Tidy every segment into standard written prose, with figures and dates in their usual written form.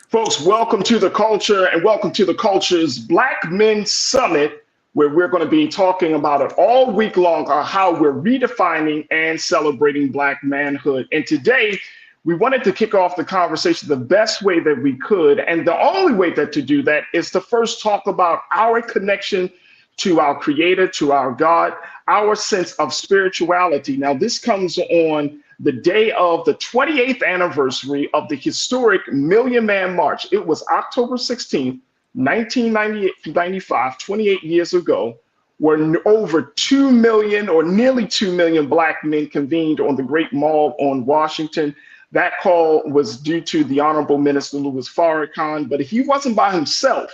Folks, welcome to the culture and welcome to the culture's Black Men Summit, where we're going to be talking about it all week long on how we're redefining and celebrating Black manhood. And today, we wanted to kick off the conversation the best way that we could. And the only way that to do that is to first talk about our connection to our Creator, to our God, our sense of spirituality. Now, this comes on the day of the 28th anniversary of the historic Million Man March. It was October 16th, 1995, 28 years ago, where over 2 million or nearly 2 million Black men convened on the Great Mall on Washington. That call was due to the Honorable Minister Louis Farrakhan, but he wasn't by himself.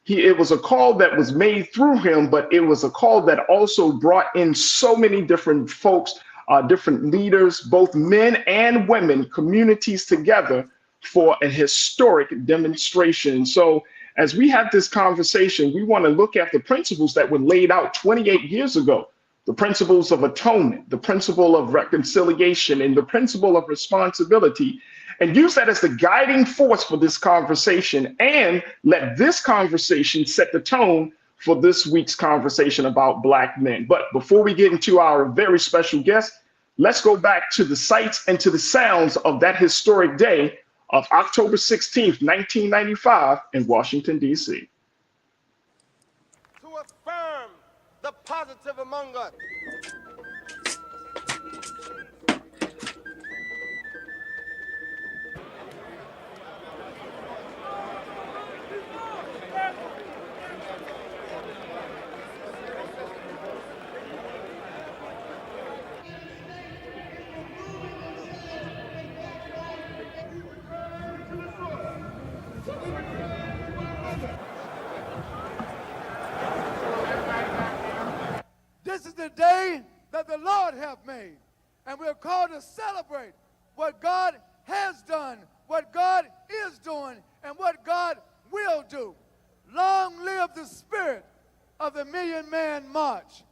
It was a call that was made through him, but it was a call that also brought in so many different folks, different leaders, both men and women, communities together for a historic demonstration. So as we have this conversation, we want to look at the principles that were laid out 28 years ago, the principles of atonement, the principle of reconciliation, and the principle of responsibility, and use that as the guiding force for this conversation, and let this conversation set the tone for this week's conversation about Black men. But before we get into our very special guest, let's go back to the sights and to the sounds of that historic day of October 16th, 1995 in Washington, D.C. To affirm the positive among us. This is the day that the Lord hath made, and we're called to celebrate what God has done, what God is doing, and what God will do. Long live the spirit of the Million Man March.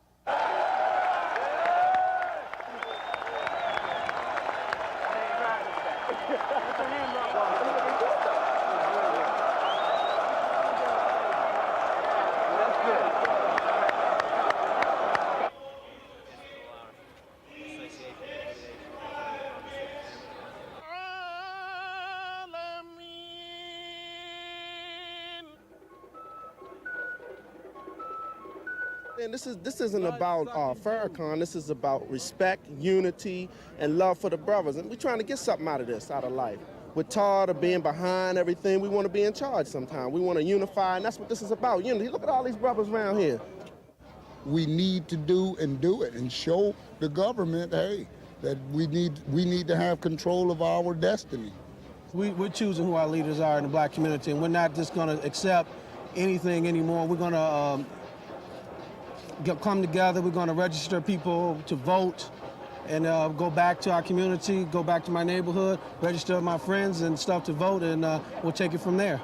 And this isn't about Farrakhan. This is about respect, unity, and love for the brothers. And we're trying to get something out of this, out of life. With Todd of being behind everything, we want to be in charge sometime. We want to unify, and that's what this is about, unity. Look at all these brothers around here. We need to do it and show the government, hey, that we need to have control of our destiny. We're choosing who our leaders are in the Black community, and we're not just going to accept anything anymore. We're going to come together. We're going to register people to vote and go back to our community, go back to my neighborhood, register my friends and stuff to vote, and we'll take it from there.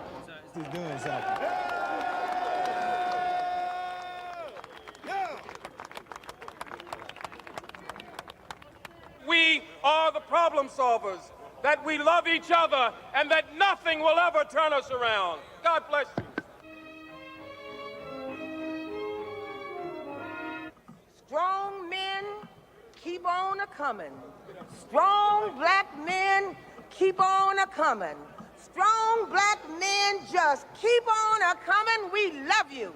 We are the problem solvers, that we love each other, and that nothing will ever turn us around. God bless you. Strong men keep on a-coming. Strong Black men keep on a-coming. Strong Black men just keep on a-coming. We love you.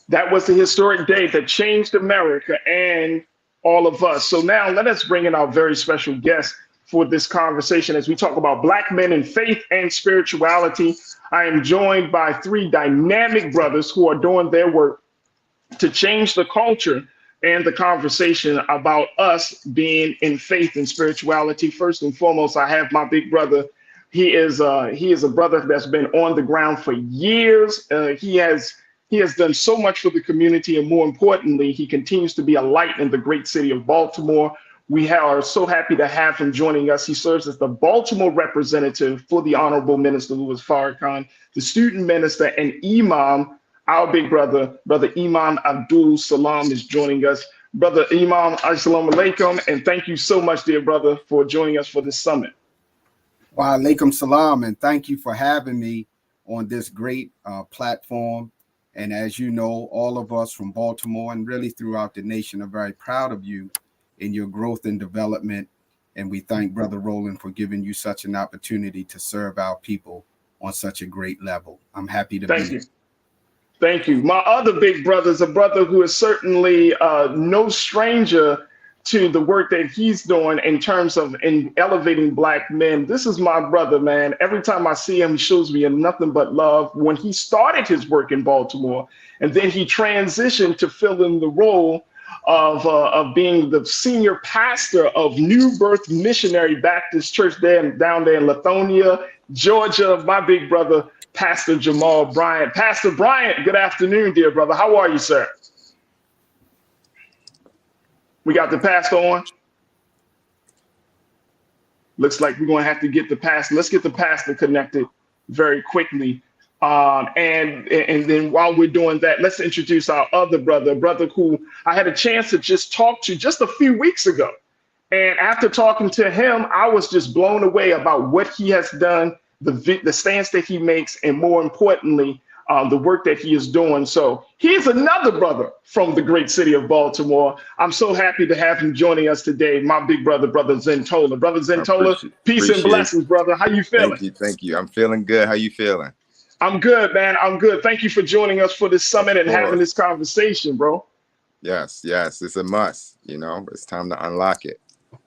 That was the historic day that changed America and all of us. So now let us bring in our very special guest for this conversation as we talk about Black men in faith and spirituality. I am joined by three dynamic brothers who are doing their work to change the culture and the conversation about us being in faith and spirituality. First and foremost, I have my big brother. He is a brother that's been on the ground for years. He has done so much for the community, and more importantly, he continues to be a light in the great city of Baltimore. We are so happy to have him joining us. He serves as the Baltimore representative for the Honorable Minister Louis Farrakhan, the student minister, and Imam, our big brother, Brother Imam Abdul Salaam is joining us. Brother Imam, assalamu alaikum, and thank you so much, dear brother, for joining us for this summit. Wa alaikum salam, and thank you for having me on this great platform. And as you know, all of us from Baltimore and really throughout the nation are very proud of you in your growth and development. And we thank Brother Roland for giving you such an opportunity to serve our people on such a great level. I'm happy to be here. Thank you. My other big brother is a brother who is certainly no stranger to the work that he's doing in terms of elevating Black men. This is my brother, man. Every time I see him, he shows me nothing but love. When he started his work in Baltimore, and then he transitioned to fill in the role of being the senior pastor of New Birth Missionary Baptist Church down there in Lithonia, Georgia, my big brother, Pastor Jamal Bryant. Pastor Bryant, good afternoon, dear brother. How are you, sir? We got the pastor on. Looks like we're going to have to get the pastor. Let's get the pastor connected very quickly. And then while we're doing that, let's introduce our other brother who I had a chance to just talk to just a few weeks ago. And after talking to him, I was just blown away about what he has done, the stance that he makes, and more importantly, the work that he is doing. So he is another brother from the great city of Baltimore. I'm so happy to have him joining us today, my big brother, Brother Zentola. Brother Zentola, peace and blessings, brother. How you feeling? Thank you. I'm feeling good. How you feeling? I'm good, man. I'm good. Thank you for joining us for this summit and having this conversation, bro. Yes, it's a must. You know, it's time to unlock it.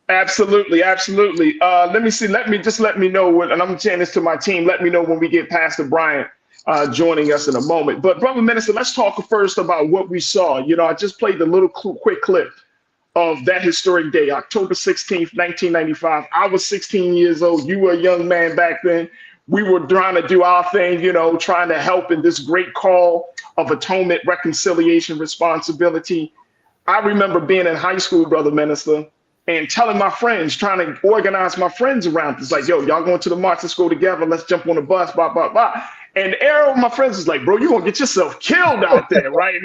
Absolutely. Let me see. Let me know when, and I'm saying this to my team. Let me know when we get Pastor Bryant joining us in a moment. But Brother Minister, let's talk first about what we saw. You know, I just played a little quick clip of that historic day, October 16th, 1995. I was 16 years old. You were a young man back then. We were trying to do our thing, you know, trying to help in this great call of atonement, reconciliation, responsibility. I remember being in high school, Brother Minister, and telling my friends, trying to organize my friends around. It's like, yo, y'all going to the march, let's go together, let's jump on a bus, blah, blah, blah. And Arrow, my friends, is like, bro, you're going to get yourself killed out there, right?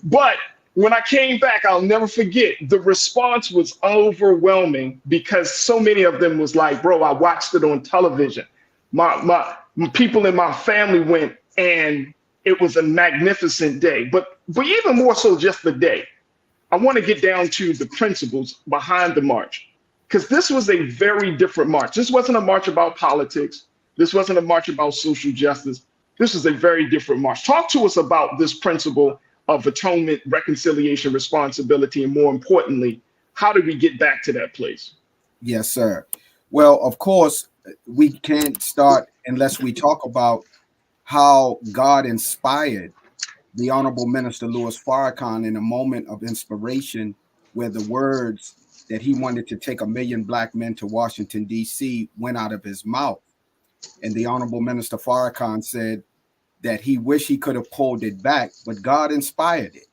But when I came back, I'll never forget, the response was overwhelming because so many of them was like, bro, I watched it on television. My people in my family went, and it was a magnificent day. But even more so just the day, I want to get down to the principles behind the march, because this was a very different march. This wasn't a march about politics. This wasn't a march about social justice. This is a very different march. Talk to us about this principle of atonement, reconciliation, responsibility, and more importantly, how do we get back to that place? Yes, sir. Well, of course, we can't start unless we talk about how God inspired the Honorable Minister Louis Farrakhan in a moment of inspiration, where the words that he wanted to take 1 million Black men to Washington, D.C. went out of his mouth. And the Honorable Minister Farrakhan said that he wished he could have pulled it back, but God inspired it.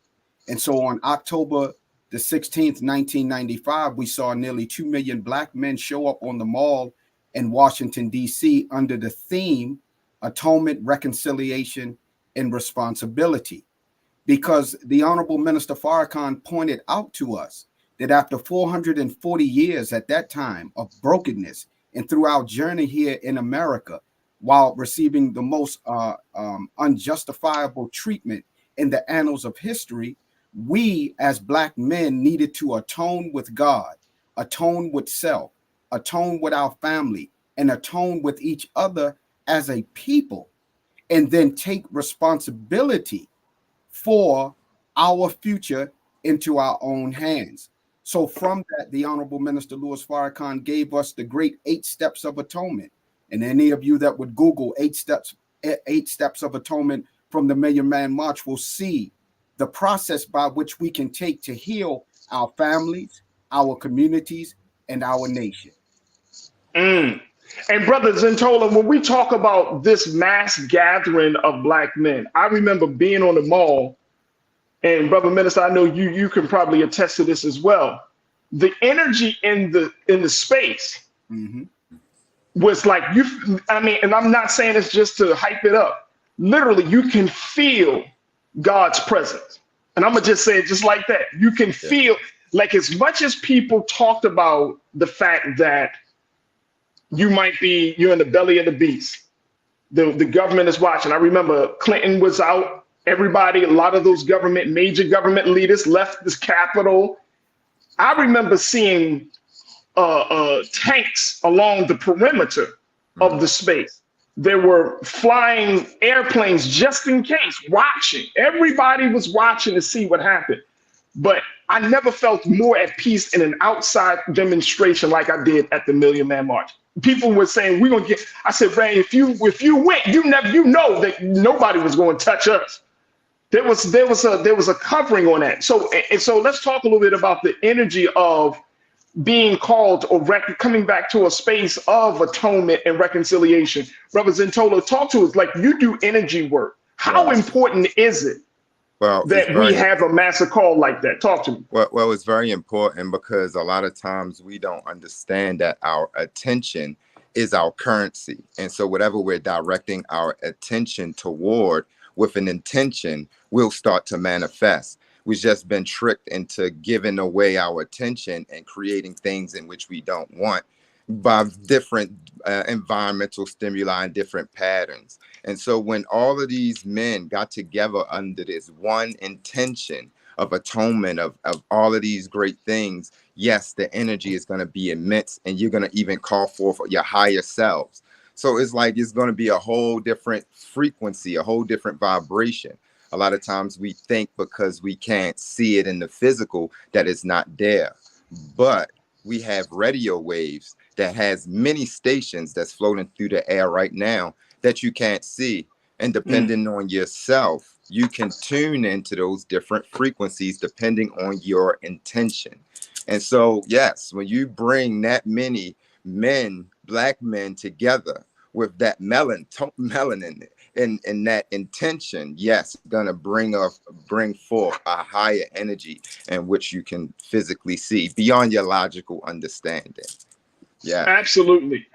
And so on October the 16th, 1995, we saw nearly 2 million Black men show up on the mall in Washington, D.C. under the theme Atonement, Reconciliation, and Responsibility. Because the Honorable Minister Farrakhan pointed out to us that after 440 years at that time of brokenness, and through our journey here in America, while receiving the most unjustifiable treatment in the annals of history, we as Black men needed to atone with God, atone with self, atone with our family, and atone with each other as a people, and then take responsibility for our future into our own hands. So from that, the Honorable Minister Louis Farrakhan gave us the great 8 steps of atonement. And any of you that would Google 8 steps of atonement from the Million Man March will see the process by which we can take to heal our families, our communities, and our nation. And Brother Zentola, when we talk about this mass gathering of Black men, I remember being on the mall and Brother Minister, I know you can probably attest to this as well. The energy in the space was like and I'm not saying it's just to hype it up. Literally, you can feel God's presence. And I'm gonna just say it just like that. You can feel, like, as much as people talked about the fact that you're in the belly of the beast, the government is watching. I remember Clinton was out, a lot of those major government leaders left this Capitol. I remember seeing tanks along the perimeter of the space. There were flying airplanes just in case, watching. Everybody was watching to see what happened. But I never felt more at peace in an outside demonstration like I did at the Million Man March. People were saying, we're gonna get, I said, Ray, if you went, you know that nobody was going to touch us. There was a covering on that. So let's talk a little bit about the energy of being called or coming back to a space of atonement and reconciliation. Brother Zentola, talk to us, like, you do energy work. How important is it that we have a massive call like that? Talk to me. Well, it's very important because a lot of times we don't understand that our attention is our currency. And so whatever we're directing our attention toward with an intention will start to manifest. We've just been tricked into giving away our attention and creating things in which we don't want by different environmental stimuli and different patterns. And so when all of these men got together under this one intention of atonement, of all of these great things, yes, the energy is going to be immense, and you're going to even call forth your higher selves. So it's like it's going to be a whole different frequency, a whole different vibration. A lot of times we think because we can't see it in the physical that it's not there. But we have radio waves that has many stations that's floating through the air right now that you can't see. And depending on yourself, you can tune into those different frequencies depending on your intention. And so, yes, when you bring that many men, Black men, together with that melanin and that intention, yes, gonna bring forth a higher energy in which you can physically see beyond your logical understanding. Yeah, absolutely.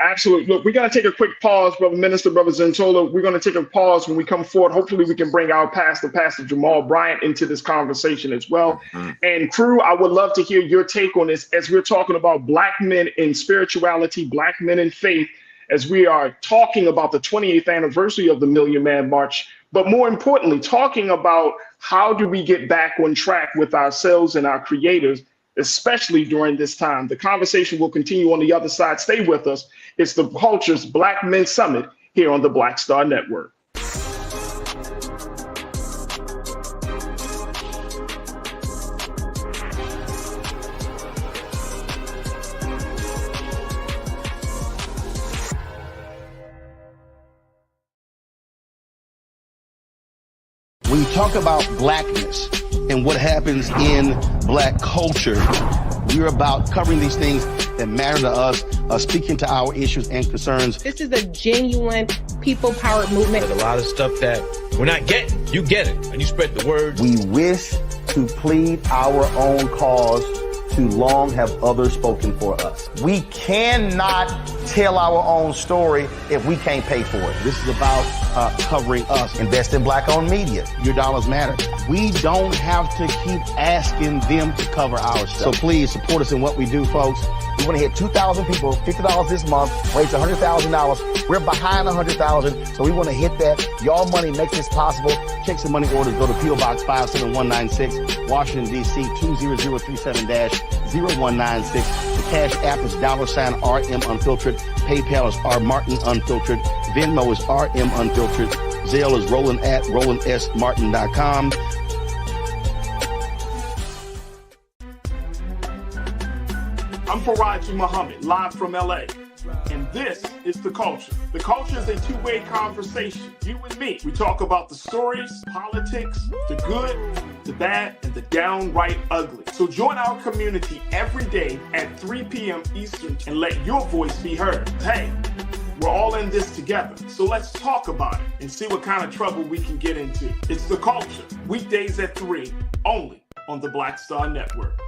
Look, we gotta take a quick pause, Brother Minister, Brother Zentola. We're gonna take a pause. When we come forward, hopefully we can bring our Pastor Jamal Bryant into this conversation as well. And crew, I would love to hear your take on this as we're talking about Black men in spirituality, Black men in faith, as we are talking about the 28th anniversary of the Million Man March, but more importantly, talking about how do we get back on track with ourselves and our creators, especially during this time. The conversation will continue on the other side. Stay with us. It's the Culture's Black Men Summit here on the Black Star Network. When you talk about blackness and what happens in Black culture, we're about covering these things that matter to us, speaking to our issues and concerns. This is a genuine people-powered movement. There's a lot of stuff that we're not getting. You get it, and you spread the word. We wish to plead our own cause. Too long have others spoken for us. We cannot tell our own story if we can't pay for it. This is about covering us. Invest in Black-owned media. Your dollars matter. We don't have to keep asking them to cover our stuff. So please support us in what we do, folks. We want to hit 2,000 people, $50 this month, raise $100,000. We're behind $100,000, so we want to hit that. Y'all money makes this possible. Check some money orders. Go to P.O. Box 57196, Washington, D.C. 20037-0196. The Cash App is $RM Unfiltered. PayPal is R Martin Unfiltered. Venmo is RM Unfiltered. Zelle is Roland@RolandSMartin.com. I'm Farajii Muhammad, live from LA. And this is The Culture. The Culture is a two-way conversation. You and me. We talk about the stories, politics, the good, the bad, and the downright ugly. So join our community every day at 3 p.m. Eastern and let your voice be heard. Hey, we're all in this together. So let's talk about it and see what kind of trouble we can get into. It's The Culture. Weekdays at 3, only on the Black Star Network.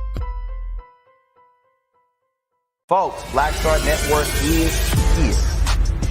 Folks, Black Star Network is here.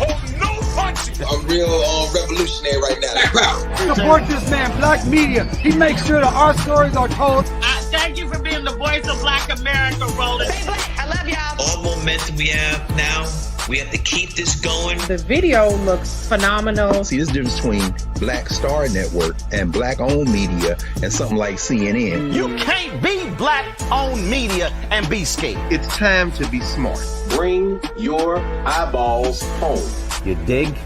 Oh, no punches. I'm real revolutionary right now. Support this man, Black Media. He makes sure that our stories are told. Thank you for being the voice of Black America, Roland. Stay black. I love y'all. All momentum we have now, we have to keep this going. The video looks phenomenal. See, this difference between Black Star Network and Black-owned media and something like CNN. You can't be Black-owned media and be scared. It's time to be smart. Bring your eyeballs home. You dig?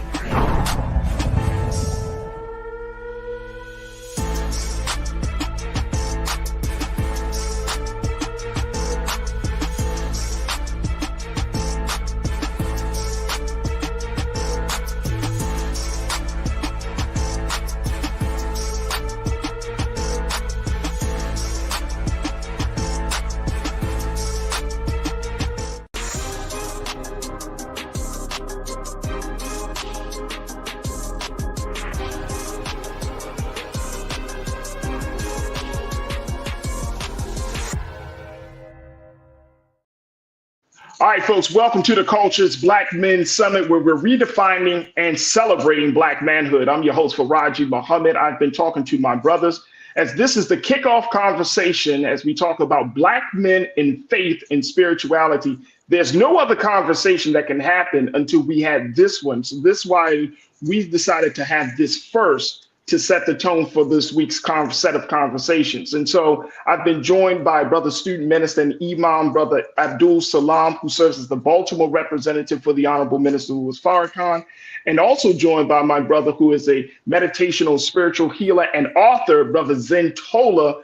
All right, folks, welcome to the Culture's Black Men Summit, where we're redefining and celebrating Black manhood. I'm your host, Farajii Muhammad. I've been talking to my brothers as this is the kickoff conversation as we talk about Black men in faith and spirituality. There's no other conversation that can happen until we have this one. So this is why we've decided to have this first to set the tone for this week's set of conversations. And so I've been joined by brother student minister and Imam, brother Abdul Salaam, who serves as the Baltimore representative for the Honorable Minister Louis Farrakhan, and also joined by my brother who is a meditational spiritual healer and author, brother Zentola.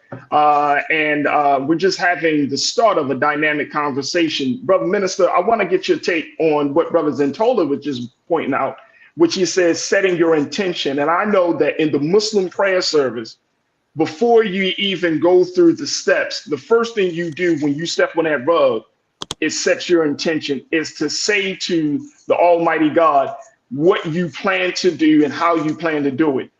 We're just having the start of a dynamic conversation. Brother Minister, I wanna get your take on what brother Zentola was just pointing out, which he says, setting your intention. And I know that in the Muslim prayer service, before you even go through the steps, the first thing you do when you step on that rug is set your intention, is to say to the Almighty God what you plan to do and how you plan to do it.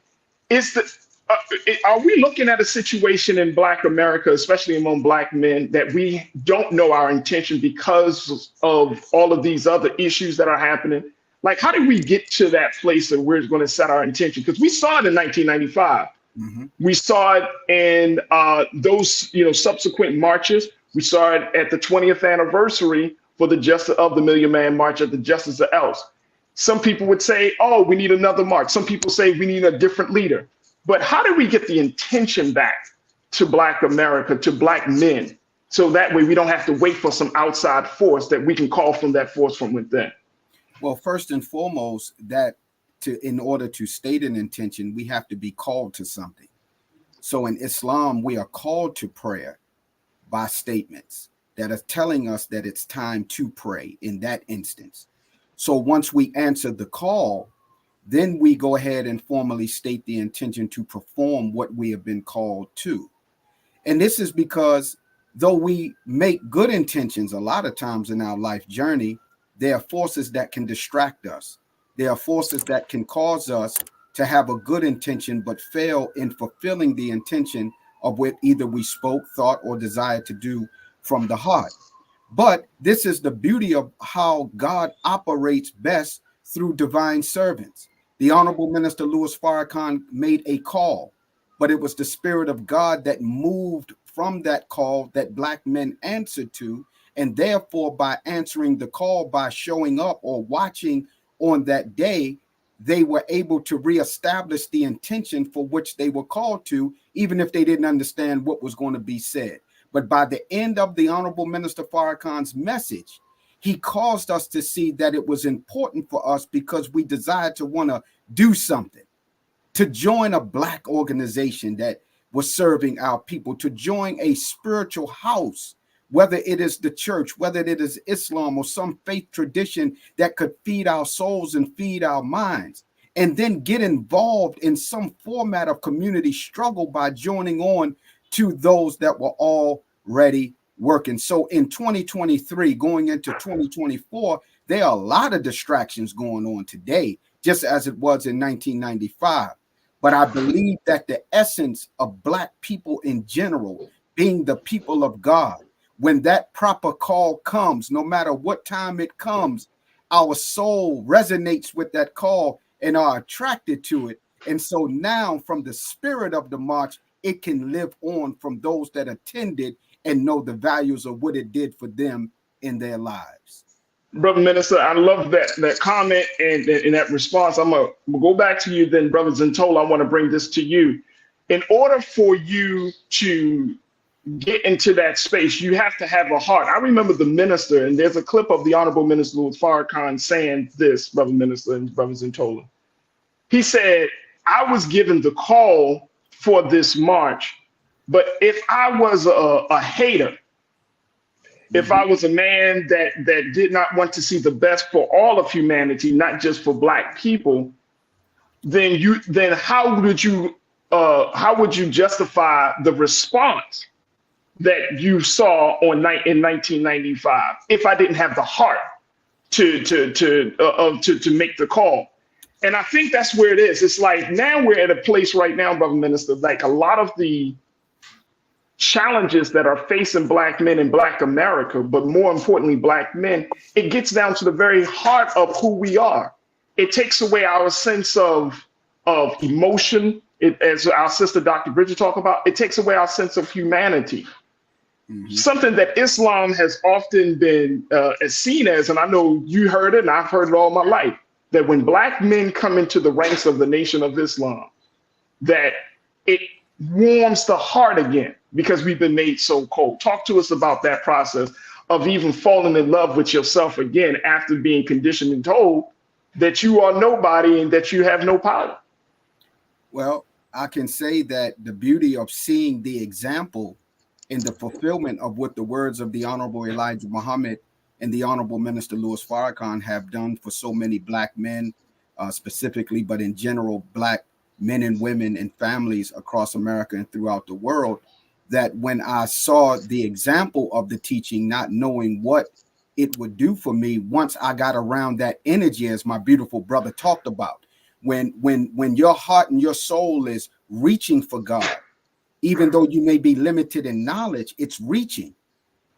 Are we looking at a situation in Black America, especially among Black men, that we don't know our intention because of all of these other issues that are happening? Like, how did we get to that place that we're going to set our intention? Because we saw it in 1995. Mm-hmm. We saw it in those, subsequent marches. We saw it at the 20th anniversary for the Justice of the Million Man March at the Justice of Else. Some people would say, oh, we need another march. Some people say we need a different leader. But how do we get the intention back to Black America, to Black men, so that way we don't have to wait for some outside force, that we can call from that force from within? Well, first and foremost, in order to state an intention, we have to be called to something. So in Islam, we are called to prayer by statements that are telling us that it's time to pray in that instance. So once we answer the call, then we go ahead and formally state the intention to perform what we have been called to. And this is because though we make good intentions a lot of times in our life journey, there are forces that can distract us. There are forces that can cause us to have a good intention, but fail in fulfilling the intention of what either we spoke, thought, or desired to do from the heart. But this is the beauty of how God operates best through divine servants. The Honorable Minister Louis Farrakhan made a call, but it was the Spirit of God that moved from that call that Black men answered to. And therefore, by answering the call, by showing up or watching on that day, they were able to reestablish the intention for which they were called to, even if they didn't understand what was going to be said. But by the end of the Honorable Minister Farrakhan's message, he caused us to see that it was important for us because we desired to want to do something, to join a Black organization that was serving our people, to join a spiritual house, whether it is the church, whether it is Islam or some faith tradition that could feed our souls and feed our minds, and then get involved in some format of community struggle by joining on to those that were already working. So in 2023, going into 2024, there are a lot of distractions going on today, just as it was in 1995. But I believe that the essence of Black people in general, being the people of God, when that proper call comes, no matter what time it comes, our soul resonates with that call and are attracted to it. And so now from the spirit of the march, it can live on from those that attended and know the values of what it did for them in their lives. Brother Minister, I love that comment and that response. I'm going to go back to you then, Brother Zentola. I want to bring this to you. In order for you to get into that space, you have to have a heart. I remember the minister, and there's a clip of the Honorable Minister Louis Farrakhan saying this, Brother Minister and Brother Zentola. He said, I was given the call for this march, but if I was a hater, if I was a man that did not want to see the best for all of humanity, not just for Black people, then how would you justify the response that you saw in 1995 if I didn't have the heart to make the call? And I think that's where it is. It's like now we're at a place right now, Brother Minister, like a lot of the challenges that are facing Black men in Black America, but more importantly, Black men, it gets down to the very heart of who we are. It takes away our sense of emotion. As our sister Dr. Bridget talked about, it takes away our sense of humanity. Something that Islam has often been seen as, and I know you heard it and I've heard it all my life, that when Black men come into the ranks of the Nation of Islam, that it warms the heart again because we've been made so cold. Talk to us about that process of even falling in love with yourself again after being conditioned and told that you are nobody and that you have no power. Well, I can say that the beauty of seeing the example in the fulfillment of what the words of the Honorable Elijah Muhammad and the Honorable Minister Louis Farrakhan have done for so many Black men, specifically, but in general, Black men and women and families across America and throughout the world, that when I saw the example of the teaching, not knowing what it would do for me, once I got around that energy, as my beautiful brother talked about, when your heart and your soul is reaching for God, even though you may be limited in knowledge, it's reaching.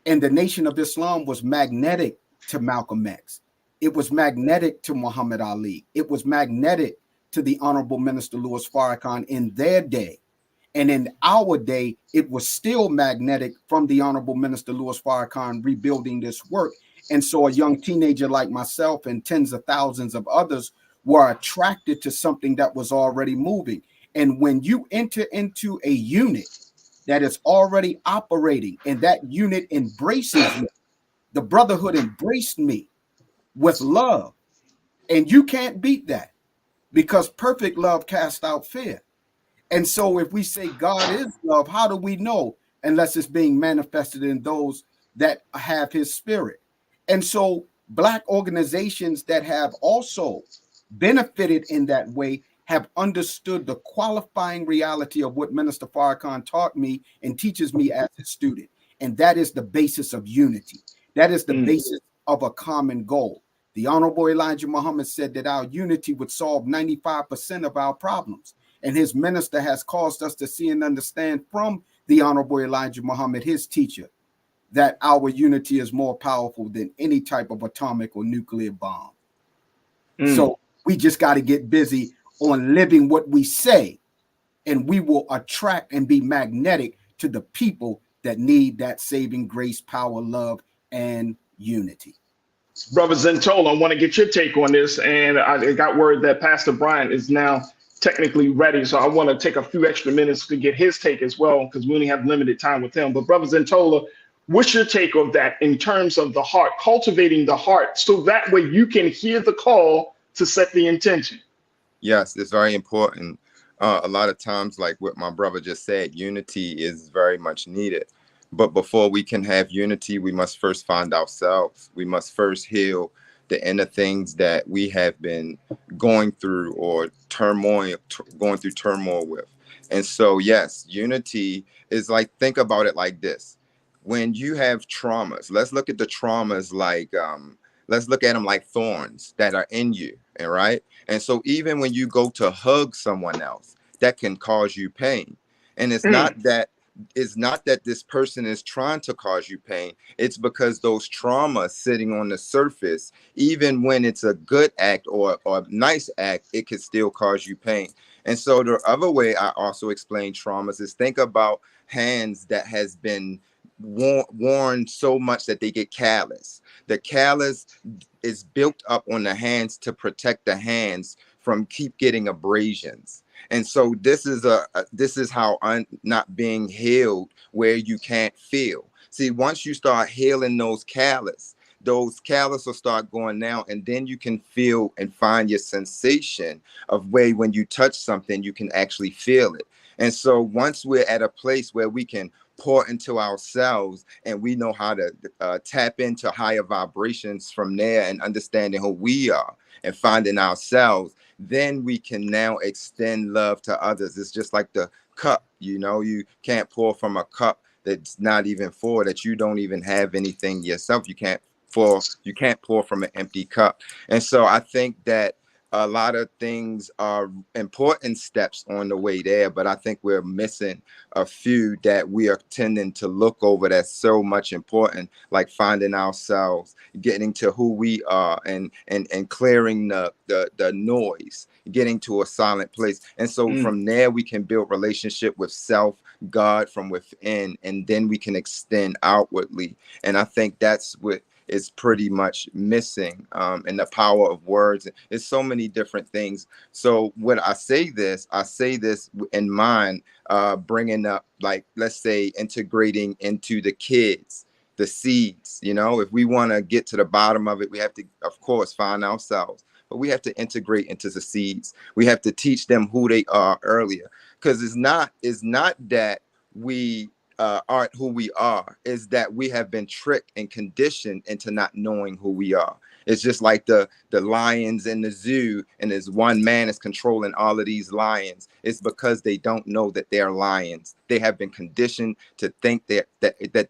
And the Nation of Islam was magnetic to Malcolm X. It was magnetic to Muhammad Ali. It was magnetic to the Honorable Minister Louis Farrakhan in their day. And in our day, it was still magnetic from the Honorable Minister Louis Farrakhan rebuilding this work. And so a young teenager like myself and tens of thousands of others were attracted to something that was already moving. And when you enter into a unit that is already operating and that unit embraces you, the brotherhood embraced me with love. And you can't beat that because perfect love casts out fear. And so if we say God is love, how do we know unless it's being manifested in those that have his spirit? And so Black organizations that have also benefited in that way have understood the qualifying reality of what Minister Farrakhan taught me and teaches me as a student. And that is the basis of unity. That is the basis of a common goal. The Honorable Elijah Muhammad said that our unity would solve 95% of our problems. And his minister has caused us to see and understand from the Honorable Elijah Muhammad, his teacher, that our unity is more powerful than any type of atomic or nuclear bomb. So we just got to get busy on living what we say, and we will attract and be magnetic to the people that need that saving grace, power, love, and unity. Brother Zentola, I want to get your take on this, and I got word that Pastor Bryant is now technically ready, so I want to take a few extra minutes to get his take as well, because we only have limited time with him. But Brother Zentola, what's your take of that in terms of the heart, cultivating the heart, so that way you can hear the call to set the intention? Yes, it's very important. A lot of times, like what my brother just said, unity is very much needed. But before we can have unity, we must first find ourselves. We must first heal the inner things that we have been going through or going through turmoil with. And so, yes, unity is like, think about it like this. When you have traumas, let's look at the traumas like, let's look at them like thorns that are in you, all right? And so even when you go to hug someone else, that can cause you pain. And it's not that this person is trying to cause you pain. It's because those traumas sitting on the surface, even when it's a good act or a nice act, it could still cause you pain. And so the other way I also explain traumas is think about hands that has been worn so much that they get callous. The callus is built up on the hands to protect the hands from keep getting abrasions. And so this is how not being healed, where you can't feel. See, once you start healing those callus will start going down, and then you can feel and find your sensation of way when you touch something, you can actually feel it. And so once we're at a place where we can pour into ourselves and we know how to tap into higher vibrations from there and understanding who we are and finding ourselves, then we can now extend love to others. It's just like the cup, you can't pour from a cup that's not even full, that you don't even have anything yourself. You can't pour from an empty cup. And so I think that a lot of things are important steps on the way there, but I think we're missing a few that we are tending to look over that's so much important, like finding ourselves, getting to who we are, and clearing the noise, getting to a silent place. And so from there, we can build relationship with self, God from within, and then we can extend outwardly. And I think that's what is pretty much missing, and the power of words. It's so many different things. So when I say this in mind, bringing up, like, let's say, integrating into the kids, the seeds. If we want to get to the bottom of it, we have to, of course, find ourselves, but we have to integrate into the seeds. We have to teach them who they are earlier, because it's not that we aren't who we are, is that we have been tricked and conditioned into not knowing who we are. It's just like the lions in the zoo, and there's one man is controlling all of these lions. It's because they don't know that they're lions. They have been conditioned to think that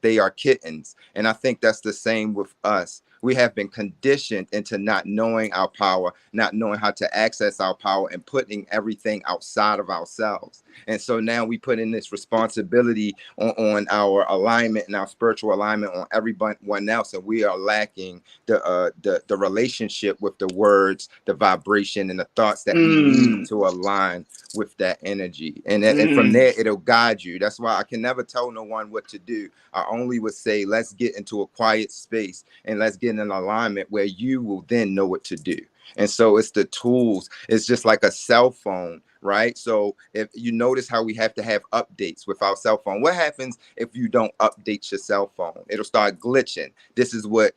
they are kittens. And I think that's the same with us. We have been conditioned into not knowing our power, not knowing how to access our power, and putting everything outside of ourselves. And so now we put in this responsibility on our alignment and our spiritual alignment on everyone else, and we are lacking the relationship with the words, the vibration, and the thoughts that we need to align with that energy. And from there, it'll guide you. That's why I can never tell no one what to do. I only would say, let's get into a quiet space and let's get in an alignment where you will then know what to do. And so it's the tools. It's just like a cell phone, right? So if you notice how we have to have updates with our cell phone, what happens if you don't update your cell phone? It'll start glitching. This is what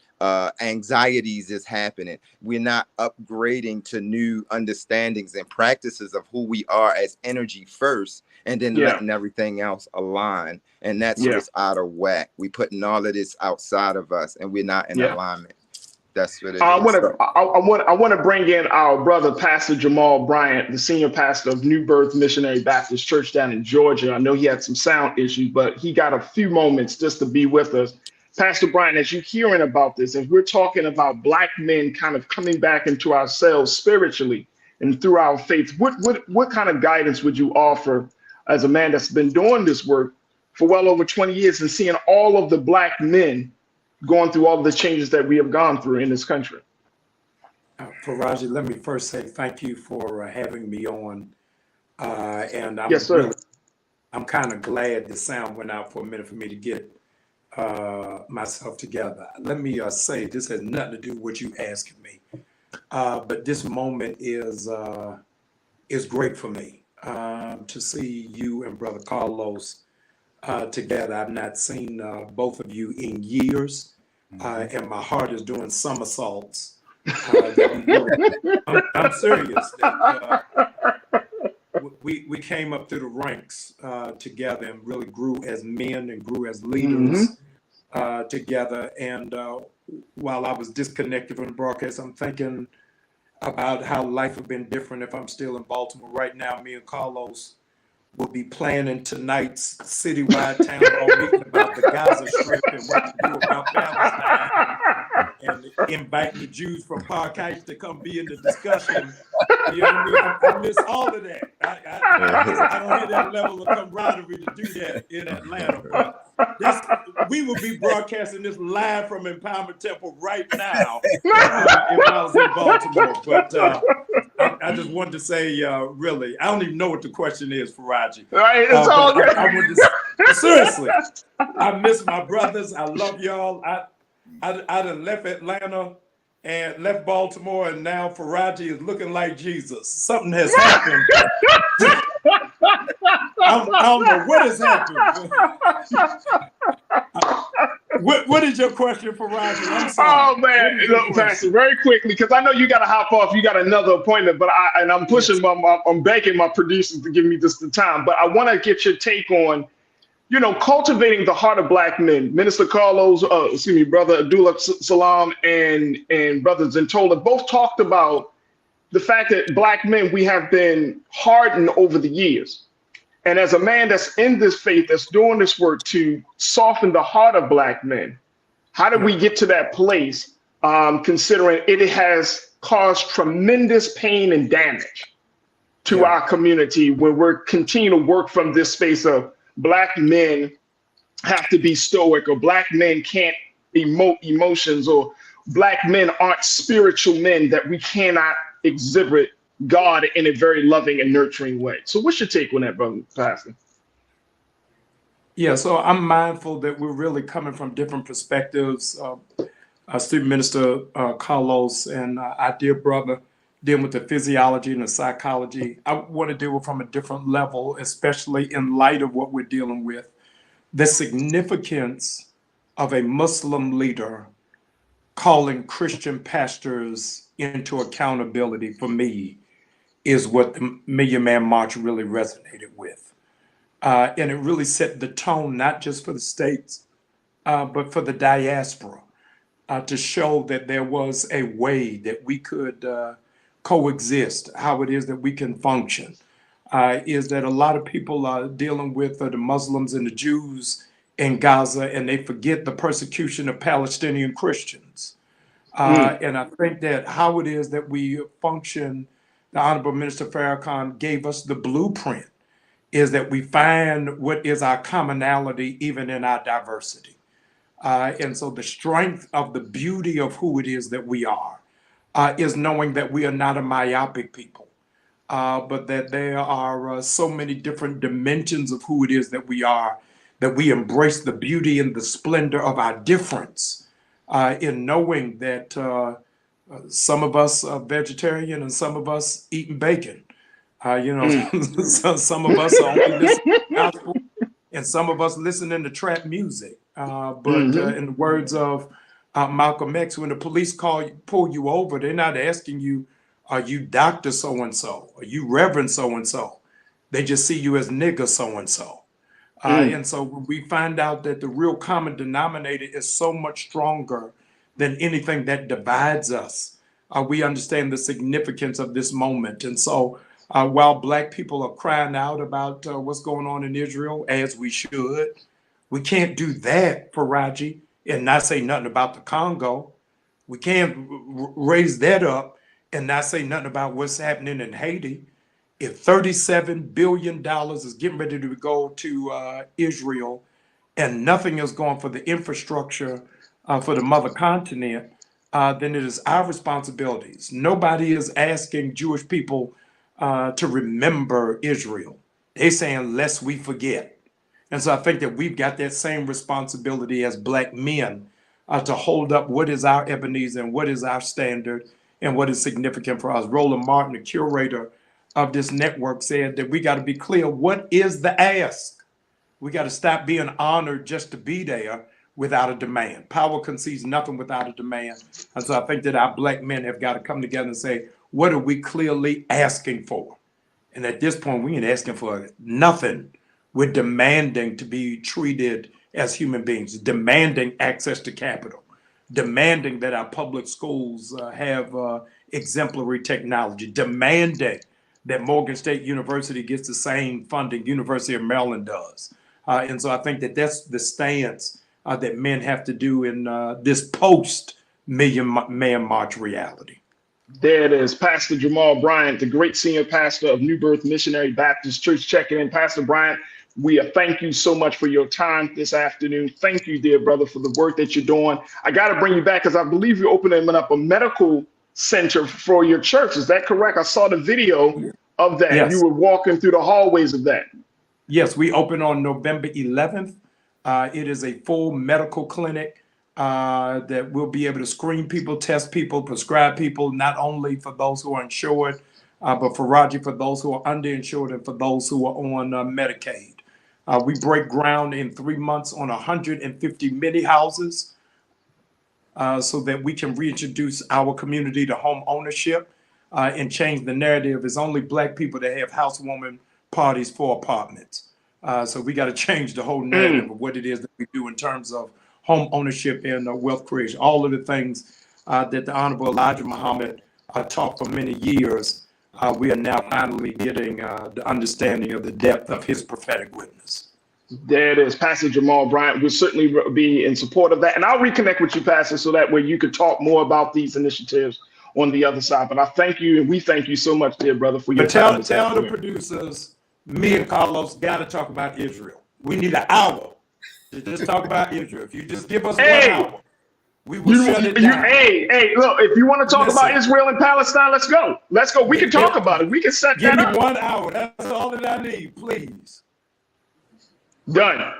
anxieties is happening. We're not upgrading to new understandings and practices of who we are as energy first, and then letting everything else align. And that's what's out of whack. We putting all of this outside of us, and we're not in alignment. That's what it is. I want to bring in our brother, Pastor Jamal Bryant, the senior pastor of New Birth Missionary Baptist Church down in Georgia. I know he had some sound issues, but he got a few moments just to be with us. Pastor Bryant, as you're hearing about this, as we're talking about Black men kind of coming back into ourselves spiritually and through our faith, what kind of guidance would you offer as a man that's been doing this work for well over 20 years and seeing all of the Black men going through all of the changes that we have gone through in this country? Farajii, let me first say thank you for having me on. And I'm yes, sir. I'm kind of glad the sound went out for a minute for me to get myself together. Let me say this has nothing to do with what you asking me, but this moment is great for me to see you and Brother Carlos together. I've not seen both of you in years, and my heart is doing somersaults. I'm serious. We came up through the ranks together and really grew as men and grew as leaders together. And while I was disconnected from the broadcast, I'm thinking about how life would have been different if I'm still in Baltimore right now. Me and Carlos will be planning tonight's citywide town hall meeting about the Gaza Strip and what to do about Palestine. and inviting the Jews from Parkite to come be in the discussion. You know what I mean? I miss all of that. I don't have that level of camaraderie to do that in Atlanta. But we will be broadcasting this live from Empowerment Temple right now if I was in Baltimore. But I just wanted to say, really, I don't even know what the question is, Farajii. Right, it's all good. I wanted to, seriously, I miss my brothers. I love y'all. I done left Atlanta and left Baltimore, and now Farajii is looking like Jesus. Something has happened. I don't know what has happened. What is your question, Farajii? I'm sorry. Oh man, look, Pastor, very quickly, because I know you got to hop off. You got another appointment, but I'm pushing I'm begging my producers to give me just the time. But I want to get your take on, you know, cultivating the heart of Black men. Minister Carlos, Brother Abdul, Salaam, and Brother Zentola both talked about the fact that Black men, we have been hardened over the years. And as a man that's in this faith, that's doing this work to soften the heart of Black men, how did we get to that place, considering it has caused tremendous pain and damage to our community when we're continuing to work from this space of Black men have to be stoic, or Black men can't emote emotions, or Black men aren't spiritual men, that we cannot exhibit God in a very loving and nurturing way. So what's your take on that, brother Pastor? Yeah, so I'm mindful that we're really coming from different perspectives. Student Minister Carlos and our dear brother dealing with the physiology and the psychology. I want to deal with from a different level, especially in light of what we're dealing with. The significance of a Muslim leader calling Christian pastors into accountability, for me, is what the Million Man March really resonated with. And it really set the tone, not just for the states, but for the diaspora, to show that there was a way that we could coexist, how it is that we can function. Is that a lot of people are dealing with the Muslims and the Jews in Gaza, and they forget the persecution of Palestinian Christians. And I think that how it is that we function, the Honorable Minister Farrakhan gave us the blueprint, is that we find what is our commonality even in our diversity. And so the strength of the beauty of who it is that we are is knowing that we are not a myopic people, but that there are so many different dimensions of who it is that we are, that we embrace the beauty and the splendor of our difference, in knowing that some of us are vegetarian and some of us eating bacon. Some of us are only listening to gospel, and some of us listening to trap music. But in the words of Malcolm X, when the police pull you over, they're not asking you, are you Dr. So-and-so? Are you Reverend so-and-so? They just see you as nigger so-and-so. And so when we find out that the real common denominator is so much stronger than anything that divides us, we understand the significance of this moment. And so while Black people are crying out about what's going on in Israel, as we should, we can't do that, Farajii, and not say nothing about the Congo. We can't raise that up and not say nothing about what's happening in Haiti. If $37 billion is getting ready to go to Israel and nothing is going for the infrastructure for the mother continent, then it is our responsibilities. Nobody is asking Jewish people to remember Israel. They're saying, lest we forget. And so I think that we've got that same responsibility as Black men to hold up what is our Ebenezer and what is our standard and what is significant for us. Roland Martin, the curator of this network, said that we got to be clear, what is the ask? We got to stop being honored just to be there without a demand. Power concedes nothing without a demand. And so I think that our Black men have got to come together and say, what are we clearly asking for? And at this point, we ain't asking for nothing. We're demanding to be treated as human beings, demanding access to capital, demanding that our public schools have exemplary technology, demanding that Morgan State University gets the same funding University of Maryland does. And so I think that that's the stance that men have to do in this post Million Man March reality. There it is. Pastor Jamal Bryant, the great senior pastor of New Birth Missionary Baptist Church, checking in. Pastor Bryant, we thank you so much for your time this afternoon. Thank you, dear brother, for the work that you're doing. I got to bring you back because I believe you're opening up a medical center for your church. Is that correct? I saw the video of that. Yes. You were walking through the hallways of that. Yes, we open on November 11th. It is a full medical clinic that will be able to screen people, test people, prescribe people, not only for those who are insured, but Farajii for those who are underinsured and for those who are on Medicaid. We break ground in 3 months on 150 mini houses so that we can reintroduce our community to home ownership and change the narrative. It's only Black people that have housewarming parties for apartments. So we got to change the whole narrative of what it is that we do in terms of home ownership and wealth creation. All of the things that the Honorable Elijah Muhammad taught for many years, we are now finally getting the understanding of the depth of his prophetic witness. There it is. Pastor Jamal Bryant will certainly be in support of that. And I'll reconnect with you, Pastor, so that way you could talk more about these initiatives on the other side. But I thank you, and we thank you so much, dear brother, for your time. Tell the producers, me and Carlos got to talk about Israel. We need an hour to just talk about Israel. If you just give us 1 hour, we will shut it down. Hey, look, if you want to talk about Israel and Palestine, let's go. Let's go. We can talk about it. We can set that up. Give me 1 hour. That's all that I need, please. Done.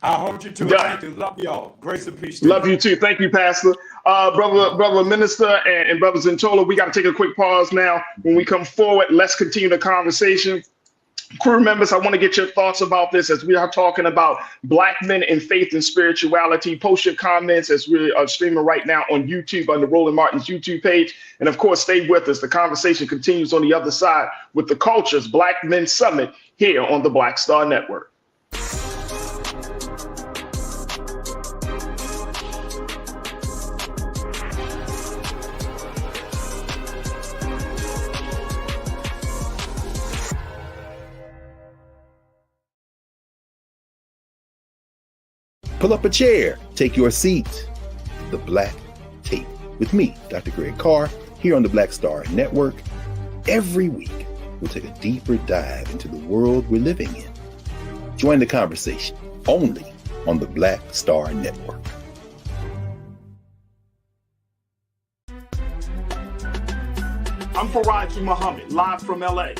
I hold you to it. Thank you. Love y'all. Grace and peace. Love you too. Thank you, Pastor. Brother Minister and Brother Zentola, we got to take a quick pause now. When we come forward, let's continue the conversation. Crew members, I want to get your thoughts about this as we are talking about Black men in faith and spirituality. Post your comments as we are streaming right now on YouTube under Roland Martin's YouTube page. And of course, stay with us. The conversation continues on the other side with the Culture's Black Men Summit here on the Black Star Network. Pull up a chair, take your seat. The Black Tape with me, Dr. Greg Carr, here on the Black Star Network. Every week, we'll take a deeper dive into the world we're living in. Join the conversation only on the Black Star Network. I'm Farajii Muhammad, live from LA.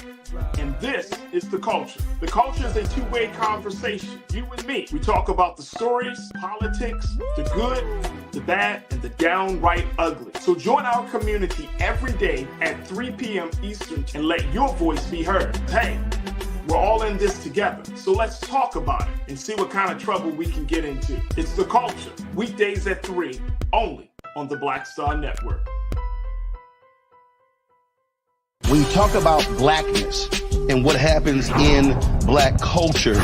And this is The Culture. The Culture is a two-way conversation. You and me. We talk about the stories, politics, the good, the bad, and the downright ugly. So join our community every day at 3 p.m. Eastern and let your voice be heard. Hey, we're all in this together. So let's talk about it and see what kind of trouble we can get into. It's The Culture. Weekdays at 3, only on the Black Star Network. When you talk about blackness and what happens in Black culture,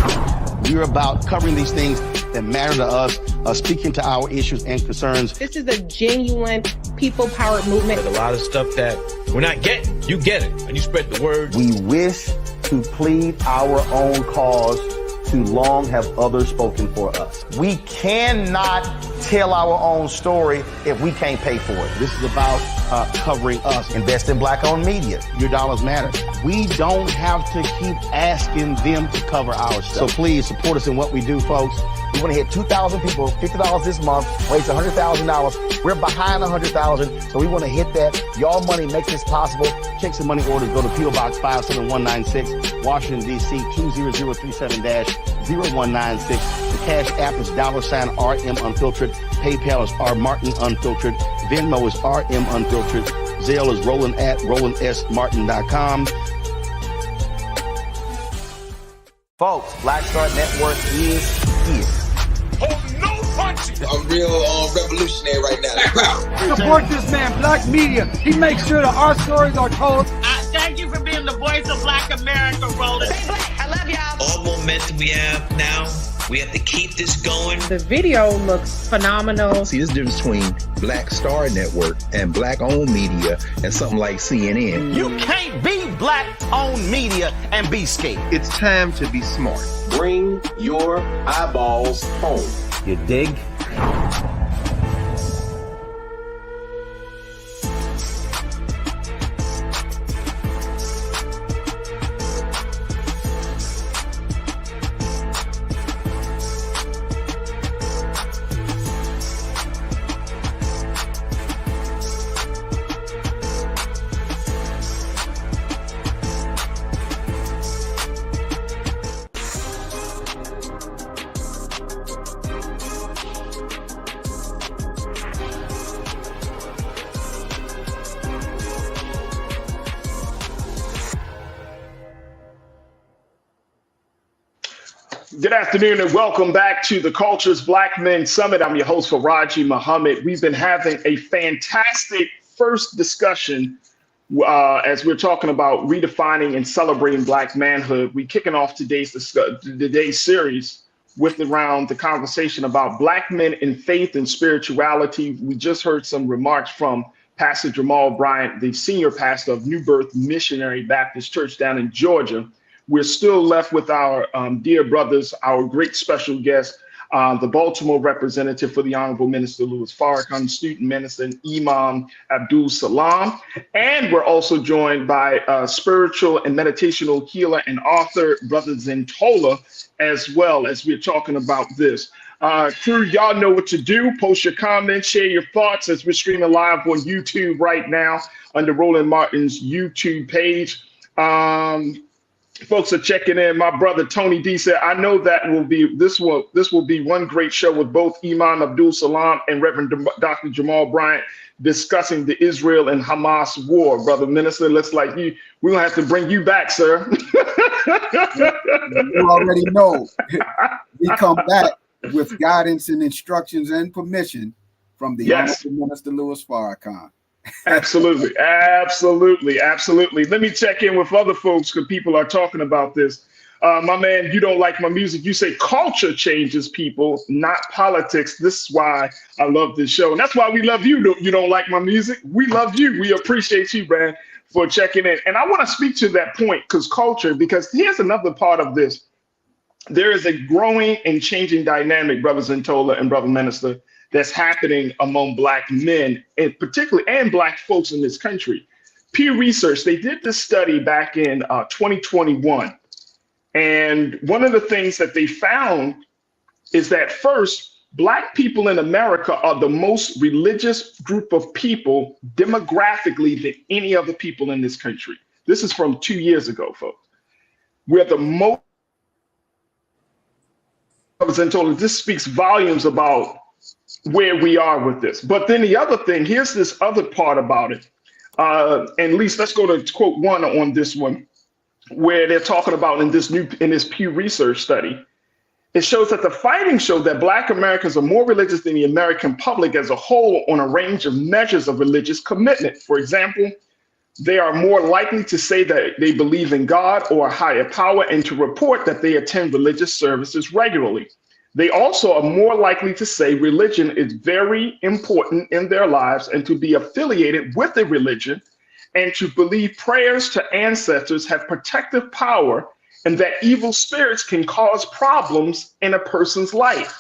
we're about covering these things that matter to us, speaking to our issues and concerns. This is a genuine people-powered movement. There's a lot of stuff that we're not getting. You get it, and you spread the word. We wish to plead our own cause. Too long have others spoken for us. We cannot tell our own story if we can't pay for it. This is about covering us. Invest in Black-owned media. Your dollars matter. We don't have to keep asking them to cover our stuff. So please support us in what we do, folks. We want to hit 2,000 people, $50 this month, raise $100,000. We're behind 100,000, so we want to hit that. Y'all money makes this possible. Checks and money orders go to P.O. Box 57196, Washington, D.C. 20037-0196. The Cash App is $RM Unfiltered. PayPal is R Martin Unfiltered. Venmo is RM Unfiltered. Zelle is Roland at RolandSMartin.com. Folks, Black Star Network is here. Oh, no punches! I'm real revolutionary right now. Support this man, Black Media. He makes sure that our stories are told. Thank you for being the voice of Black America, Roland. Stay black. I love y'all. All momentum we have now, we have to keep this going. The video looks phenomenal. See, there's a difference between Black Star Network and Black-owned media and something like CNN. You can't be Black-owned media and be scared. It's time to be smart. Bring your eyeballs home. You dig? Good afternoon and welcome back to the Culture's Black Men Summit. I'm your host, Farajii Muhammad. We've been having a fantastic first discussion as we're talking about redefining and celebrating Black manhood. We're kicking off today's series with around the conversation about Black men in faith and spirituality. We just heard some remarks from Pastor Jamal Bryant, the senior pastor of New Birth Missionary Baptist Church down in Georgia. We're still left with our dear brothers, our great special guest, the Baltimore representative for the Honorable Minister Louis Farrakhan, student minister, and Imam Abdul Salaam. And we're also joined by spiritual and meditational healer and author, Brother Zentola, as well, as we're talking about this. Crew, y'all know what to do. Post your comments, share your thoughts as we're streaming live on YouTube right now under Roland Martin's YouTube page. Folks are checking in. My brother Tony D said, I know that this will be one great show with both Imam Abdul Salaam and Reverend Dr. Jamal Bryant discussing the Israel and Hamas war. Brother Minister, looks like we're going to have to bring you back, sir. You already know. We come back with guidance and instructions and permission from the Honorable Minister Louis Farrakhan. Absolutely. Let me check in with other folks because people are talking about this. My man, you don't like my music. You say culture changes people, not politics. This is why I love this show. And that's why we love you. You don't like my music. We love you. We appreciate you, man, for checking in. And I want to speak to that point because here's another part of this. There is a growing and changing dynamic, Brother Zentola and Brother Minister, that's happening among Black men, and particularly and Black folks in this country. Pew Research, they did this study back in 2021. And one of the things that they found is that first, Black people in America are the most religious group of people demographically than any other people in this country. This is from 2 years ago, folks. We're the most, this speaks volumes about where we are with this. But then the other thing, here's this other part about it. And at least let's go to quote one on this one, where they're talking about in this Pew Research study. It shows that the findings show that Black Americans are more religious than the American public as a whole on a range of measures of religious commitment. For example, they are more likely to say that they believe in God or a higher power and to report that they attend religious services regularly. They also are more likely to say religion is very important in their lives and to be affiliated with a religion and to believe prayers to ancestors have protective power and that evil spirits can cause problems in a person's life.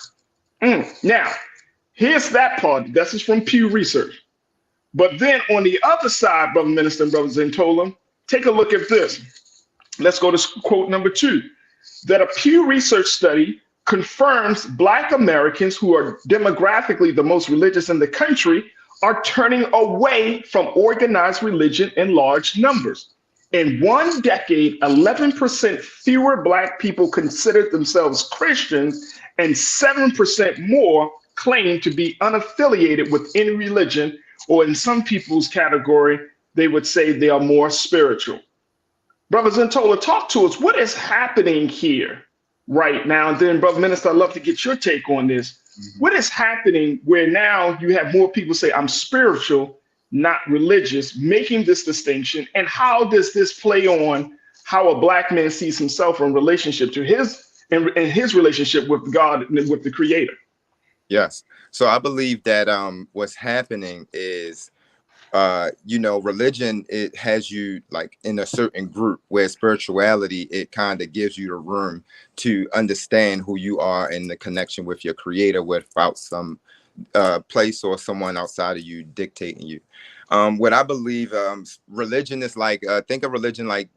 Now, here's that part. This is from Pew Research. But then on the other side, Brother Minister and Brother Zentola, take a look at this. Let's go to quote number 2, that a Pew Research study confirms Black Americans, who are demographically the most religious in the country, are turning away from organized religion in large numbers. In one decade, 11% fewer Black people considered themselves Christians, and 7% more claim to be unaffiliated with any religion, or in some people's category, they would say they are more spiritual. Brother Zentola, talk to us. What is happening here right now? And then, Brother Minister, I'd love to get your take on this. What is happening where now you have more people say, I'm spiritual, not religious, making this distinction? And how does this play on how a Black man sees himself in relationship to his relationship with God and with the Creator? Yes. So I believe that what's happening is religion, it has you like in a certain group, where spirituality, it kind of gives you the room to understand who you are and the connection with your Creator without some place or someone outside of you dictating you. What I believe, religion is like, think of religion like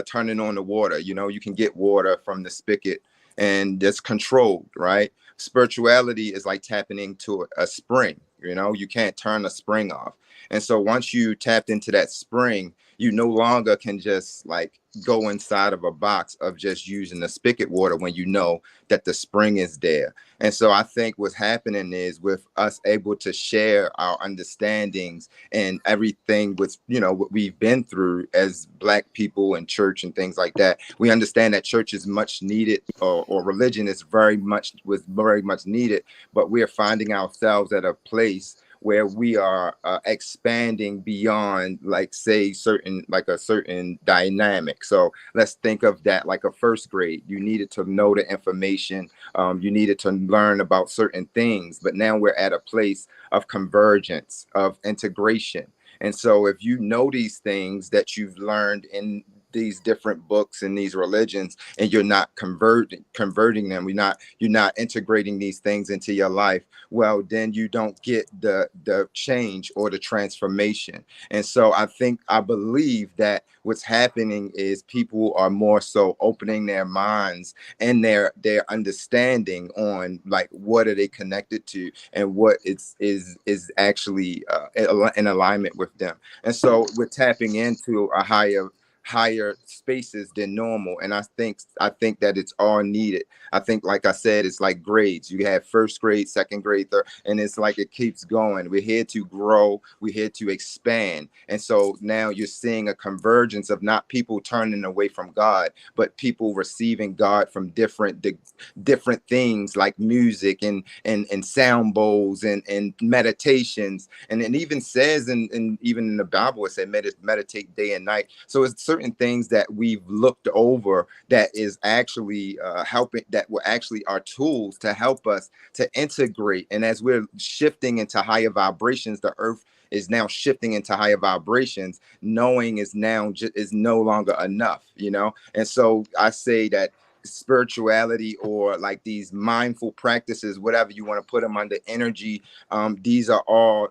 turning on the water. You can get water from the spigot and it's controlled, right? Spirituality is like tapping into a spring. You can't turn a spring off. And so once you tapped into that spring, You no longer can just like go inside of a box of just using the spigot water when you know that the spring is there. And so I think what's happening is with us able to share our understandings and everything with, you know, what we've been through as Black people in church and things like that, we understand that church is much needed, or religion is very much needed, but we're finding ourselves at a place where we are expanding beyond, like, say, a certain dynamic. So let's think of that like a first grade. You needed to know the information, you needed to learn about certain things, but now we're at a place of convergence, of integration. And so if you know these things that you've learned in these different books and these religions, and you're not converting them, you're not integrating these things into your life, well, then you don't get the change or the transformation. And so I believe that what's happening is people are more so opening their minds and their understanding on, like, what are they connected to and what is actually in alignment with them. And so we're tapping into a higher spaces than normal. And I think that it's all needed. I think, like I said, it's like grades. You have first grade, second grade, third, and it's like it keeps going. We're here to grow, we're here to expand. And so now you're seeing a convergence of not people turning away from God, but people receiving God from different things like music and sound bowls and meditations. And it even says even in the Bible, it said meditate day and night. So it's certain things that we've looked over that is actually helping, that were actually our tools to help us to integrate. And as we're shifting into higher vibrations, the earth is now shifting into higher vibrations. Knowing is now is no longer enough, you know. And so I say that spirituality, or like these mindful practices, whatever you want to put them under, energy, these are all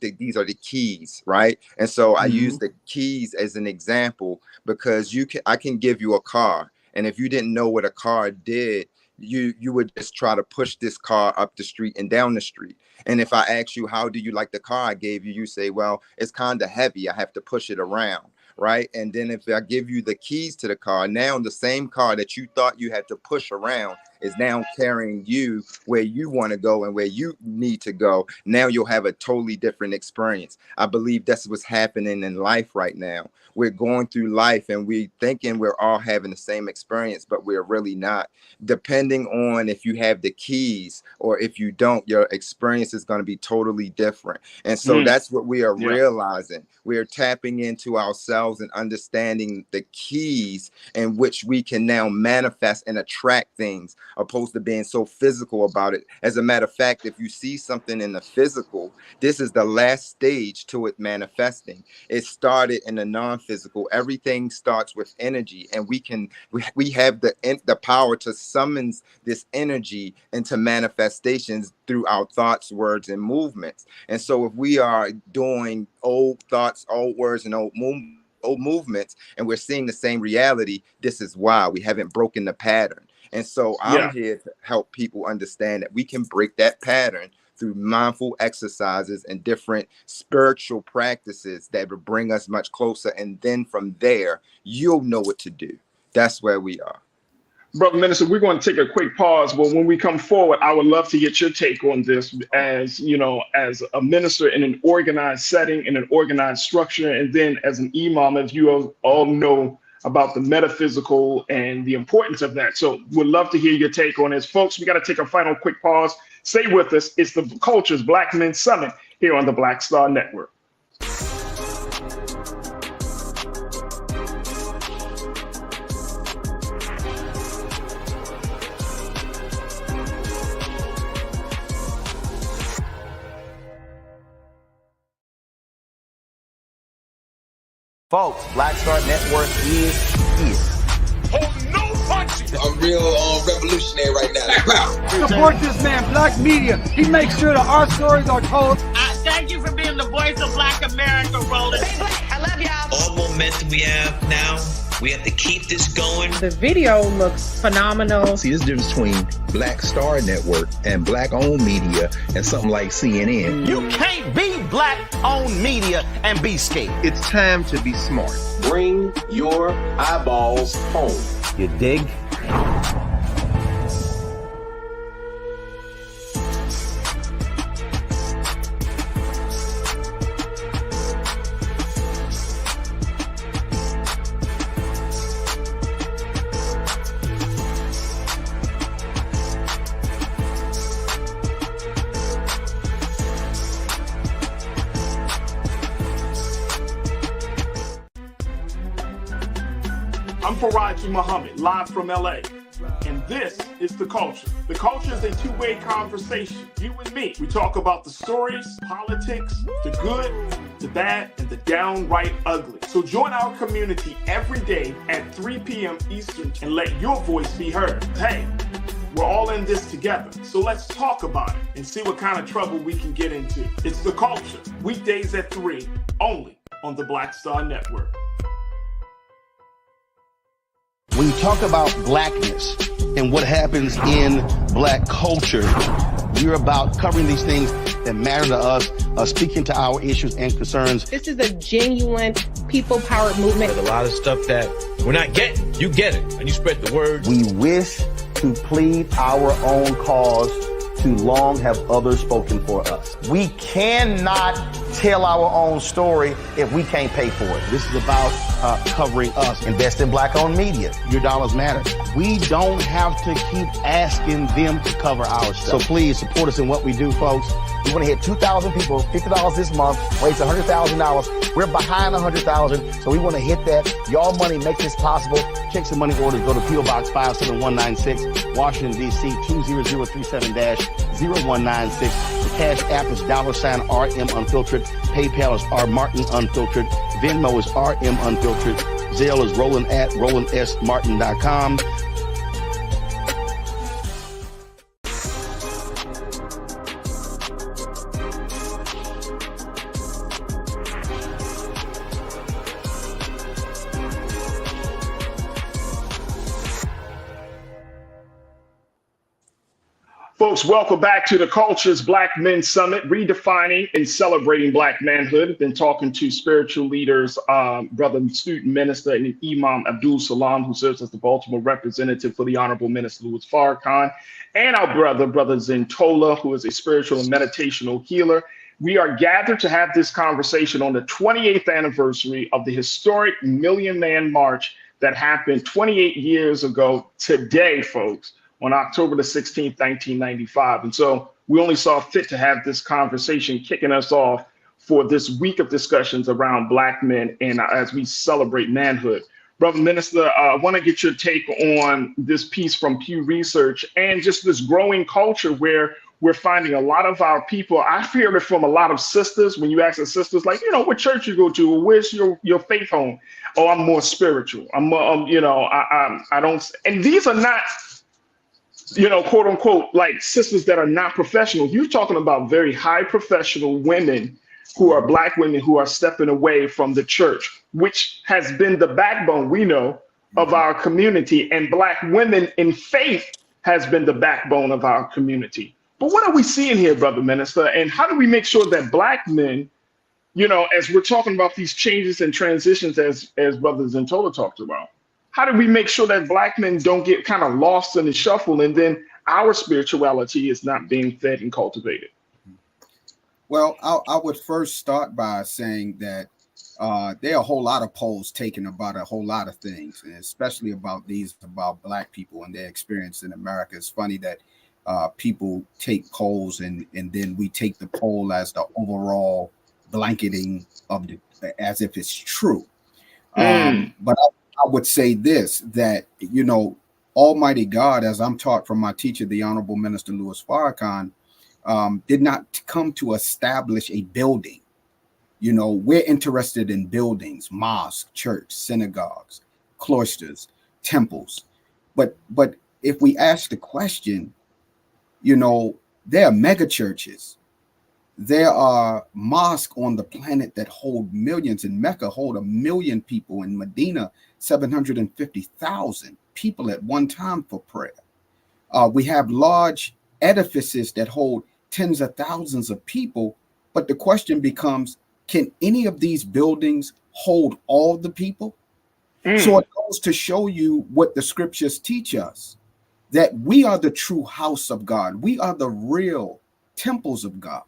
these are the keys, right? And so I use the keys as an example, because I can give you a car, and if you didn't know what a car did, you would just try to push this car up the street and down the street. And if I ask you, how do you like the car I gave you, you say, well, it's kind of heavy, I have to push it around. Right. And then if I give you the keys to the car, now the same car that you thought you had to push around is now carrying you where you want to go and where you need to go. Now you'll have a totally different experience. I believe that's what's happening in life right now. We're going through life and we're thinking we're all having the same experience, but we're really not. Depending on if you have the keys or if you don't, your experience is going to be totally different. And so that's what we are realizing. We're tapping into ourselves and understanding the keys in which we can now manifest and attract things, opposed to being so physical about it. As a matter of fact, if you see something in the physical, this is the last stage to it manifesting. It started in the non-physical. Everything starts with energy, and we have the power to summon this energy into manifestations through our thoughts, words, and movements. And so if we are doing old thoughts, old words, and old movements, and we're seeing the same reality, this is why we haven't broken the pattern. And so I'm here to help people understand that we can break that pattern through mindful exercises and different spiritual practices that will bring us much closer. And then from there, you'll know what to do. That's where we are. Brother Minister, we're going to take a quick pause, but when we come forward, I would love to get your take on this, as you know, as a minister in an organized setting, in an organized structure, and then as an imam, as you all know about the metaphysical and the importance of that. So we'd love to hear your take on this. Folks, we got to take a final quick pause. Stay with us. It's the Culture's Black Men Summit here on the Black Star Network. Folks, Black Star Network is here. Oh, no punches! I'm real revolutionary right now. Support this man, Black Media. He makes sure that our stories are told. Thank thank you for being the voice of Black America, rolling. Stay black. I love y'all. All momentum we have now, we have to keep this going. The video looks phenomenal. See, there's a difference between Black Star Network and Black-owned media and something like CNN. You can't be Black-owned media and be scared. It's time to be smart. Bring your eyeballs home. You dig? I'm Farajii Muhammad, live from LA. And this is The Culture. The Culture is a two-way conversation. You and me. We talk about the stories, politics, the good, the bad, and the downright ugly. So join our community every day at 3 p.m. Eastern and let your voice be heard. Hey, we're all in this together. So let's talk about it and see what kind of trouble we can get into. It's The Culture, weekdays at 3, only on the Black Star Network. When you talk about blackness and what happens in Black culture, we're about covering these things that matter to us, speaking to our issues and concerns. This is a genuine people-powered movement. There's a lot of stuff that we're not getting. You get it, and you spread the word. We wish to plead our own cause. Too long have others spoken for us. We cannot tell our own story if we can't pay for it. This is about covering us. Invest in Black-owned media. Your dollars matter. We don't have to keep asking them to cover our stuff. So please support us in what we do, folks. We want to hit 2,000 people, $50 this month, raise $100,000. We're behind 100,000, so we want to hit that. Y'all money makes this possible. Check some money orders. Go to P.O. Box 57196, Washington, D.C. 20037-0196. The Cash App is $RM Unfiltered. PayPal is R Martin Unfiltered. Venmo is RM Unfiltered. Zelle is Roland@RolandSMartin.com. Folks, welcome back to the Culture's Black Men Summit, redefining and celebrating Black manhood. Been talking to spiritual leaders, brother student minister and Imam Abdul Salaam, who serves as the Baltimore representative for the Honorable Minister Louis Farrakhan, and our brother Zentola, who is a spiritual and meditational healer. We are gathered to have this conversation on the 28th anniversary of the historic Million Man March that happened 28 years ago today, folks, on October the 16th, 1995. And so we only saw fit to have this conversation kicking us off for this week of discussions around Black men and as we celebrate manhood. Brother Minister, I want to get your take on this piece from Pew Research and just this growing culture where we're finding a lot of our people. I hear it from a lot of sisters when you ask the sisters, like, what church you go to, or where's your faith home? Oh, I'm more spiritual. I don't. And these are not, quote unquote, like sisters that are not professional. You're talking about very high professional women who are Black women who are stepping away from the church, which has been the backbone, we know, of our community. And Black women in faith has been the backbone of our community. But what are we seeing here, Brother Minister? And how do we make sure that Black men, as we're talking about these changes and transitions, as Brother Zentola talked about, how do we make sure that Black men don't get kind of lost in the shuffle and then our spirituality is not being fed and cultivated? Well, I would first start by saying that there are a whole lot of polls taken about a whole lot of things, and especially about Black people and their experience in America. It's funny that people take polls and then we take the poll as the overall blanketing of as if it's true. But I would say this, that, Almighty God, as I'm taught from my teacher, the Honorable Minister Louis Farrakhan, did not come to establish a building. We're interested in buildings, mosques, church, synagogues, cloisters, temples. But if we ask the question, there are mega churches There are mosques on the planet that hold millions. In Mecca, hold 1 million people. In Medina, 750,000 people at one time for prayer. We have large edifices that hold tens of thousands of people. But the question becomes, can any of these buildings hold all the people? So it goes to show you what the scriptures teach us, that we are the true house of God. We are the real temples of God.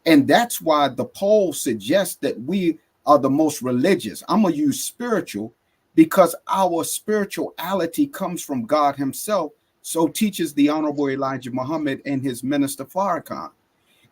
And that's why the poll suggests that we are the most religious. I'm going to use spiritual because our spirituality comes from God himself. So teaches the Honorable Elijah Muhammad and his minister Farrakhan.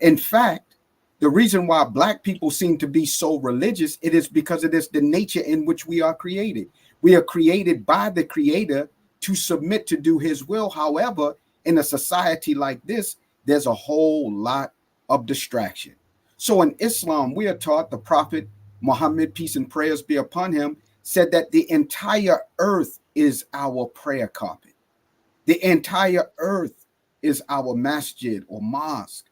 In fact, the reason why Black people seem to be so religious, it is because it is the nature in which we are created. We are created by the Creator to submit to do his will. However, in a society like this, there's a whole lot of distraction. So in Islam, we are taught the Prophet Muhammad, peace and prayers be upon him, said that the entire earth is our prayer carpet. The entire earth is our masjid or mosque.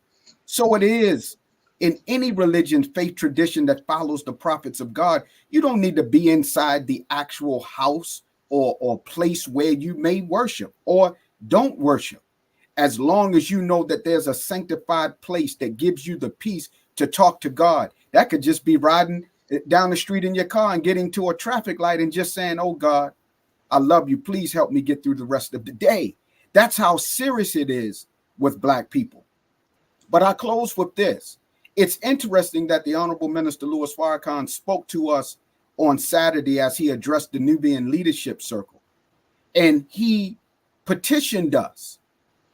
So it is in any religion, faith, tradition that follows the prophets of God. You don't need to be inside the actual house or place where you may worship or don't worship. As long as you know that there's a sanctified place that gives you the peace to talk to God. That could just be riding down the street in your car and getting to a traffic light and just saying, oh God, I love you. Please help me get through the rest of the day. That's how serious it is with Black people. But I close with this. It's interesting that the Honorable Minister Louis Farrakhan spoke to us on Saturday as he addressed the Nubian Leadership Circle. And he petitioned us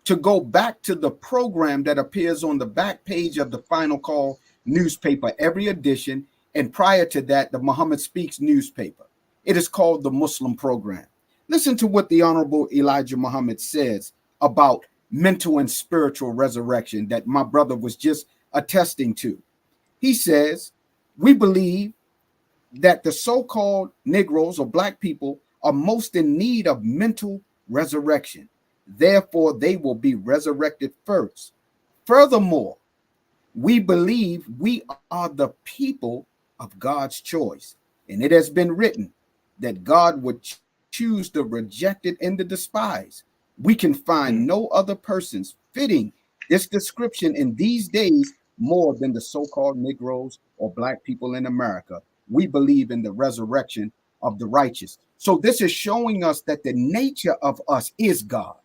to go back to the program that appears on the back page of the Final Call newspaper, every edition. And prior to that, the Muhammad Speaks newspaper. It is called the Muslim Program. Listen to what the Honorable Elijah Muhammad says about mental and spiritual resurrection that my brother was just attesting to. He says, we believe that the so-called Negroes or Black people are most in need of mental resurrection. Therefore, they will be resurrected first. Furthermore, we believe we are the people of God's choice. And it has been written that God would choose the rejected and the despised. We can find no other persons fitting this description in these days more than the so-called Negroes or Black people in America. We believe in the resurrection of the righteous. So this is showing us that the nature of us is God.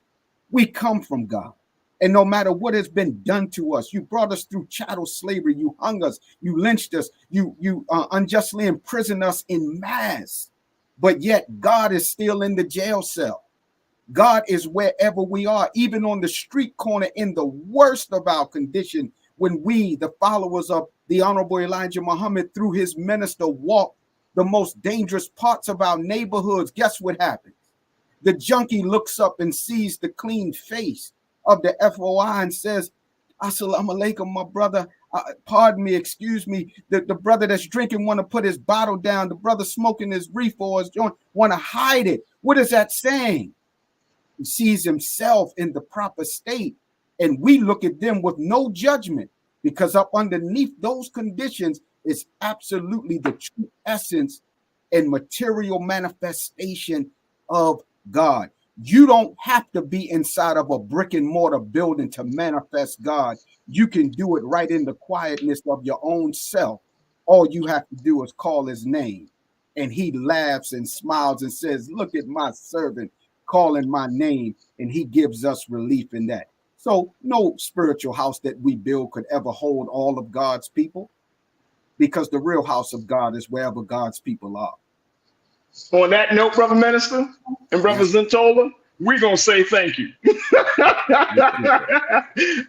We come from God. And no matter what has been done to us, you brought us through chattel slavery, you hung us, you lynched us, you unjustly imprisoned us in mass. But yet God is still in the jail cell. God is wherever we are, even on the street corner in the worst of our condition. When we, the followers of the Honorable Elijah Muhammad, through his minister, walk the most dangerous parts of our neighborhoods, guess what happens? The junkie looks up and sees the clean face of the FOI and says, Assalamu alaikum, my brother. Pardon me, excuse me. The brother that's drinking want to put his bottle down. The brother smoking his reefer or his joint want to hide it. What is that saying? He sees himself in the proper state. And we look at them with no judgment, because up underneath those conditions is absolutely the true essence and material manifestation of God. You don't have to be inside of a brick and mortar building to manifest God. You can do it right in the quietness of your own self. All you have to do is call his name. And he laughs and smiles and says, look at my servant calling my name. And he gives us relief in that. So no spiritual house that we build could ever hold all of God's people, because the real house of God is wherever God's people are. On that note, Brother Minister and Brother Zentola, we're going to say thank you.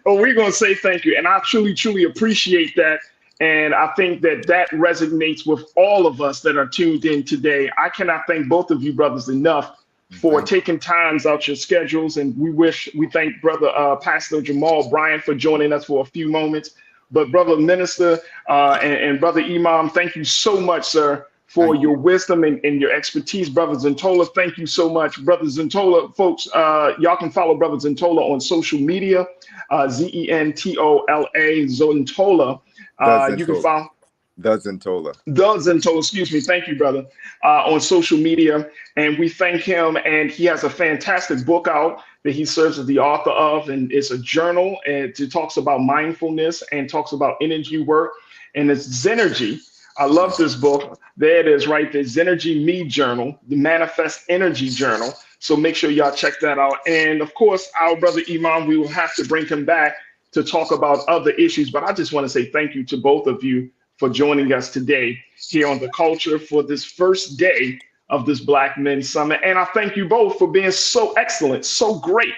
We're going to say thank you. And I truly, truly appreciate that. And I think that that resonates with all of us that are tuned in today. I cannot thank both of you brothers enough for taking times out your schedules. And we thank Brother Pastor Jamal Bryant for joining us for a few moments. But Brother Minister and Brother Imam, thank you so much, sir, for your wisdom and your expertise. Brother Zentola, thank you so much. Brother Zentola, folks, y'all can follow Brother Zentola on social media, Zentola, Zentola. You can follow The Zentola, excuse me. Thank you, brother, on social media. And we thank him. And he has a fantastic book out that he serves as the author of. And it's a journal, and it talks about mindfulness and talks about energy work. And it's Zenergy. I love this book. There it is right there. Zenergy Me Journal, the Manifest Energy Journal. So make sure y'all check that out. And of course, our brother Imam, we will have to bring him back to talk about other issues. But I just want to say thank you to both of you for joining us today here on The Culture for this first day of this Black Men Summit. And I thank you both for being so excellent, so great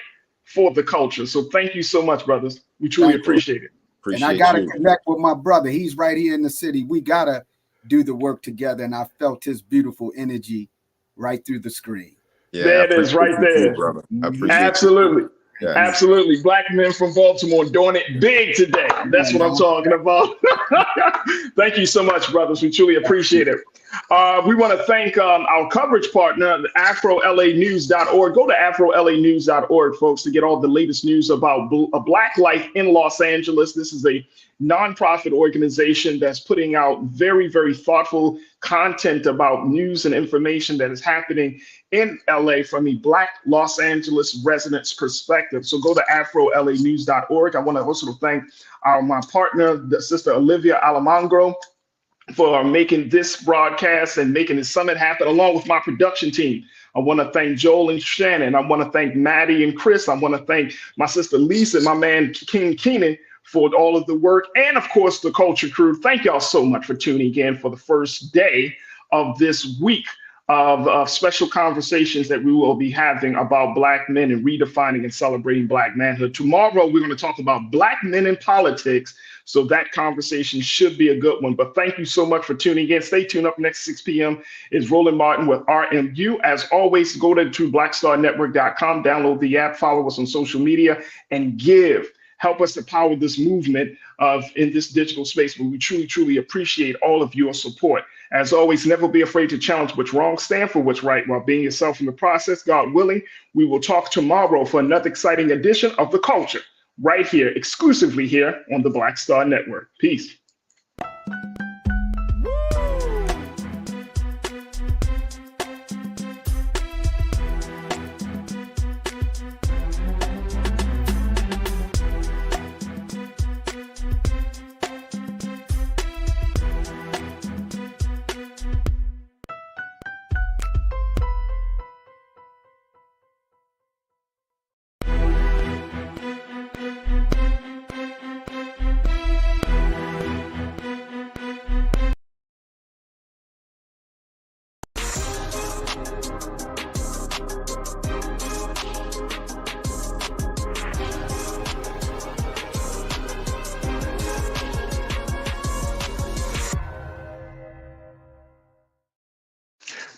for the culture. So thank you so much, brothers. We truly appreciate it. And I got to connect with my brother. He's right here in the city. We got to do the work together. And I felt his beautiful energy right through the screen. Yeah, there it is right there. Brother. I appreciate Absolutely. You. Yes. Absolutely. Black men from Baltimore doing it big today. That's what I'm talking about. Thank you so much, brothers. We truly appreciate it. We want to thank our coverage partner, AfroLAnews.org. Go to AfroLAnews.org, folks, to get all the latest news about Black life in Los Angeles. This is a nonprofit organization that's putting out very, very thoughtful content about news and information that is happening in LA from a Black Los Angeles resident's perspective. So go to AfroLAnews.org. I want to also thank my partner, the Sister Olivia Alamangro, for making this broadcast and making this summit happen, along with my production team. I want to thank Joel and Shannon. I want to thank Maddie and Chris. I want to thank my sister Lisa and my man King Keenan for all of the work. And of course, the Culture Crew. Thank y'all so much for tuning in for the first day of this week of special conversations that we will be having about Black men and redefining and celebrating Black manhood. Tomorrow, we're going to talk about Black men in politics. So that conversation should be a good one. But thank you so much for tuning in. Stay tuned. Up next 6 p.m. is Roland Martin with RMU. As always, go to blackstarnetwork.com, download the app, follow us on social media, and give. Help us to power this movement in this digital space. But we truly, truly appreciate all of your support. As always, never be afraid to challenge what's wrong, stand for what's right while being yourself in the process. God willing, we will talk tomorrow for another exciting edition of The Culture, right here, exclusively here on the Black Star Network. Peace.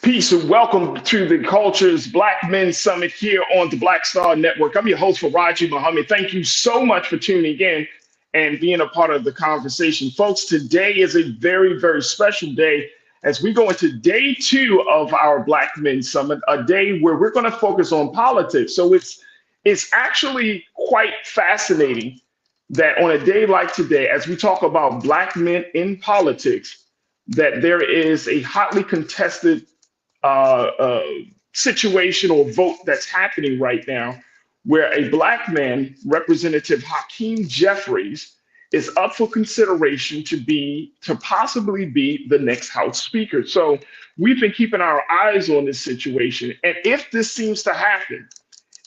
Peace and welcome to the Culture's Black Men Summit here on the Black Star Network. I'm your host, Farajii Muhammad. Thank you so much for tuning in and being a part of the conversation. Folks, today is a very, very special day as we go into day 2 of our Black Men Summit, a day where we're going to focus on politics. So it's actually quite fascinating that on a day like today, as we talk about Black men in politics, that there is a hotly contested situation or vote that's happening right now where a Black man, Representative Hakeem Jeffries, is up for consideration to possibly be the next House Speaker. So we've been keeping our eyes on this situation. And if this seems to happen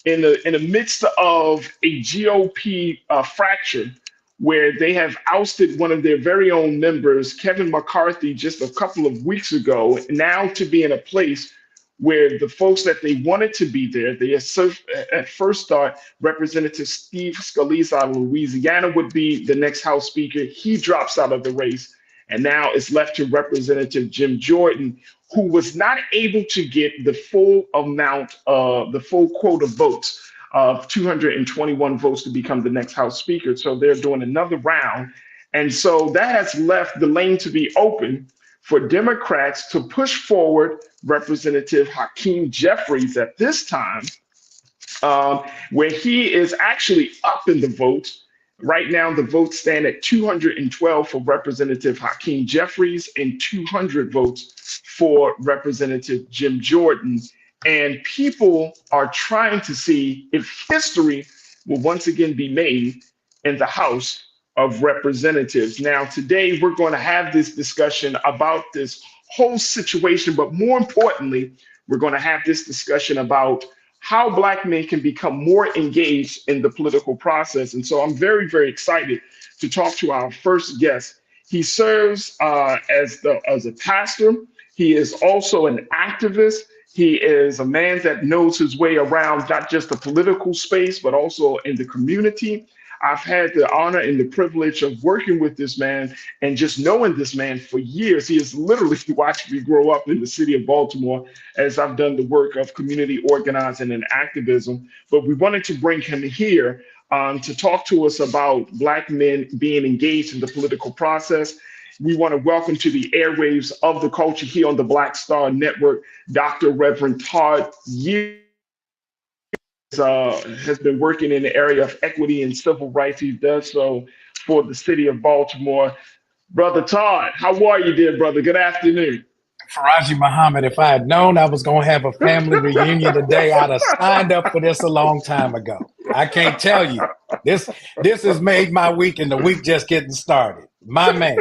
in the midst of a GOP fracture, where they have ousted one of their very own members, Kevin McCarthy, just a couple of weeks ago, now to be in a place where the folks that they wanted to be there, they at first thought Representative Steve Scalise out of Louisiana would be the next House Speaker. He drops out of the race, and now it's left to Representative Jim Jordan, who was not able to get the full amount of the full quota votes of 221 votes to become the next House Speaker. So they're doing another round. And so that has left the lane to be open for Democrats to push forward Representative Hakeem Jeffries at this time, where he is actually up in the votes. Right now, the votes stand at 212 for Representative Hakeem Jeffries and 200 votes for Representative Jim Jordan. And people are trying to see if history will once again be made in the House of Representatives. Now, today we're going to have this discussion about this whole situation, but more importantly, we're going to have this discussion about how Black men can become more engaged in the political process. And so I'm very, very excited to talk to our first guest. He serves as a pastor. He is also an activist. He is a man that knows his way around not just the political space, but also in the community. I've had the honor and the privilege of working with this man and just knowing this man for years. He has literally watched me grow up in the city of Baltimore as I've done the work of community organizing and activism. But we wanted to bring him here to talk to us about Black men being engaged in the political process. We want to welcome to the airwaves of the culture here on the Black Star Network, Dr. Reverend Todd Yeary. Has been working in the area of equity and civil rights. He does so for the city of Baltimore. Brother Todd, how are you, dear brother? Good afternoon. Farajii Muhammad, if I had known I was going to have a family reunion today, I'd have signed up for this a long time ago. I can't tell you. This has made my week, and the week just getting started. My man.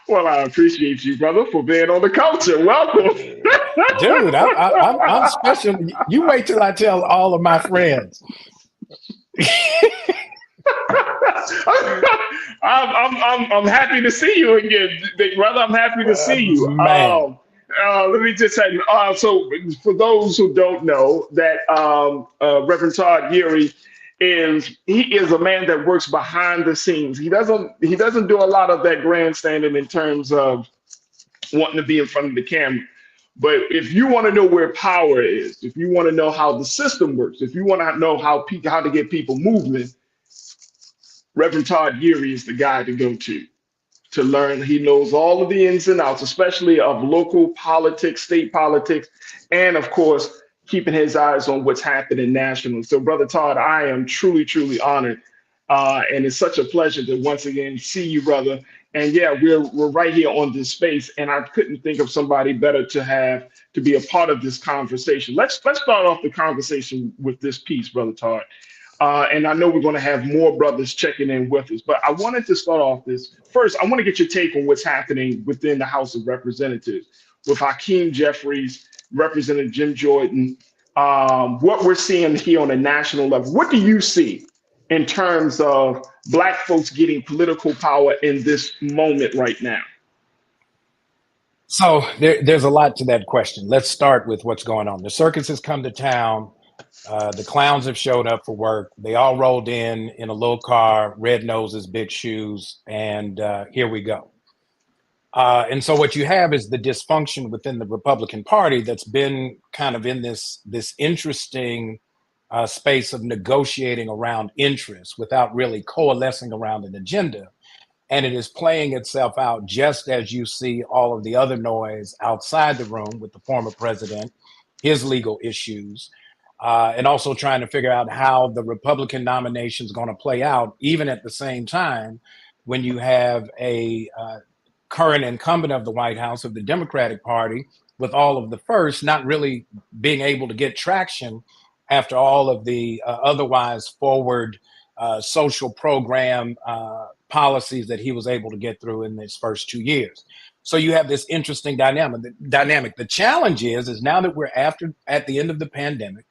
Well, I appreciate you, brother, for being on the culture. Welcome. Dude, I'm special. You wait till I tell all of my friends. I'm happy to see you again, big brother. I'm happy to see you. Let me just say, so for those who don't know, that Reverend Todd Yeary is a man that works behind the scenes. He doesn't do a lot of that grandstanding in terms of wanting to be in front of the camera. But if you want to know where power is, if you want to know how the system works, if you want to know how to get people moving, Reverend Todd Yeary is the guy to go to learn. He knows all of the ins and outs, especially of local politics, state politics, and of course, keeping his eyes on what's happening nationally. So, Brother Todd, I am truly, truly honored. And it's such a pleasure to once again see you, brother. And yeah, we're right here on this space, and I couldn't think of somebody better to be a part of this conversation. Let's start off the conversation with this piece, Brother Todd. And I know we're going to have more brothers checking in with us, but I wanted to start off this. First, I want to get your take on what's happening within the House of Representatives with Hakeem Jeffries, Representative Jim Jordan, what we're seeing here on a national level. What do you see in terms of Black folks getting political power in this moment right now? So there's a lot to that question. Let's start with what's going on. The circus has come to town. The clowns have showed up for work. They all rolled in a little car, red noses, big shoes, and here we go. And so what you have is the dysfunction within the Republican Party that's been kind of in this interesting space of negotiating around interests without really coalescing around an agenda. And it is playing itself out just as you see all of the other noise outside the room with the former president, his legal issues, and also trying to figure out how the Republican nomination is going to play out, even at the same time when you have a current incumbent of the White House of the Democratic Party with all of the first not really being able to get traction after all of the otherwise forward social program policies that he was able to get through in his first 2 years. So you have this interesting dynamic. The challenge is now that we're at the end of the pandemic,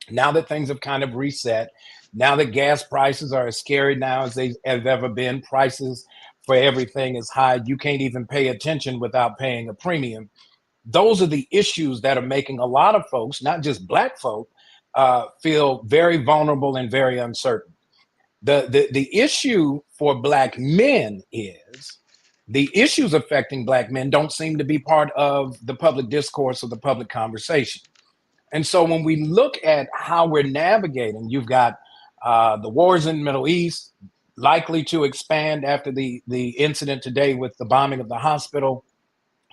now that things have kind of reset, now that gas prices are as scary now as they have ever been, prices for everything is high. You can't even pay attention without paying a premium. Those are the issues that are making a lot of folks, not just Black folk, feel very vulnerable and very uncertain. The issue for Black men is the issues affecting Black men don't seem to be part of the public discourse or the public conversation. And so when we look at how we're navigating, you've got the wars in the Middle East, likely to expand after the incident today with the bombing of the hospital.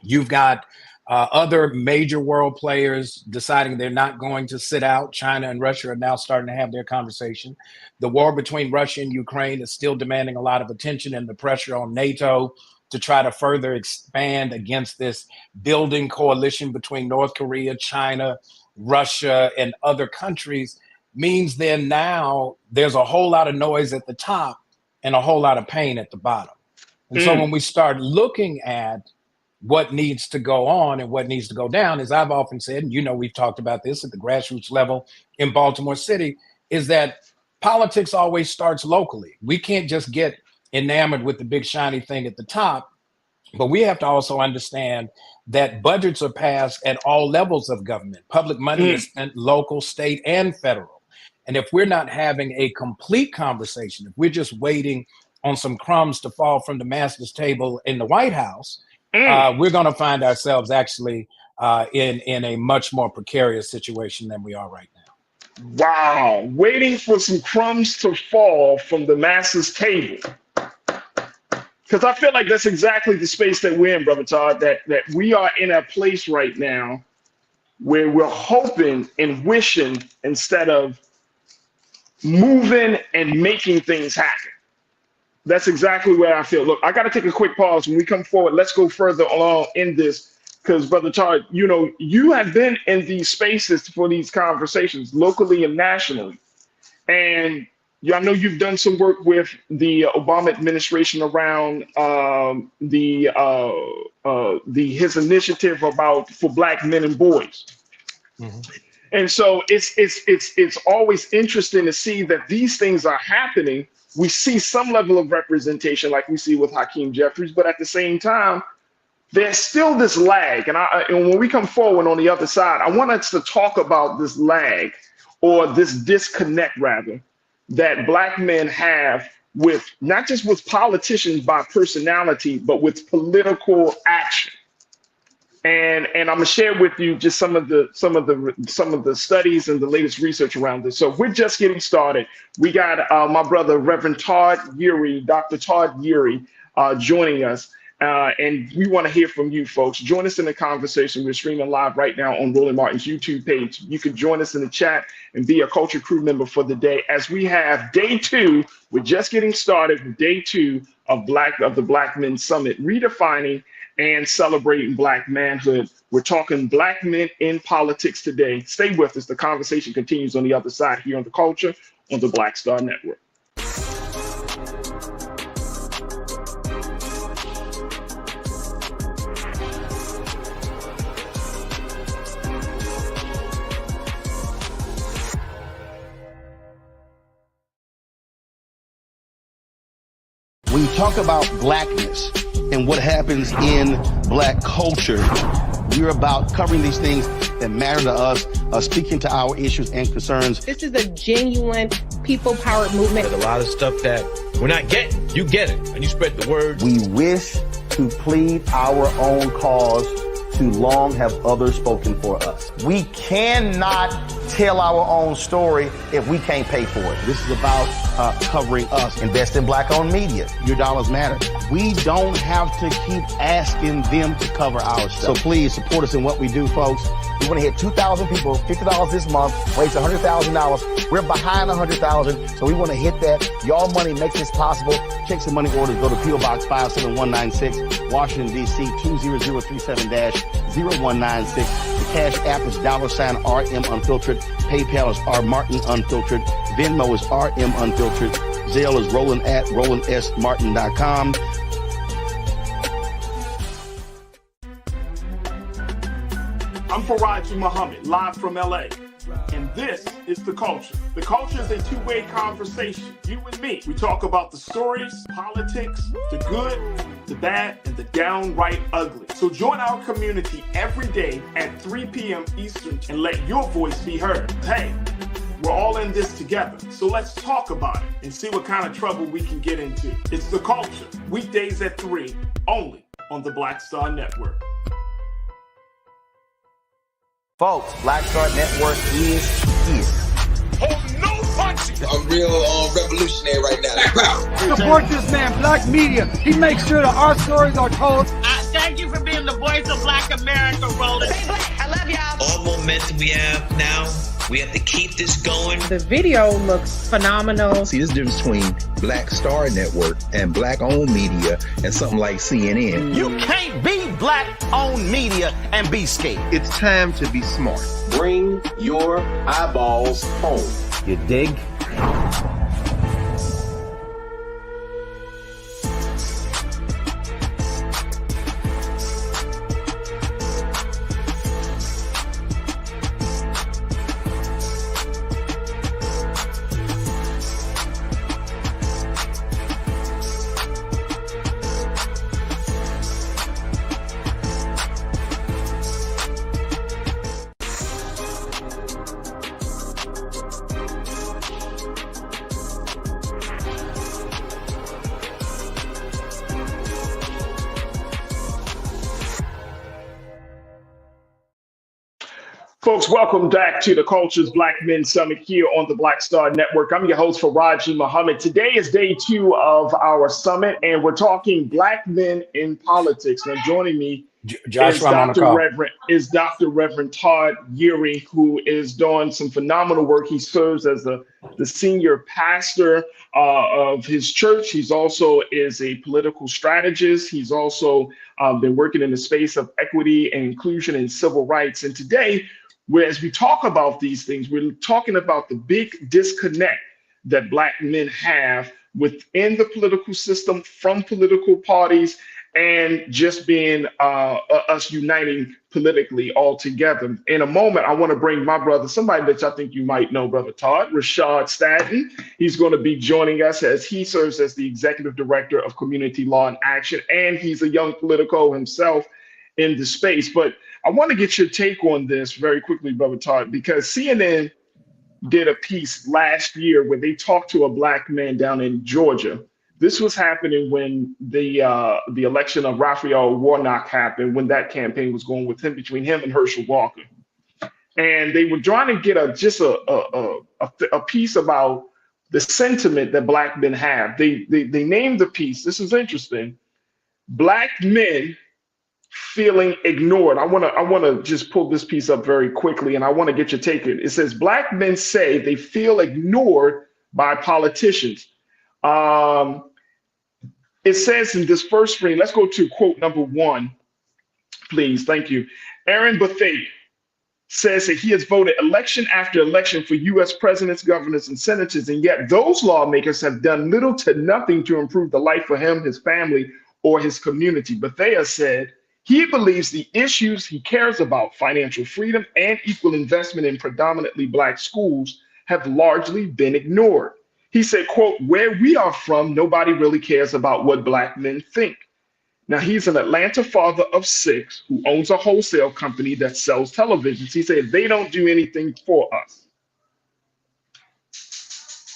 You've got other major world players deciding they're not going to sit out. China and Russia are now starting to have their conversation. The war between Russia and Ukraine is still demanding a lot of attention, and the pressure on NATO to try to further expand against this building coalition between North Korea, China, Russia, and other countries means then now there's a whole lot of noise at the top and a whole lot of pain at the bottom. And so when we start looking at what needs to go on and what needs to go down, as I've often said, and you know we've talked about this at the grassroots level in Baltimore City, is that politics always starts locally. We can't just get enamored with the big shiny thing at the top, but we have to also understand that budgets are passed at all levels of government. Public money is spent local, state, and federal. And if we're not having a complete conversation, if we're just waiting on some crumbs to fall from the master's table in the White House, we're going to find ourselves actually in a much more precarious situation than we are right now. Wow, waiting for some crumbs to fall from the master's table. Because I feel like that's exactly the space that we're in, Brother Todd, that we are in a place right now where we're hoping and wishing instead of moving and making things happen. That's exactly where I feel. Look, I got to take a quick pause. When we come forward, let's go further along in this, because Brother Todd, you know, you have been in these spaces for these conversations locally and nationally. And I know you've done some work with the Obama administration around his initiative for Black men and boys. And so it's always interesting to see that these things are happening. We see some level of representation like we see with Hakeem Jeffries, but at the same time, there's still this lag. And when we come forward on the other side, I want us to talk about this lag, or this disconnect rather, that Black men have with not just with politicians by personality, but with political action. And I'm gonna share with you just some of the studies and the latest research around this. So we're just getting started. We got my brother, Reverend Todd Yeary, Dr. Todd Yeary, joining us. And we want to hear from you folks. Join us in the conversation. We're streaming live right now on Roland Martin's YouTube page. You can join us in the chat and be a culture crew member for the day, as we have day 2. We're just getting started with day 2 of the Black Men Summit, redefining and celebrating Black manhood. We're talking Black men in politics today. Stay with us. The conversation continues on the other side here on The Culture on the Black Star Network. When you talk about blackness and what happens in Black culture, we're about covering these things that matter to us, speaking to our issues and concerns. This is a genuine people-powered movement. There's a lot of stuff that we're not getting. You get it, and you spread the word. We wish to plead our own cause. Too long have others spoken for us. We cannot tell our own story if we can't pay for it. This is about covering us. Invest in Black-owned media. Your dollars matter. We don't have to keep asking them to cover our stuff. So please support us in what we do, folks. We want to hit 2,000 people, $50 this month, raise $100,000. We're behind 100,000, so we want to hit that. Y'all money makes this possible. Checks and money orders go to P.O. Box 57196, Washington, D.C. 20037-0196. The Cash App is $RM Unfiltered. PayPal is R Martin Unfiltered. Venmo is RM Unfiltered. Zelle is Roland at RolandSMartin.com. I'm Farajii Muhammad, live from LA. And this is The Culture. The Culture is a two-way conversation. You and me. We talk about the stories, politics, the good, the bad, and the downright ugly. So join our community every day at 3 p.m. Eastern and let your voice be heard. Hey, we're all in this together. So let's talk about it and see what kind of trouble we can get into. It's The Culture, weekdays at 3, only on the Black Star Network. Folks, Black Star Network is here. Oh, no punching. I'm real revolutionary right now. Black power. The support this man, Black media. He makes sure that our stories are told. Thank you for being the voice of Black America, Roland. Stay black. I love y'all. All momentum we have now, we have to keep this going. The video looks phenomenal. See, this difference between Black Star Network and Black-owned media and something like CNN. You can't be Black-owned media and be scared. It's time to be smart. Bring your eyeballs home. You dig? Folks, welcome back to the Culture's Black Men Summit here on the Black Star Network. I'm your host, Farajii Muhammad. Today is day 2 of our summit, and we're talking Black men in politics. Now, joining me is Dr. Reverend Todd Yeary, who is doing some phenomenal work. He serves as the senior pastor of his church. He's also is a political strategist. He's also been working in the space of equity and inclusion and civil rights. And today, whereas we talk about these things, we're talking about the big disconnect that Black men have within the political system, from political parties, and just being us uniting politically all together. In a moment, I want to bring my brother, somebody that I think you might know, Brother Todd, Rashad Staton. He's going to be joining us as he serves as the Executive Director of Community Law and Action, and he's a young politico himself in the space. But I want to get your take on this very quickly, Brother Todd, because CNN did a piece last year where they talked to a Black man down in Georgia. This was happening when the election of Raphael Warnock happened, when that campaign was going with him, between him and Herschel Walker. And they were trying to get a piece about the sentiment that Black men have. They named the piece, this is interesting, Black men feeling ignored. I want to just pull this piece up very quickly, and I want to get your take on it. It says, Black men say they feel ignored by politicians. It says in this first screen, let's go to quote number 1, please. Thank you. Aaron Bethea says that he has voted election after election for U.S. presidents, governors, and senators, and yet those lawmakers have done little to nothing to improve the life for him, his family, or his community. Bethea said he believes the issues he cares about, financial freedom and equal investment in predominantly Black schools, have largely been ignored. He said, quote, where we are from, nobody really cares about what Black men think. Now, he's an Atlanta father of 6 who owns a wholesale company that sells televisions. He said they don't do anything for us.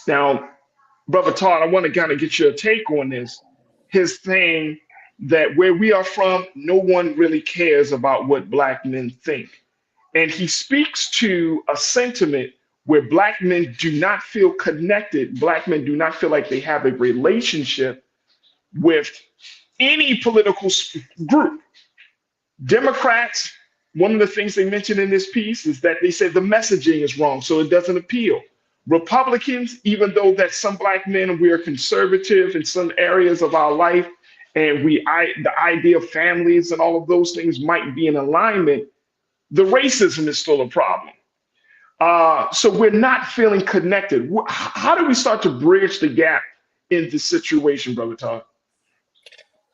Now, Brother Todd, I want to kind of get your take on this. His thing that where we are from, no one really cares about what Black men think. And he speaks to a sentiment where Black men do not feel connected. Black men do not feel like they have a relationship with any political group. Democrats, one of the things they mentioned in this piece is that they said the messaging is wrong, so it doesn't appeal. Republicans, even though that some Black men, we are conservative in some areas of our life, and the idea of families and all of those things might be in alignment, the racism is still a problem. So we're not feeling connected. How do we start to bridge the gap in this situation, Brother Todd?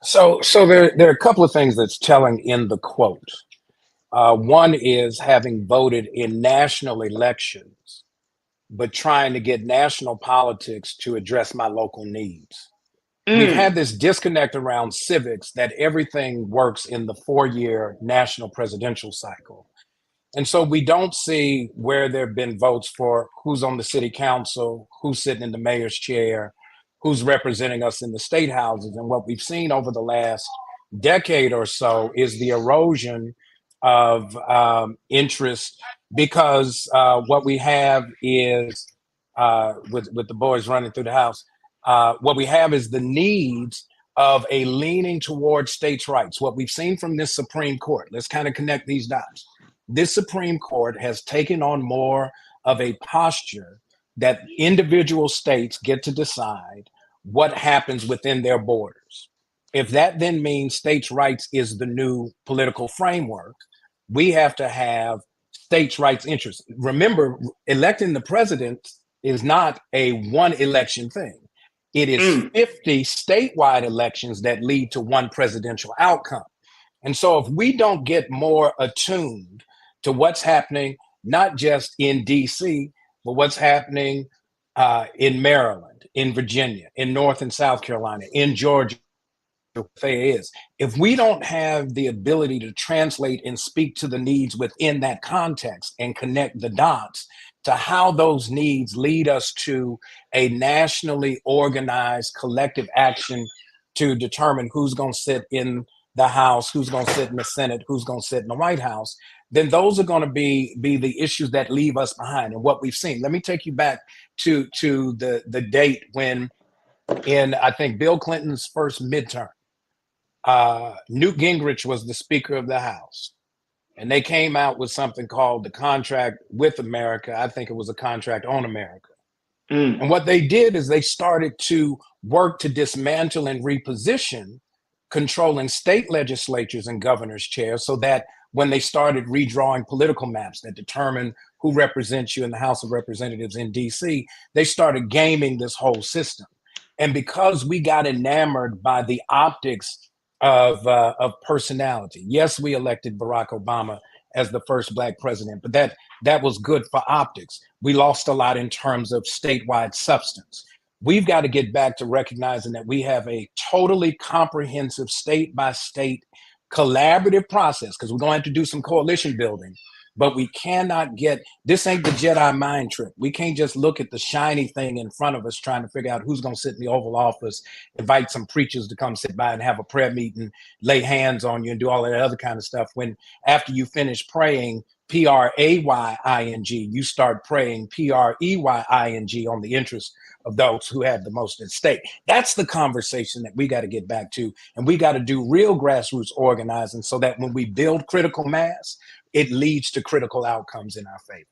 So there are a couple of things that's telling in the quote. One is having voted in national elections, but trying to get national politics to address my local needs. We've had this disconnect around civics that everything works in the 4-year national presidential cycle. And so we don't see where there have been votes for who's on the city council, who's sitting in the mayor's chair, who's representing us in the state houses. And what we've seen over the last decade or so is the erosion of interest, because what we have is, with the boys running through the house, What we have is the needs of a leaning towards states' rights. What we've seen from this Supreme Court, let's kind of connect these dots. This Supreme Court has taken on more of a posture that individual states get to decide what happens within their borders. If that then means states' rights is the new political framework, we have to have states' rights interests. Remember, electing the president is not a one election thing. It is 50 statewide elections that lead to one presidential outcome. And so if we don't get more attuned to what's happening, not just in DC, but what's happening in Maryland, in Virginia, in North and South Carolina, in Georgia, if we don't have the ability to translate and speak to the needs within that context and connect the dots to how those needs lead us to a nationally organized collective action to determine who's going to sit in the House, who's going to sit in the Senate, who's going to sit in the White House, then those are going to be the issues that leave us behind. And what we've seen, let me take you back to the date when, in I think Bill Clinton's first midterm, Newt Gingrich was the Speaker of the House, and they came out with something called the Contract with America. I think it was a Contract on America. And what they did is they started to work to dismantle and reposition controlling state legislatures and governor's chairs, so that when they started redrawing political maps that determine who represents you in the House of Representatives in DC, they started gaming this whole system. And because we got enamored by the optics of personality. Yes, we elected Barack Obama as the first Black president, but that was good for optics. We lost a lot in terms of statewide substance. We've got to get back to recognizing that we have a totally comprehensive state by state collaborative process, because we're going to have to do some coalition building, but we cannot this ain't the Jedi mind trick. We can't just look at the shiny thing in front of us trying to figure out who's going to sit in the Oval Office, invite some preachers to come sit by and have a prayer meeting, lay hands on you and do all that other kind of stuff. When after you finish praying PRAYING, you start praying PREYING on the interest of those who have the most at stake. That's the conversation that we got to get back to. And we got to do real grassroots organizing so that when we build critical mass, it leads to critical outcomes in our favor.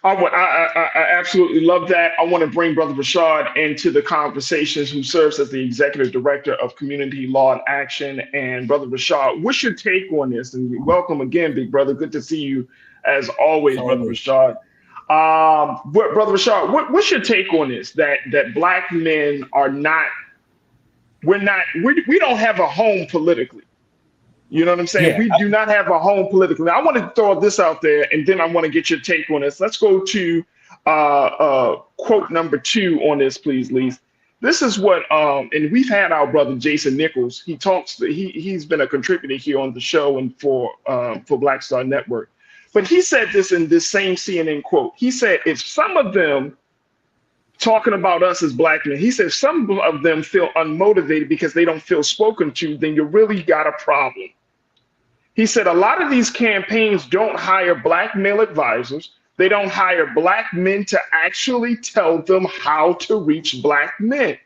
I absolutely love that. I want to bring Brother Rashad into the conversation, who serves as the Executive Director of Community Law and Action. And Brother Rashad, what's your take on this? And welcome again, big brother. Good to see you as always, Brother Rashad. Brother Rashad, what's your take on this? That Black men are not, we don't have a home politically. You know what I'm saying? Yeah. We do not have a home politically. I want to throw this out there, and then I want to get your take on this. Let's go to quote number 2 on this, please, Lise. This is what, and we've had our brother Jason Nichols. He talks. He's been a contributor here on the show and for Black Star Network. But he said this in this same CNN quote. He said, if some of them, talking about us as Black men, he said, some of them feel unmotivated because they don't feel spoken to, then you really got a problem. He said, a lot of these campaigns don't hire Black male advisors. They don't hire Black men to actually tell them how to reach Black men.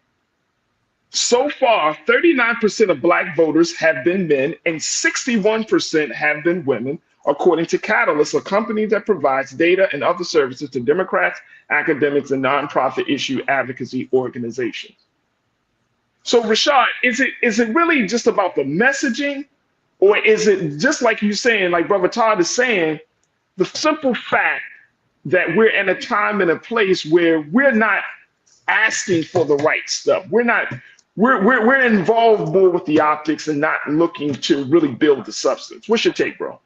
So far, 39% of Black voters have been men and 61% have been women, according to Catalyst, a company that provides data and other services to Democrats, academics, and nonprofit issue advocacy organizations. So Rashad, is it really just about the messaging? Or is it just like you're saying, like Brother Todd is saying, the simple fact that we're in a time and a place where we're not asking for the right stuff. We're involved more with the optics and not looking to really build the substance. What's your take, bro?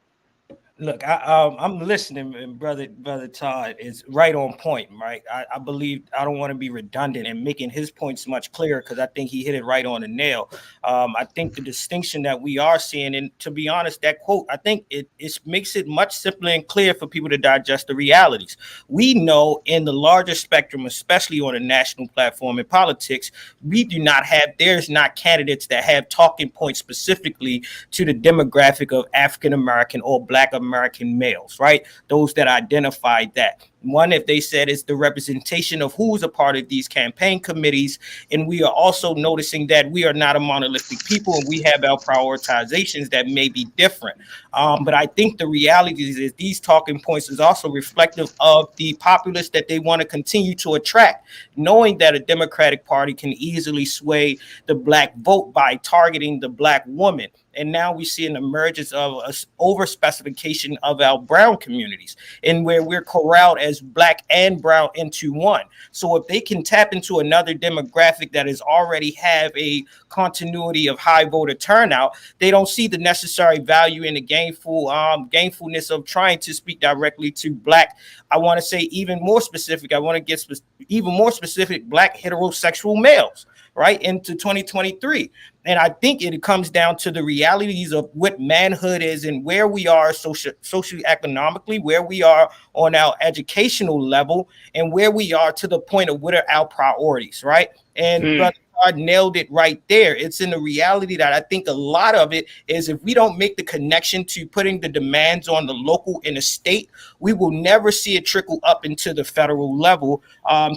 Look, I'm listening, and brother Todd is right on point, right? I believe I don't want to be redundant and making his points much clearer, because I think he hit it right on the nail. I think the distinction that we are seeing, and to be honest, that quote, I think it makes it much simpler and clear for people to digest the realities. We know in the larger spectrum, especially on a national platform in politics, there's not candidates that have talking points specifically to the demographic of African American or Black American males, right? Those that identify that. One, if they said it's the representation of who's a part of these campaign committees. And we are also noticing that we are not a monolithic people and we have our prioritizations that may be different. But I think the reality is these talking points is also reflective of the populace that they want to continue to attract, knowing that a Democratic Party can easily sway the Black vote by targeting the Black woman. And now we see an emergence of an over-specification of our brown communities, and where we're corralled as Black and brown into one. So if they can tap into another demographic that is already have a continuity of high voter turnout, they don't see the necessary value in the gainfulness of trying to speak directly to Black. I want to say even more specific. I want to get even more specific. Black heterosexual males, right, into 2023. And I think it comes down to the realities of what manhood is and where we are socioeconomically, where we are on our educational level, and where we are to the point of what are our priorities, right? And Brother Todd nailed it right there. It's in the reality that I think a lot of it is if we don't make the connection to putting the demands on the local and the state, we will never see it trickle up into the federal level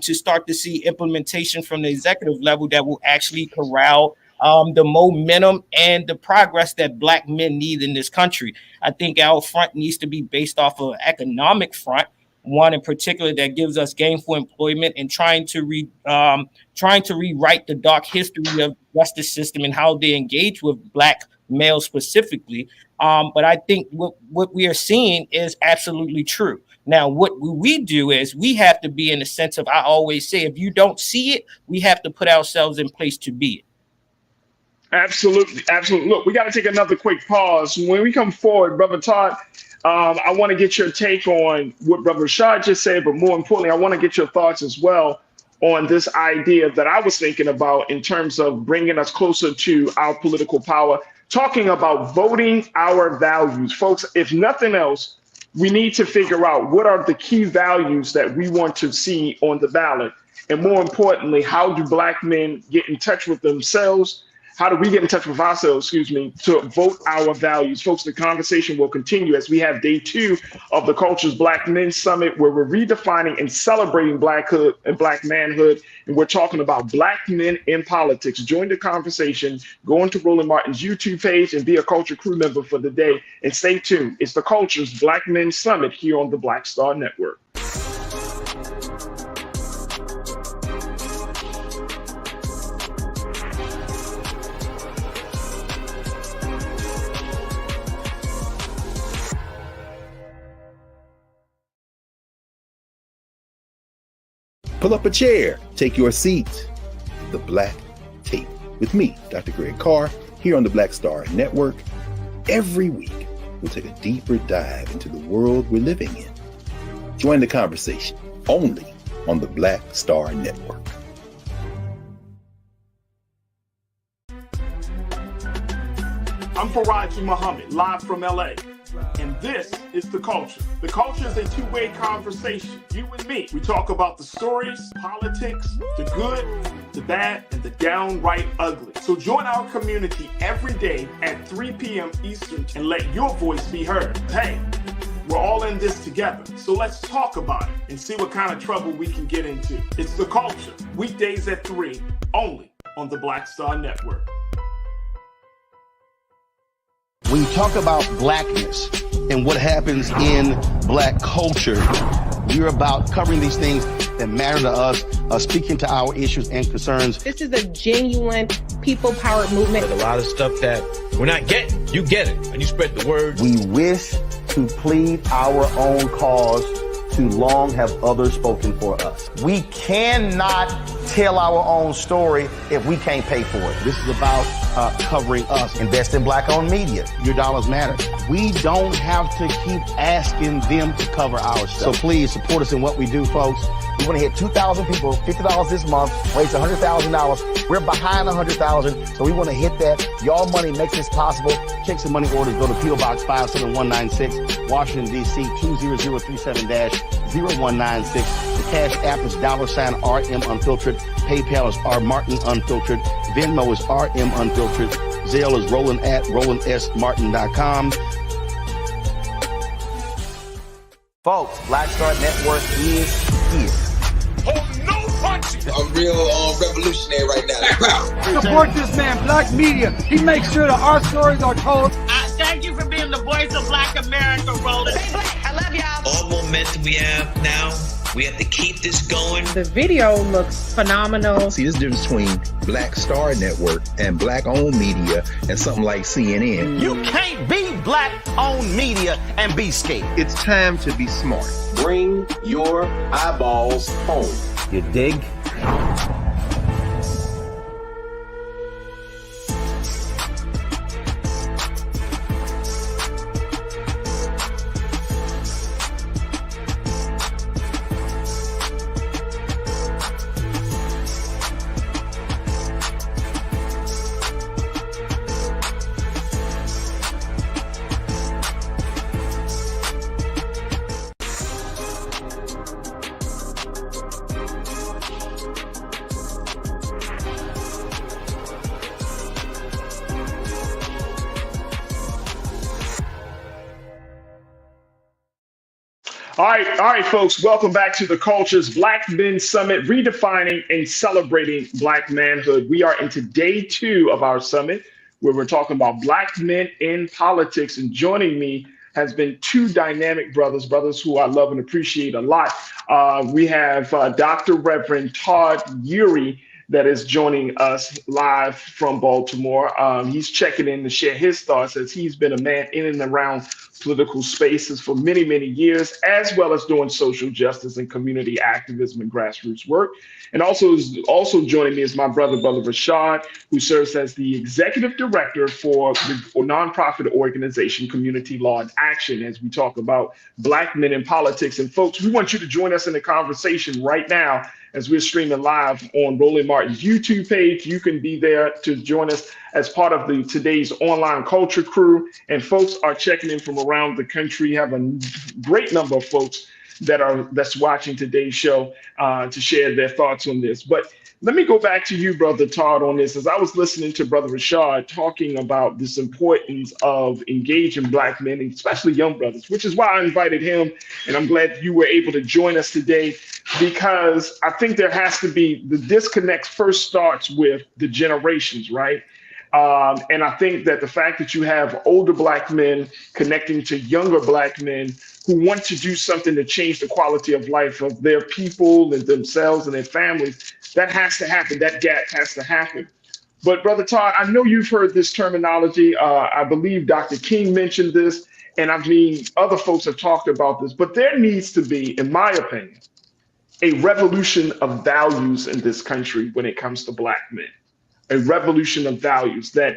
to start to see implementation from the executive level that will actually corral the momentum and the progress that Black men need in this country. I think our front needs to be based off of an economic front, one in particular that gives us gainful employment and trying to rewrite the dark history of the justice system and how they engage with Black males specifically. But I think what we are seeing is absolutely true. Now, what we do is we have to be in the sense of, I always say, if you don't see it, we have to put ourselves in place to be it. Absolutely. Absolutely. Look, we got to take another quick pause. When we come forward, Brother Todd, I want to get your take on what Brother Rashad just said, but more importantly, I want to get your thoughts as well on this idea that I was thinking about in terms of bringing us closer to our political power, talking about voting our values. Folks, if nothing else, we need to figure out what are the key values that we want to see on the ballot. And more importantly, how do Black men get in touch with themselves? How do we get in touch with ourselves, to vote our values? Folks, the conversation will continue as we have day 2 of the Culture's Black Men Summit, where we're redefining and celebrating Blackhood and Black manhood. And we're talking about Black men in politics. Join the conversation. Go into Roland Martin's YouTube page and be a Culture crew member for the day. And stay tuned. It's the Culture's Black Men Summit here on the Black Star Network. Pull up a chair, take your seat. The Black Tape with me, Dr. Greg Carr, here on the Black Star Network. Every week, we'll take a deeper dive into the world we're living in. Join the conversation only on the Black Star Network. I'm Farajii Muhammad, live from LA. And this is The Culture. The Culture is a two-way conversation. You and me. We talk about the stories, politics, the good, the bad, and the downright ugly. So join our community every day at 3 p.m. Eastern and let your voice be heard. Hey, we're all in this together. So let's talk about it and see what kind of trouble we can get into. It's The Culture, weekdays at 3, only on the Black Star Network. When you talk about blackness and what happens in Black culture, we're about covering these things that matter to us, speaking to our issues and concerns. This is a genuine people-powered movement. But a lot of stuff that we're not getting, you get it, and you spread the word. We wish to plead our own cause. Too long have others spoken for us. We cannot tell our own story if we can't pay for it. This is about covering us. Invest in Black-owned media. Your dollars matter. We don't have to keep asking them to cover our stuff. So please support us in what we do, folks. We want to hit 2,000 people, $50 this month, raise $100,000. We're behind 100,000, so we want to hit that. Your money makes this possible. Check some money orders. Go to P.O. Box 57196, Washington, D.C. 20037-0196. The Cash App is $RM Unfiltered. PayPal is R Martin Unfiltered. Venmo is RM Unfiltered. Zelle is Roland at RolandSMartin.com. Folks, Black Star Network is here. Oh, no punches. I'm real revolutionary right now. Support this man, Black Media. He makes sure that our stories are told. Thank you for being the voice of Black America, Roland. I love y'all. All momentum we have now, we have to keep this going. The video looks phenomenal. See, this difference between Black Star Network and Black-owned media and something like CNN. You can't be Black-owned media and be scared. It's time to be smart. Bring your eyeballs home. You dig? All right, folks, welcome back to the Culture's Black Men Summit, redefining and celebrating Black manhood. We are into day 2 of our summit, where we're talking about Black men in politics. And joining me has been 2 dynamic brothers who I love and appreciate a lot. We have Dr. Reverend Todd Yeary that is joining us live from Baltimore. He's checking in to share his thoughts, as he's been a man in and around political spaces for many, many years, as well as doing social justice and community activism and grassroots work. And also joining me is my brother Rashad, who serves as the executive director for the nonprofit organization Community Law in Action, as we talk about Black men in politics. And folks, we want you to join us in the conversation right now as we're streaming live on Roland Martin's YouTube page. You can be there to join us as part of today's online culture crew. And folks are checking in from around the country. Have a great number of folks that's watching today's show to share their thoughts on this. But let me go back to you, Brother Todd, on this. As I was listening to Brother Rashad talking about this importance of engaging Black men, and especially young brothers, which is why I invited him. And I'm glad you were able to join us today, because I think there has to be, the disconnect first starts with the generations, right? And I think that the fact that you have older Black men connecting to younger Black men who want to do something to change the quality of life of their people and themselves and their families, that has to happen. That gap has to happen. But Brother Todd, I know you've heard this terminology. I believe Dr. King mentioned this, and I mean, other folks have talked about this, but there needs to be, in my opinion, a revolution of values in this country when it comes to Black men. A revolution of values, that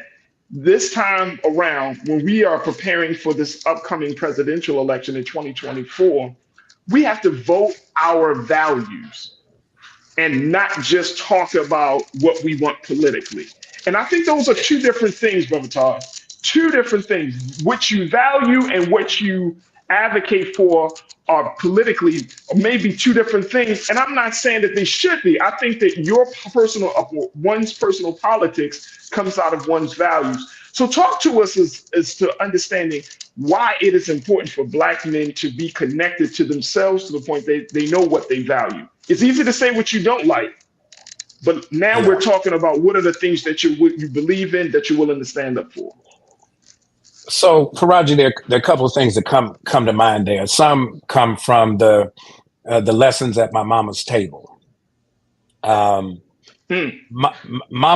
this time around, when we are preparing for this upcoming presidential election in 2024, we have to vote our values and not just talk about what we want politically. And I think those are 2 different things, Brother Todd. 2 different things. What you value and what you advocate for are politically maybe 2 different things. And I'm not saying that they should be. I think that one's personal politics comes out of one's values. So talk to us as to understanding why it is important for Black men to be connected to themselves to the point they know what they value. It's easy to say what you don't like, but now we're talking about what are the things that you believe in, that you're willing to stand up for. So, Farajii, there are a couple of things that come to mind there. Some come from the lessons at my mama's table. Mama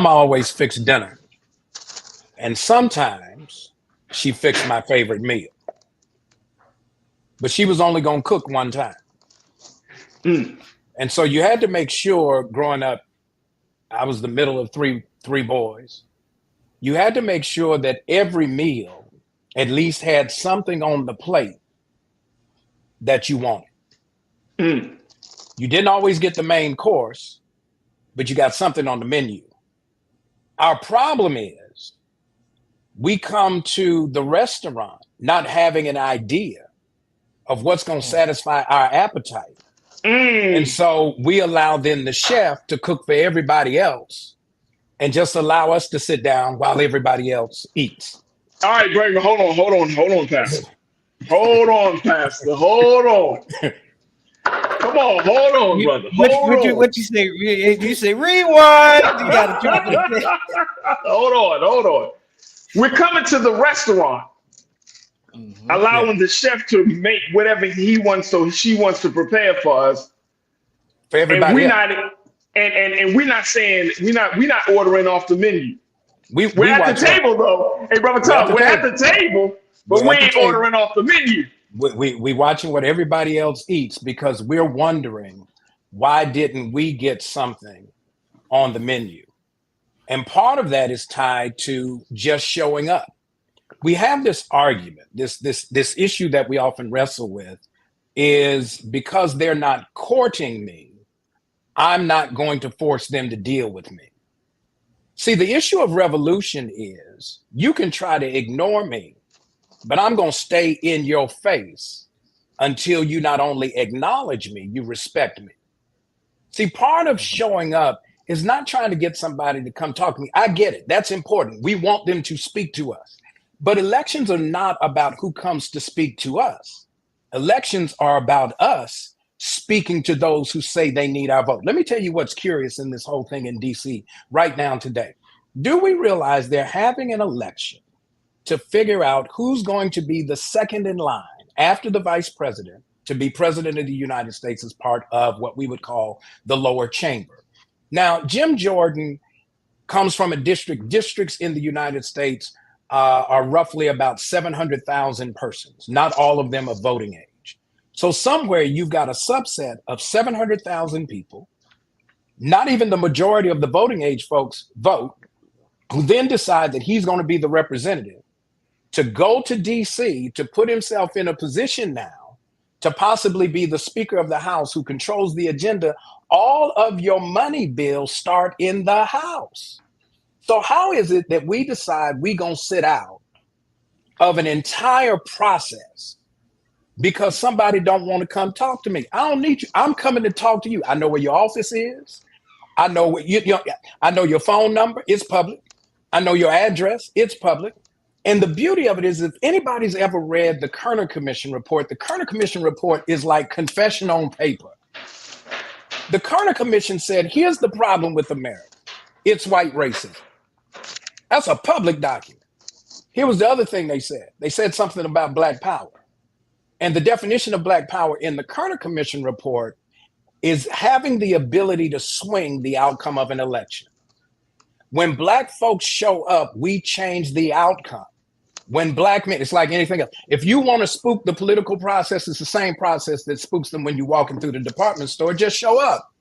always fixed dinner, and sometimes she fixed my favorite meal, but she was only going to cook one time. And so you had to make sure, growing up, I was the middle of three boys. You had to make sure that every meal at least had something on the plate that you wanted. You didn't always get the main course, but you got something on the menu. Our problem is we come to the restaurant not having an idea of what's going to satisfy our appetite. And so we allow then the chef to cook for everybody else and just allow us to sit down while everybody else eats. All right, Greg, hold on, Pastor. Hold on, Pastor. Hold on. Come on, hold on, brother. What you say? You say rewind. You got to hold on. We're coming to the restaurant, allowing the chef to make whatever he wants, so she wants to prepare for us. For everybody, and we're not saying we're not ordering off the menu. We're at the table though. Hey, brother Todd, we're at the table, but we ain't ordering off the menu. We watching what everybody else eats because we're wondering why didn't we get something on the menu? And part of that is tied to just showing up. We have this argument, this issue that we often wrestle with is because they're not courting me, I'm not going to force them to deal with me. See, the issue of revolution is you can try to ignore me, but I'm going to stay in your face until you not only acknowledge me, you respect me. See, part of showing up is not trying to get somebody to come talk to me. I get it. That's important. We want them to speak to us. But elections are not about who comes to speak to us. Elections are about us speaking to those who say they need our vote. Let me tell you what's curious in this whole thing in DC right now today. Do we realize they're having an election to figure out who's going to be the second in line after the vice president to be president of the United States as part of what we would call the lower chamber? Now, Jim Jordan comes from a districts in the United States are roughly about 700,000 persons. Not all of them are voting age. So somewhere you've got a subset of 700,000 people, not even the majority of the voting age folks vote, who then decide that he's going to be the representative to go to DC to put himself in a position now to possibly be the Speaker of the House who controls the agenda. All of your money bills start in the House. So how is it that we decide we're going to sit out of an entire process because somebody don't want to come talk to me? I don't need you. I'm coming to talk to you. I know where your office is. I know what I know your phone number. It's public. I know your address. It's public. And the beauty of it is, if anybody's ever read the Kerner Commission report, the Kerner Commission report is like confession on paper. The Kerner Commission said, here's the problem with America. It's white racism. That's a public document. Here was the other thing they said. They said something about Black power. And the definition of Black power in the Kerner Commission report is having the ability to swing the outcome of an election. When Black folks show up, we change the outcome. When Black men, it's like anything else. If you want to spook the political process, it's the same process that spooks them when you're walking through the department store. Just show up.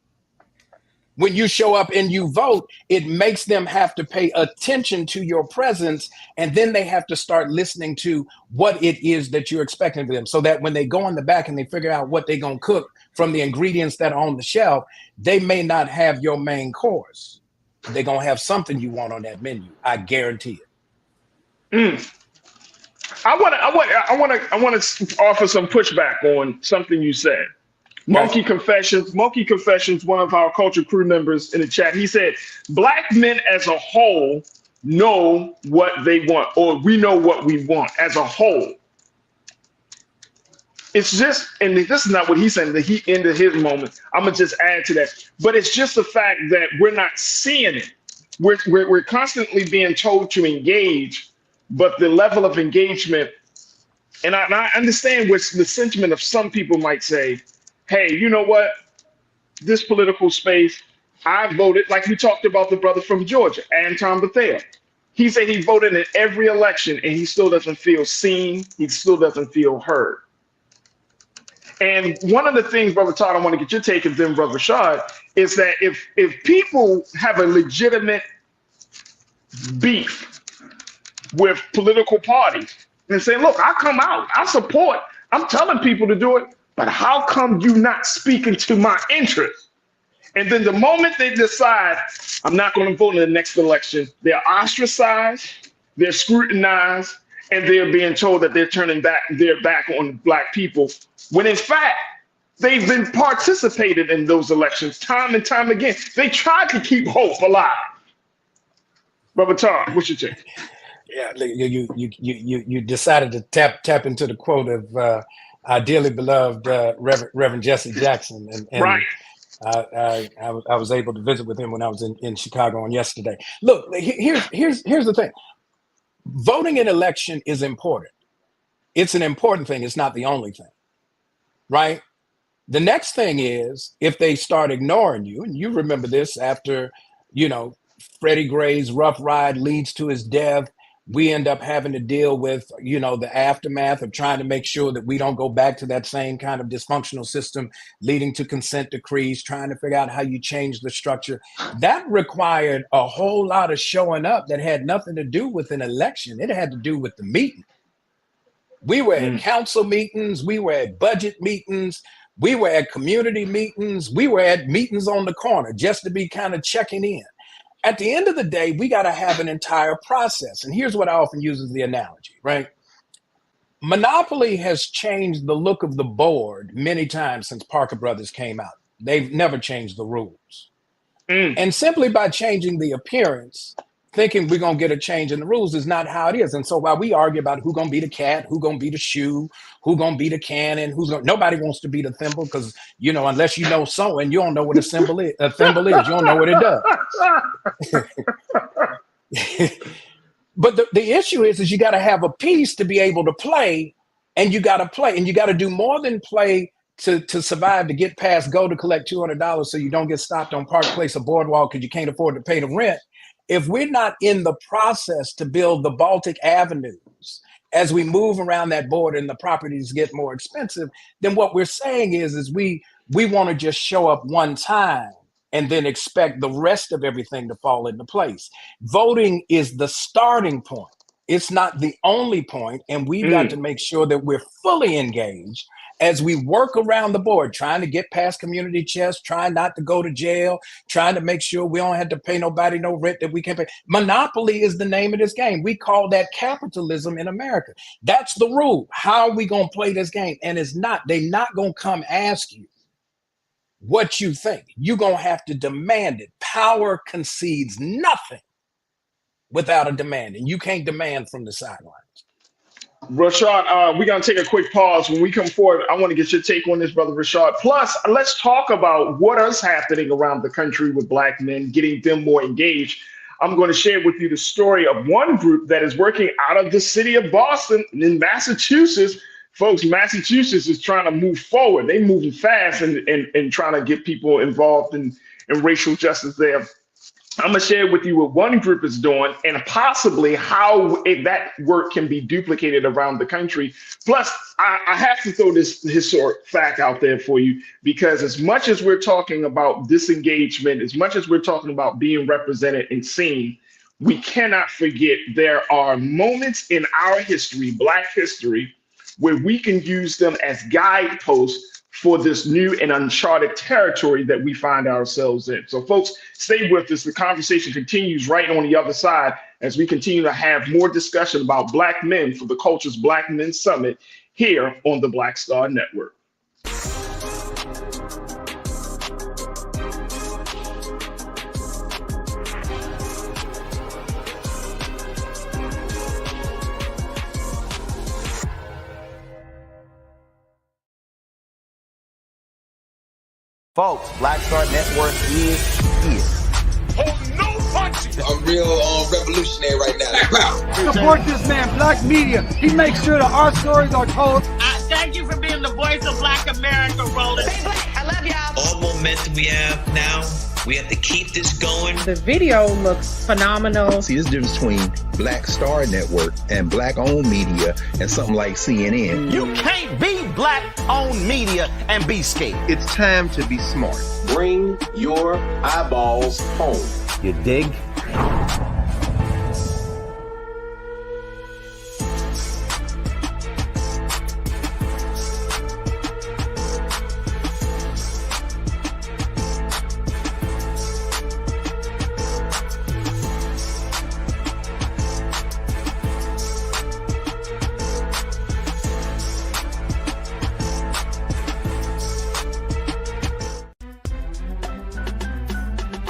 When you show up and you vote, it makes them have to pay attention to your presence, and then they have to start listening to what it is that you're expecting of them, so that when they go in the back and they figure out what they're going to cook from the ingredients that are on the shelf, they may not have your main course. They're going to have something you want on that menu. I guarantee it. I want to offer some pushback on something you said. Monkey Confessions, one of our culture crew members in the chat, he said, Black men as a whole know what they want, or we know what we want as a whole. It's just, and this is not what he's saying, that he ended his moment. I'm going to just add to that. But it's just the fact that we're not seeing it. We're constantly being told to engage, but the level of engagement, and I understand what the sentiment of some people might say, hey, you know what? This political space, I voted, like we talked about the brother from Georgia, Anton Bethea. He said he voted in every election and he still doesn't feel seen. He still doesn't feel heard. And one of the things, Brother Todd, I want to get your take, and then Brother Rashad, is that if people have a legitimate beef with political parties and say, look, I come out, I support, I'm telling people to do it, but how come you not speaking to my interests? And then the moment they decide, I'm not going to vote in the next election, they're ostracized, they're scrutinized, and they're being told that they're turning their back on Black people, when in fact, they've been participated in those elections time and time again. They tried to keep hope alive. Brother Todd, what's your take? Yeah, you decided to tap into the quote of our dearly beloved Reverend Jesse Jackson, and Right. I was able to visit with him when I was in Chicago on yesterday. Look, here's the thing. Voting in election is important. It's an important thing. It's not the only thing, right? The next thing is if they start ignoring you, and you remember this after, Freddie Gray's rough ride leads to his death. We end up having to deal with, the aftermath of trying to make sure that we don't go back to that same kind of dysfunctional system leading to consent decrees, trying to figure out how you change the structure. That required a whole lot of showing up that had nothing to do with an election. It had to do with the meeting. We were at council meetings. We were at budget meetings. We were at community meetings. We were at meetings on the corner just to be kind of checking in. At the end of the day, we got to have an entire process. And here's what I often use as the analogy, right? Monopoly has changed the look of the board many times since Parker Brothers came out. They've never changed the rules. And simply by changing the appearance, thinking we're going to get a change in the rules is not how it is. And so while we argue about who's going to be the cat, who's going to be the shoe, who's going to be the cannon, nobody wants to be the thimble because, unless you know sewing, you don't know what a thimble is. You don't know what it does. But the issue is you got to have a piece to be able to play, and you got to play, and you got to do more than play to survive, to get past go to collect $200 so you don't get stopped on Park Place or Boardwalk because you can't afford to pay the rent. If we're not in the process to build the Baltic avenues as we move around that border and the properties get more expensive, then what we're saying is we want to just show up one time and then expect the rest of everything to fall into place. Voting is the starting point. It's not the only point, and we've got to make sure that we're fully engaged as we work around the board, trying to get past community chest, trying not to go to jail, trying to make sure we don't have to pay nobody no rent that we can't pay. Monopoly is the name of this game. We call that capitalism in America. That's the rule. How are we going to play this game? And they're not going to come ask you what you think. You're going to have to demand it. Power concedes nothing without a demand, and you can't demand from the sidelines. Rashad, we're going to take a quick pause. When we come forward, I want to get your take on this, Brother Rashad. Plus, let's talk about what is happening around the country with Black men, getting them more engaged. I'm going to share with you the story of one group that is working out of the city of Boston in Massachusetts. Folks, Massachusetts is trying to move forward. They're moving fast and trying to get people involved in racial justice there. I'm going to share with you what one group is doing and possibly how that work can be duplicated around the country. Plus, I have to throw this historic fact out there for you, because as much as we're talking about disengagement, as much as we're talking about being represented and seen, we cannot forget there are moments in our history, Black history, where we can use them as guideposts for this new and uncharted territory that we find ourselves in. So folks, stay with us. The conversation continues right on the other side as we continue to have more discussion about Black men for the Culture's Black Men Summit here on the Black Star Network. Folks, Black Star Network is here. Oh, no punches! I'm real revolutionary right now. Support this man, Black Media. He makes sure that our stories are told. Thank you for being the voice of Black America, Roland. Stay Black. I love y'all. All momentum we have now, we have to keep this going. The video looks phenomenal. See, there's a difference between Black Star Network and Black-owned media and something like CNN. You can't be Black-owned media and be scared. It's time to be smart. Bring your eyeballs home. You dig?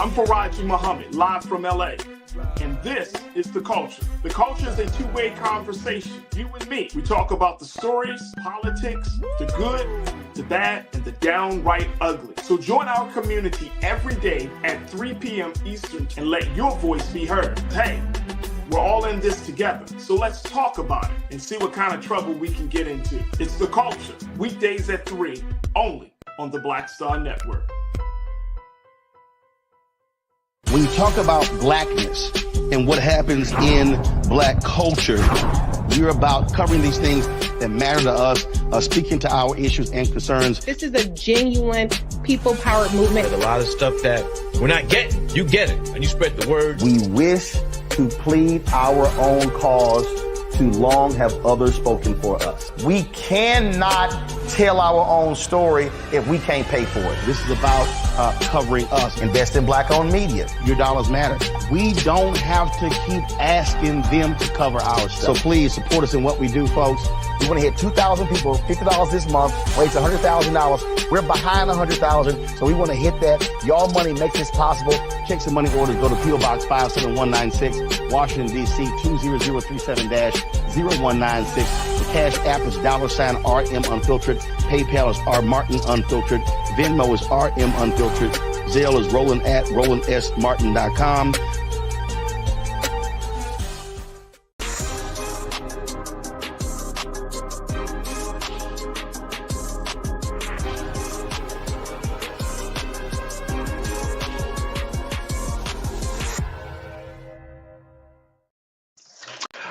I'm Farajii Muhammad, live from LA, and this It's the culture. The culture is a two-way conversation. You and me. We talk about the stories, politics, the good, the bad, and the downright ugly. So join our community every day at 3 p.m. Eastern and let your voice be heard. Hey, we're all in this together. So let's talk about it and see what kind of trouble we can get into. It's the culture. Weekdays at 3, only on the Black Star Network. When you talk about blackness and what happens in black culture, we're about covering these things that matter to us, speaking to our issues and concerns. This is a genuine people-powered movement. There's a lot of stuff that we're not getting. You get it, and you spread the word. We wish to plead our own cause. Too long have others spoken for us. We cannot tell our own story if we can't pay for it. This is about covering us. Invest in black-owned media. Your dollars matter. We don't have to keep asking them to cover our stuff. So please support us in what we do, folks. We want to hit 2,000 people, $50 this month, raise $100,000. We're behind 100,000, so we want to hit that. Y'all money makes this possible. Check some money orders. Go to P.O. Box 57196, Washington, D.C. 20037-0196. The Cash App is $RM Unfiltered. PayPal is R Martin Unfiltered. Venmo is RM Unfiltered. Zelle is Roland at RolandSMartin.com.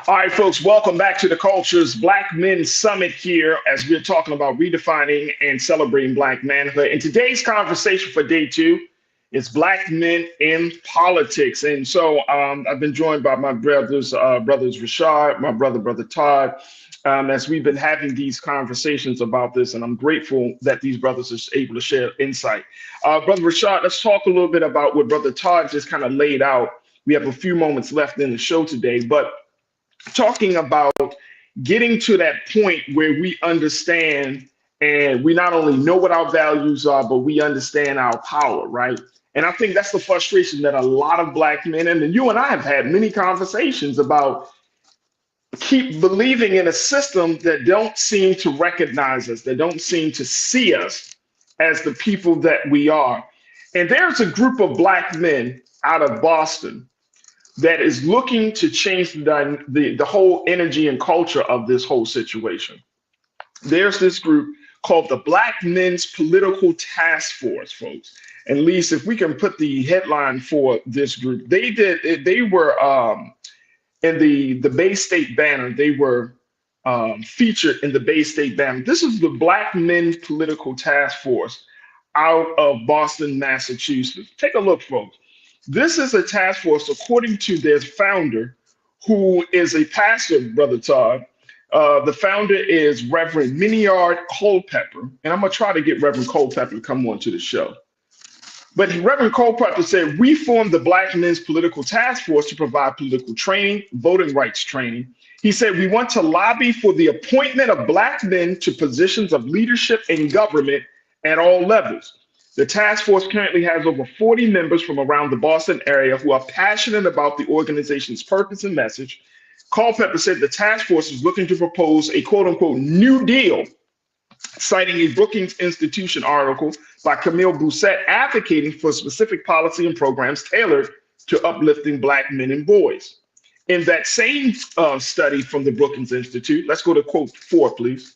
All right, folks, welcome back to the Culture's Black Men Summit here as we're talking about redefining and celebrating Black manhood. And today's conversation for day 2 is Black men in politics. And so I've been joined by my brothers Rashad, my brother Todd, as we've been having these conversations about this. And I'm grateful that these brothers are able to share insight. Brother Rashad, let's talk a little bit about what Brother Todd just kind of laid out. We have a few moments left in the show today, but talking about getting to that point where we understand and we not only know what our values are, but we understand our power, right? And I think that's the frustration that a lot of Black men, and you and I have had many conversations about, keep believing in a system that don't seem to recognize us, that don't seem to see us as the people that we are. And there's a group of Black men out of Boston that is looking to change the whole energy and culture of this whole situation. There's this group called the Black Men's Political Task Force, folks. And Lisa, if we can put the headline for this group, they were in the Bay State Banner. They were featured in the Bay State Banner. This is the Black Men's Political Task Force out of Boston, Massachusetts. Take a look, folks. This is a task force, according to their founder, who is a pastor, Brother Todd. The founder is Reverend Miniard Culpepper, and I'm going to try to get Reverend Culpepper to come on to the show. But Reverend Culpepper said, we formed the Black Men's Political Task Force to provide political training, voting rights training. He said, we want to lobby for the appointment of Black men to positions of leadership in government at all levels. The task force currently has over 40 members from around the Boston area who are passionate about the organization's purpose and message. Culpepper said the task force is looking to propose a quote-unquote New Deal, citing a Brookings Institution article by Camille Bousset advocating for specific policy and programs tailored to uplifting Black men and boys. In that same study from the Brookings Institute, let's go to quote 4, please.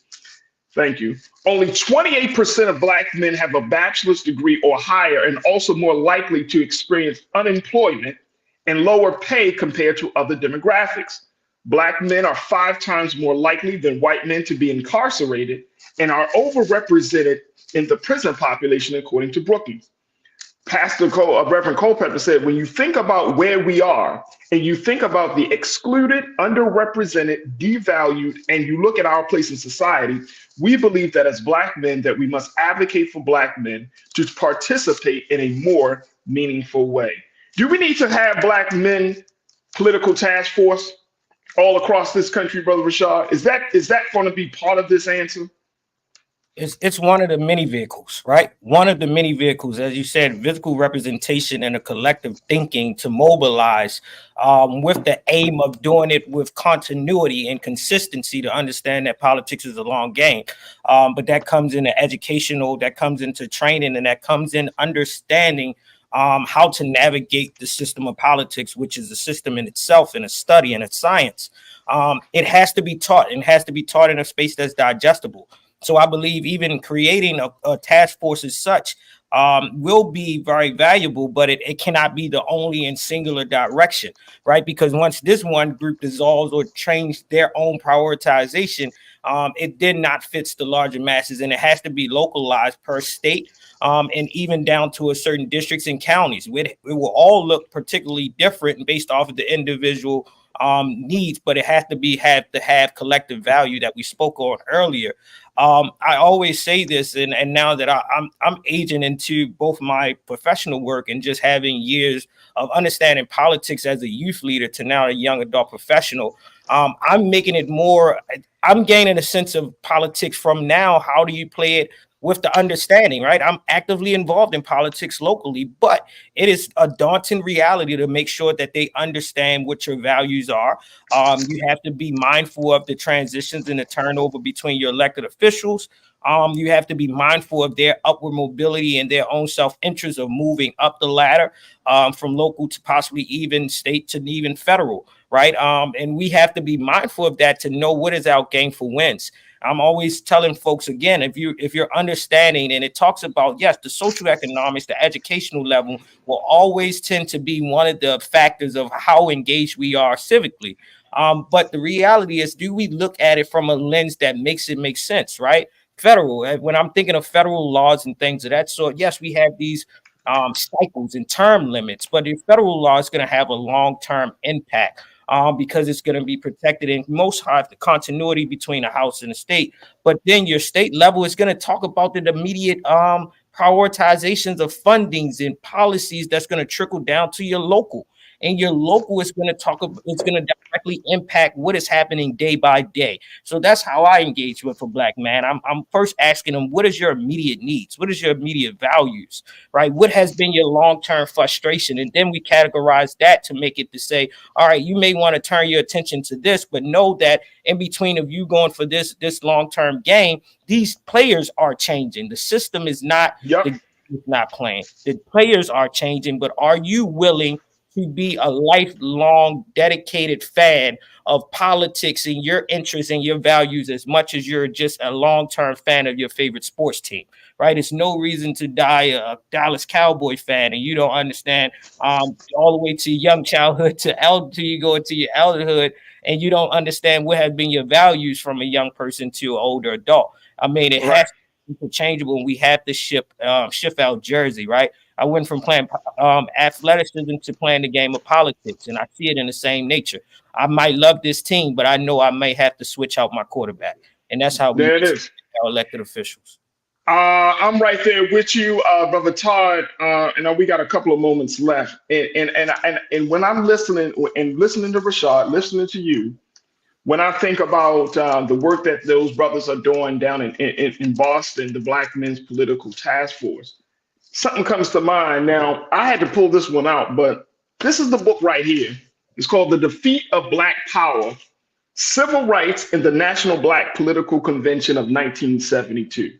Thank you. Only 28% of Black men have a bachelor's degree or higher and also more likely to experience unemployment and lower pay compared to other demographics. Black men are 5 times more likely than white men to be incarcerated and are overrepresented in the prison population, according to Brookings. Reverend Culpepper said, when you think about where we are and you think about the excluded, underrepresented, devalued, and you look at our place in society, we believe that as Black men that we must advocate for Black men to participate in a more meaningful way. Do we need to have Black men political task force all across this country, Brother Rashad? Is that going to be part of this answer? It's one of the many vehicles, right? One of the many vehicles, as you said, physical representation and a collective thinking to mobilize with the aim of doing it with continuity and consistency to understand that politics is a long game. But that comes into educational, that comes into training, and that comes in understanding how to navigate the system of politics, which is a system in itself and a study and a science. It has to be taught, and has to be taught in a space that's digestible. So I believe even creating a task force as such will be very valuable, but it cannot be the only and singular direction, right? Because once this one group dissolves or changes their own prioritization, it then not fits the larger masses, and it has to be localized per state, and even down to a certain districts and counties. It will all look particularly different based off of the individual needs, but it has to have collective value that we spoke on earlier. I always say this, and now that I'm aging into both my professional work and just having years of understanding politics as a youth leader to now a young adult professional, I'm making it more. I'm gaining a sense of politics from now. How do you play it with the understanding, right? I'm actively involved in politics locally, but it is a daunting reality to make sure that they understand what your values are. You have to be mindful of the transitions and the turnover between your elected officials. You have to be mindful of their upward mobility and their own self-interest of moving up the ladder from local to possibly even state to even federal, right? And we have to be mindful of that to know what is our gainful wins. I'm always telling folks again, if you're understanding, and it talks about, yes, the social economics, the educational level will always tend to be one of the factors of how engaged we are civically. But the reality is, do we look at it from a lens that makes it make sense, right? Federal, when I'm thinking of federal laws and things of that sort, yes, we have these cycles and term limits, but the federal law is going to have a long-term impact. Because it's going to be protected in most high the continuity between the House and the state. But then your state level is going to talk about the immediate prioritizations of fundings and policies that's going to trickle down to your local. And your local is going to it's going to directly impact what is happening day by day. So that's how I engage with a Black man. I'm first asking them, what is your immediate needs? What is your immediate values, right? What has been your long-term frustration? And then we categorize that to make it to say, all right, you may want to turn your attention to this, but know that in between of you going for this long-term game, these players are changing. The system is not, not playing. The players are changing, but are you willing to be a lifelong dedicated fan of politics and your interests and your values as much as you're just a long-term fan of your favorite sports team, right? It's no reason to die a Dallas Cowboy fan and you don't understand all the way to young childhood till you go into your elderhood and you don't understand what has been your values from a young person to an older adult. I mean, it has to be interchangeable, and we have to shift out jersey, right? I went from playing athleticism to playing the game of politics, and I see it in the same nature. I might love this team, but I know I may have to switch out my quarterback, and that's how we our elected officials. I'm right there with you, Brother Todd. And we got a couple of moments left. And when I'm listening to Rashad, listening to you, when I think about the work that those brothers are doing down in Boston, the Black Men's Political Task Force, something comes to mind. Now, I had to pull this one out, but this is the book right here. It's called The Defeat of Black Power, Civil Rights in the National Black Political Convention of 1972.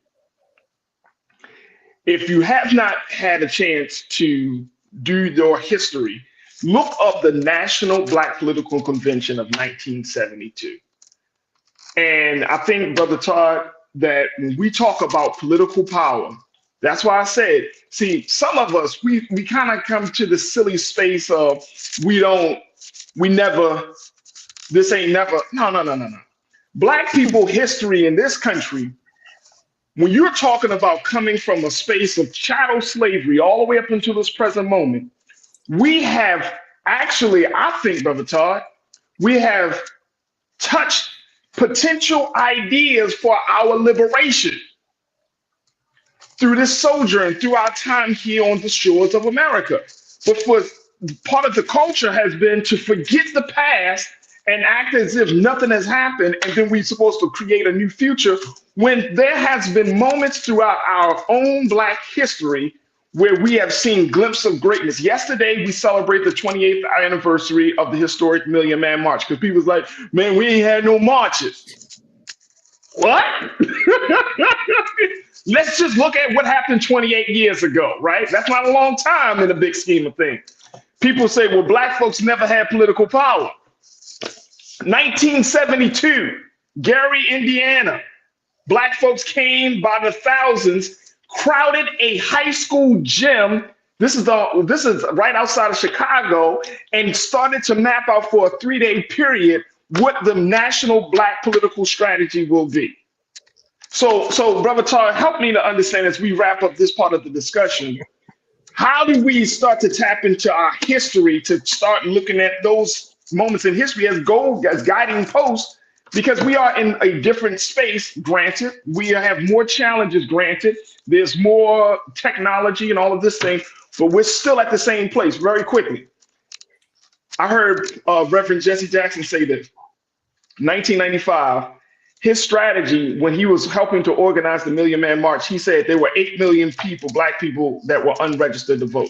If you have not had a chance to do your history, look up the National Black Political Convention of 1972. And I think, Brother Todd, that when we talk about political power, that's why I said, see, some of us, we kind of come to the silly space of this ain't never, no. Black people history in this country, when you're talking about coming from a space of chattel slavery all the way up until this present moment, we have actually, I think, Brother Todd, we have touched potential ideas for our liberation through this sojourn, through our time here on the shores of America. But for part of the culture has been to forget the past and act as if nothing has happened, and then we're supposed to create a new future when there has been moments throughout our own Black history where we have seen glimpses of greatness. Yesterday, we celebrated the 28th anniversary of the historic Million Man March, because people was like, man, we ain't had no marches. What? Let's just look at what happened 28 years ago, right? That's not a long time in the big scheme of things. People say, well, Black folks never had political power. 1972, Gary, Indiana. Black folks came by the thousands, crowded a high school gym. This is right outside of Chicago, and started to map out for a 3-day period what the national Black political strategy will be. So Brother Todd, help me to understand as we wrap up this part of the discussion. How do we start to tap into our history to start looking at those moments in history as guiding posts? Because we are in a different space, granted. We have more challenges, granted. There's more technology and all of this thing, but we're still at the same place. Very quickly, I heard Reverend Jesse Jackson say this. 1995, his strategy when he was helping to organize the Million Man March, he said there were 8 million people, Black people, that were unregistered to vote.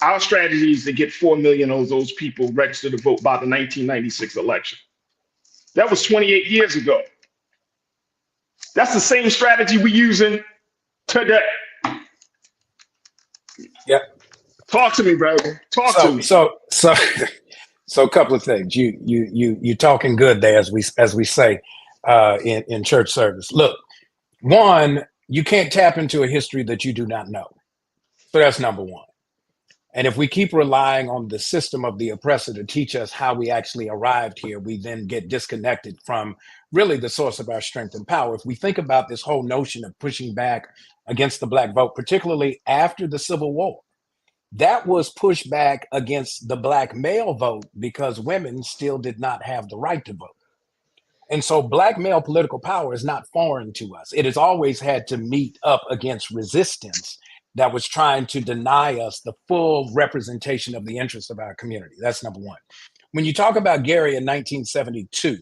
Our strategy is to get 4 million of those people registered to vote by the 1996 election. That was 28 years ago. That's the same strategy we're using today. Yeah. Talk to me, bro. Talk to me. So a couple of things. You talking good there, as we say in church service. Look, one, you can't tap into a history that you do not know. So that's number one. And if we keep relying on the system of the oppressor to teach us how we actually arrived here, we then get disconnected from really the source of our strength and power. If we think about this whole notion of pushing back against the Black vote, particularly after the Civil War, that was pushed back against the Black male vote because women still did not have the right to vote. And so Black male political power is not foreign to us. It has always had to meet up against resistance that was trying to deny us the full representation of the interests of our community. That's number one. When you talk about Gary in 1972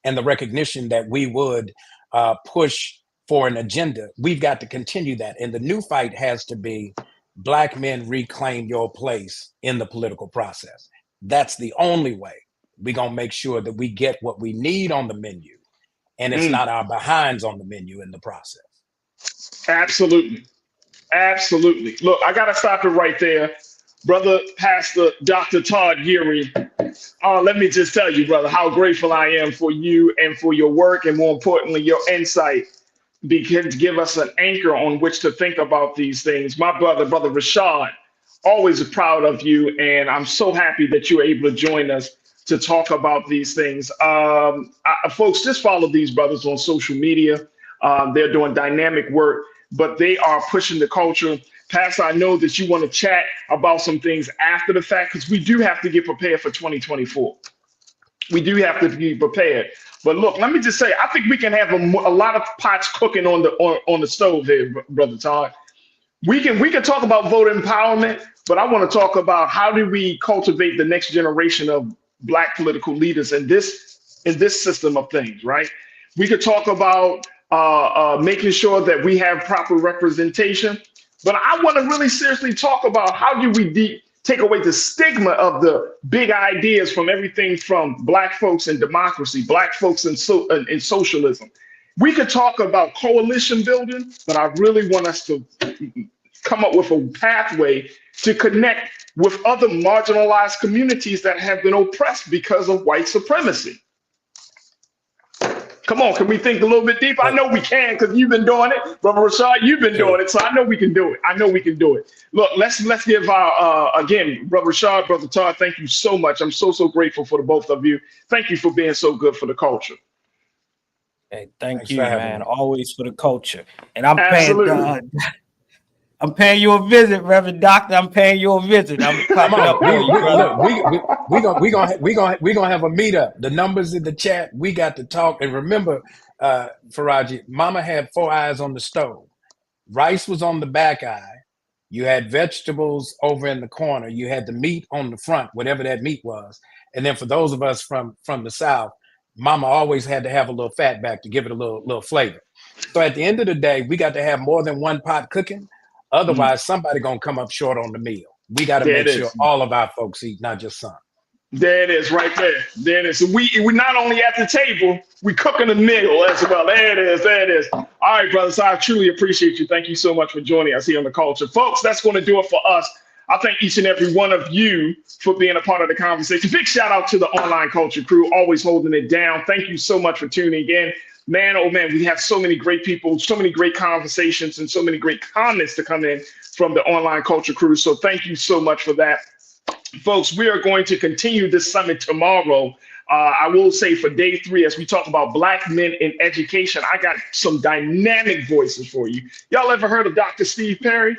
and the recognition that we would push for an agenda, we've got to continue that. And the new fight has to be Black men reclaim your place in the political process. That's the only way we're going to make sure that we get what we need on the menu, and it's not our behinds on the menu in the process. Absolutely. Absolutely. Look, I got to stop it right there. Brother Pastor Dr. Todd Yeary, let me just tell you, brother, how grateful I am for you and for your work, and more importantly, your insight, because to give us an anchor on which to think about these things. My brother Rashad, always proud of you, and I'm so happy that you're able to join us to talk about these things. Folks, just follow these brothers on social media. They're doing dynamic work, but they are pushing the culture. Pastor, I know that you want to chat about some things after the fact, because we do have to get prepared for 2024. We do have to be prepared. But look, let me just say, I think we can have a lot of pots cooking on the stove here, Brother Todd. We can talk about voter empowerment, but I want to talk about how do we cultivate the next generation of Black political leaders in this system of things, right? We could talk about making sure that we have proper representation, but I want to really seriously talk about how do we take away the stigma of the big ideas from everything from Black folks and democracy, Black folks and socialism. We could talk about coalition building, but I really want us to come up with a pathway to connect with other marginalized communities that have been oppressed because of white supremacy. Come on, can we think a little bit deeper? I know we can, because you've been doing it. Brother Rashad, you've been doing it, so I know we can do it. I know we can do it. Look, let's give our, again, Brother Rashad, Brother Todd, thank you so much. I'm so grateful for the both of you. Thank you for being so good for the culture. Hey, thanks you, man. Always for the culture. And I'm paying you a visit, Reverend Doctor. I'm paying you a visit. I'm clapping up for you, brother. We're gonna have a meetup. The numbers in the chat. We got to talk. And remember, Farajii, Mama had 4 eyes on the stove. Rice was on the back eye. You had vegetables over in the corner. You had the meat on the front, whatever that meat was. And then for those of us from the South, mama always had to have a little fat back to give it a little flavor. So at the end of the day, we got to have more than one pot cooking. Otherwise, somebody gonna come up short on the meal. We got to make sure all of our folks eat, not just some. There it is, right there. There it is. So we're not only at the table, we cooking a meal as well. There it is. There it is. All right, brothers. I truly appreciate you. Thank you so much for joining us here on The Culture. Folks, that's going to do it for us. I thank each and every one of you for being a part of the conversation. Big shout out to the Online Culture crew, always holding it down. Thank you so much for tuning in. Man, oh man, we have so many great people, so many great conversations, and so many great comments to come in from the Online Culture crew. So thank you so much for that. Folks, we are going to continue this summit tomorrow. I will say for day 3, as we talk about Black men in education, I got some dynamic voices for you. Y'all ever heard of Dr. Steve Perry?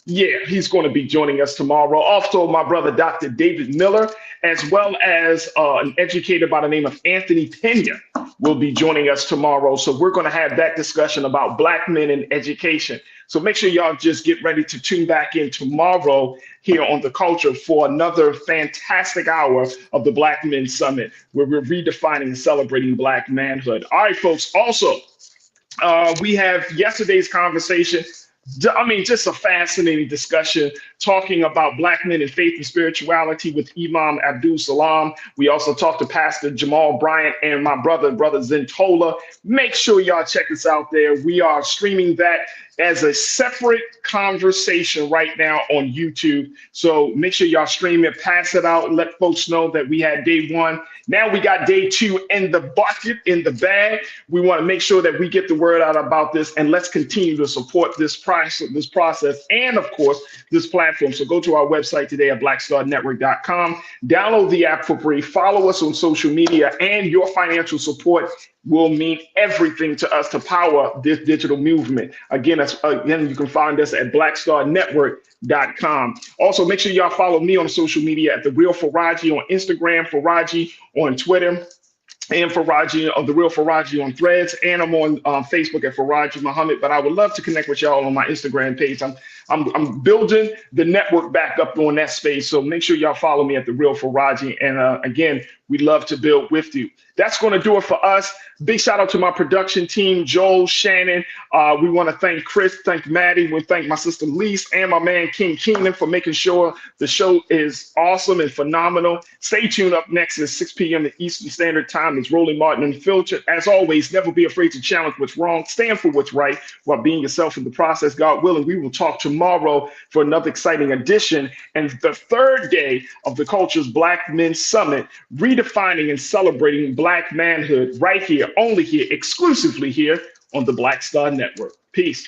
Yeah, he's going to be joining us tomorrow. Also, my brother, Dr. David Miller, as well as an educator by the name of Anthony Peña will be joining us tomorrow. So we're going to have that discussion about Black men in education. So make sure y'all just get ready to tune back in tomorrow here on The Culture for another fantastic hour of the Black Men Summit, where we're redefining and celebrating Black manhood. All right, folks. Also, we have yesterday's conversation. I mean, just a fascinating discussion talking about Black men in faith and spirituality with Imam Abdul Salaam. We also talked to Pastor Jamal Bryant and my brother Zentola. Make sure y'all check us out there. We are streaming that as a separate conversation right now on YouTube. So make sure y'all stream it, pass it out, let folks know that we had day 1. Now we got day 2 in the bucket, in the bag. We want to make sure that we get the word out about this, and let's continue to support this process, and of course, this platform. So go to our website today at blackstarnetwork.com, download the app for free, follow us on social media, and your financial support will mean everything to us to power this digital movement. Again, you can find us at blackstarnetwork.com. Also, make sure y'all follow me on social media at The Real Farajii on Instagram, Farajii on Twitter, and Farajii of The Real Farajii on Threads, and I'm on Facebook at Farajii Muhammad. But I would love to connect with y'all on my Instagram page. I'm building the network back up on that space, so make sure y'all follow me at The Real Farajii. And again, we'd love to build with you. That's going to do it for us. Big shout out to my production team, Joel, Shannon. We want to thank Chris, thank Maddie, we thank my sister Lise and my man King Keenan for making sure the show is awesome and phenomenal. Stay tuned. Up next at 6 p.m. Eastern Standard Time. It's Rolling Martin Unfiltered. As always, never be afraid to challenge what's wrong. Stand for what's right while being yourself in the process. God willing, we will talk tomorrow for another exciting edition and the 3rd day of the Culture's Black Men Summit, redefining and celebrating Black manhood right here, only here, exclusively here on the Black Star Network. Peace.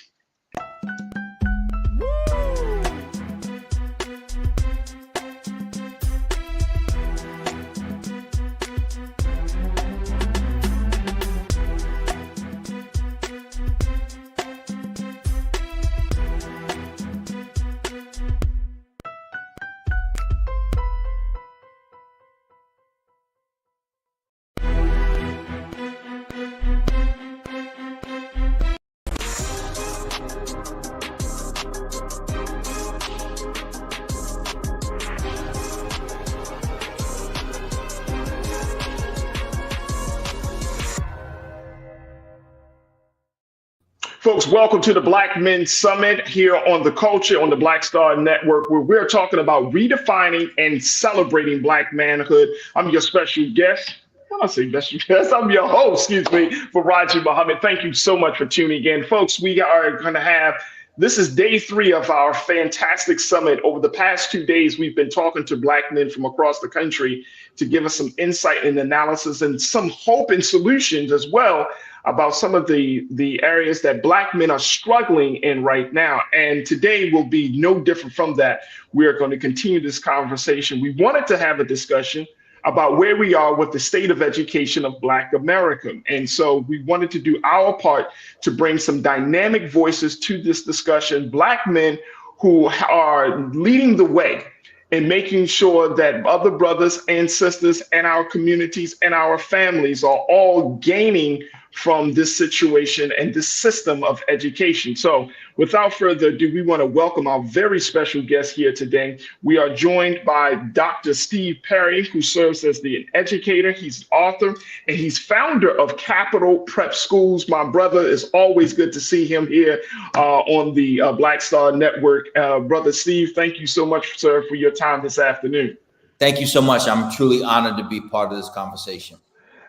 Folks, welcome to the Black Men Summit here on The Culture on the Black Star Network, where we're talking about redefining and celebrating Black manhood. I'm your special guest. When I say special guest, I'm your host, Farajii Muhammad. Thank you so much for tuning in. Folks, we are going to have, this is day 3 of our fantastic summit. Over the past 2 days, we've been talking to Black men from across the country to give us some insight and analysis and some hope and solutions as well about some of the areas that Black men are struggling in right now. And today will be no different from that. We are going to continue this conversation. We wanted to have a discussion about where we are with the state of education of Black America. And so we wanted to do our part to bring some dynamic voices to this discussion, Black men who are leading the way in making sure that other brothers and sisters and our communities and our families are all gaining from this situation and this system of education. So without further ado, we want to welcome our very special guest here today. We are joined by Dr. Steve Perry, who serves as the educator. He's author and he's founder of Capital Prep Schools. My brother, is always good to see him here on the Black Star Network. Brother Steve, thank you so much, sir, for your time this afternoon. Thank you so much. I'm truly honored to be part of this conversation.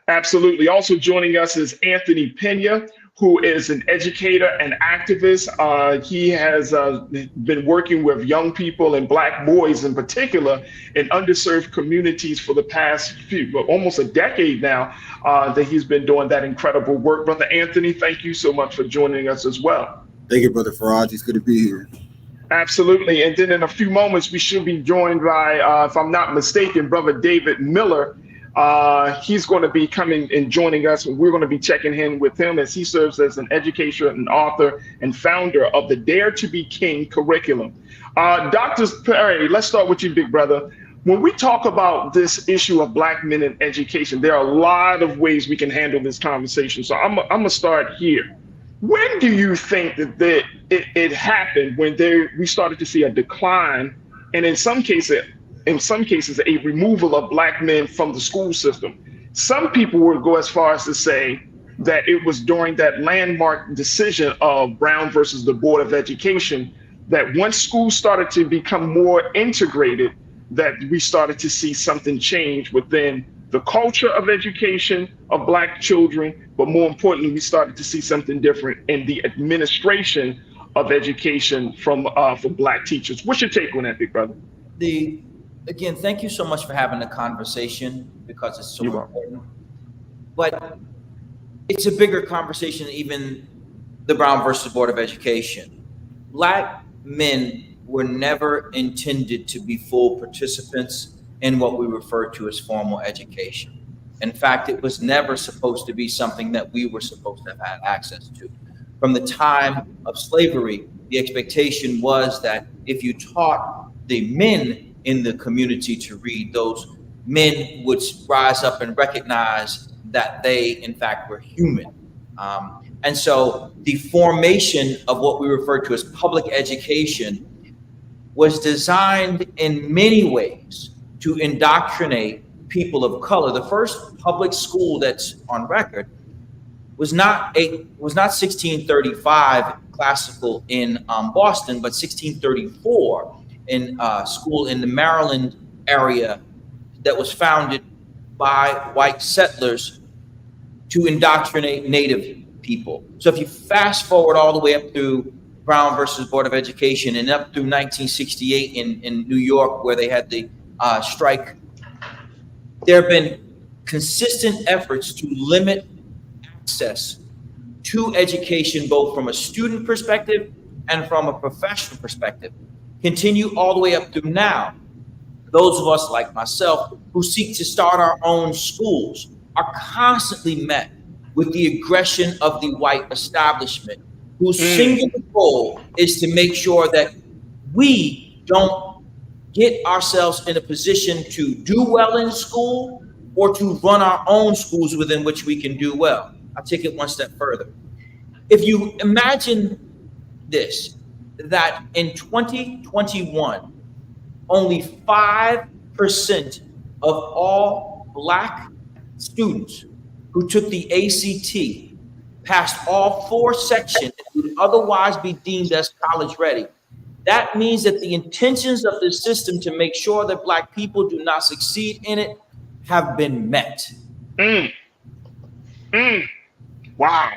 Absolutely. Also joining us is Anthony Peña, who is an educator and activist. He has been working with young people and Black boys in particular in underserved communities for the past almost a decade now that he's been doing that incredible work. Brother Anthony, thank you so much for joining us as well. Thank you, Brother Farajii. It's good to be here. Absolutely. And then in a few moments, we should be joined by, if I'm not mistaken, Brother David Miller. He's going to be coming and joining us. We're going to be checking in with him as he serves as an educator and author and founder of the Dare to Be King curriculum. Dr. Perry, let's start with you, big brother. When we talk about this issue of Black men in education, there are a lot of ways we can handle this conversation. So I'm going to start here. When do you think that it happened when we started to see a decline, and in some cases, a removal of Black men from the school system? Some people would go as far as to say that it was during that landmark decision of Brown versus the Board of Education, that once schools started to become more integrated, that we started to see something change within the culture of education of Black children, but more importantly, we started to see something different in the administration of education from for Black teachers. What's your take on that, big brother? Again, thank you so much for having the conversation, because it's so important. But it's a bigger conversation than even the Brown versus Board of Education. Black men were never intended to be full participants in what we refer to as formal education. In fact, it was never supposed to be something that we were supposed to have had access to. From the time of slavery, the expectation was that if you taught the men in the community to read, those men would rise up and recognize that they, in fact, were human. And so the formation of what we refer to as public education was designed in many ways to indoctrinate people of color. The first public school that's on record was not 1635 classical in Boston, but 1634 in a school in the Maryland area that was founded by white settlers to indoctrinate Native people. So if you fast forward all the way up through Brown versus Board of Education and up through 1968 in New York, where they had the strike, there have been consistent efforts to limit access to education, both from a student perspective and from a professional perspective. Continue all the way up through now. Those of us like myself who seek to start our own schools are constantly met with the aggression of the white establishment, whose singular goal is to make sure that we don't get ourselves in a position to do well in school or to run our own schools within which we can do well. I'll take it one step further. If you imagine this, that in 2021, only 5% of all Black students who took the ACT passed all 4 sections and would otherwise be deemed as college ready. That means that the intentions of the system to make sure that Black people do not succeed in it have been met. Wow.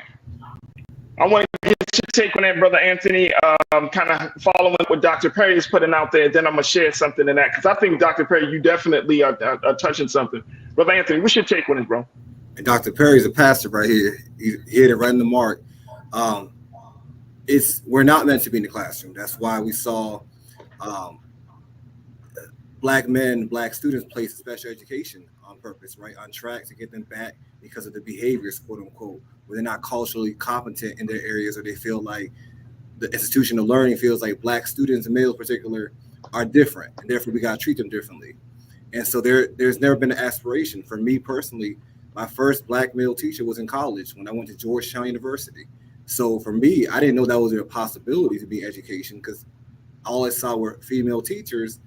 I want to get your take on that, Brother Anthony, kind of following what Dr. Perry is putting out there. Then I'm going to share something in that, because I think, Dr. Perry, you definitely are touching something. Brother Anthony, what's your take on it, bro? And Dr. Perry's a pastor right here. He hit it right in the mark. We're not meant to be in the classroom. That's why we saw Black men, Black students placed in special education on purpose, right? On track to get them back because of the behaviors, quote unquote, where they're not culturally competent in their areas, or they feel like the institution of learning feels like Black students, and males in particular, are different, and therefore we got to treat them differently. And so there's never been an aspiration for me personally My first black male teacher was in college when I went to Georgetown University. So for me, I didn't know that was a possibility to be education, because all I saw were female teachers,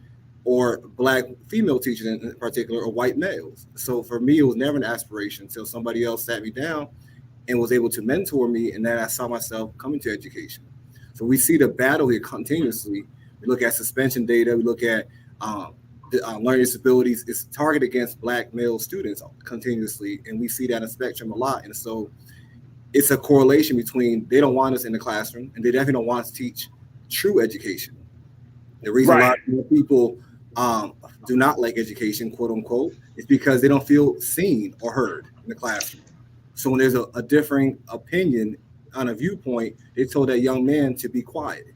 or black female teachers in particular, or white males. So for me, it was never an aspiration until somebody else sat me down and was able to mentor me, and then I saw myself coming to education. So we see the battle here continuously. We look at suspension data, we look at learning disabilities. It's targeted against black male students continuously, and we see that in the spectrum a lot. And so it's a correlation between they don't want us in the classroom, and they definitely don't want us to teach true education. The reason a lot of people do not like education, quote unquote, is because they don't feel seen or heard in the classroom. So when there's a differing opinion on a viewpoint, they told that young man to be quiet,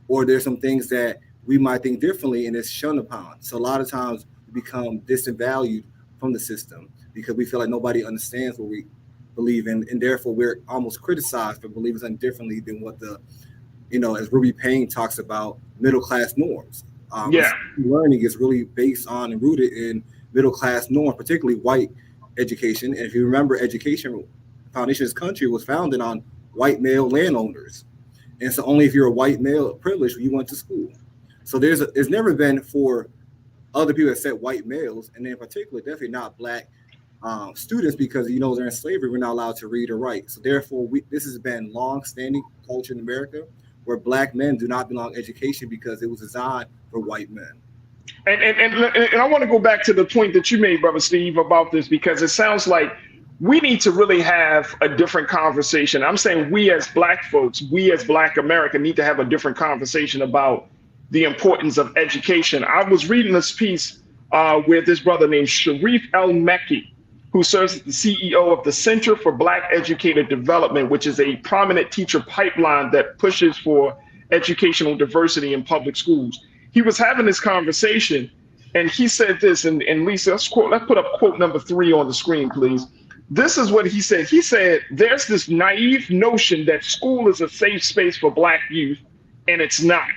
or there's some things that we might think differently and it's shunned upon. So a lot of times we become disvalued from the system because we feel like nobody understands what we believe in, and therefore we're almost criticized for believing something differently than what the, as Ruby Payne talks about, middle class norms. Learning is really based on and rooted in middle class norms, particularly white education. And if you remember, education foundation of this country was founded on white male landowners, and so only if you're a white male privileged you went to school. So there's never been for other people that said white males, and in particular definitely not black students, because they're in slavery, we're not allowed to read or write. So therefore this has been long-standing culture in America, where black men do not belong to education because it was designed for white men. And I want to go back to the point that you made, Brother Steve, about this, because it sounds like we need to really have a different conversation. I'm saying we as black folks, we as black America need to have a different conversation about the importance of education. I was reading this piece with this brother named Sharif El-Mekki, who serves as the CEO of the Center for Black Educator Development, which is a prominent teacher pipeline that pushes for educational diversity in public schools. He was having this conversation, and he said this, and Lisa, let's put up quote number 3 on the screen, please. This is what he said. He said, there's this naive notion that school is a safe space for black youth, and it's not.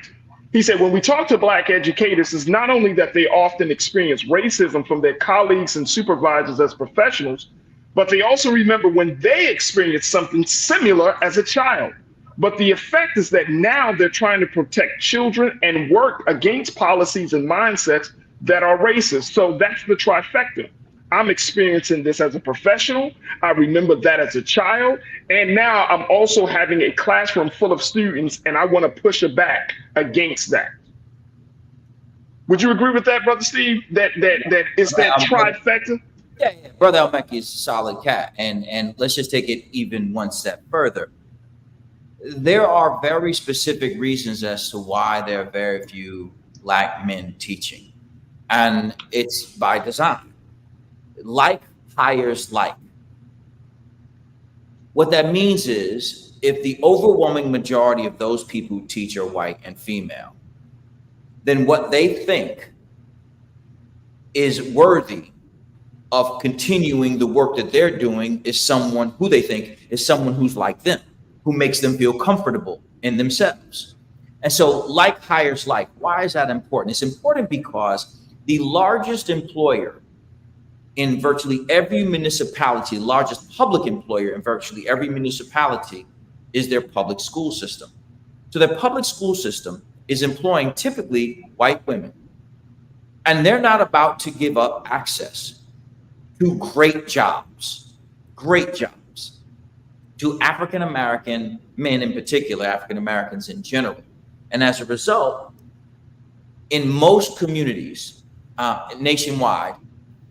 He said, when we talk to black educators, it's not only that they often experience racism from their colleagues and supervisors as professionals, but they also remember when they experienced something similar as a child. But the effect is that now they're trying to protect children and work against policies and mindsets that are racist. So that's the trifecta. I'm experiencing this as a professional. I remember that as a child. And now I'm also having a classroom full of students, and I want to push back against that. Would you agree with that, Brother Steve? That is that trifecta? Yeah, Brother El-Mekki is a solid cat. And let's just take it even one step further. There are very specific reasons as to why there are very few black men teaching. And it's by design. Like hires like. What that means is, if the overwhelming majority of those people who teach are white and female, then what they think is worthy of continuing the work that they're doing is someone who they think is someone who's like them, who makes them feel comfortable in themselves. And so like hires like. Why is that important? It's important because the largest employer in virtually every municipality, largest public employer in virtually every municipality, is their public school system. So their public school system is employing typically white women. And they're not about to give up access to great jobs, to African-American men in particular, African-Americans in general. And as a result, in most communities nationwide,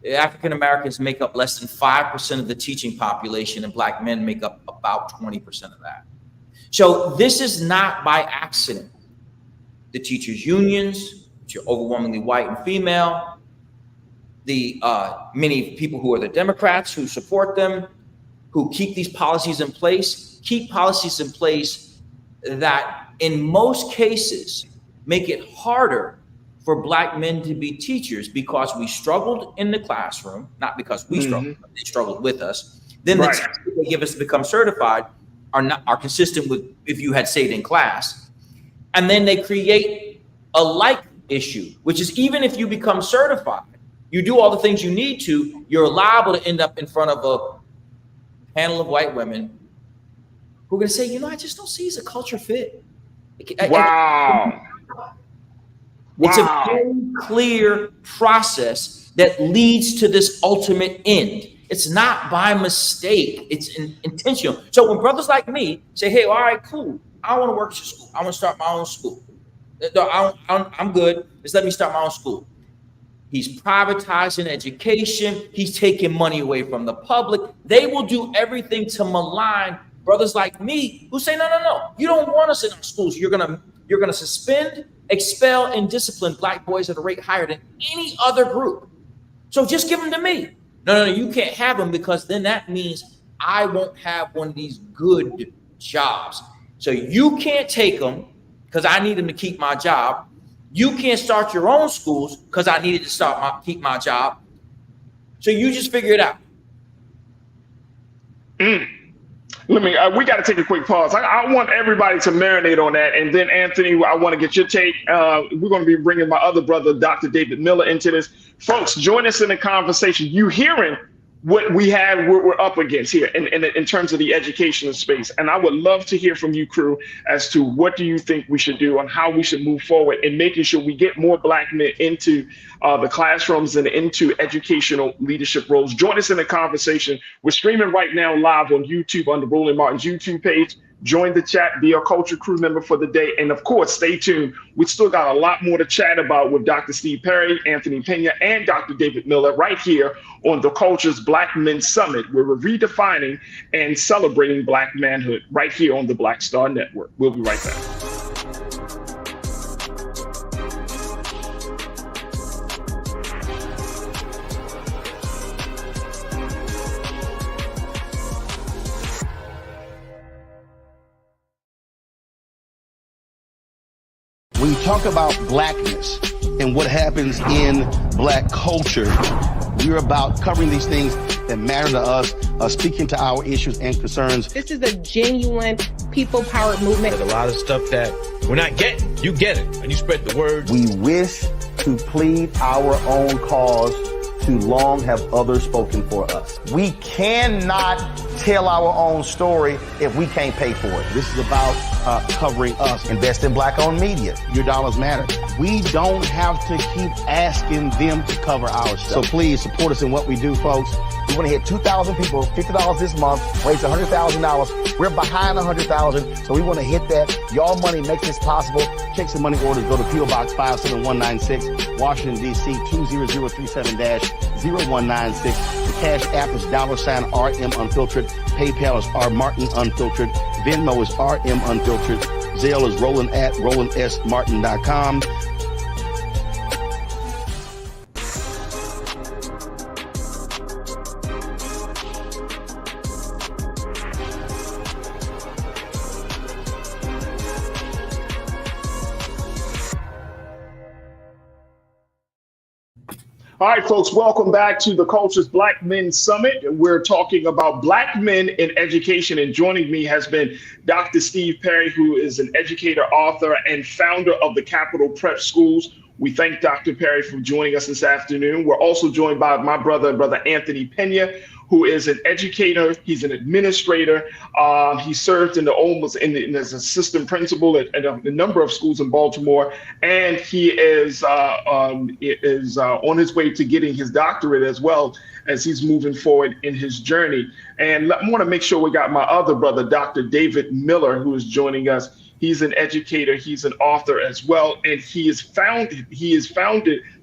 African-Americans make up less than 5% of the teaching population, and black men make up about 20% of that. So this is not by accident. The teachers' unions, which are overwhelmingly white and female, the many people who are the Democrats who support them, who keep these policies in place, that in most cases make it harder for black men to be teachers, because we struggled in the classroom, not because we struggled, but they struggled with us. Then the tests that they give us to become certified are consistent with if you had stayed in class. And then they create a like issue, which is even if you become certified, you do all the things you need to, you're liable to end up in front of panel of white women who are going to say, I just don't see as a culture fit. Wow. It's a very clear process that leads to this ultimate end. It's not by mistake. It's intentional. So when brothers like me say, hey, all right, cool. I want to work at your school. I want to start my own school. I'm good. Just let me start my own school. He's privatizing education. He's taking money away from the public. They will do everything to malign brothers like me who say, no. You don't want us in our schools. You're gonna suspend, expel, and discipline black boys at a rate higher than any other group. So just give them to me. No, you can't have them, because then that means I won't have one of these good jobs. So you can't take them because I need them to keep my job. You can't start your own schools because I needed to keep my job. So you just figure it out. We got to take a quick pause. I want everybody to marinate on that. And then, Anthony, I want to get your take. We're going to be bringing my other brother, Dr. David Miller, into this. Folks, join us in the conversation. You hearing what we're up against here in terms of the educational space. And I would love to hear from you, crew, as to what do you think we should do and how we should move forward in making sure we get more black men into the classrooms and into educational leadership roles. Join us in the conversation. We're streaming right now live on YouTube on the Roland Martin's YouTube page. Join the chat, be a Culture Crew member for the day. And of course, stay tuned. We still got a lot more to chat about with Dr. Steve Perry, Anthony Peña, and Dr. David Miller right here on the Culture's Black Men Summit, where we're redefining and celebrating Black manhood right here on the Black Star Network. We'll be right back. When you talk about blackness and what happens in black culture, we're about covering these things that matter to us, speaking to our issues and concerns. This is a genuine people-powered movement. There's a lot of stuff that we're not getting. You get it, and you spread the word. We wish to plead our own cause. Too long have others spoken for us. We cannot tell our own story if we can't pay for it. This is about covering us. Invest in black-owned media. Your dollars matter. We don't have to keep asking them to cover our stuff. So please support us in what we do, folks. We want to hit 2,000 people, $50 this month, raise $100,000. We're behind 100,000, so we want to hit that. Y'all money makes this possible. Check some money orders. Go to P.O. Box 57196, Washington, D.C. 20037-0196. The Cash App is $RM Unfiltered. PayPal is R Martin Unfiltered. Venmo is RM Unfiltered. Zelle is Roland at RolandSMartin.com. All right, folks, welcome back to the Culture's Black Men Summit. We're talking about black men in education, and joining me has been Dr. Steve Perry, who is an educator, author, and founder of the Capital Prep Schools. We thank Dr. Perry for joining us this afternoon. We're also joined by my brother Anthony Peña, who is an educator. He's an administrator. He served as assistant principal at a number of schools in Baltimore, and he is on his way to getting his doctorate as well as he's moving forward in his journey. And I want to make sure we got my other brother, Dr. David Miller, who is joining us. He's an educator, he's an author as well, and he has founded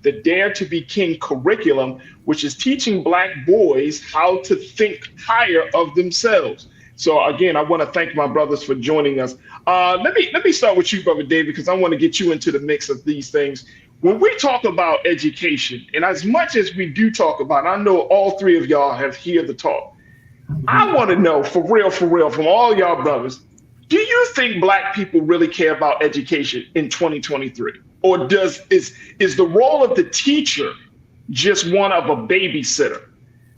the Dare to Be King curriculum, which is teaching black boys how to think higher of themselves. So again, I want to thank my brothers for joining us. Let me start with you, Brother David, because I want to get you into the mix of these things. When we talk about education, and as much as we do talk about, I know all three of y'all have heard the talk. I want to know for real, from all y'all brothers, do you think black people really care about education in 2023? Or is the role of the teacher just one of a babysitter?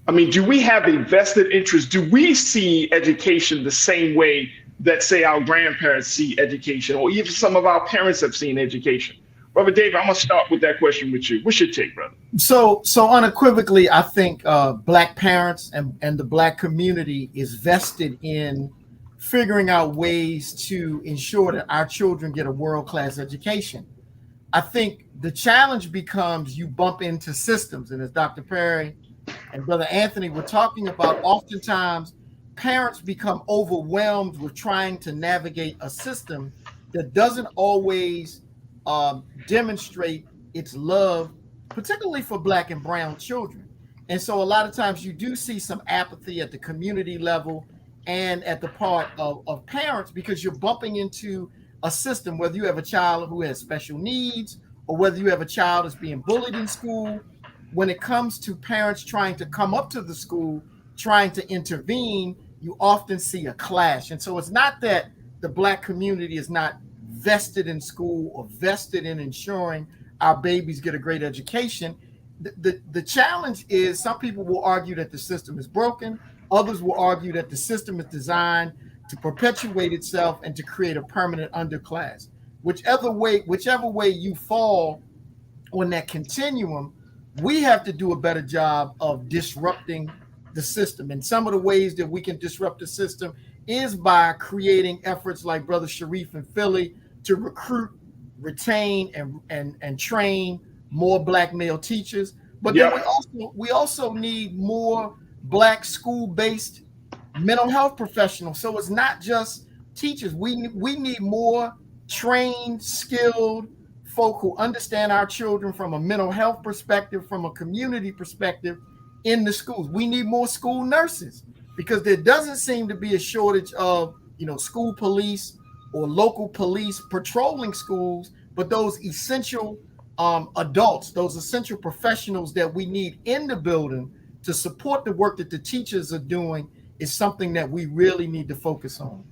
I mean, do we have a vested interest? Do we see education the same way that, say, our grandparents see education, or even some of our parents have seen education? Brother David, I'm gonna start with that question with you. What's your take, brother? So unequivocally, I think Black parents and the Black community is vested in figuring out ways to ensure that our children get a world-class education. I think the challenge becomes you bump into systems, and as Dr. Perry and Brother Anthony were talking about, oftentimes parents become overwhelmed with trying to navigate a system that doesn't always demonstrate its love, particularly for Black and brown children. And so a lot of times you do see some apathy at the community level and at the part of parents, because you're bumping into a system, whether you have a child who has special needs or whether you have a child that's being bullied in school. When it comes to parents trying to come up to the school, trying to intervene, you often see a clash. And so it's not that the Black community is not vested in school or vested in ensuring our babies get a great education. The challenge is some people will argue that the system is broken. Others will argue that the system is designed to perpetuate itself and to create a permanent underclass. Whichever way you fall on that continuum, we have to do a better job of disrupting the system. And some of the ways that we can disrupt the system is by creating efforts like Brother Sharif in Philly to recruit, retain, and train more Black male teachers. But then we also need more Black school-based mental health professionals. So it's not just teachers. We need more trained, skilled folk who understand our children from a mental health perspective, from a community perspective in the schools. We need more school nurses, because there doesn't seem to be a shortage of, school police or local police patrolling schools, but those essential adults, those essential professionals that we need in the building to support the work that the teachers are doing is something that we really need to focus on.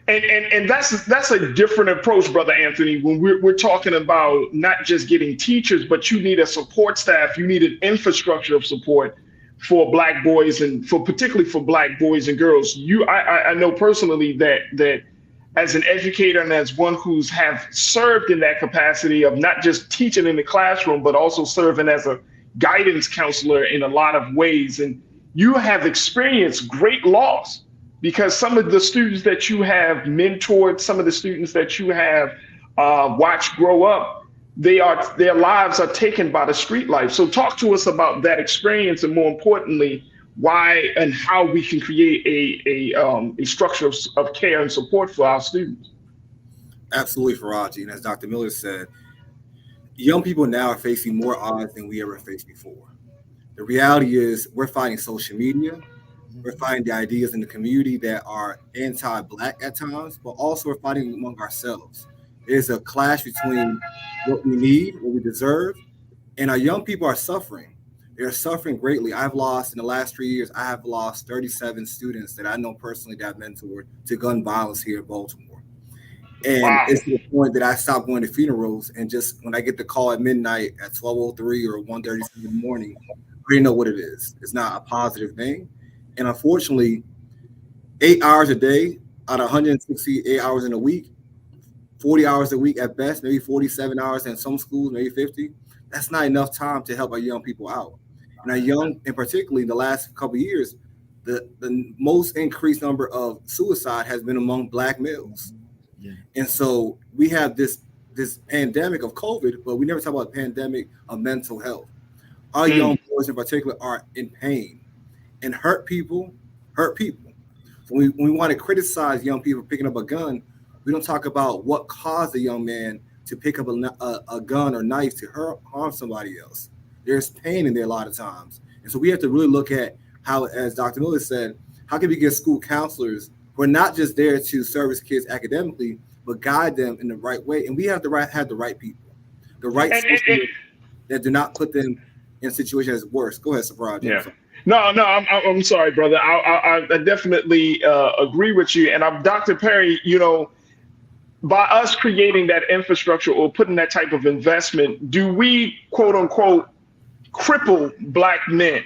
And that's a different approach, Brother Anthony, when we're talking about not just getting teachers, but you need a support staff. You need an infrastructure of support for Black boys, and particularly for Black boys and girls. I know personally that as an educator and as one who's have served in that capacity of not just teaching in the classroom, but also serving as a guidance counselor in a lot of ways. And you have experienced great loss, because some of the students that you have mentored, some of the students that you have watched grow up, their lives are taken by the street life. So talk to us about that experience, and more importantly, why and how we can create a structure of care and support for our students. Absolutely, Farajii. And as Dr. Miller said, young people now are facing more odds than we ever faced before. The reality is we're fighting social media. We're fighting the ideas in the community that are anti-Black at times, but also we're fighting among ourselves. There's a clash between what we need, what we deserve, and our young people are suffering. They're suffering greatly. In the last 3 years, I have lost 37 students that I know personally that I've mentored to gun violence here in Baltimore. And it's to the point that I stopped going to funerals, and just when I get the call at midnight at 12:03 or 1:37 in the morning, I already know what it is. It's not a positive thing. And unfortunately, 8 hours a day out of 168 hours in a week, 40 hours a week at best, maybe 47 hours in some schools, maybe 50. That's not enough time to help our young people out. And our young, and particularly the last couple of years, the most increased number of suicide has been among Black males. Yeah. And so we have this pandemic of COVID, but we never talk about the pandemic of mental health. Our young boys in particular are in pain, and hurt people. So when we want to criticize young people picking up a gun, we don't talk about what caused a young man to pick up a gun or knife to harm somebody else. There's pain in there a lot of times. And so we have to really look at how, as Dr. Miller said, how can we get school counselors who are not just there to service kids academically, but guide them in the right way. And we have the right people, the right that do not put them in situations worse. Go ahead, Farajii. Yeah. No, I'm sorry, brother. I definitely agree with you. And Dr. Perry, by us creating that infrastructure or putting that type of investment, do we, quote unquote, cripple Black men?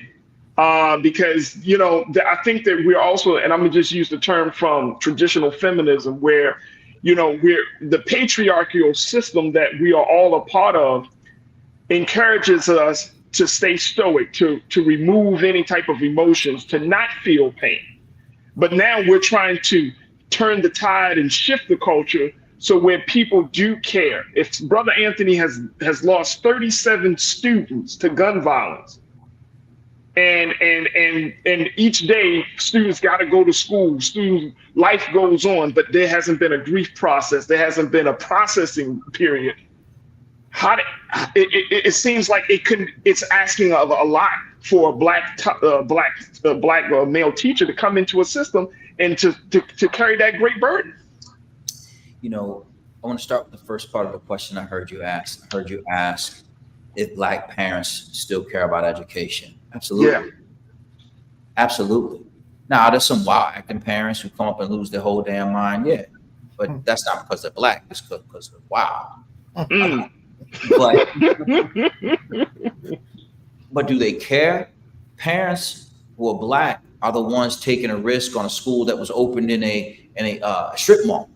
Because, I think that we're also, and I'm gonna just use the term from traditional feminism, where, You know, we're the patriarchal system that we are all a part of encourages us to stay stoic, to remove any type of emotions, to not feel pain. But now we're trying to turn the tide and shift the culture so where people do care. If Brother Anthony has lost 37 students to gun violence, and each day students got to go to school, life goes on, but there hasn't been a grief process, there hasn't been a processing period. It seems like it's asking a lot for a black male teacher to come into a system and to carry that great burden. You know, I want to start with the first part of the question I heard you ask. I heard you ask if Black parents still care about education. Absolutely. Yeah. Absolutely. Now, there's some wild acting parents who come up and lose their whole damn mind. Yeah. But that's not because they're Black. It's because they're wild. But do they care? Parents who are Black are the ones taking a risk on a school that was opened in a strip mall.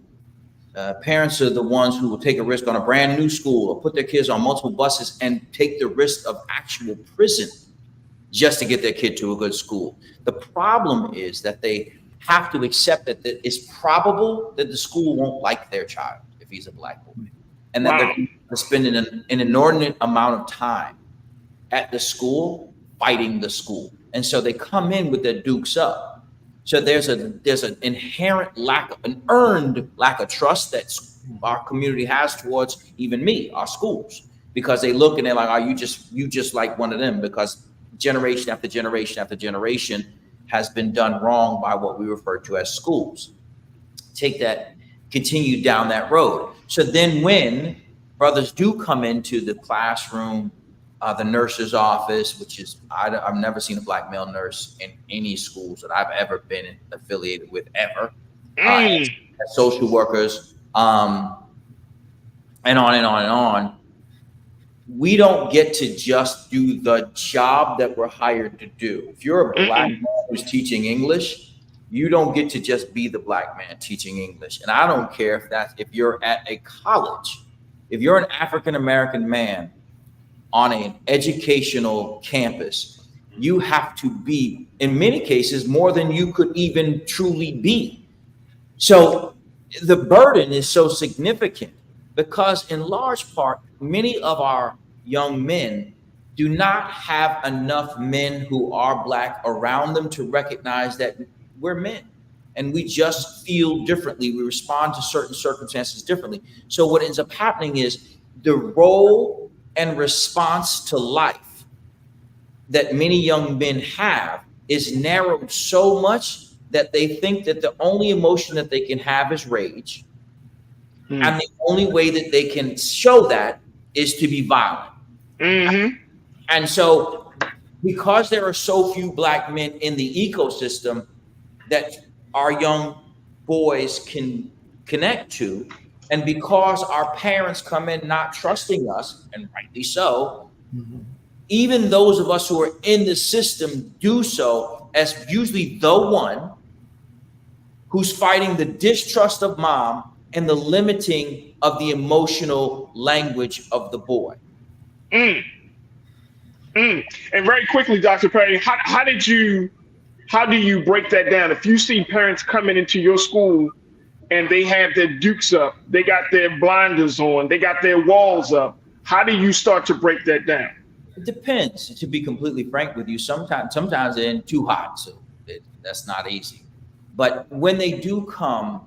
Parents are the ones who will take a risk on a brand new school or put their kids on multiple buses and take the risk of actual prison just to get their kid to a good school. The problem is that they have to accept that it's probable that the school won't like their child if he's a Black boy, and that they're spending an inordinate amount of time at the school fighting the school. And so they come in with their dukes up. So there's an inherent an earned lack of trust that our community has towards even me, our schools, because they look and they're like, you just like one of them, because generation after generation after generation has been done wrong by what we refer to as schools. Continue down that road. So then when brothers do come into the classroom, the nurse's office, which is, I've never seen a Black male nurse in any schools that I've ever been affiliated with ever. Social workers, and on and on and on. We don't get to just do the job that we're hired to do. If you're a Black man who's teaching English, you don't get to just be the Black man teaching English. And I don't care if you're at a college, if you're an African-American man on an educational campus, you have to be, in many cases, more than you could even truly be. So the burden is so significant because in large part, many of our young men do not have enough men who are Black around them to recognize that we're men and we just feel differently. We respond to certain circumstances differently. So what ends up happening is the role and response to life that many young men have is narrowed so much that they think that the only emotion that they can have is rage. And the only way that they can show that is to be violent. And so because there are so few Black men in the ecosystem that our young boys can connect to, and because our parents come in not trusting us, and rightly so, even those of us who are in the system do so as usually the one who's fighting the distrust of mom and the limiting of the emotional language of the boy. And very quickly, Dr. Perry, how do you break that down? If you see parents coming into your school and they have their dukes up, they got their blinders on, they got their walls up, how do you start to break that down? It depends, to be completely frank with you. Sometimes they're in too hot, so that's not easy. But when they do come,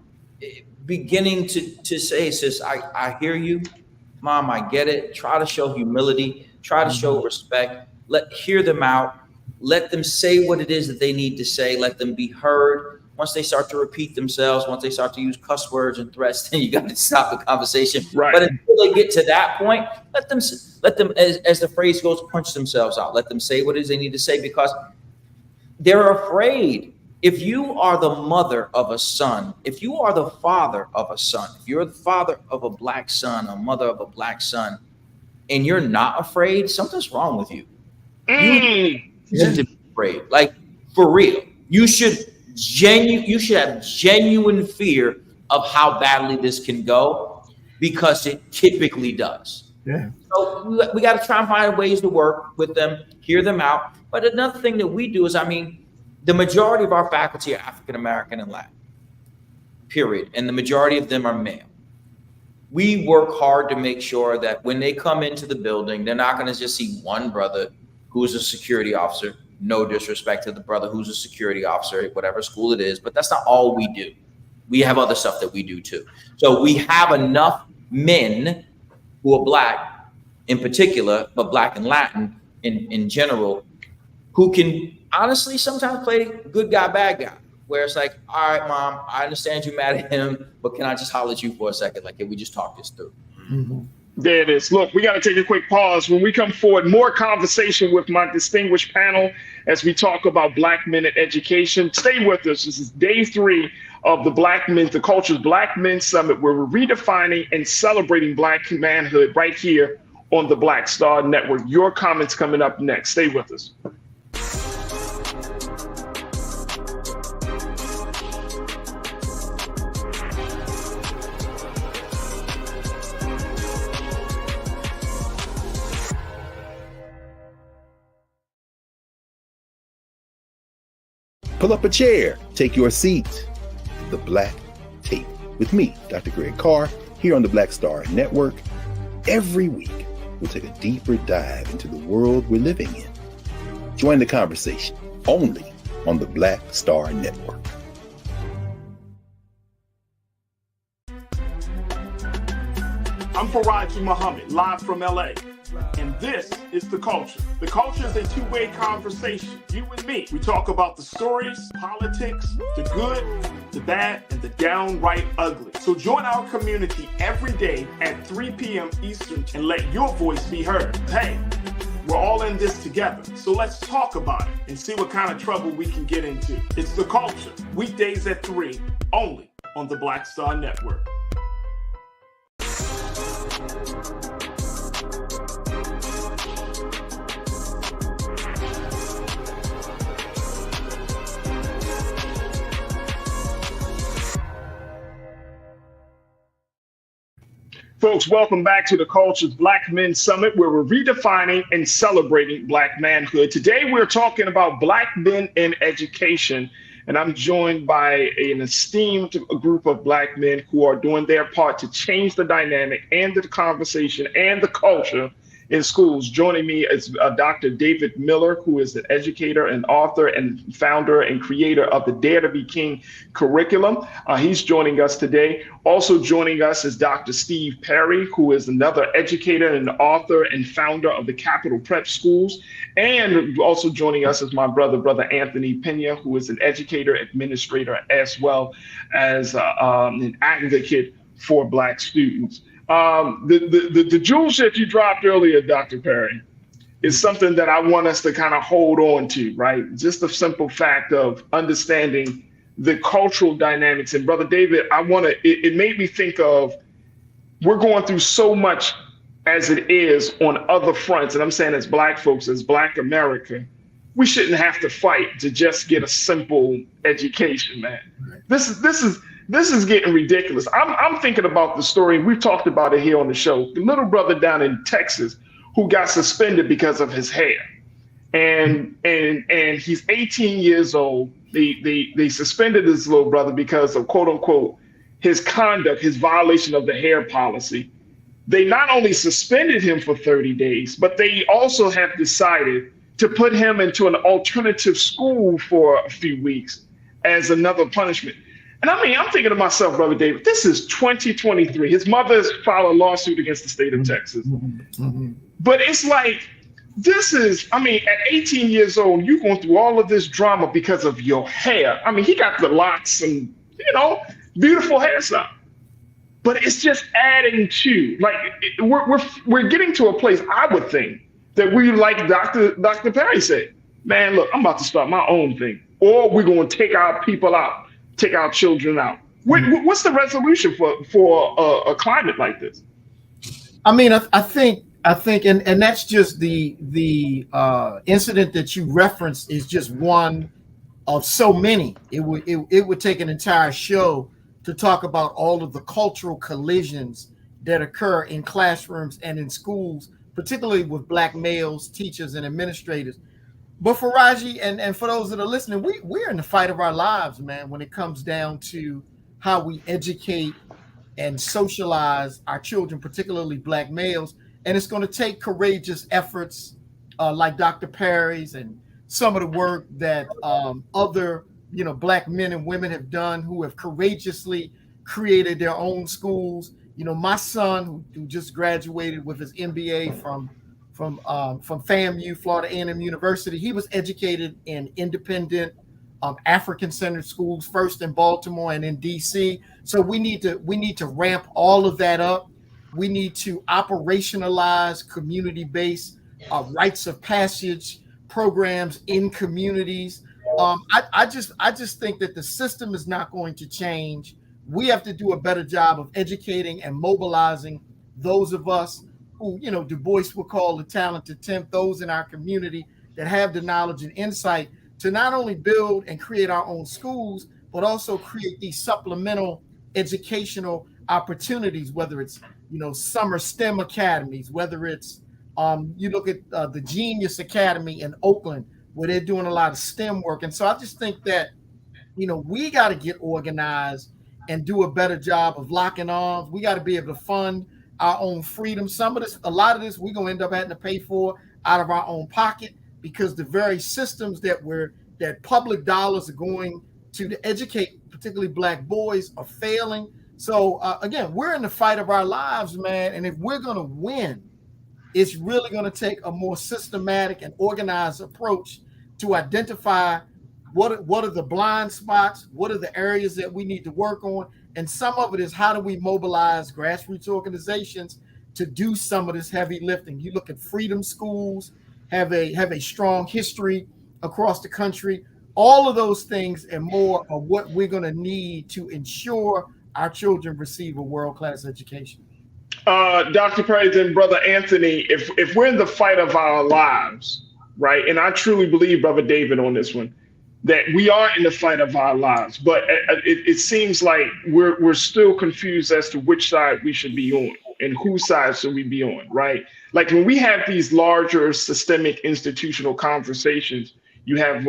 beginning to say, sis, I hear you, mom, I get it. Try to show humility, try to show respect, hear them out, let them say what it is that they need to say, let them be heard. Once they start to repeat themselves, once they start to use cuss words and threats, then you got to stop the conversation. Right. But until they get to that point, let them, as the phrase goes, punch themselves out. Let them say what it is they need to say, because they're afraid. If you are the mother of a son, if you are the father of a son, if you're the father of a Black son, a mother of a Black son, and you're not afraid, something's wrong with you. You should be afraid, like for real. You should have genuine fear of how badly this can go, because it typically does. Yeah. So we got to try and find ways to work with them, hear them out. But another thing that we do is, I mean, the majority of our faculty are African American and Latin, period. And the majority of them are male. We work hard to make sure that when they come into the building, they're not going to just see one brother who is a security officer. No disrespect to the brother who's a security officer at whatever school it is, but that's not all we do. We have other stuff that we do too. So we have enough men who are Black in particular, but Black and Latin in general, who can honestly sometimes play good guy, bad guy, where it's like, all right, Mom, I understand you mad at him, but can I just holler at you for a second? Like, can we just talk this through? Mm-hmm. There it is. Look, we got to take a quick pause. When we come forward, more conversation with my distinguished panel as we talk about Black men in education. Stay with us. This is day 3 of the Culture's Black Men Summit, where we're redefining and celebrating Black manhood right here on the Black Star Network. Your comments coming up next. Stay with us. Pull up a chair, take your seat. The Black Tape with me, Dr. Greg Carr, here on the Black Star Network. Every week, we'll take a deeper dive into the world we're living in. Join the conversation only on the Black Star Network. I'm Farajii Muhammad, live from LA. And this is The Culture. The Culture is a two-way conversation. You and me. We talk about the stories, politics, the good, the bad, and the downright ugly. So join our community every day at 3 p.m. Eastern and let your voice be heard. Hey, we're all in this together. So let's talk about it and see what kind of trouble we can get into. It's The Culture, weekdays at 3, only on the Black Star Network. Folks, welcome back to the Culture's Black Men Summit, where we're redefining and celebrating Black manhood. Today, we're talking about Black men in education, and I'm joined by an esteemed group of Black men who are doing their part to change the dynamic and the conversation and the culture in schools. Joining me is Dr. David Miller, who is an educator and author and founder and creator of the Dare to Be King curriculum. He's joining us today. Also joining us is Dr. Steve Perry, who is another educator and author and founder of the Capital Prep Schools. And also joining us is my brother Anthony Peña, who is an educator, administrator, as well as an advocate for Black students. The jewels that you dropped earlier, Dr. Perry, is something that I want us to kind of hold on to, right? Just the simple fact of understanding the cultural dynamics. And Brother David, it made me think of, we're going through so much as it is on other fronts. And I'm saying as Black folks, as Black America, we shouldn't have to fight to just get a simple education, man. This is getting ridiculous. I'm thinking about the story. We've talked about it here on the show. The little brother down in Texas who got suspended because of his hair, and he's 18 years old. They suspended this little brother because of, quote unquote, his conduct, his violation of the hair policy. They not only suspended him for 30 days, but they also have decided to put him into an alternative school for a few weeks as another punishment. And I mean, I'm thinking to myself, Brother David, this is 2023. His mother has filed a lawsuit against the state of Texas. Mm-hmm. But it's like, at 18 years old, you're going through all of this drama because of your hair. I mean, he got the locks and, beautiful hairstyle. But it's just adding to, like, we're getting to a place, I would think, that we, like Dr. Perry said, man, look, I'm about to start my own thing. Or we're going to take our people out. Take our children out. What's the resolution for a climate like this? I mean, I think, and that's just the incident that you referenced is just one of so many. It would take an entire show to talk about all of the cultural collisions that occur in classrooms and in schools, particularly with Black males, teachers, and administrators. But Farajii, and for those that are listening, we're in the fight of our lives, man, when it comes down to how we educate and socialize our children, particularly Black males. And it's going to take courageous efforts like Dr. Perry's and some of the work that other Black men and women have done who have courageously created their own schools. My son, who just graduated with his MBA from FAMU, Florida A&M University, he was educated in independent African-centered schools, first in Baltimore and in DC. So we need to ramp all of that up. We need to operationalize community-based rites of passage programs in communities. I just think that the system is not going to change. We have to do a better job of educating and mobilizing those of us who, Du Bois would call the talented 10th, those in our community that have the knowledge and insight to not only build and create our own schools, but also create these supplemental educational opportunities, whether it's, summer STEM academies, whether it's, you look at the Genius Academy in Oakland, where they're doing a lot of STEM work. And so I just think that, we got to get organized and do a better job of locking arms. We got to be able to fund our own freedom. A lot of this, we're going to end up having to pay for out of our own pocket, because the very systems that public dollars are going to educate, particularly Black boys, are failing. So again, we're in the fight of our lives, man. And if we're going to win, it's really going to take a more systematic and organized approach to identify what are the blind spots, what are the areas that we need to work on. And some of it is, how do we mobilize grassroots organizations to do some of this heavy lifting? You look at freedom schools, have a strong history across the country. All of those things and more are what we're going to need to ensure our children receive a world-class education. Dr. Perry and Brother Anthony, if we're in the fight of our lives, right, and I truly believe, Brother David, on this one, that we are in the fight of our lives, but it seems like we're still confused as to which side we should be on and whose side should we be on, right? Like when we have these larger systemic institutional conversations, you have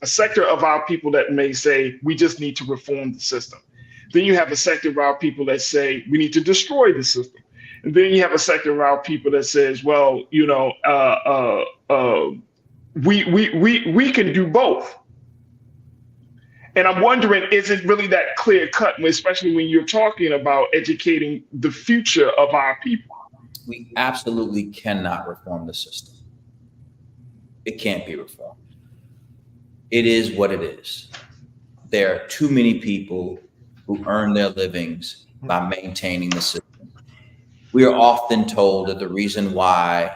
a sector of our people that may say we just need to reform the system. Then you have a sector of our people that say we need to destroy the system. And then you have a sector of our people that says, well, we can do both. And I'm wondering, is it really that clear cut, especially when you're talking about educating the future of our people? We absolutely cannot reform the system. It can't be reformed. It is what it is. There are too many people who earn their livings by maintaining the system. We are often told that the reason why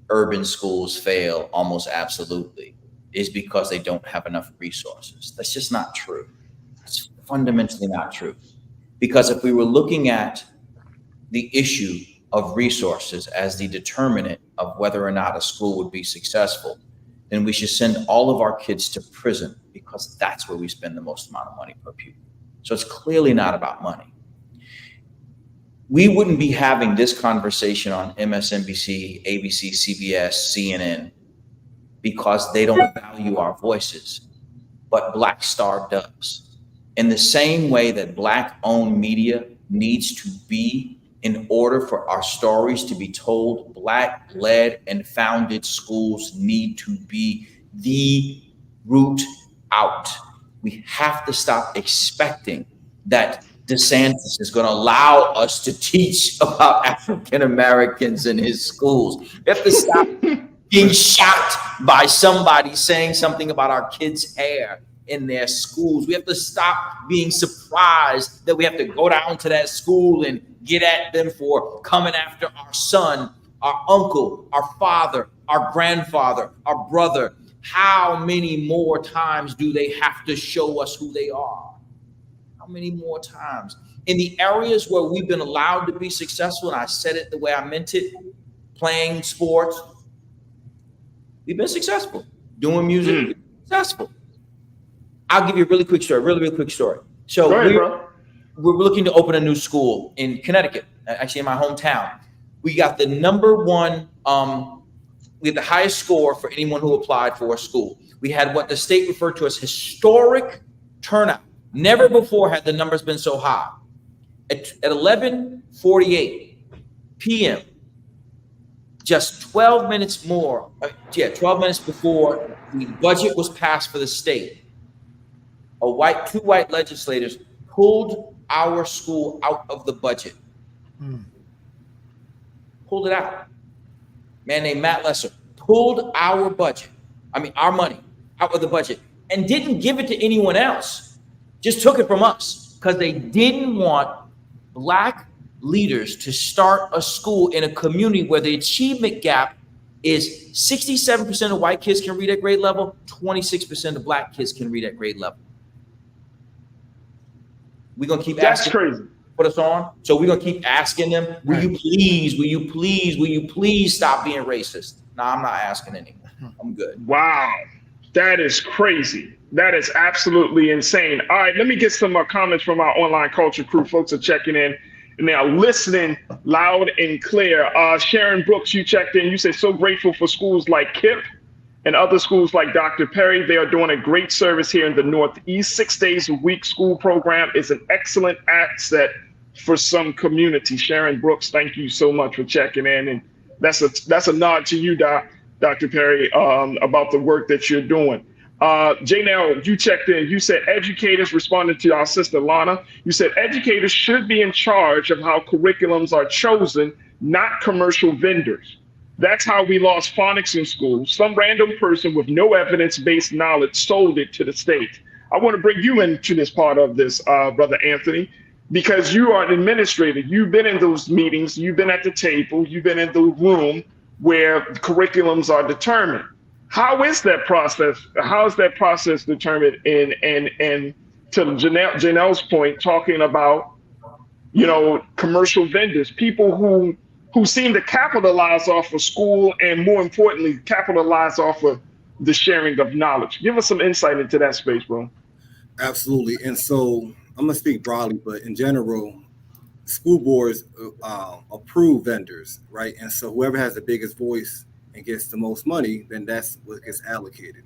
urban schools fail almost absolutely is because they don't have enough resources. That's just not true. It's fundamentally not true. Because if we were looking at the issue of resources as the determinant of whether or not a school would be successful, then we should send all of our kids to prison, because that's where we spend the most amount of money per pupil. So it's clearly not about money. We wouldn't be having this conversation on MSNBC, ABC, CBS, CNN, because they don't value our voices, but Black Star does. In the same way that Black-owned media needs to be in order for our stories to be told, Black-led and founded schools need to be the route out. We have to stop expecting that DeSantis is going to allow us to teach about African Americans in his schools. We have to stop being shocked by somebody saying something about our kids' hair in their schools. We have to stop being surprised that we have to go down to that school and get at them for coming after our son, our uncle, our father, our grandfather, our brother. How many more times do they have to show us who they are? How many more times? In the areas where we've been allowed to be successful, and I said it the way I meant it, playing sports, we've been successful. Doing music, we've been successful. I'll give you a really quick story, really quick story. So Go ahead, bro. we're looking to open a new school in Connecticut, actually in my hometown. We got the #1, we had the highest score for anyone who applied for a school. We had what the state referred to as historic turnout. Never before had the numbers been so high. At 11:48 p.m., just 12 minutes before the budget was passed for the state, two white legislators pulled our school out of the budget. Pulled it out. Man named Matt Lesser pulled our money out of the budget and didn't give it to anyone else. Just took it from us because they didn't want Black leaders to start a school in a community where the achievement gap is 67% of white kids can read at grade level, 26% of Black kids can read at grade level. We're gonna keep asking. That's crazy. Put us on. So we're gonna keep asking them, will you please stop being racist? No, I'm not asking anymore. I'm good. Wow. That is crazy. That is absolutely insane. All right, let me get some comments from our online culture crew. Folks are checking in and they are listening loud and clear. Sharon Brooks, you checked in. You said, so grateful for schools like KIPP and other schools like Dr. Perry. They are doing a great service here in the Northeast. 6 days a week school program is an excellent asset for some communities. Sharon Brooks, thank you so much for checking in. And that's a nod to you, Dr. Perry, about the work that you're doing. Janelle, you checked in. You said educators, responding to our sister Lana, you said educators should be in charge of how curriculums are chosen, not commercial vendors. That's how we lost phonics in schools. Some random person with no evidence-based knowledge sold it to the state. I want to bring you into this part of this, Brother Anthony, because you are an administrator. You've been in those meetings, you've been at the table, you've been in the room where curriculums are determined. How is that process? How is that process determined? And to Janelle's point, talking about, commercial vendors, people who seem to capitalize off of school and, more importantly, capitalize off of the sharing of knowledge. Give us some insight into that space, bro. Absolutely. And so I'm going to speak broadly, but in general, school boards approve vendors, right? And so whoever has the biggest voice and gets the most money, then that's what gets allocated.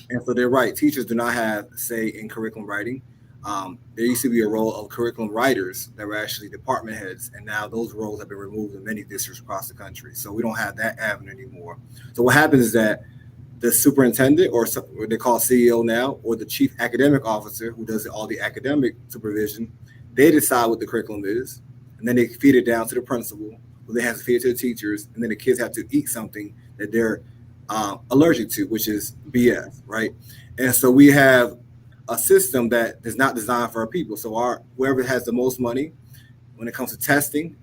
And so they're right. Teachers do not have say in curriculum writing. There used to be a role of curriculum writers that were actually department heads, and now those roles have been removed in many districts across the country. So we don't have that avenue anymore. So what happens is that the superintendent, or what they call CEO now, or the chief academic officer, who does all the academic supervision, they decide what the curriculum is, and then they feed it down to the principal, who then has to feed it to the teachers, and then the kids have to eat something that they're allergic to, which is BS, right? And so we have a system that is not designed for our people. So whoever has the most money, when it comes to testing,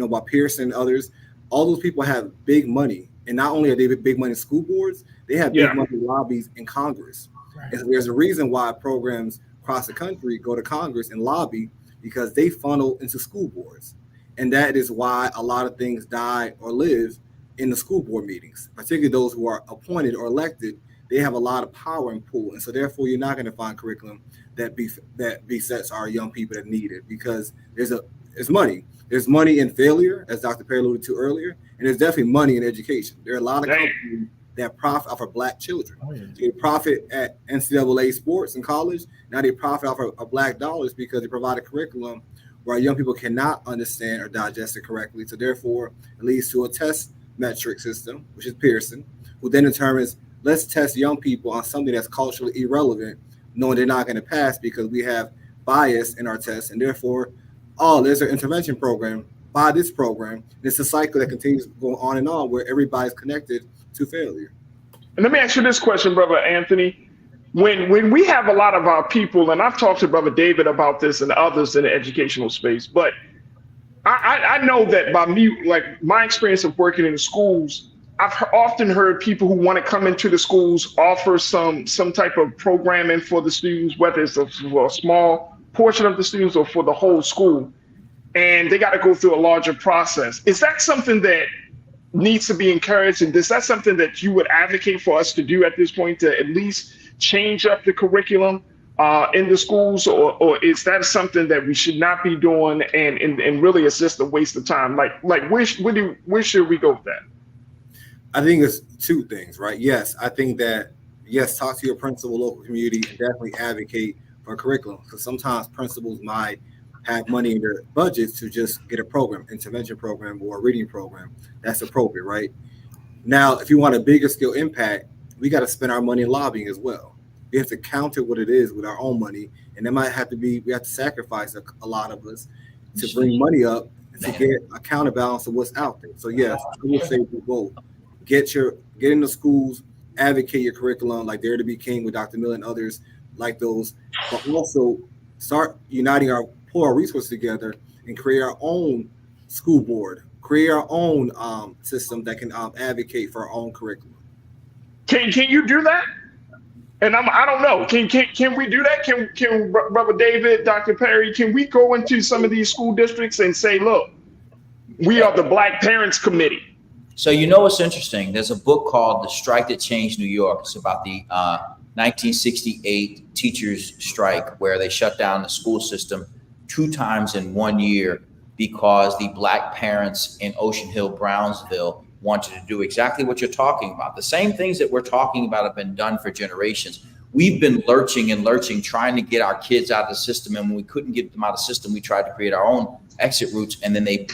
about Pearson and others, all those people have big money. And not only are they big money school boards, they have big money lobbies in Congress. Right. And so there's a reason why programs across the country go to Congress and lobby, because they funnel into school boards. And that is why a lot of things die or live in the school board meetings, particularly those who are appointed or elected. They have a lot of power and pull, and so therefore you're not going to find curriculum that besets our young people that need it, because there's money. There's money in failure, as Dr. Perry alluded to earlier, and there's definitely money in education. There are a lot of companies that profit off of Black children. Oh, yeah. They profit at NCAA sports in college. Now they profit off of Black dollars because they provide a curriculum where our young people cannot understand or digest it correctly. So therefore, it leads to a test metric system, which is Pearson, who then determines, let's test young people on something that's culturally irrelevant, knowing they're not going to pass because we have bias in our tests. And therefore, there's an intervention program by this program. It's a cycle that continues to go on and on, where everybody's connected to failure. And let me ask you this question, Brother Anthony. When we have a lot of our people, and I've talked to Brother David about this and others in the educational space, but I know that by me, like my experience of working in the schools, I've often heard people who want to come into the schools offer some type of programming for the students, whether it's for a small portion of the students or for the whole school, and they got to go through a larger process. Is that something that needs to be encouraged? And is that something that you would advocate for us to do at this point, to at least change up the curriculum in the schools, or is that something that we should not be doing, and really it's just a waste of time? Like where should we go with that? I think it's two things, right? Yes, I think that, yes, talk to your principal, local community, and definitely advocate for a curriculum, because sometimes principals might have money in their budgets to just get a program, intervention program or a reading program that's appropriate, right? Now, if you want a bigger scale impact, we got to spend our money in lobbying as well. We have to counter what it is with our own money, and it might have to be, we have to sacrifice a lot of us to bring money up to get a counterbalance of what's out there. So yes, I will say for both. Get in the schools, advocate your curriculum like Dare to Be King with Dr. Miller and others like those, but also start uniting pull our resources together and create our own school board, create our own system that can advocate for our own curriculum. Can you do that? And I don't know. Can we do that? Can Brother David, Dr. Perry, can we go into some of these school districts and say, look, we are the Black Parents Committee? So you know what's interesting? There's a book called The Strike That Changed New York. It's about the 1968 teachers strike, where they shut down the school system 2 times in 1 year because the Black parents in Ocean Hill, Brownsville wanted to do exactly what you're talking about. The same things that we're talking about have been done for generations. We've been lurching, trying to get our kids out of the system. And when we couldn't get them out of the system, we tried to create our own exit routes. And then they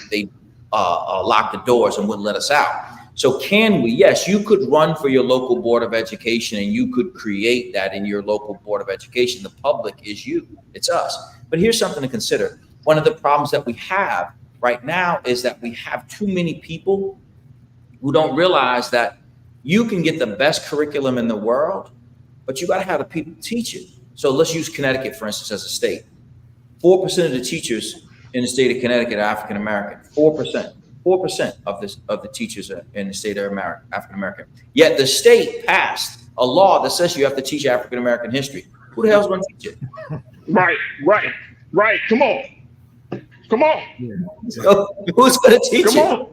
locked the doors and wouldn't let us out. So can we? Yes, you could run for your local board of education, and you could create that in your local board of education. The public is you, it's us. But here's something to consider. One of the problems that we have right now is that we have too many people who don't realize that you can get the best curriculum in the world, but you got to have the people teach it. So let's use Connecticut, for instance, as a state. 4% of the teachers in the state of Connecticut are African American. 4% of the teachers are in the state of African American. Yet the state passed a law that says you have to teach African American history. Who the hell's going to teach it? Right. Come on. So who's going to teach it?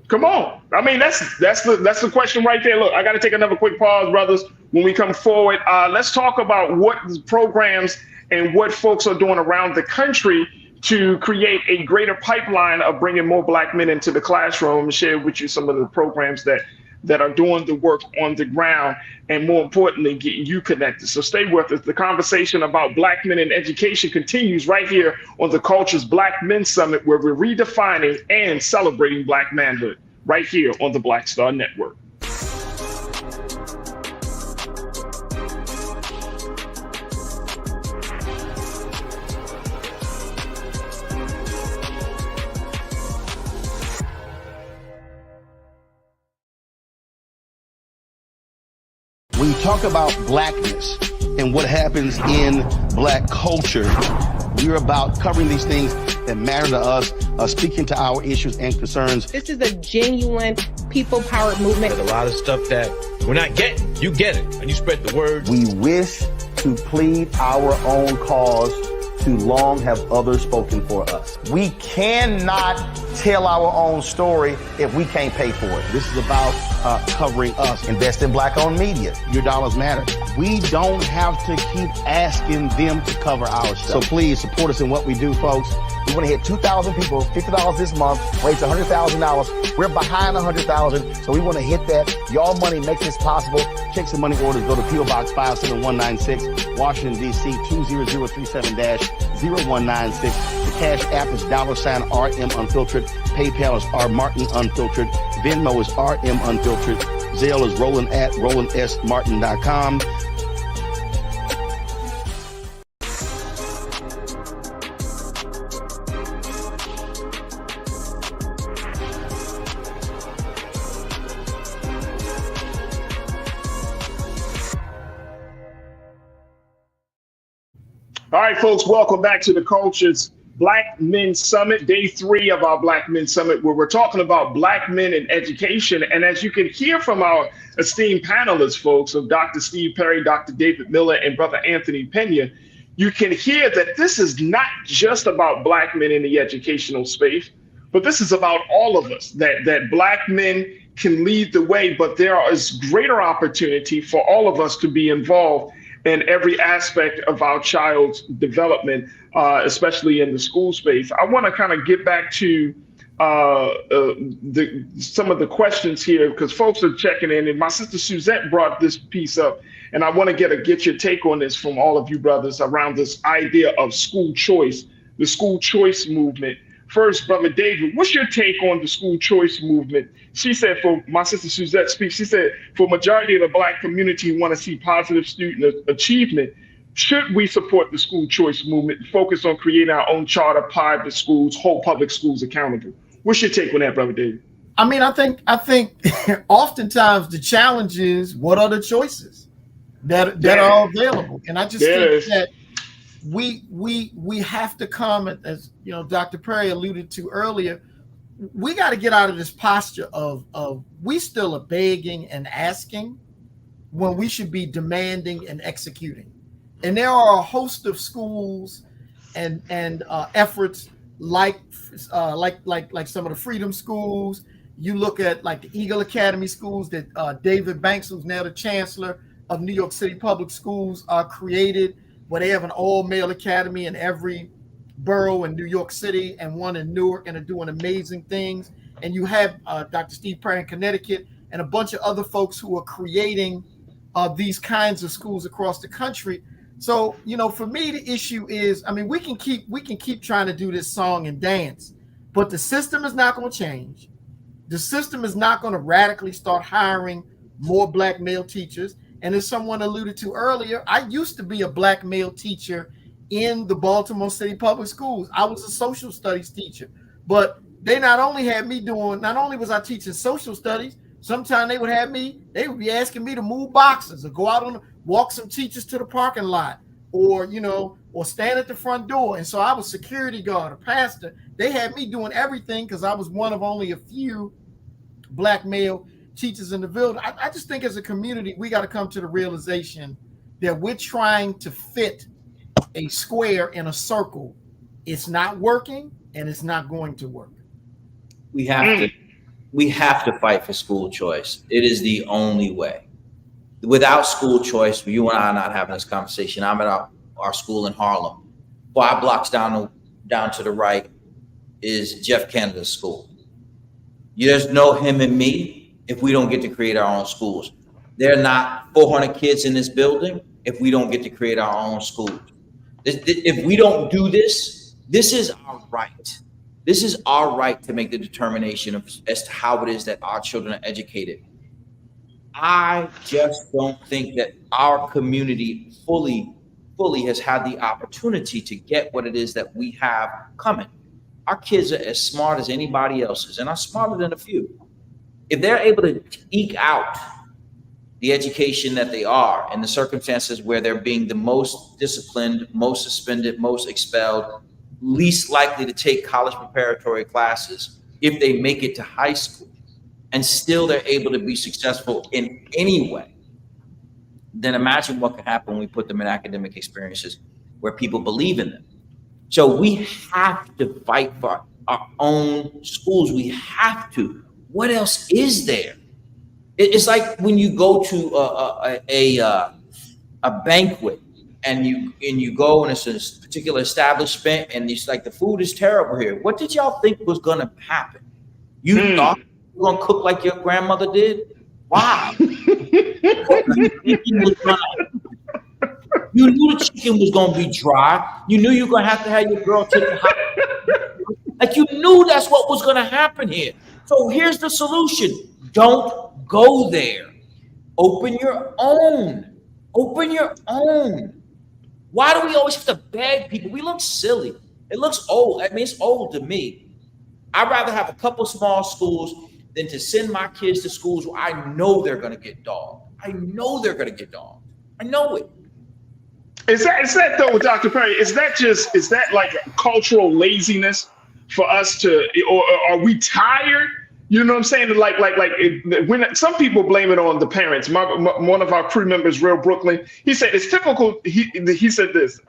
Come on. I mean, that's the question right there. Look, I got to take another quick pause, brothers. When we come forward, let's talk about what programs and what folks are doing around the country to create a greater pipeline of bringing more Black men into the classroom, and share with you some of the programs that are doing the work on the ground, and more importantly, getting you connected. So stay with us. The conversation about Black men in education continues right here on the Culture's Black Men Summit, where we're redefining and celebrating Black manhood, right here on the Black Star Network. When you talk about blackness and what happens in Black culture, we're about covering these things that matter to us, speaking to our issues and concerns. This is a genuine people-powered movement. There's a lot of stuff that we're not getting. You get it, and you spread the word. We wish to plead our own cause. Too long have others spoken for us. We cannot tell our own story if we can't pay for it. This is about covering us. Invest in Black-owned media. Your dollars matter. We don't have to keep asking them to cover our stuff. So please support us in what we do, folks. We want to hit 2,000 people, $50 this month, raise $100,000. We're behind 100,000, so we want to hit that. Your money makes this possible. Check some money orders. Go to P.O. Box 57196, Washington, D.C. 20037-0196. The Cash App is $RM Unfiltered. PayPal is R Martin Unfiltered. Venmo is RM Unfiltered. Zelle is Roland at RolandSMartin.com. All right, folks, welcome back to the Culture's Black Men Summit, day 3 of our Black Men Summit, where we're talking about Black men in education. And as you can hear from our esteemed panelists, folks, of Dr. Steve Perry, Dr. David Miller, and Brother Anthony Peña, you can hear that this is not just about Black men in the educational space, but this is about all of us, that Black men can lead the way, but there is greater opportunity for all of us to be involved in every aspect of our child's development, especially in the school space. I want to kind of get back to some of the questions here, because folks are checking in, and my sister Suzette brought this piece up, and I want to get your take on this from all of you brothers around this idea of school choice, the school choice movement. First, Brother David, what's your take on the school choice movement? She said, for my sister Suzette speaks, she said, for majority of the Black community who want to see positive student achievement, should we support the school choice movement and focus on creating our own charter, private schools, hold public schools accountable? What's your take on that, Brother David? I mean, I think oftentimes the challenge is, what are the choices that are available? And I just think that we have to come, as you know, Dr. Perry alluded to earlier, we got to get out of this posture of we still are begging and asking when we should be demanding and executing. And there are a host of schools and efforts like some of the freedom schools. You look at like the Eagle Academy schools that David Banks, who's now the chancellor of New York City Public Schools, created, where they have an all-male academy in every borough in New York City and one in Newark, and are doing amazing things. And you have Dr. Steve Perry in Connecticut and a bunch of other folks who are creating these kinds of schools across the country. So, you know, for me, the issue is, I mean, we can keep trying to do this song and dance, but the system is not going to change. The system is not going to radically start hiring more Black male teachers. And as someone alluded to earlier, I used to be a Black male teacher in the Baltimore City Public Schools. I was a social studies teacher, but they not only was I teaching social studies, sometimes they would be asking me to move boxes or go out walk some teachers to the parking lot, or stand at the front door. And so I was security guard, a pastor. They had me doing everything because I was one of only a few Black male teachers in the building. I just think as a community, we got to come to the realization that we're trying to fit a square in a circle. It's not working, and it's not going to work. We have to fight for school choice. It is the only way. Without school choice, you and I are not having this conversation. I'm at our school in Harlem. 5 blocks down to the right is Jeff Canada's school. There's no him and me if we don't get to create our own schools. There are not 400 kids in this building if we don't get to create our own schools. If we don't do this, this is our right. This is our right to make the determination as to how it is that our children are educated. I just don't think that our community fully has had the opportunity to get what it is that we have coming. Our kids are as smart as anybody else's, and are smarter than a few. If they're able to eke out the education that they are in the circumstances where they're being the most disciplined, most suspended, most expelled, least likely to take college preparatory classes, if they make it to high school, and still they're able to be successful in any way, then imagine what could happen when we put them in academic experiences where people believe in them. So we have to fight for our own schools. We have to. What else is there? It's like when you go to a banquet and you go and it's a particular establishment and it's like, the food is terrible here. What did y'all think was going to happen? You thought you were going to cook like your grandmother did? Wow. You knew the chicken was going to be dry. You knew you were going to have your girl take the hot. Like, you knew that's what was going to happen here. So here's the solution. Don't go there. Open your own. Open your own. Why do we always have to beg people? We look silly. It looks old. I mean, it's old to me. I'd rather have a couple small schools than to send my kids to schools where I know they're going to get dogged. I know they're going to get dogged. I know it. Is that though, Dr. Perry? Is that like cultural laziness for us to, or are we tired? You know what I'm saying? Like when some people blame it on the parents. One of our crew members, Real Brooklyn, he said it's typical. He said this.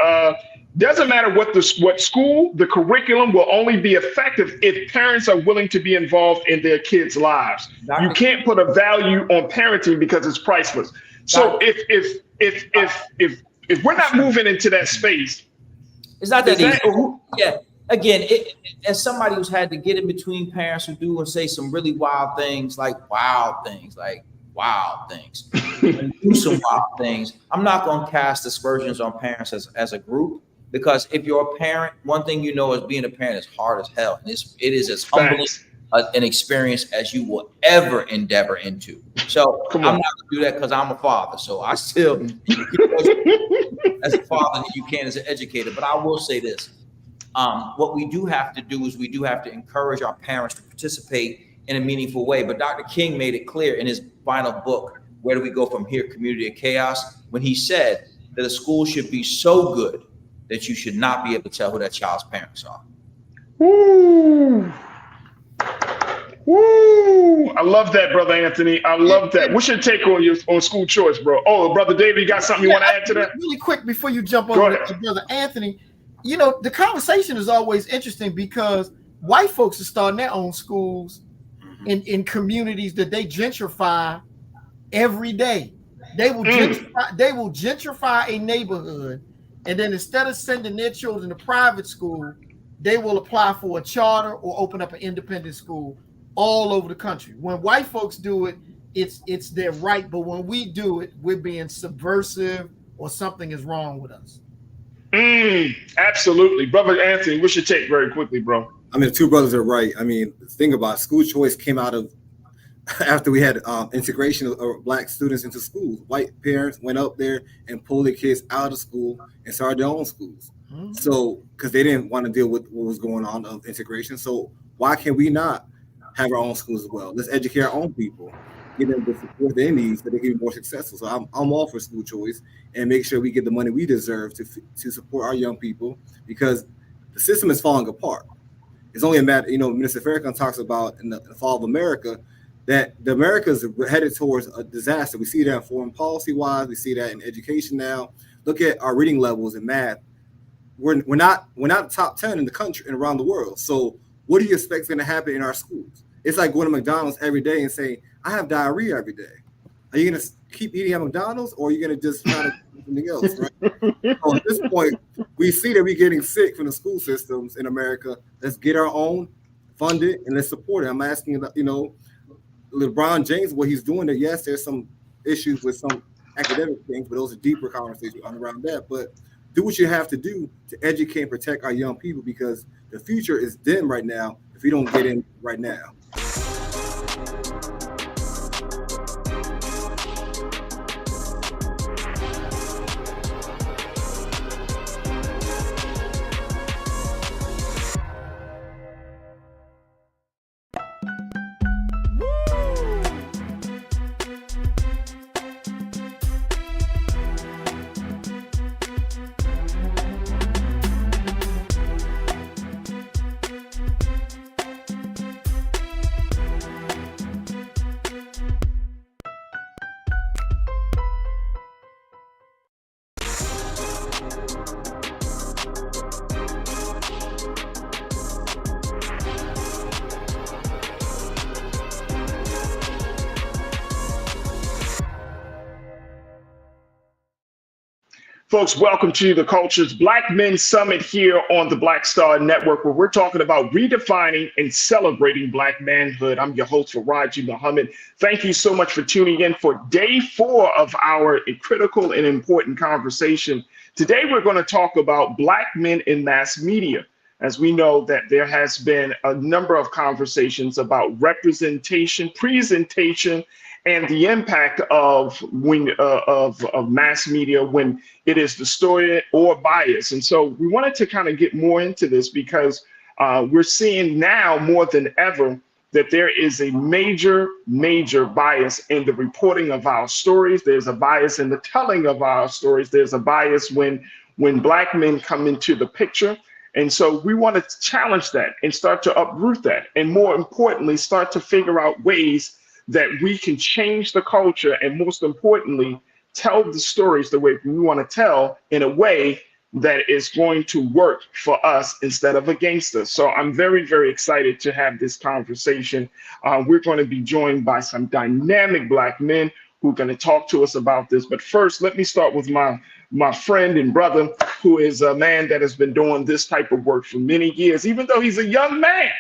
Doesn't matter what school, the curriculum will only be effective if parents are willing to be involved in their kids' lives. You can't put a value on parenting because it's priceless. So if we're not moving into that space, it's not that easy. Yeah. Again, as somebody who's had to get in between parents who do and say some really wild things, and do some wild things, I'm not going to cast aspersions on parents as a group, because if you're a parent, one thing you know is being a parent is hard as hell. And it is as humbling an experience as you will ever endeavor into. So I'm not going to do that because I'm a father. So I still, as a father, you can as an educator. But I will say this. What we do have to do is we do have to encourage our parents to participate in a meaningful way. But Dr. King made it clear in his final book, Where Do We Go From Here, Community of Chaos, when he said that a school should be so good that you should not be able to tell who that child's parents are. Woo! Woo! I love that, Brother Anthony. I love that. What's your take on school choice, bro? Oh, Brother David, you got something you want to add to that? Really quick before you jump over to Brother Anthony. You know, the conversation is always interesting because white folks are starting their own schools in communities that they gentrify every day. They will gentrify a neighborhood, and then instead of sending their children to private school, they will apply for a charter or open up an independent school all over the country. When white folks do it, it's their right, but when we do it, we're being subversive or something is wrong with us. Absolutely. Brother Anthony, what's your take very quickly, bro? I mean, the two brothers are right. I mean, the thing about school choice came out of after we had integration of Black students into schools. White parents went up there and pulled their kids out of school and started their own schools. So, because they didn't want to deal with what was going on of integration. So why can we not have our own schools as well? Let's educate our own people, give them the support they need so they can be more successful. So I'm all for school choice and make sure we get the money we deserve to support our young people, because the system is falling apart. It's only a matter, Minister Farrakhan talks about in the fall of America, that the America's headed towards a disaster. We see that in foreign policy wise, we see that in education now. Look at our reading levels in math. We're not top 10 in the country and around the world. So what do you expect is going to happen in our schools? It's like going to McDonald's every day and saying, I have diarrhea every day. Are you going to keep eating at McDonald's, or are you going to just try to do something else, right? So at this point, we see that we're getting sick from the school systems in America. Let's get our own, fund it, and let's support it. I'm asking, LeBron James, what he's doing there. Yes, there's some issues with some academic things, but those are deeper conversations around that. But do what you have to do to educate and protect our young people, because the future is dim right now if we don't get in right now. Folks, welcome to the Culture's Black Men Summit here on the Black Star Network, where we're talking about redefining and celebrating Black manhood. I'm your host, Farajii Muhammad. Thank you so much for tuning in for day 4 of our critical and important conversation. Today, we're going to talk about Black men in mass media. As we know that there has been a number of conversations about representation, presentation, and the impact of mass media when it is distorted or biased. And so we wanted to kind of get more into this because we're seeing now more than ever that there is a major bias in the reporting of our stories. There's a bias in the telling of our stories. There's a bias when Black men come into the picture. And so we want to challenge that and start to uproot that. And more importantly, start to figure out ways that we can change the culture, and most importantly, tell the stories the way we want to tell in a way that is going to work for us instead of against us. So I'm very, very excited to have this conversation. We're going to be joined by some dynamic Black men. who are going to talk to us about this. But first, let me start with my friend and brother, who is a man that has been doing this type of work for many years, even though he's a young man.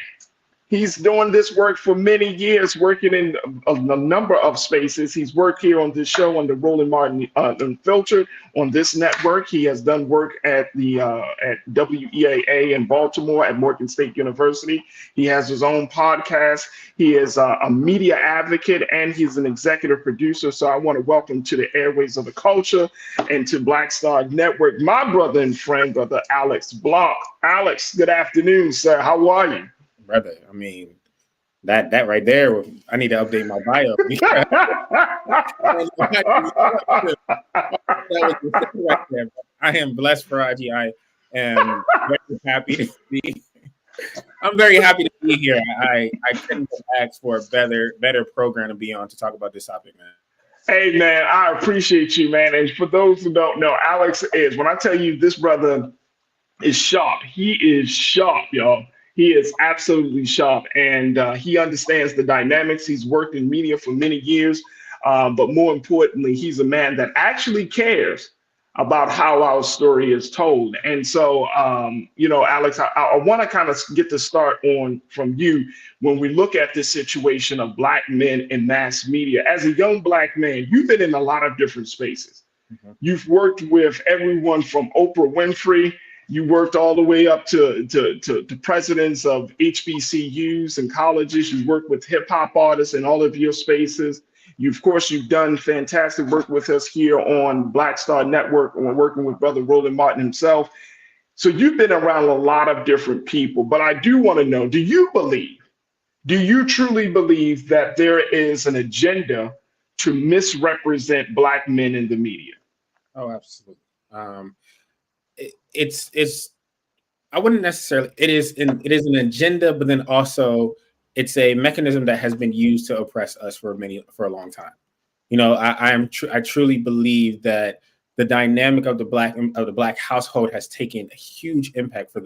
He's doing this work for many years, working in a number of spaces. He's worked here on this show on the Roland Martin Unfiltered on this network. He has done work at the at WEAA in Baltimore at Morgan State University. He has his own podcast. He is a media advocate and he's an executive producer. So I want to welcome to the airways of the culture and to Black Star Network, my brother and friend, Brother Alex Blanc. Alex, good afternoon, sir. How are you? Brother, I mean, that right there, I need to update my bio. I am blessed, Farajii. I am very happy to be. I'm very happy to be here. I couldn't ask for a better program to be on to talk about this topic, man. Hey, man, I appreciate you, man. And for those who don't know, Alex is, when I tell you this brother is sharp, he is sharp, y'all. He is absolutely sharp, and he understands the dynamics. He's worked in media for many years, but more importantly, he's a man that actually cares about how our story is told. And so, you know, Alex, I want to kind of get to start on from you when we look at this situation of Black men in mass media. As a young Black man, you've been in a lot of different spaces. Mm-hmm. You've worked with everyone from Oprah Winfrey. You worked all the way up to presidents of HBCUs and colleges. You worked with hip hop artists in all of your spaces. Of course, you've done fantastic work with us here on Black Star Network, and we're working with Brother Roland Martin himself. So you've been around a lot of different people, but I do want to know, do you truly believe that there is an agenda to misrepresent Black men in the media? Oh, absolutely. It's I wouldn't necessarily, it is an agenda, but then also it's a mechanism that has been used to oppress us for a long time. You know, I truly believe that the dynamic of the black household has taken a huge impact from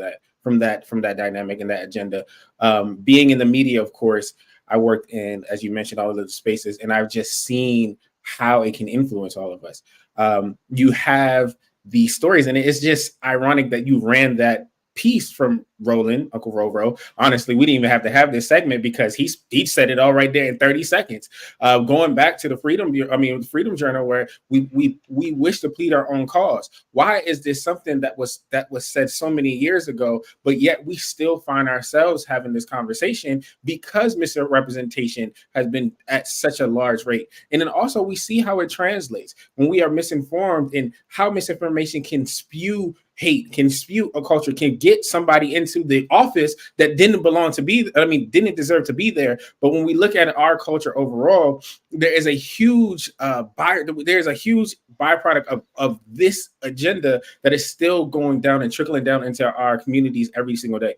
that dynamic and that agenda. Being in the media, of course, I worked in, as you mentioned, all of those spaces, and I've just seen how it can influence all of us. You have the stories, and it's just ironic that you ran that piece from Roland, Uncle Rovro. Honestly, we didn't even have to have this segment because he said it all right there in 30 seconds. Going back to the Freedom Journal, where we wish to plead our own cause. Why is this something that was said so many years ago, but yet we still find ourselves having this conversation because misrepresentation has been at such a large rate? And then also we see how it translates when we are misinformed and how misinformation can spew hate, can spew a culture, can get somebody into the office that didn't deserve to be there. But when we look at our culture overall, there is a huge byproduct of this agenda that is still going down and trickling down into our communities every single day.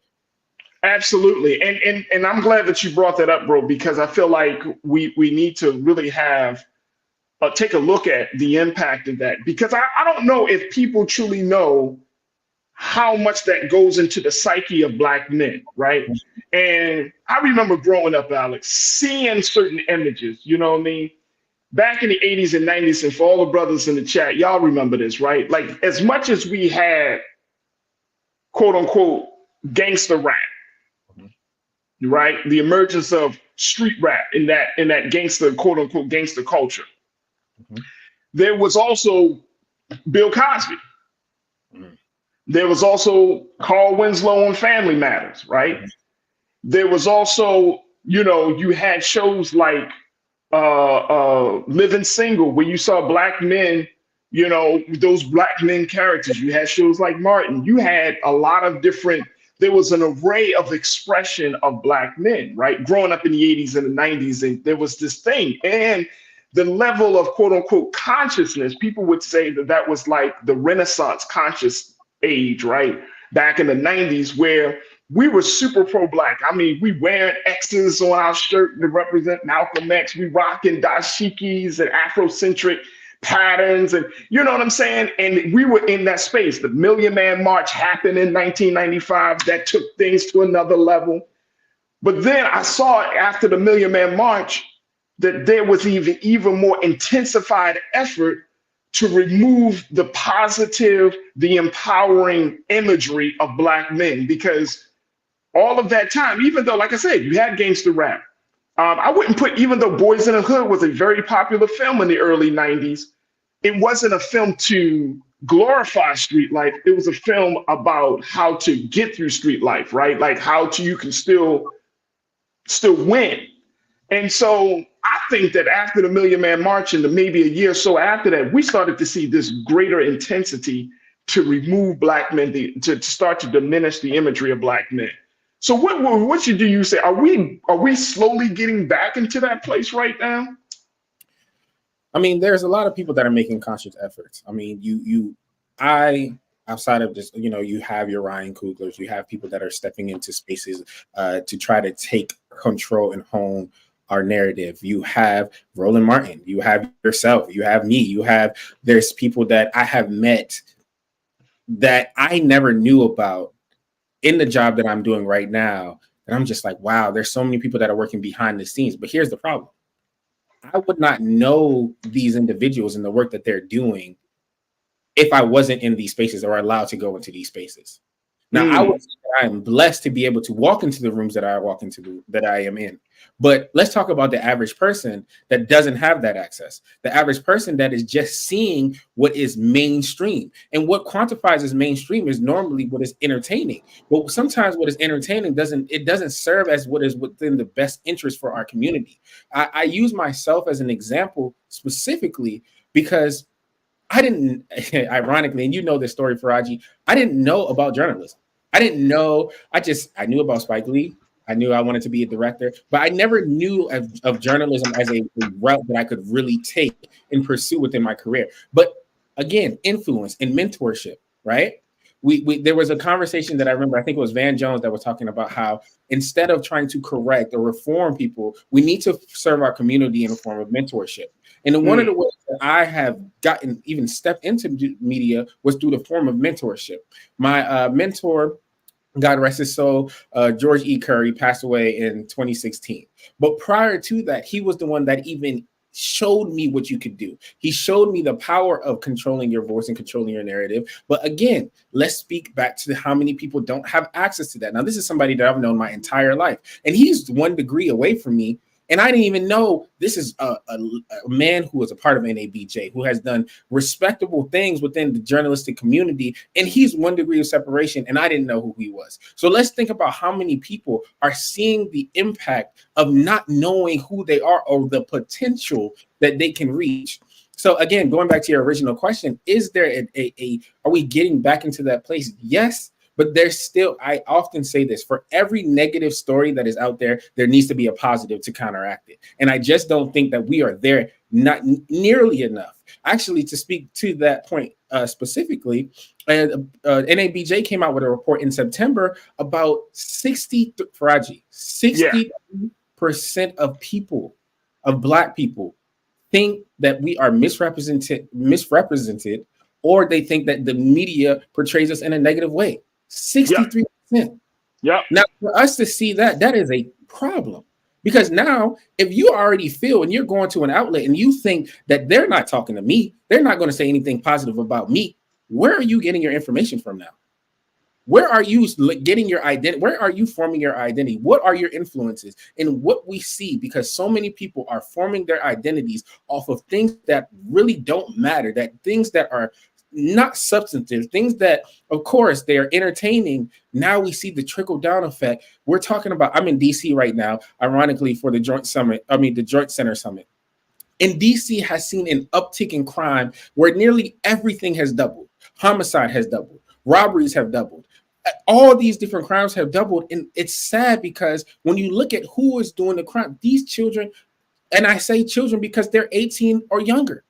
Absolutely. And I'm glad that you brought that up, bro, because I feel like we need to really take a look at the impact of that, because I don't know if people truly know how much that goes into the psyche of Black men, right? And I remember growing up, Alex, seeing certain images, you know what I mean? Back in the 80s and 90s, and for all the brothers in the chat, y'all remember this, right? Like, as much as we had, quote unquote, gangster rap, right? The emergence of street rap in that gangster, quote unquote, gangster culture. There was also Bill Cosby. There was also Carl Winslow on Family Matters, right? There was also, you know, you had shows like Living Single, where you saw Black men, you know, those Black men characters. You had shows like Martin. You had a lot of different, there was an array of expression of Black men, right? Growing up in the 80s and the 90s, and there was this thing. And the level of quote unquote consciousness, people would say that was like the Renaissance conscious age, right? Back in the 90s, where we were super pro-Black. I mean, we wearing X's on our shirt to represent Malcolm X. We rocking dashikis and Afrocentric patterns, and you know what I'm saying? And we were in that space. The Million Man March happened in 1995. That took things to another level. But then I saw after the Million Man March, that there was even more intensified effort to remove the positive, the empowering imagery of Black men, because all of that time, even though, like I said, you had gangster rap, I wouldn't put, even though Boys in the Hood was a very popular film in the early 90s, it wasn't a film to glorify street life. It was a film about how to get through street life, right? Like you can still win. And so I think that after the Million Man March and maybe a year or so after that, we started to see this greater intensity to remove Black men, to start to diminish the imagery of Black men. So what do you say? Are we slowly getting back into that place right now? I mean, there's a lot of people that are making conscious efforts. I mean, outside of just, you have your Ryan Cooglers, you have people that are stepping into spaces to try to take control and hone our narrative. You have Roland Martin, you have yourself, you have me, there's people that I have met that I never knew about in the job that I'm doing right now. And I'm just like, wow, there's so many people that are working behind the scenes. But here's the problem. I would not know these individuals and the work that they're doing if I wasn't in these spaces or allowed to go into these spaces. Now, I would say that I am blessed to be able to walk into the rooms that I am in. But let's talk about the average person that doesn't have that access. The average person that is just seeing what is mainstream. And what quantifies as mainstream is normally what is entertaining. But sometimes what is entertaining doesn't serve as what is within the best interest for our community. I use myself as an example specifically because I didn't, ironically, and you know this story, Farajii, I didn't know about journalism. I didn't know, I knew about Spike Lee. I knew I wanted to be a director, but I never knew of journalism as a route that I could really take and pursue within my career. But again, influence and mentorship, right? There was a conversation that I remember, I think it was Van Jones that was talking about how instead of trying to correct or reform people, we need to serve our community in a form of mentorship. And one of the ways that I have gotten even stepped into media was through the form of mentorship. My mentor, God rest his soul, George E. Curry, passed away in 2016. But prior to that, he was the one that even showed me what you could do. He showed me the power of controlling your voice and controlling your narrative. But again, let's speak back to how many people don't have access to that. Now, this is somebody that I've known my entire life, and he's 1 degree away from me. And I didn't even know this is a man who was a part of NABJ, who has done respectable things within the journalistic community. And he's 1 degree of separation, and I didn't know who he was. So let's think about how many people are seeing the impact of not knowing who they are or the potential that they can reach. So again, going back to your original question, is there are we getting back into that place? Yes. But there's still, I often say this, for every negative story that is out there, there needs to be a positive to counteract it. And I just don't think that we are there, not nearly enough. Actually, to speak to that point specifically, NABJ came out with a report in September about 60% of people, of Black people, think that we are misrepresented, or they think that the media portrays us in a negative way. 63%. Yeah. Now, for us to see that is a problem, because now if you already feel and you're going to an outlet and you think that they're not talking to me, they're not going to say anything positive about me, where are you getting your information from now? Where are you getting your identity? Where are you forming your identity? What are your influences? And what we see, because so many people are forming their identities off of things that really don't matter, that things that are not substantive, things that, of course, they are entertaining. Now we see the trickle down effect. We're talking about, I'm in DC right now, ironically, for the Joint Center Summit. And DC has seen an uptick in crime where nearly everything has doubled. Homicide has doubled. Robberies have doubled. All these different crimes have doubled. And it's sad because when you look at who is doing the crime, these children, and I say children because they're 18 or younger.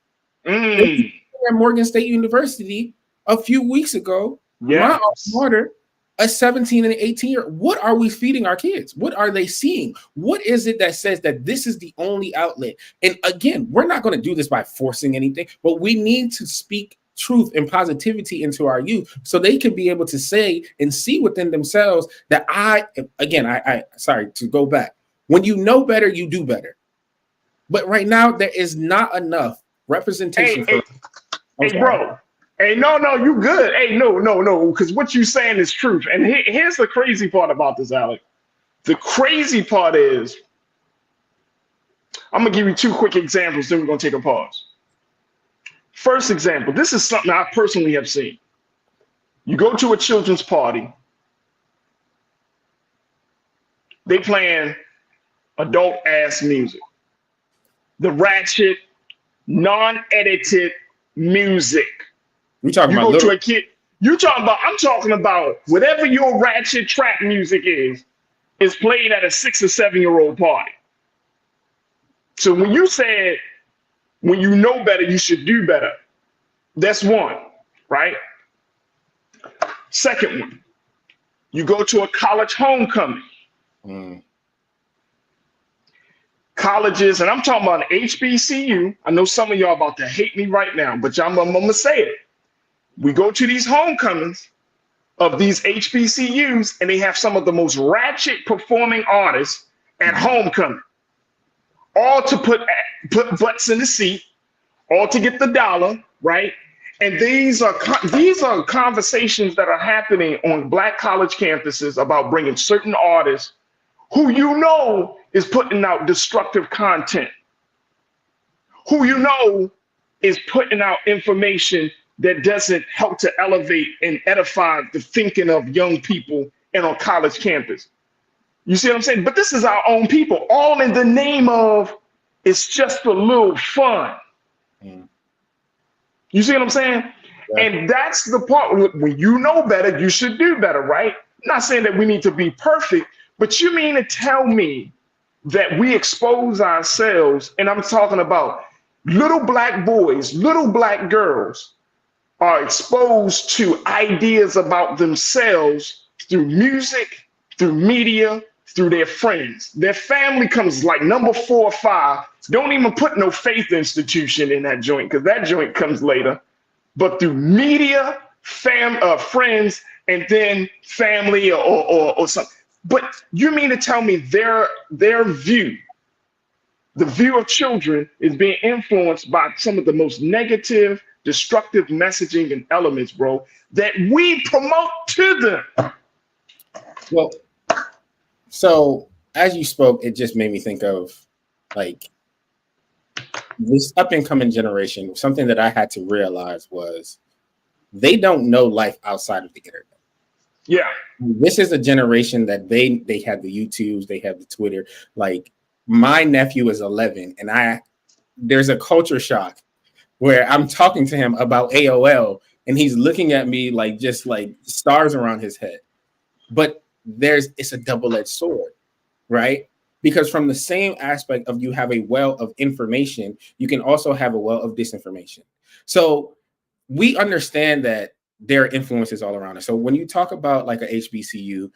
At Morgan State University a few weeks ago, my alma mater, a 17 and 18-year, what are we feeding our kids? What are they seeing? What is it that says that this is the only outlet? And again, we're not going to do this by forcing anything, but we need to speak truth and positivity into our youth so they can be able to say and see within themselves that I sorry to go back. When you know better, you do better. But right now, there is not enough representation for. Hey, bro. Hey, no, you good. Hey, no, because what you saying is truth. And here's the crazy part about this, Alec. The crazy part is, I'm gonna give you 2 quick examples, then we're gonna take a pause. First example, this is something I personally have seen. You go to a children's party, they playing adult ass music. The ratchet, non-edited music. You talking about to a kid, I'm talking about whatever your ratchet trap music is played at a 6 or 7-year-old party. So when you said, when you know better, you should do better. That's one, right? Second one, you go to a college homecoming. Colleges, and I'm talking about HBCU. I know some of y'all about to hate me right now, but I'm gonna say it. We go to these homecomings of these HBCUs, and they have some of the most ratchet performing artists at homecoming, all to put butts in the seat, all to get the dollar, right? And these are conversations that are happening on Black college campuses about bringing certain artists who you know is putting out destructive content, who you know is putting out information that doesn't help to elevate and edify the thinking of young people and on college campus. You see what I'm saying? But this is our own people, all in the name of it's just a little fun. You see what I'm saying? Yeah. And that's the part when you know better, you should do better, right? I'm not saying that we need to be perfect, but you mean to tell me that we expose ourselves, and I'm talking about little Black boys, little Black girls are exposed to ideas about themselves through music, through media, through their friends. Their family comes like number 4 or 5. Don't even put no faith institution in that joint, because that joint comes later. But through media, friends, and then family or something. But you mean to tell me their view, the view of children, is being influenced by some of the most negative, destructive messaging and elements, bro, that we promote to them? Well, so as you spoke, it just made me think of like this up and coming generation. Something that I had to realize was they don't know life outside of the internet. Yeah. This is a generation that they have the YouTubes, they have the Twitter. Like my nephew is 11 and there's a culture shock where I'm talking to him about AOL and he's looking at me like just like stars around his head. But it's a double-edged sword, right? Because from the same aspect of you have a well of information, you can also have a well of disinformation. So we understand that there are influences all around us. So when you talk about like a HBCU,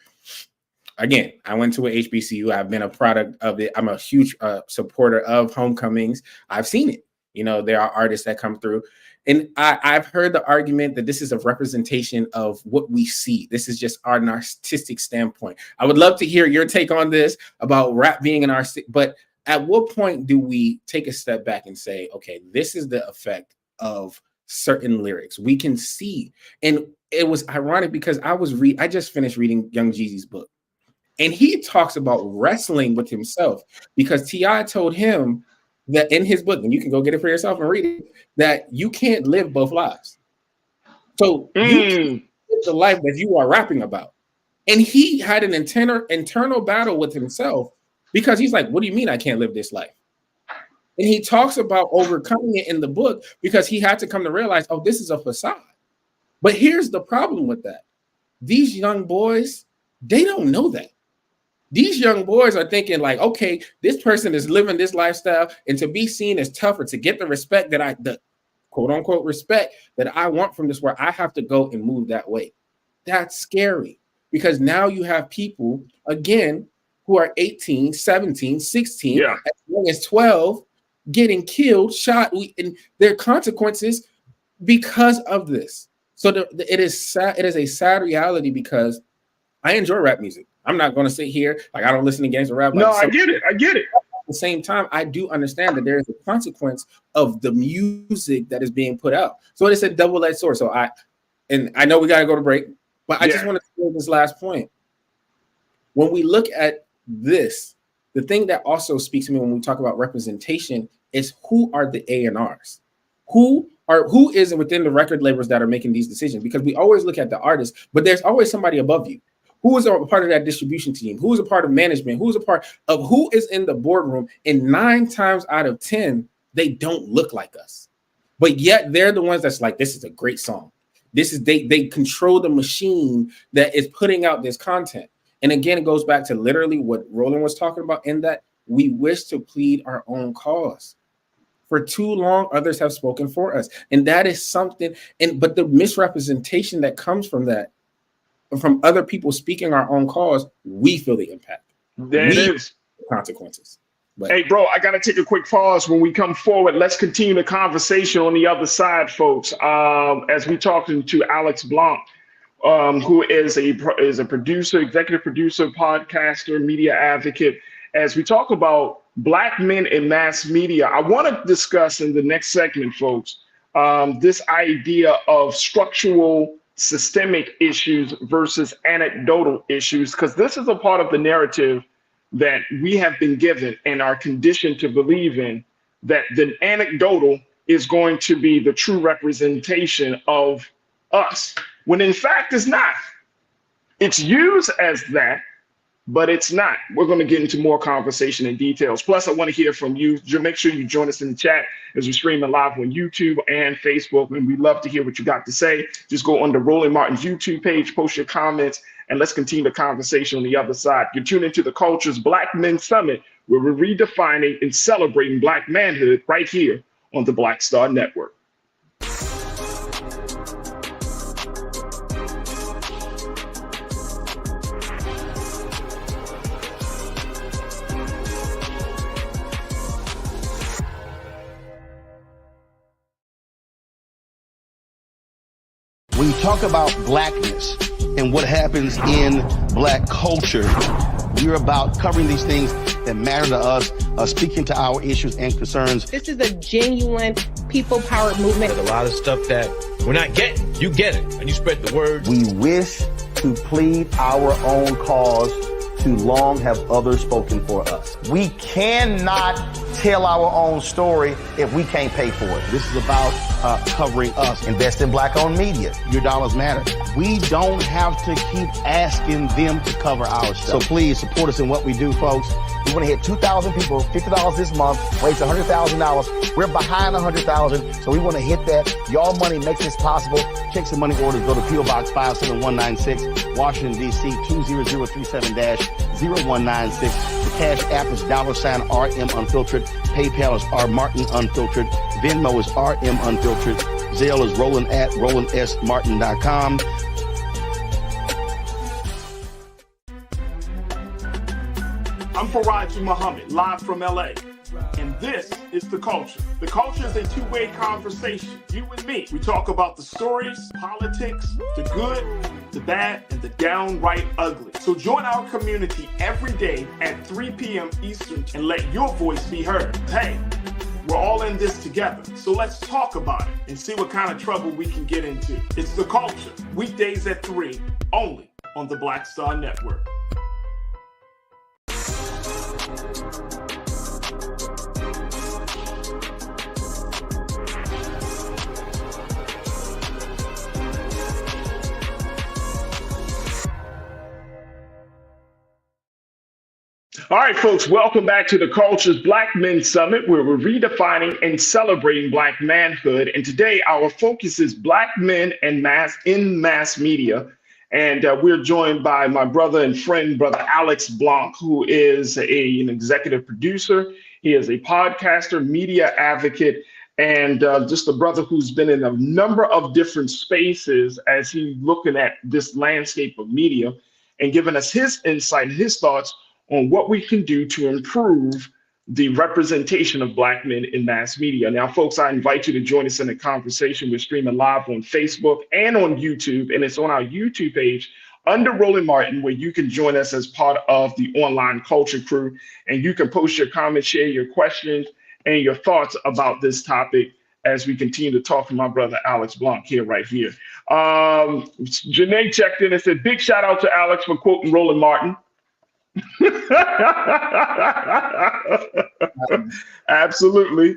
again, I went to a HBCU. I've been a product of it. I'm a huge supporter of homecomings. I've seen it. You know, there are artists that come through. And I've heard the argument that this is a representation of what we see. This is just our narcissistic standpoint. I would love to hear your take on this about rap being an artistic, but at what point do we take a step back and say, okay, this is the effect of certain lyrics? We can see. And it was ironic because I just finished reading Young Jeezy's book. And he talks about wrestling with himself because T.I. told him that in his book, and you can go get it for yourself and read it, that you can't live both lives. So you can't live the life that you are rapping about. And he had an internal battle with himself because he's like, what do you mean I can't live this life? And he talks about overcoming it in the book because he had to come to realize, oh, this is a facade. But here's the problem with that. These young boys, they don't know that. These young boys are thinking like, okay, this person is living this lifestyle, and to be seen as tougher, to get the respect that the quote unquote respect that I want from this world, I have to go and move that way. That's scary because now you have people, again, who are 18, 17, 16, as young as 12, getting killed, shot, and there are consequences because of this. So it is sad. It is a sad reality because I enjoy rap music. I'm not going to sit here like I don't listen to gangster rap. No, I get it. the same time, I do understand that there is a consequence of the music that is being put out. So it's a double-edged sword. So I know we got to go to break, but I just want to say this last point. When we look at this, the thing that also speaks to me when we talk about representation is who are the A&Rs? Who is within the record labels that are making these decisions? Because we always look at the artist, but there's always somebody above you. Who is a part of that distribution team? Who is a part of management? Who is a part of who is in the boardroom? And 9 times out of 10, they don't look like us. But yet they're the ones that's like, this is a great song. This is they control the machine that is putting out this content. And again, it goes back to literally what Roland was talking about, in that we wish to plead our own cause. For too long, others have spoken for us. And that is something, but the misrepresentation that comes from that, from other people speaking our own cause, we feel the impact. There it is. Consequences. But, hey, bro, I got to take a quick pause. When we come forward, let's continue the conversation on the other side, folks. As we talking to Alex Blanc, who is a producer, executive producer, podcaster, media advocate. As we talk about Black men in mass media, I want to discuss in the next segment, folks, this idea of structural systemic issues versus anecdotal issues, because this is a part of the narrative that we have been given and are conditioned to believe in, that the anecdotal is going to be the true representation of us, when in fact it's not. It's used as that, but it's not. We're going to get into more conversation and details. Plus, I want to hear from you. Make sure you join us in the chat as we're streaming live on YouTube and Facebook. And we'd love to hear what you got to say. Just go on the Roland Martin's YouTube page, post your comments, and let's continue the conversation on the other side. You're tuning into the Culture's Black Men Summit, where we're redefining and celebrating Black manhood right here on the Black Star Network. When you talk about blackness and what happens in Black culture, we're about covering these things that matter to us, speaking to our issues and concerns. This is a genuine people-powered movement. There's a lot of stuff that we're not getting. You get it, and you spread the word. We wish to plead our own cause. Too long have others spoken for us. We cannot tell our own story if we can't pay for it. This is about covering us. Invest in Black-owned media. Your dollars matter. We don't have to keep asking them to cover our stuff. So please support us in what we do, folks. We want to hit 2,000 people, $50 this month, raise $100,000. We're behind 100,000, so we want to hit that. Y'all money makes this possible. Check some money orders. Go to P.O. Box 57196, Washington, D.C. 20037-0196. The Cash App is $RM Unfiltered. PayPal is R Martin Unfiltered. Venmo is RM Unfiltered. Zelle is Roland at RolandSMartin.com. I'm Farajii Muhammad, live from LA. And this is The Culture. The Culture is a two-way conversation. You and me. We talk about the stories, politics, the good, the bad, and the downright ugly. So join our community every day at 3 p.m. Eastern and let your voice be heard. Hey, we're all in this together. So let's talk about it and see what kind of trouble we can get into. It's The Culture, weekdays at 3, only on the Black Star Network. All right, folks, welcome back to the Culture's Black Men Summit, where we're redefining and celebrating Black manhood. And today, our focus is Black men and mass media. And we're joined by my brother and friend, Brother Alex Blanc, who is an executive producer. He is a podcaster, media advocate, and just a brother who's been in a number of different spaces as he's looking at this landscape of media and giving us his insight, his thoughts on what we can do to improve the representation of Black men in mass media. Now, folks, I invite you to join us in the conversation. We're streaming live on Facebook and on YouTube, and it's on our YouTube page under Roland Martin, where you can join us as part of the online culture crew, and you can post your comments, share your questions and your thoughts about this topic as we continue to talk to my brother Alex Blanc here, right here. Janae checked in and said, big shout out to Alex for quoting Roland Martin. Absolutely.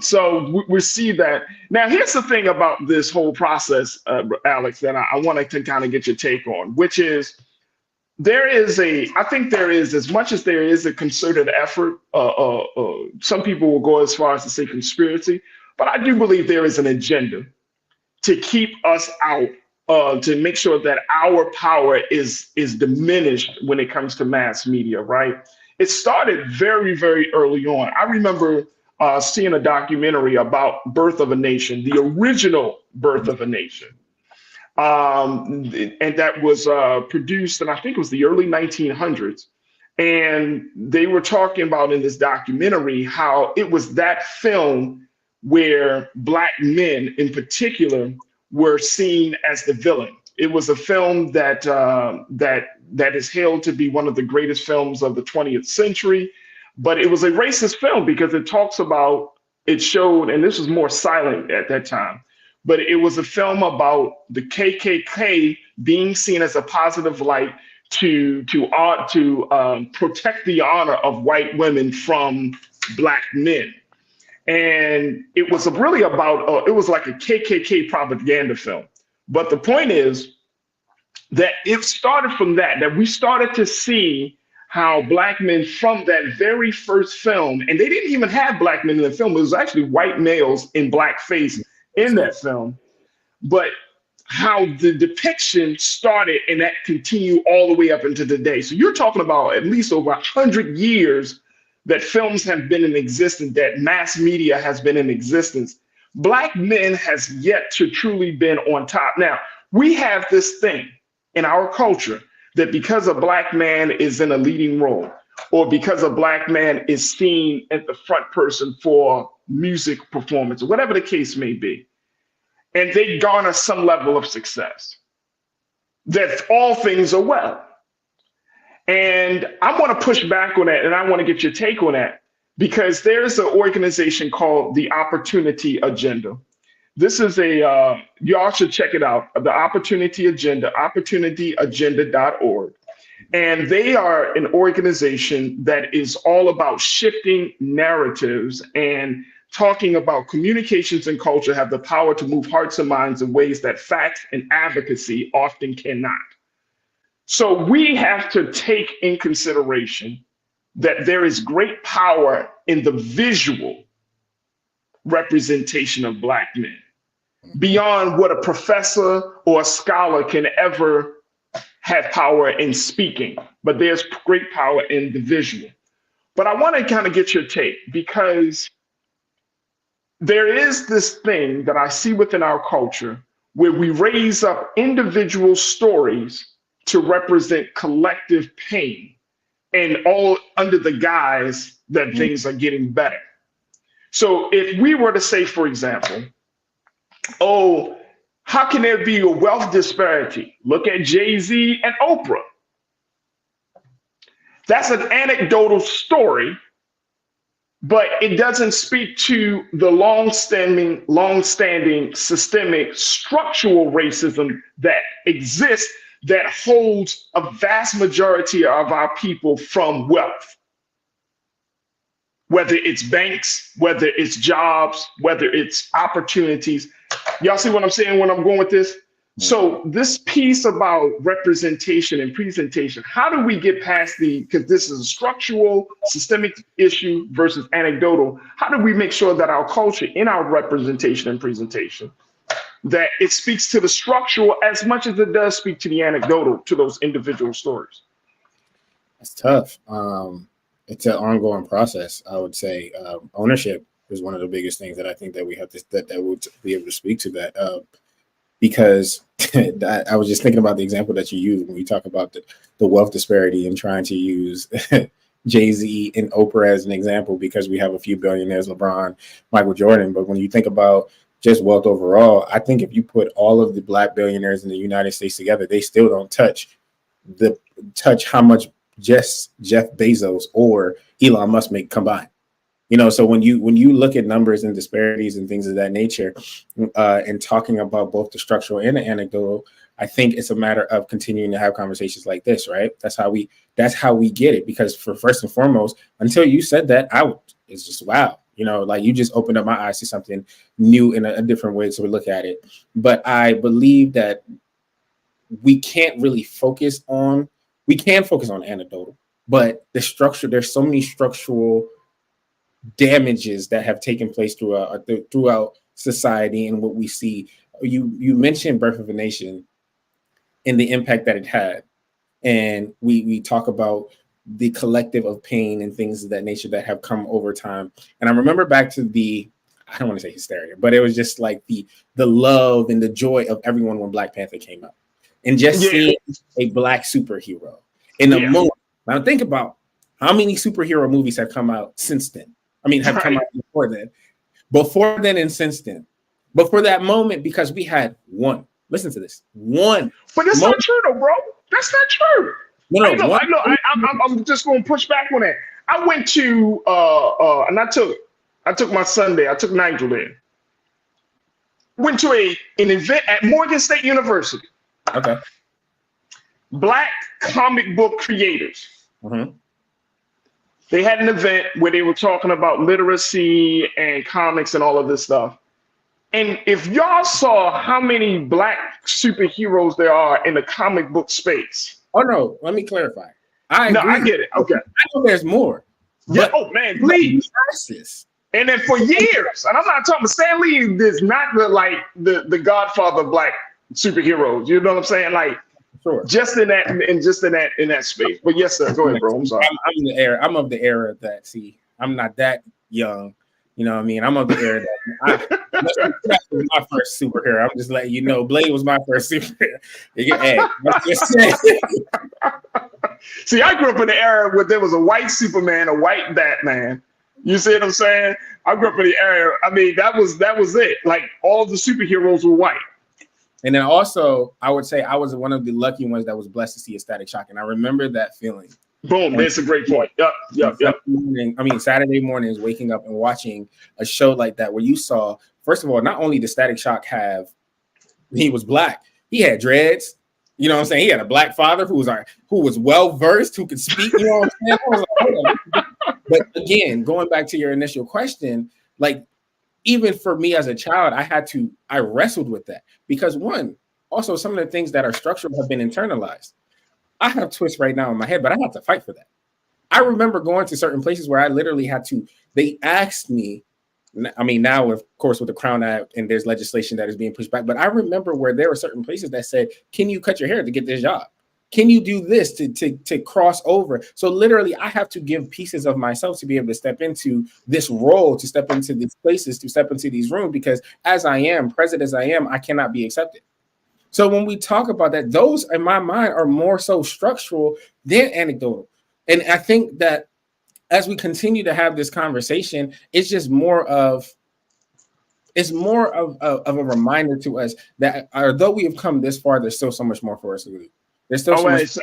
So we see that. Now, here's the thing about this whole process, Alex, that I wanted to kind of get your take on, which is I think there is, as much as there is a concerted effort, some people will go as far as to say conspiracy, but I do believe there is an agenda to keep us out, to make sure that our power is diminished when it comes to mass media, right? It started very, very early on. I remember seeing a documentary about Birth of a Nation, the original Birth of a Nation. And that was produced, and I think it was the early 1900s. And they were talking about in this documentary how it was that film where Black men in particular were seen as the villain. It was a film that is hailed to be one of the greatest films of the 20th century, but it was a racist film because it showed, and this was more silent at that time, but it was a film about the KKK being seen as a positive light to protect the honor of white women from Black men. And it was really about, it was like a KKK propaganda film. But the point is that it started from that we started to see how Black men from that very first film, and they didn't even have Black men in the film, it was actually white males in blackface in that film, but how the depiction started and that continued all the way up into today. So you're talking about at least over 100 years that films have been in existence, that mass media has been in existence. Black men has yet to truly been on top. Now, we have this thing in our culture that because a Black man is in a leading role, or because a Black man is seen as the front person for music performance, or whatever the case may be, and they garner some level of success, that all things are well. And I want to push back on that, and I want to get your take on that, because there's an organization called the Opportunity Agenda. This is y'all should check it out, the Opportunity Agenda, opportunityagenda.org. And they are an organization that is all about shifting narratives and talking about communications and culture have the power to move hearts and minds in ways that facts and advocacy often cannot. So we have to take in consideration that there is great power in the visual representation of Black men, beyond what a professor or a scholar can ever have power in speaking, but there's great power in the visual. But I want to kind of get your take, because there is this thing that I see within our culture where we raise up individual stories to represent collective pain, and all under the guise that things are getting better. So if we were to say, for example, oh, how can there be a wealth disparity? Look at Jay-Z and Oprah. That's an anecdotal story, but it doesn't speak to the long-standing systemic structural racism that exists, that holds a vast majority of our people from wealth. Whether it's banks, whether it's jobs, whether it's opportunities. Y'all see what I'm saying when I'm going with this? So this piece about representation and presentation, how do we get past because this is a structural, systemic issue versus anecdotal, how do we make sure that our culture in our representation and presentation, that it speaks to the structural as much as it does speak to the anecdotal, to those individual stories? It's tough. It's an ongoing process, I would say. Ownership is one of the biggest things that I think that we have to, that would be able to speak to that. Because I was just thinking about the example that you used when you talk about the wealth disparity and trying to use Jay-Z and Oprah as an example, because we have a few billionaires, LeBron, Michael Jordan. But when you think about just wealth overall, I think if you put all of the Black billionaires in the United States together, they still don't touch how much just Jeff Bezos or Elon Musk make combined. You know, so when you look at numbers and disparities and things of that nature, and talking about both the structural and the anecdotal, I think it's a matter of continuing to have conversations like this, right? That's how we get it. Because for first and foremost, until you said that, it's just wow. You know, like you just opened up my eyes to something new in a different way to look at it. But I believe that we can't really focus on anecdotal, but the structure, there's so many structural damages that have taken place throughout society and what we see. You mentioned Birth of a Nation and the impact that it had. And we talk about the collective of pain and things of that nature that have come over time. And I remember back to I don't want to say hysteria, but it was just like the love and the joy of everyone when Black Panther came out. And just seeing a Black superhero in a moment. Now think about how many superhero movies have come out since then. I mean, have come out before then and since then. But for that moment, because we had one. Listen to this. One. But that's not true, though, bro. That's not true. No, I'm just going to push back on that. I went to and I took my Sunday. I took Nigel there. Went to an event at Morgan State University. Okay. Black comic book creators. Mm-hmm. They had an event where they were talking about literacy and comics and all of this stuff. And if y'all saw how many Black superheroes there are in the comic book space. Oh, no, let me clarify. I get it. Okay. I know there's more. Yeah. Oh, man, please. And then for years, and I'm not talking, Stan Lee is not the godfather of Black superheroes. You know what I'm saying? Like, sure. Just in that space. But yes, sir. Go ahead, bro. I'm sorry. I'm of the era that, I'm not that young. You know what I mean? I'm of the era that was my first superhero. I'm just letting you know, Blade was my first superhero. See, I grew up in the era where there was a white Superman, a white Batman. You see what I'm saying? I grew up in the era. I mean, that was it. Like all the superheroes were white. And then also, I would say I was one of the lucky ones that was blessed to see a Static Shock, and I remember that feeling. Boom, that's a great point. Yep. Saturday mornings, waking up and watching a show like that where you saw, first of all, not only did Static Shock he was Black, he had dreads. You know what I'm saying? He had a Black father who was well versed, who could speak. You know what I'm saying? But again, going back to your initial question, like even for me as a child, I wrestled with that because also some of the things that are structural have been internalized. I have twists right now in my head, but I have to fight for that. I remember going to certain places where I literally they asked me, I mean, now, of course, with the Crown Act and there's legislation that is being pushed back, but I remember where there were certain places that said, can you cut your hair to get this job? Can you do this to cross over? So literally, I have to give pieces of myself to be able to step into this role, to step into these places, to step into these rooms, because as I am, present as I am, I cannot be accepted. So when we talk about that, those in my mind are more so structural than anecdotal. And I think that as we continue to have this conversation, it's just more of a reminder to us that although we have come this far, there's still so much more for us to do. There's still so much.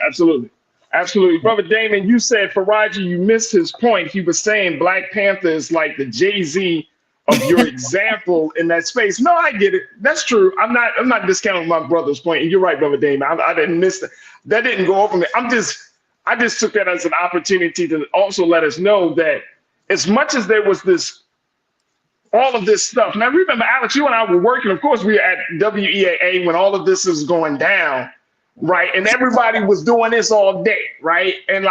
Absolutely. Brother Damon, you said Farajii, you missed his point. He was saying Black Panther is like the Jay-Z of your example in that space. No, I get it. That's true. I'm not discounting my brother's point. And you're right, Brother Damon. I didn't miss that. That didn't go over me. I just took that as an opportunity to also let us know that as much as there was all of this stuff. Now remember, Alex, you and I were working. Of course, we were at WEAA when all of this was going down, right? And everybody was doing this all day, right? And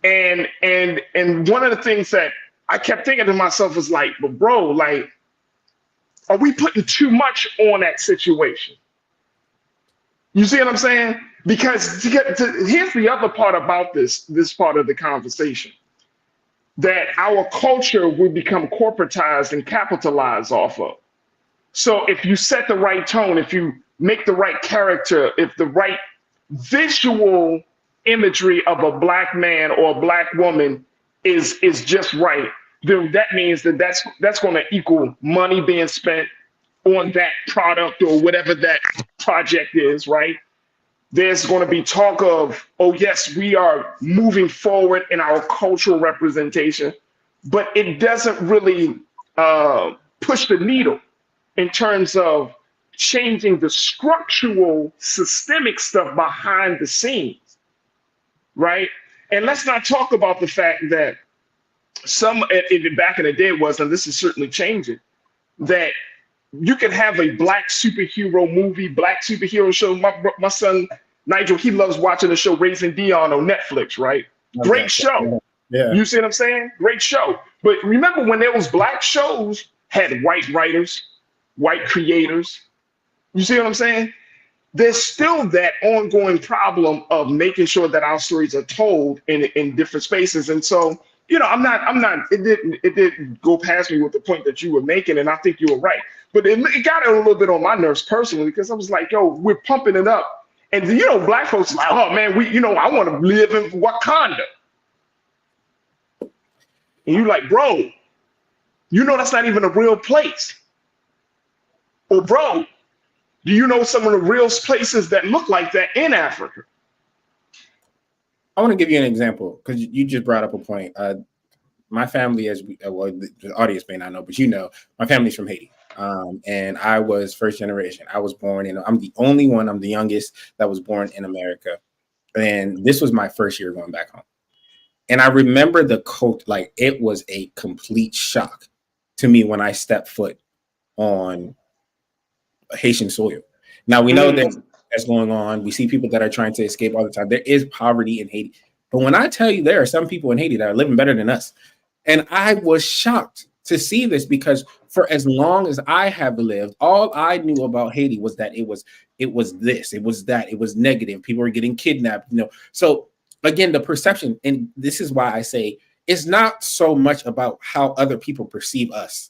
and one of the things that I kept thinking to myself was like, but bro, like, are we putting too much on that situation? You see what I'm saying? Because here's the other part about this part of the conversation, that our culture will become corporatized and capitalized off of. So if you set the right tone, if you make the right character, if the right visual imagery of a Black man or a Black woman is just right, then that means that's going to equal money being spent, on that product or whatever that project is, right? There's going to be talk of, oh, yes, we are moving forward in our cultural representation, but it doesn't really push the needle in terms of changing the structural, systemic stuff behind the scenes, right? And let's not talk about the fact that back in the day it was, and this is certainly changing, that you can have a black superhero movie, black superhero show. My son Nigel, he loves watching the show Raising Dion on Netflix, right? Great show. Yeah. You see what I'm saying? Great show. But remember when those black shows had white writers, white creators? You see what I'm saying? There's still that ongoing problem of making sure that our stories are told in different spaces. And so, you know, it didn't go past me with the point that you were making, and I think you were right. But it got a little bit on my nerves personally, because I was like, yo, we're pumping it up. And you know, black folks are like, oh man, I want to live in Wakanda. And you're like, bro, you know that's not even a real place. Or bro, do you know some of the real places that look like that in Africa? I want to give you an example, because you just brought up a point. My family, the audience may not know, but you know, my family's from Haiti. And I was first generation. I was born in, I'm the only one, I'm the youngest that was born in America. And this was my first year going back home. And I remember the cult, like it was a complete shock to me when I stepped foot on Haitian soil. Now we know that that's going on. We see people that are trying to escape all the time. There is poverty in Haiti. But when I tell you there are some people in Haiti that are living better than us, and I was shocked to see this, because for as long as I have lived, all I knew about Haiti was that it was this, it was that, it was negative. People were getting kidnapped, you know. So again, the perception, and this is why I say it's not so much about how other people perceive us.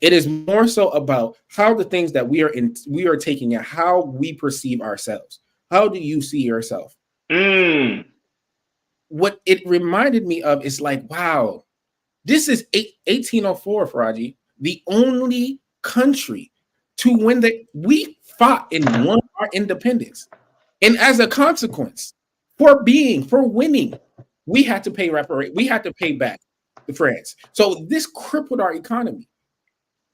It is more so about how the things that we are taking and how we perceive ourselves. How do you see yourself? What it reminded me of is like, wow, this is 1804, Farajii, the only country to win we fought and won our independence. And as a consequence, for winning, we had to pay we had to pay back to France. So this crippled our economy.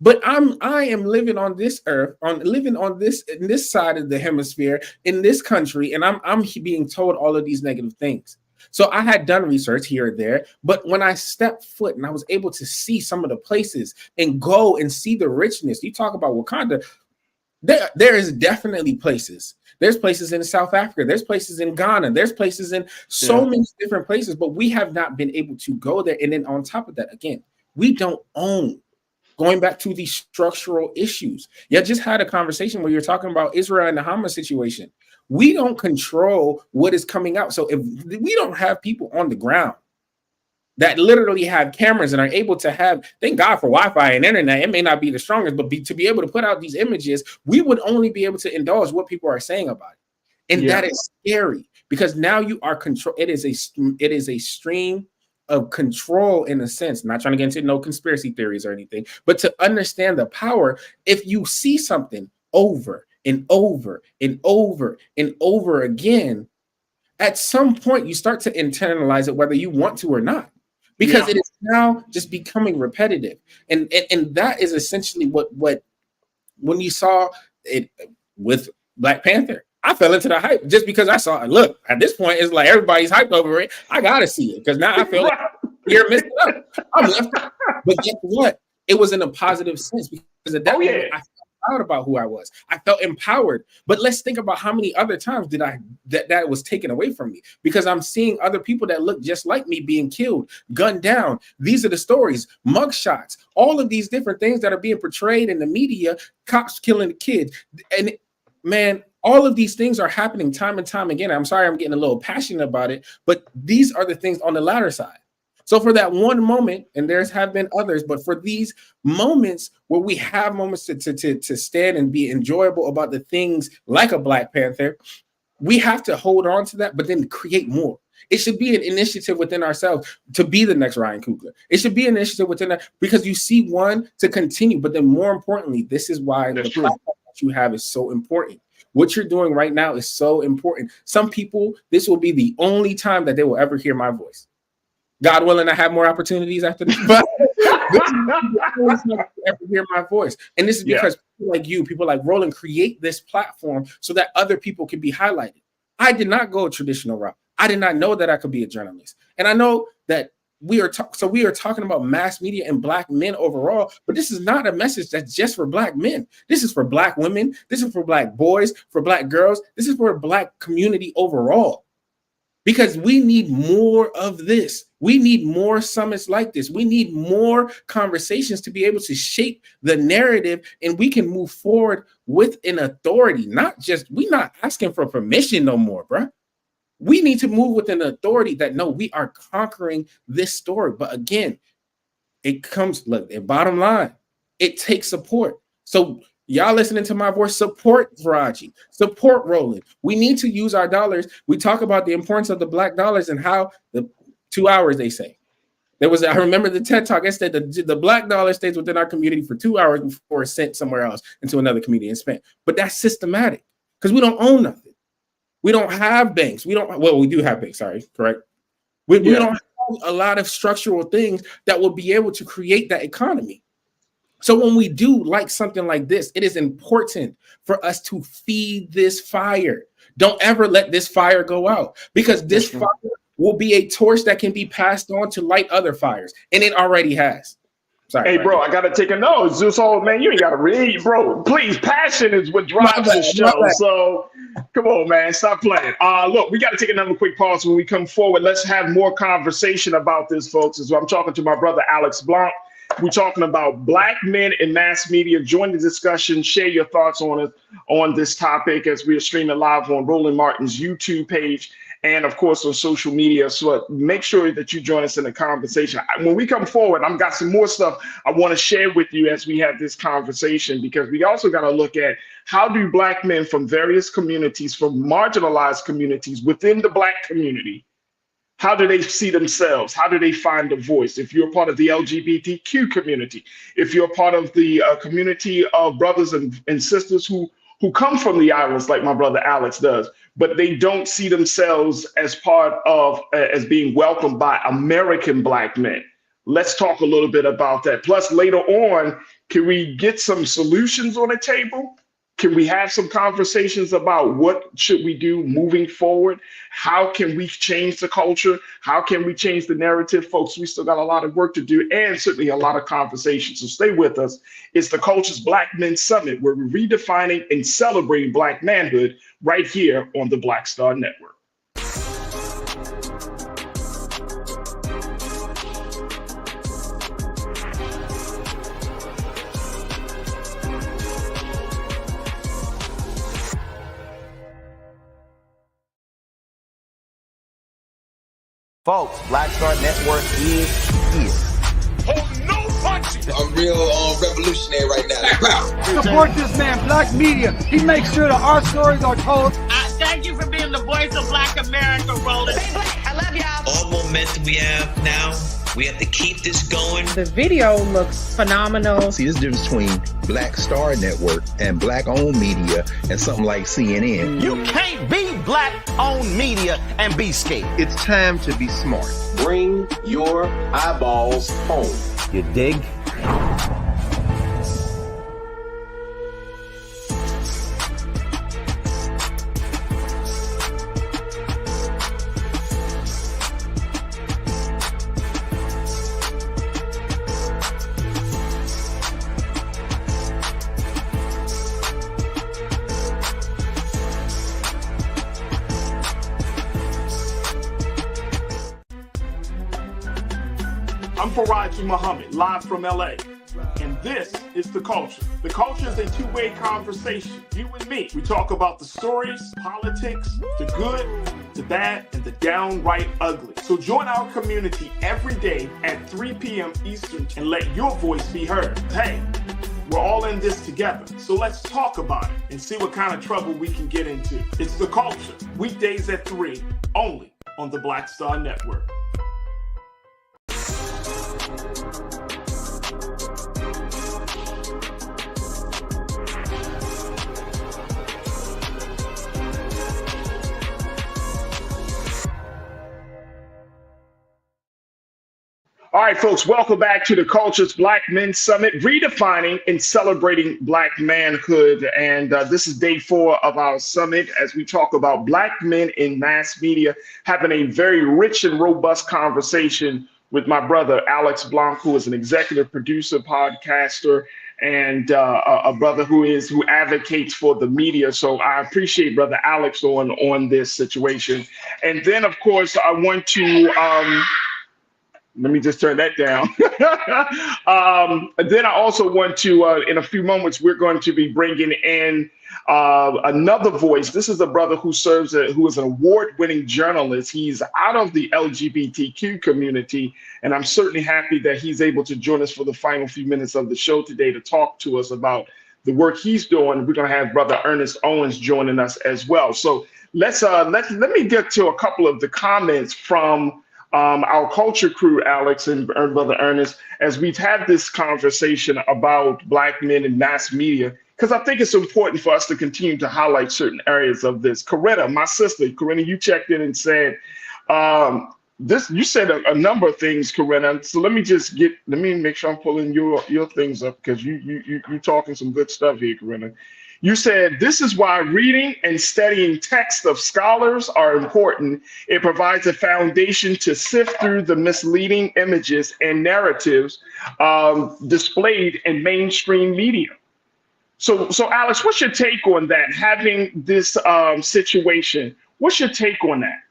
But I am living on this earth, in this side of the hemisphere, in this country, and I'm being told all of these negative things. So I had done research here and there, but when I stepped foot and I was able to see some of the places and go and see the richness, you talk about Wakanda, there is definitely places. There's places in South Africa, there's places in Ghana, there's places in so many different places, but we have not been able to go there. And then on top of that, again, we don't own. Going back to these structural issues. You just had a conversation where you're talking about Israel and the Hamas situation. We don't control what is coming out. So if we don't have people on the ground that literally have cameras and are able to have, thank God for Wi-Fi and internet, it may not be the strongest, but to be able to put out these images, we would only be able to indulge what people are saying about it. And that is scary, because now you are control. It is a stream of control, in a sense. I'm not trying to get into no conspiracy theories or anything, but to understand the power. If you see something over and over and over and over again, at some point you start to internalize it, whether you want to or not, because it is now just becoming repetitive. And that is essentially what when you saw it with Black Panther, I fell into the hype just because I saw it. Look, at this point, it's like everybody's hyped over it. I gotta see it, because now I feel like you're messed up. I'm left. But guess what? It was in a positive sense, because at that moment, I felt proud about who I was. I felt empowered. But let's think about how many other times did that was taken away from me, because I'm seeing other people that look just like me being killed, gunned down. These are the stories, mugshots, all of these different things that are being portrayed in the media, cops killing the kids. And man, all of these things are happening time and time again. I'm sorry I'm getting a little passionate about it, but these are the things on the latter side. So for that one moment, and there's have been others, but for these moments where we have moments to stand and be enjoyable about the things like a Black Panther, we have to hold on to that, but then create more. It should be an initiative within ourselves to be the next Ryan Coogler. It should be an initiative within that, because you see one to continue. But then more importantly, this is why the platform that you have is so important. What you're doing right now is so important. Some people, this will be the only time that they will ever hear my voice. God willing, I have more opportunities after this, but this is the only time they ever hear my voice. And this is because people like you, people like Roland, create this platform so that other people can be highlighted. I did not go a traditional route. I did not know that I could be a journalist. And I know that we are talking about mass media and Black men overall, but this is not a message that's just for Black men. This is for Black women. This is for Black boys, for Black girls. This is for a Black community overall, because we need more of this. We need more summits like this. We need more conversations to be able to shape the narrative, and we can move forward with an authority. We're not asking for permission no more, bro. We need to move with an authority that, no, we are conquering this story. But again, it comes, look, the bottom line, it takes support. So y'all listening to my voice, support Farajii, support Roland. We need to use our dollars. We talk about the importance of the Black dollars and how the 2 hours, they say. I remember the TED Talk, I said the Black dollar stays within our community for 2 hours before it's sent somewhere else into another community and spent. But that's systematic, because we don't own nothing. We don't have banks. We do have banks. Sorry, correct. We don't have a lot of structural things that will be able to create that economy. So when we do like something like this, it is important for us to feed this fire. Don't ever let this fire go out, because this fire will be a torch that can be passed on to light other fires, and it already has. Sorry, hey, bro, I gotta take a note. It's just all, man. You ain't gotta read, bro. Please, passion is what drives this show. So, come on, man, stop playing. Look, we gotta take another quick pause. When we come forward, let's have more conversation about this, folks. As I'm talking to my brother Alex Blanc. We're talking about Black men in mass media. Join the discussion. Share your thoughts on this topic as we are streaming live on Roland Martin's YouTube page and, of course, on social media. So make sure that you join us in the conversation. When we come forward, I've got some more stuff I want to share with you as we have this conversation, because we also got to look at how do Black men from various communities, from marginalized communities within the Black community, how do they see themselves? How do they find a voice? If you're part of the LGBTQ community, if you're part of the community of brothers and sisters who come from the islands like my brother Alex does, but they don't see themselves as part of, as being welcomed by American Black men. Let's talk a little bit about that. Plus, later on, can we get some solutions on the table? Can we have some conversations about what should we do moving forward? How can we change the culture? How can we change the narrative? Folks, we still got a lot of work to do, and certainly a lot of conversations. So stay with us. It's the Culture's Black Men Summit, where we're redefining and celebrating Black manhood right here on the Black Star Network. Folks, Black Star Network is here. Oh, no punching! I'm real revolutionary right now. Support this man, Black media. He makes sure that our stories are told. Thank you for being the voice of Black America, Roland. Stay Black. I love y'all. All momentum we have now, we have to keep this going. The video looks phenomenal. See, there's a difference between Black Star Network and Black-owned media and something like CNN. You can't be Black-owned media and be scared. It's time to be smart. Bring your eyeballs home. You dig? I'm Farajii Muhammad, live from LA. And this is The Culture. The Culture is a two-way conversation. You and me. We talk about the stories, politics, the good, the bad, and the downright ugly. So join our community every day at 3 p.m. Eastern and let your voice be heard. Hey, we're all in this together. So let's talk about it and see what kind of trouble we can get into. It's The Culture, weekdays at 3, only on the Black Star Network. All right, folks, welcome back to the Culture's Black Men Summit, redefining and celebrating Black manhood. And this is day 4 of our summit as we talk about Black men in mass media, having a very rich and robust conversation with my brother, Alex Blanc, who is an executive producer, podcaster, and a brother who advocates for the media. So I appreciate Brother Alex on this situation. And then, of course, I want to... let me just turn that down. Then I also want to, in a few moments, we're going to be bringing in another voice. This is a brother who who is an award-winning journalist. He's out of the LGBTQ community, and I'm certainly happy that he's able to join us for the final few minutes of the show today to talk to us about the work he's doing. We're going to have Brother Ernest Owens joining us as well. So let me get to a couple of the comments from our culture crew, Alex and Brother Ernest, as we've had this conversation about Black men in mass media, because I think it's important for us to continue to highlight certain areas of this. Corinna, my sister, Corinna, you checked in and said, you said a number of things, Corinna. So let me make sure I'm pulling your things up, because you're talking some good stuff here, Corinna. You said, this is why reading and studying texts of scholars are important. It provides a foundation to sift through the misleading images and narratives displayed in mainstream media. So Alex, what's your take on that? Having this situation, what's your take on that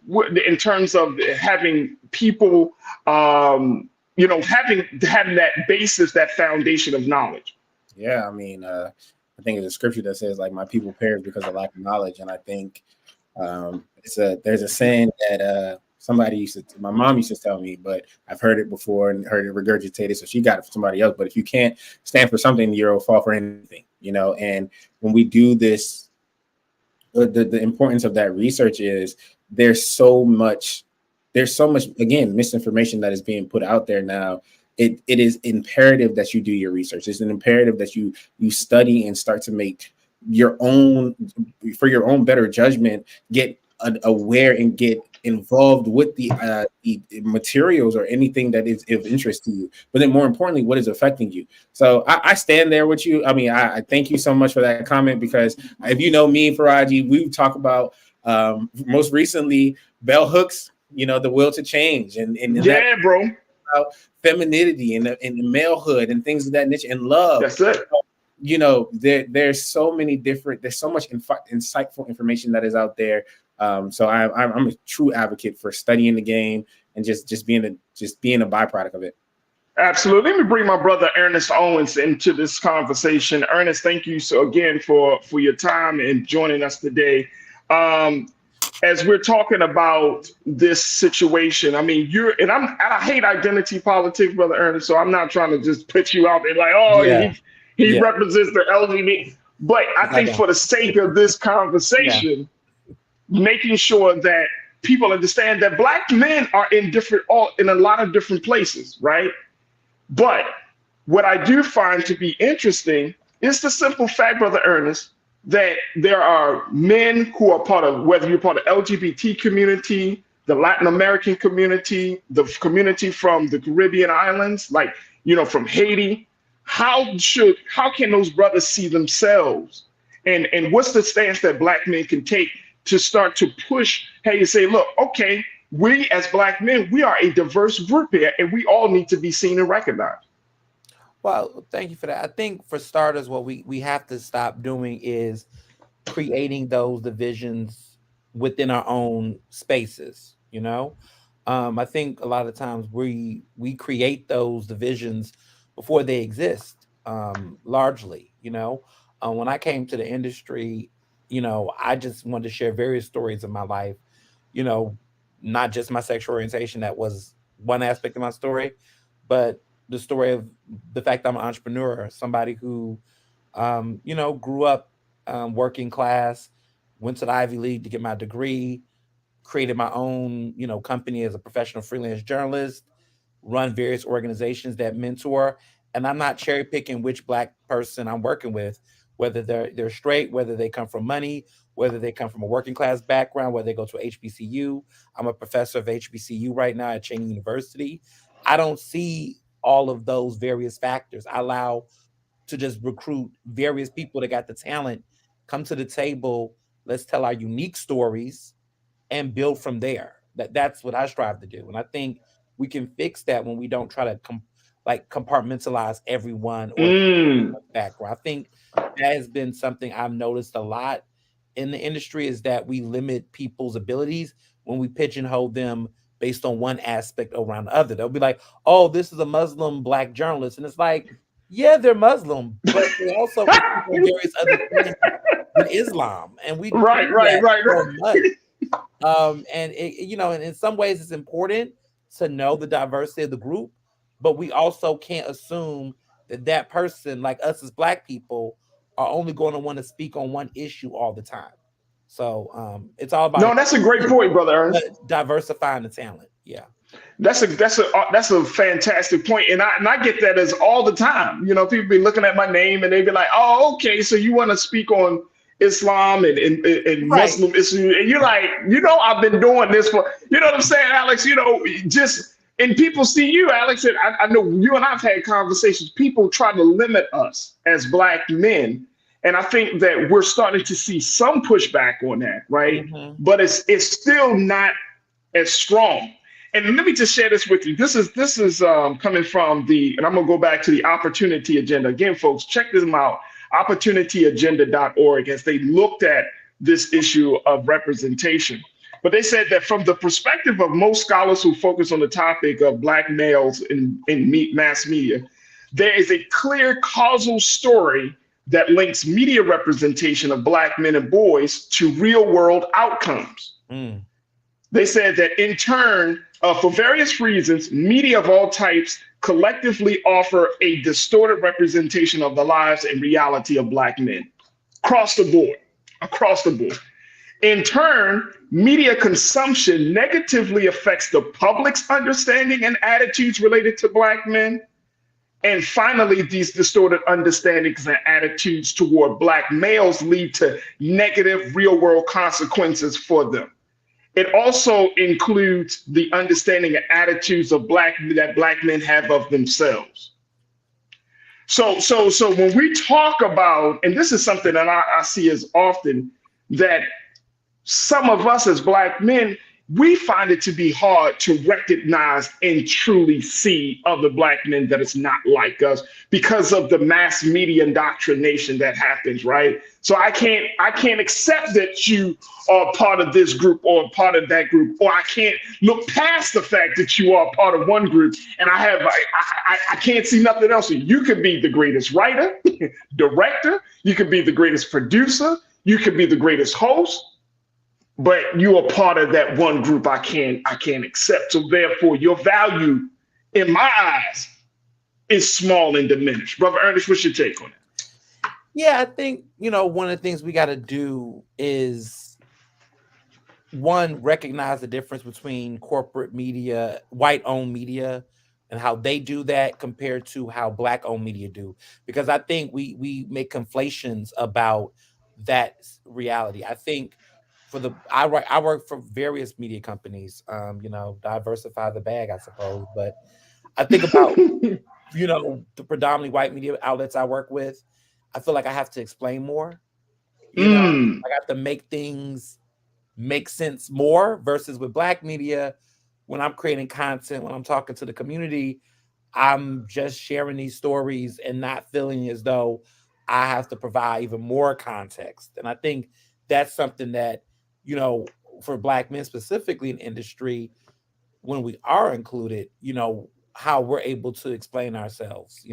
in terms of having people, having that basis, that foundation of knowledge? Yeah, I mean, I think it's a scripture that says, like, my people perish because of lack of knowledge. And I think there's a saying that my mom used to tell me, but I've heard it before and heard it regurgitated. So she got it from somebody else. But if you can't stand for something, you'll fall for anything, And when we do this, the importance of that research is there's so much, again, misinformation that is being put out there now. It is imperative that you do your research. It's an imperative that you study and start to make your own better judgment, get aware and get involved with the materials or anything that is of interest to you. But then more importantly, what is affecting you? So I stand there with you. I mean, I thank you so much for that comment, because if you know me, Farajii, we talk about most recently bell hooks, the will to change. And yeah, bro. About femininity and the malehood and things of that nature and love. That's it. There's so much insightful information that is out there. So I'm a true advocate for studying the game and just being a byproduct of it. Absolutely. Let me bring my brother Ernest Owens into this conversation. Ernest, thank you again for your time and joining us today. As we're talking about this situation, I mean, I hate identity politics, Brother Ernest, so I'm not trying to just put you out there like, he represents the LGBT. But I think for the sake of this conversation, making sure that people understand that Black men are in a lot of different places, right? But what I do find to be interesting is the simple fact, Brother Ernest, that there are men who are part of, whether you're part of LGBT community, the Latin American community, the community from the Caribbean islands, like, from Haiti. How can those brothers see themselves? And what's the stance that Black men can take to start to push, hey, and say, look, okay, we as Black men, we are a diverse group here, and we all need to be seen and recognized. Well, thank you for that. I think for starters, what we have to stop doing is creating those divisions within our own spaces. I think a lot of times we create those divisions before they exist. Largely, when I came to the industry, I just wanted to share various stories of my life. Not just my sexual orientation, that was one aspect of my story, but the story of the fact I'm an entrepreneur, somebody who, grew up working class, went to the Ivy League to get my degree, created my own, company as a professional freelance journalist, run various organizations that mentor, and I'm not cherry picking which Black person I'm working with, whether they're straight, whether they come from money, whether they come from a working class background, whether they go to HBCU. I'm a professor of HBCU right now at Cheyney University. I don't see all of those various factors. I allow to just recruit various people that got the talent, come to the table, let's tell our unique stories and build from there. That's what I strive to do. And I think we can fix that when we don't try to compartmentalize everyone or background. I think that has been something I've noticed a lot in the industry, is that we limit people's abilities when we pigeonhole them based on one aspect around the other. They'll be like, oh, this is a Muslim Black journalist. And it's like, yeah, they're Muslim, but they also various other things in Islam. And we right. And and in some ways it's important to know the diversity of the group, but we also can't assume that person, like us as Black people, are only going to want to speak on one issue all the time. So it's all about that's a great point, brother Ernest. Diversifying the talent. Yeah. That's a fantastic point. And I get that as all the time. People be looking at my name and they be like, oh, okay, so you want to speak on Islam and Muslim issues. And you're like, I've been doing this for, you know what I'm saying, Alex? And people see you, Alex, and I know you and I've had conversations. People try to limit us as Black men. And I think that we're starting to see some pushback on that, right? Mm-hmm. But it's still not as strong. And let me just share this with you. This is coming from and I'm gonna go back to the Opportunity Agenda. Again, folks, check this out, opportunityagenda.org, as they looked at this issue of representation. But they said that from the perspective of most scholars who focus on the topic of Black males in mass media, there is a clear causal story that links media representation of Black men and boys to real world outcomes. They said that in turn, for various reasons, media of all types collectively offer a distorted representation of the lives and reality of Black men across the board. In turn, media consumption negatively affects the public's understanding and attitudes related to Black men. And finally, these distorted understandings and attitudes toward Black males lead to negative real-world consequences for them. It also includes the understanding and attitudes of that Black men have of themselves. So when we talk about, and this is something that I see as often, that some of us as Black men, we find it to be hard to recognize and truly see other Black men that is not like us because of the mass media indoctrination that happens, right? So I can't accept that you are part of this group or part of that group, or I can't look past the fact that you are part of one group and I can't see nothing else. You could be the greatest writer, director, you could be the greatest producer, you could be the greatest host, but you are part of that one group I can't accept. So therefore, your value in my eyes is small and diminished. Brother Ernest, what's your take on that? Yeah, I think, one of the things we got to do is, one, recognize the difference between corporate media, white-owned media, and how they do that compared to how Black-owned media do. Because I think we make conflations about that reality. I think I work for various media companies, diversify the bag, I suppose. But I think about, the predominantly white media outlets I work with, I feel like I have to explain more. I have to make things make sense more, versus with Black media, when I'm creating content, when I'm talking to the community, I'm just sharing these stories and not feeling as though I have to provide even more context. And I think that's something that, for Black men specifically in industry, when we are included, how we're able to explain ourselves,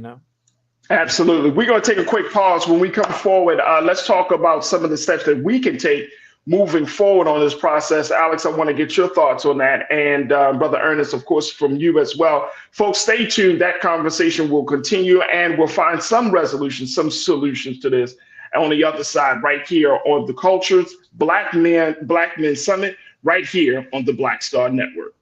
Absolutely. We're going to take a quick pause. When we come forward, let's talk about some of the steps that we can take moving forward on this process. Alex, I want to get your thoughts on that. And Brother Ernest, of course, from you as well. Folks, stay tuned. That conversation will continue, and we'll find some resolutions, some solutions to this on the other side, right here on the Cultures Black Men Summit, right here on the Black Star Network.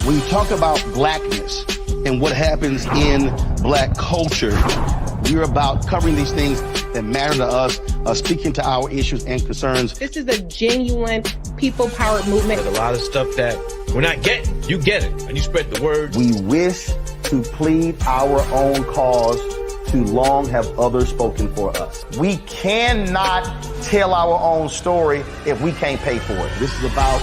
When you talk about blackness and what happens in black culture, we're about covering these things that matter to us, speaking to our issues and concerns. This is a genuine people-powered movement. There's a lot of stuff that we're not getting. You get it, and you spread the word. We wish to plead our own cause. Too long have others spoken for us. We cannot tell our own story if we can't pay for it. This is about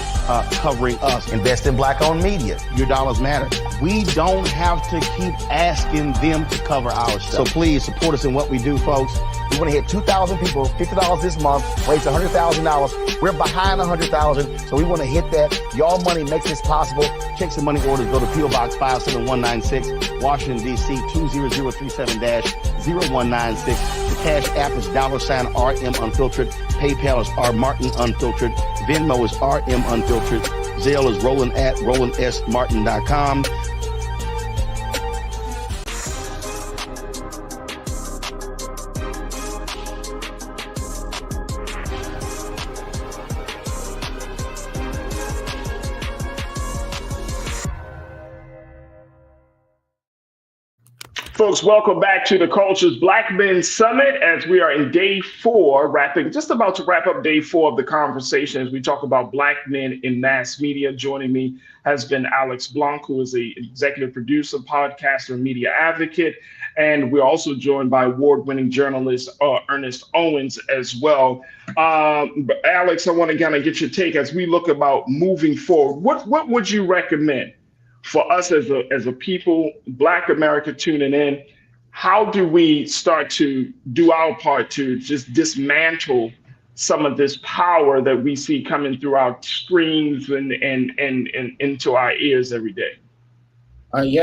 covering us. Invest in black-owned media. Your dollars matter. We don't have to keep asking them to cover our stuff. So please support us in what we do, folks. We want to hit 2,000 people, $50 this month, raise $100,000. We're behind 100,000, so we want to hit that. Y'all money makes this possible. Checks and money orders go to P.O. Box 57196, Washington, D.C. 20037-0196. The Cash App is $RM Unfiltered. PayPal is R Martin Unfiltered. Venmo is RM Unfiltered. Zelle is Roland@RolandSMartin.com. Folks, welcome back to the Culture's Black Men Summit as we are in day 4, just about to wrap up day 4 of the conversation as we talk about black men in mass media. Joining me has been Alex Blanc, who is the executive producer, podcaster, and media advocate. And we're also joined by award-winning journalist Ernest Owens as well. Alex, I want to kind of get your take as we look about moving forward. What would you recommend for us as a people, Black America tuning in? How do we start to do our part to just dismantle some of this power that we see coming through our screens and into our ears every day? We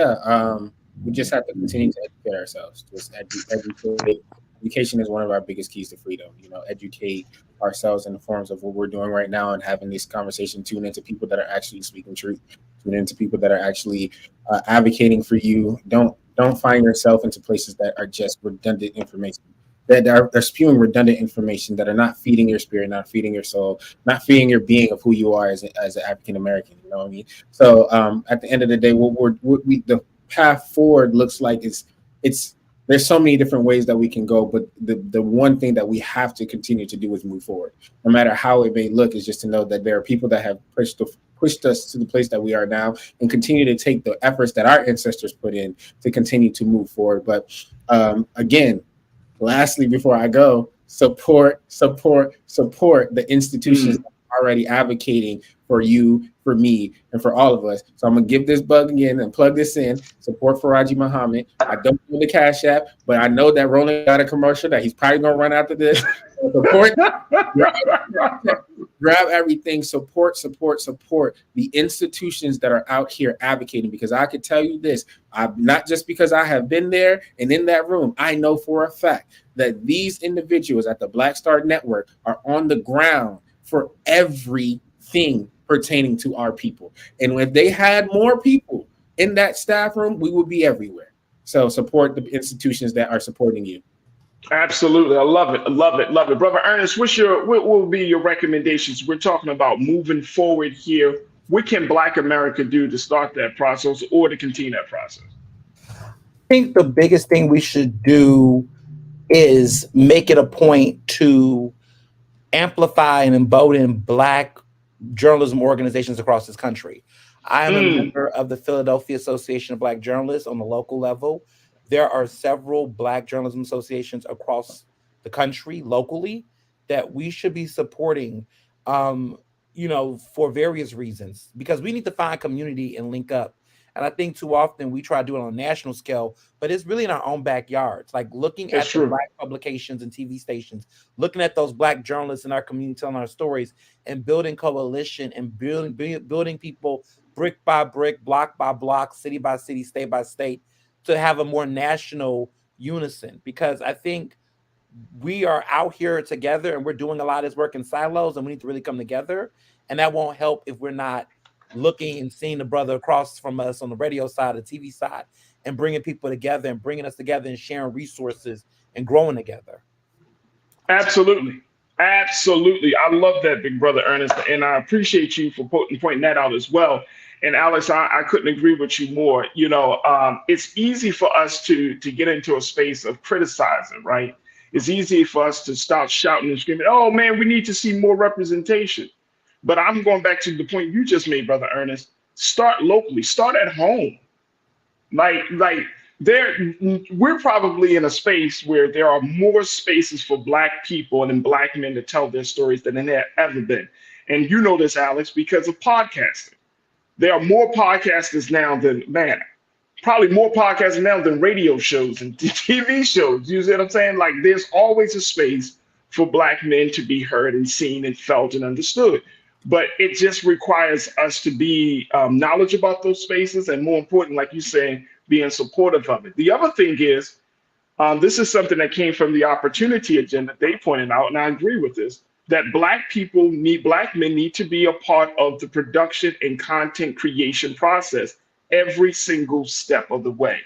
just have to continue to educate ourselves. Just educate. Education is one of our biggest keys to freedom. Educate ourselves in the forms of what we're doing right now and having this conversation. Tune into people that are actually speaking truth. Tune into people that are actually advocating for you. Don't find yourself into places that are just redundant information. That are spewing redundant information that are not feeding your spirit, not feeding your soul, not feeding your being of who you are as an African American. You know what I mean? So at the end of the day, the path forward looks like it's there's so many different ways that we can go, but the one thing that we have to continue to do is move forward. No matter how it may look, is just to know that there are people that have pushed us to the place that we are now and continue to take the efforts that our ancestors put in to continue to move forward. But again, lastly, before I go, support the institutions that are already advocating for you, for me, and for all of us. So I'm gonna give this bug again and plug this in. Support Farajii Muhammad. I don't know the Cash App, but I know that Roland got a commercial that he's probably gonna run after this. Support, grab everything. Support the institutions that are out here advocating. Because I could tell you this, not just because I have been there and in that room, I know for a fact that these individuals at the Black Star Network are on the ground for everything pertaining to our people. And if they had more people in that staff room, we would be everywhere. So support the institutions that are supporting you. Absolutely. I love it. Brother Ernest, what will be your recommendations? We're talking about moving forward here. What can Black America do to start that process or to continue that process? I think the biggest thing we should do is make it a point to amplify and embolden Black journalism organizations across this country. I am a member of the Philadelphia Association of Black Journalists on the local level. There are several Black journalism associations across the country locally that we should be supporting, for various reasons, because we need to find community and link up. And I think too often we try to do it on a national scale, but it's really in our own backyards, like looking at the Black publications and TV stations, looking at those Black journalists in our community telling our stories and building coalition and building people brick by brick, block by block, city by city, state by state, to have a more national unison. Because I think we are out here together and we're doing a lot of this work in silos, and we need to really come together. And that won't help if we're not looking and seeing the brother across from us on the radio side, the TV side, and bringing people together and bringing us together and sharing resources and growing together. Absolutely. Absolutely. I love that, big brother Ernest, and I appreciate you for pointing that out as well. And Alex, I couldn't agree with you more. You know, it's easy for us to get into a space of criticizing, right? It's easy for us to start shouting and screaming, oh man, we need to see more representation. But I'm going back to the point you just made, brother Ernest. Start locally, start at home. Like we're probably in a space where there are more spaces for Black people and Black men to tell their stories than there ever been. And you know this, Alex, because of podcasting. There are more podcasters now than, man, probably more podcasters now than radio shows and TV shows. You see what I'm saying? Like, there's always a space for Black men to be heard and seen and felt and understood. But it just requires us to be knowledgeable about those spaces, and more important, like you saying, being supportive of it. The other thing is, this is something that came from the opportunity agenda. They pointed out, and I agree with this, that Black men need to be a part of the production and content creation process every single step of the way.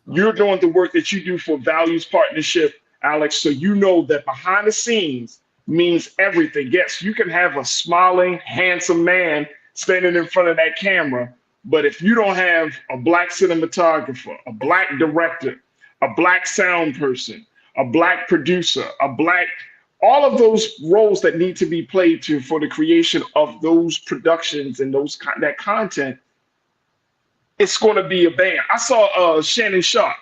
You're doing the work that you do for Values Partnership, Alex, so you know that behind the scenes means everything. Yes, you can have a smiling, handsome man standing in front of that camera, but if you don't have a Black cinematographer, a Black director, a Black sound person, a Black producer, all of those roles that need to be played for the creation of those productions and that content, it's going to be a band. I saw Shannon Sharp.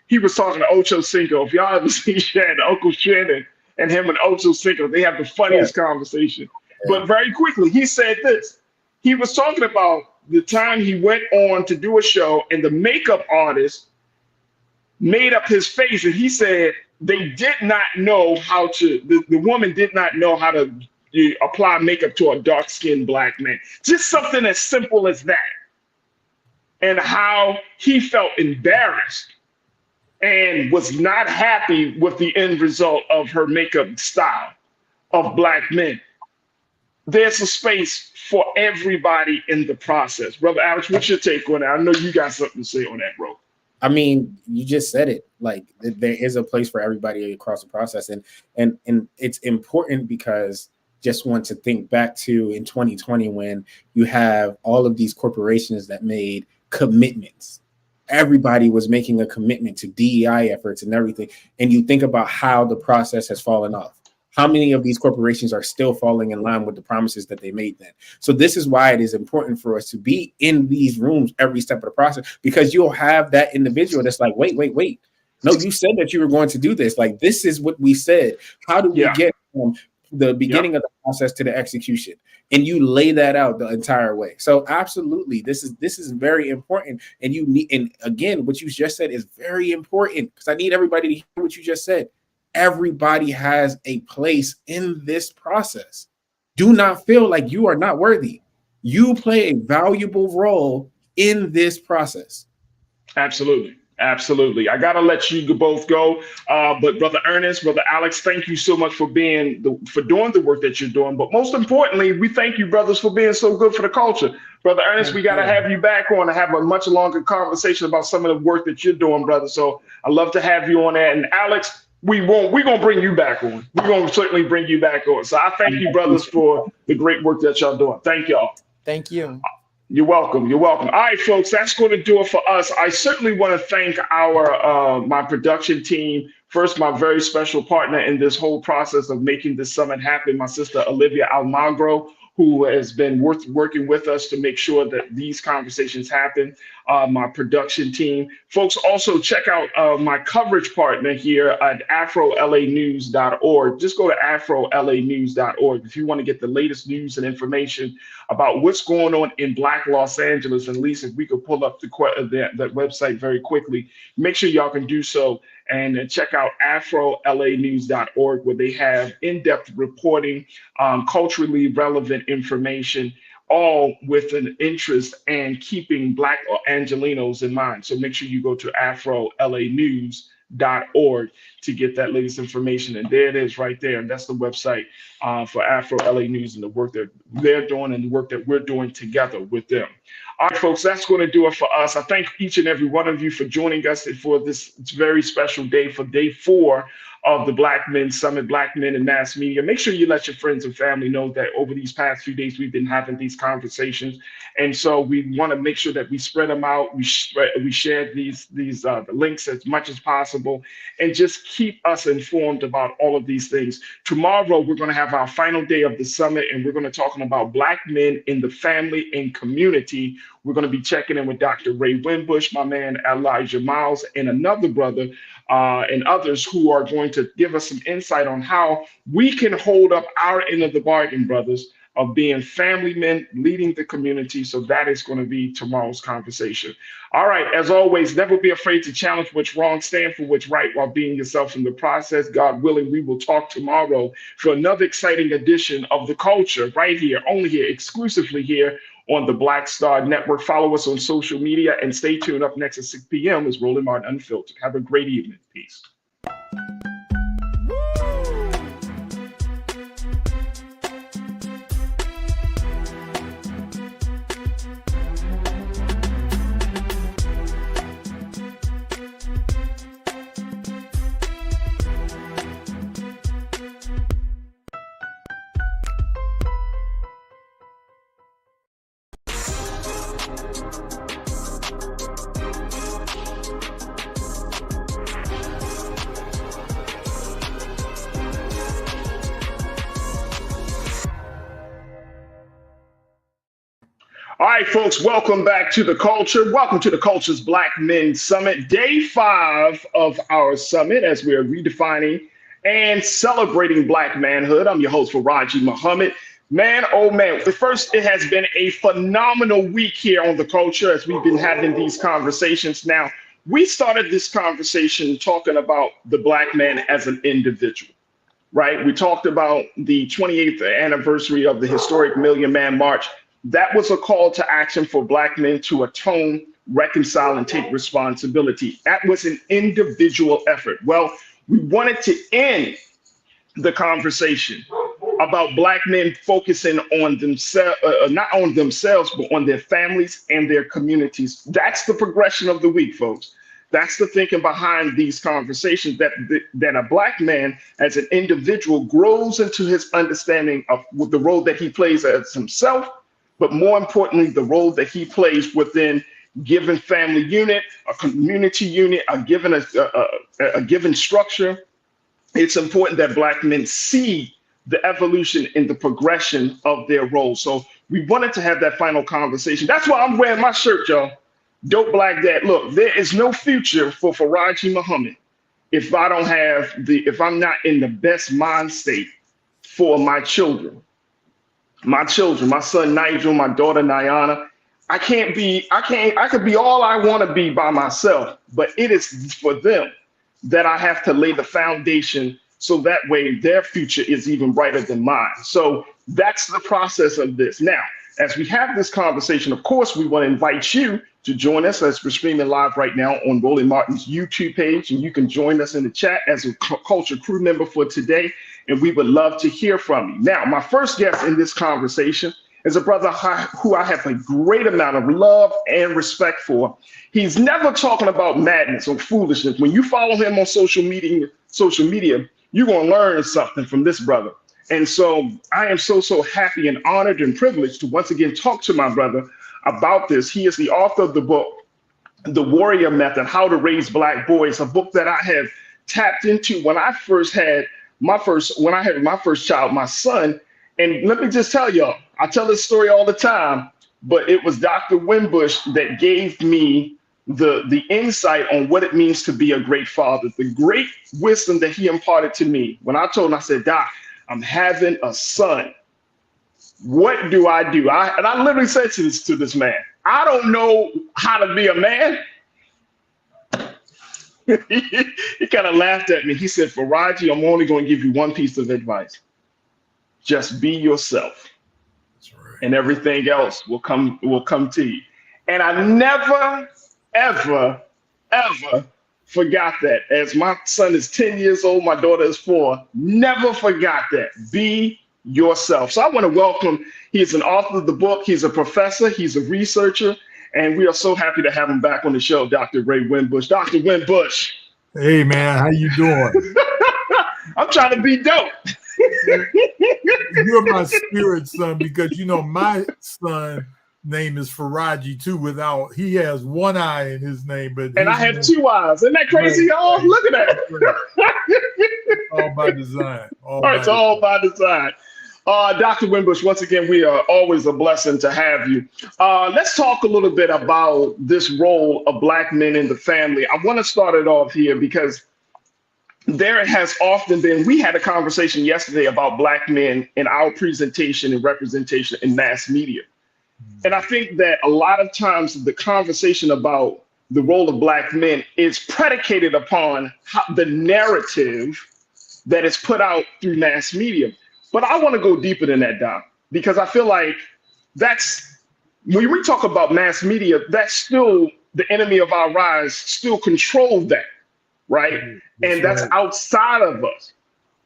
He was talking to Ocho Cinco. If y'all ever see Shannon, Uncle Shannon, and him and Ocho Cinco, they have the funniest conversation. But very quickly, he said this. He was talking about the time he went on to do a show and the makeup artist made up his face, and he said they did not know how to, the woman did not know how to apply makeup to a dark-skinned Black man. Just something as simple as that. And how he felt embarrassed and was not happy with the end result of her makeup style of Black men. There's a space for everybody in the process. Brother Alex, what's your take on that? I know you got something to say on that, bro. I mean, you just said it. Like, there is a place for everybody across the process, and it's important because just want to think back to in 2020 when you have all of these corporations that made commitments. Everybody was making a commitment to DEI efforts and everything, and you think about how the process has fallen off. How many of these corporations are still falling in line with the promises that they made then? So this is why it is important for us to be in these rooms every step of the process, because you'll have that individual that's like, wait. No, you said that you were going to do this. Like, this is what we said. How do we get from the beginning of the process to the execution? And you lay that out the entire way. So absolutely, this is very important. And you need, and again, what you just said is very important, because I need everybody to hear what you just said. Everybody has a place in this process. Do not feel like you are not worthy. You play a valuable role in this process. Absolutely. Absolutely. I got to let you both go. But Brother Ernest, Brother Alex, thank you so much for doing the work that you're doing. But most importantly, we thank you, brothers, for being so good for the culture. Brother Ernest, we got to have you back on to have a much longer conversation about some of the work that you're doing, brother. So I'd love to have you on that. And Alex, we're going to bring you back on. We're going to certainly bring you back on. So I thank you, brothers, for the great work that y'all doing. Thank y'all. Thank you. You're welcome. You're welcome. All right, folks, that's going to do it for us. I certainly want to thank my production team. First, my very special partner in this whole process of making this summit happen, my sister Olivia Almagro, who has been working with us to make sure that these conversations happen. My production team. Folks, also check out my coverage partner here at AfroLAnews.org. Just go to AfroLAnews.org if you want to get the latest news and information about what's going on in Black Los Angeles. And Lisa, if we could pull up that website very quickly, make sure y'all can do so. And check out AfroLAnews.org, where they have in-depth reporting, culturally relevant information, all with an interest and keeping Black Angelenos in mind. So make sure you go to AfroLAnews.org. AfroLA.org to get that latest information. And there it is right there. And that's the website for Afro LA News and the work that they're doing and the work that we're doing together with them. All right, folks, that's going to do it for us. I thank each and every one of you for joining us for this very special day, for day 4 of the Black Men Summit, Black Men in Mass Media. Make sure you let your friends and family know that over these past few days, we've been having these conversations. And so we want to make sure that we spread them out. We share these the links as much as possible, and just keep us informed about all of these things. Tomorrow, we're going to have our final day of the summit, and we're going to talk about Black men in the family and community. We're going to be checking in with Dr. Ray Winbush, my man Elijah Miles, and another brother and others who are going to give us some insight on how we can hold up our end of the bargain, brothers, of being family men leading the community. So that is going to be tomorrow's conversation. All right, as always, never be afraid to challenge what's wrong, stand for what's right while being yourself in the process. God willing, we will talk tomorrow for another exciting edition of The Culture right here, only here, exclusively here on the Black Star Network. Follow us on social media and stay tuned. Up next at 6 p.m. is Roland Martin Unfiltered. Have a great evening. Peace. All right, folks, welcome back to The Culture. Welcome to The Culture's Black Men Summit, day 5 of our summit as we are redefining and celebrating Black manhood. I'm your host, Farajii Muhammad. Man, oh man, first, it has been a phenomenal week here on The Culture as we've been having these conversations. Now, we started this conversation talking about the Black man as an individual, right? We talked about the 28th anniversary of the historic Million Man March. That was a call to action for Black men to atone, reconcile, and take responsibility. That was an individual effort. Well, we wanted to end the conversation about Black men focusing on themselves, not on themselves, but on their families and their communities. That's the progression of the week, folks. That's the thinking behind these conversations, that a Black man as an individual grows into his understanding of the role that he plays as himself, but more importantly, the role that he plays within given family unit, a community unit, a given structure. It's important that Black men see the evolution in the progression of their role. So we wanted to have that final conversation. That's why I'm wearing my shirt, y'all. Dope Black Dad. Look, there is no future for Farajii Muhammad if I'm not in the best mind state for my children. My son Nigel, my daughter Nyana. I could be all I want to be by myself, but it is for them that I have to lay the foundation so that way their future is even brighter than mine. So that's the process of this. Now, as we have this conversation, of course, we want to invite you to join us as we're streaming live right now on Roland Martin's YouTube page, and you can join us in the chat as a Culture crew member for today. And we would love to hear from you. Now, my first guest in this conversation is a brother who I have a great amount of love and respect for. He's never talking about madness or foolishness. When you follow him on social media, you're going to learn something from this brother. And so I am so happy and honored and privileged to once again talk to my brother about this. He is the author of the book, The Warrior Method, How to Raise Black Boys, a book that I have tapped into when I had my first child, my son. And let me just tell y'all, I tell this story all the time, but it was Dr. Winbush that gave me the insight on what it means to be a great father, the great wisdom that he imparted to me. When I told him, I said, Doc, I'm having a son. What do I do? And I literally said to this man, I don't know how to be a man. He kind of laughed at me. He said, Farajii, I'm only going to give you one piece of advice. Just be yourself. That's right. And everything else will come to you. And I never, ever, ever forgot that. As my son is 10 years old, my daughter is 4. Never forgot that. Be yourself. So I want to welcome, he is an author of the book. He's a professor. He's a researcher. And we are so happy to have him back on the show, Dr. Ray Winbush. Dr. Winbush. Hey, man, how you doing? I'm trying to be dope. You're my spirit son, because, you know, my son name is Farajii too. He has one eye in his name, but I have 2 eyes. Isn't that crazy, y'all? Look at that. All by design. It's all by design. Dr. Winbush, once again, we are always a blessing to have you. Let's talk a little bit about this role of Black men in the family. I want to start it off here because there has often been, we had a conversation yesterday about Black men in our presentation and representation in mass media. And I think that a lot of times the conversation about the role of Black men is predicated upon the narrative that is put out through mass media. But I want to go deeper than that, Doc, because I feel like when we talk about mass media, that's still the enemy of our rise, still control that, right? And that's outside of us.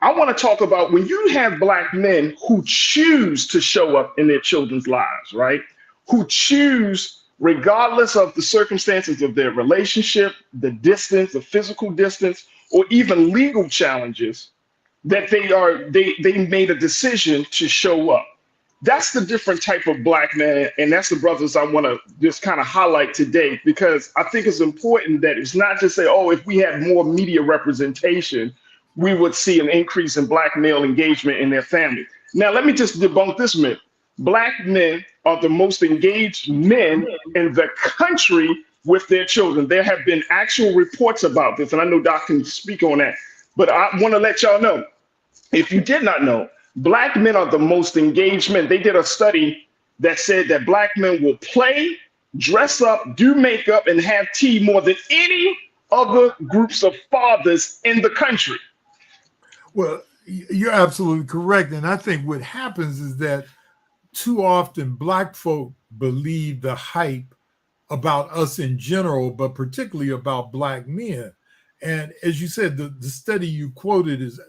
I want to talk about when you have Black men who choose to show up in their children's lives, right? Who choose, regardless of the circumstances of their relationship, the distance, the physical distance, or even legal challenges, that they made a decision to show up. That's the different type of Black man, and that's the brothers I want to just kind of highlight today, because I think it's important that it's not just say, oh, if we had more media representation, we would see an increase in Black male engagement in their family. Now, let me just debunk this myth. Black men are the most engaged men in the country with their children. There have been actual reports about this, and I know Doc can speak on that, but I want to let y'all know, if you did not know, Black men are the most engaged men. They did a study that said that Black men will play, dress up, do makeup, and have tea more than any other groups of fathers in the country. Well, you're absolutely correct. And I think what happens is that too often Black folk believe the hype about us in general, but particularly about Black men. And as you said, the study you quoted is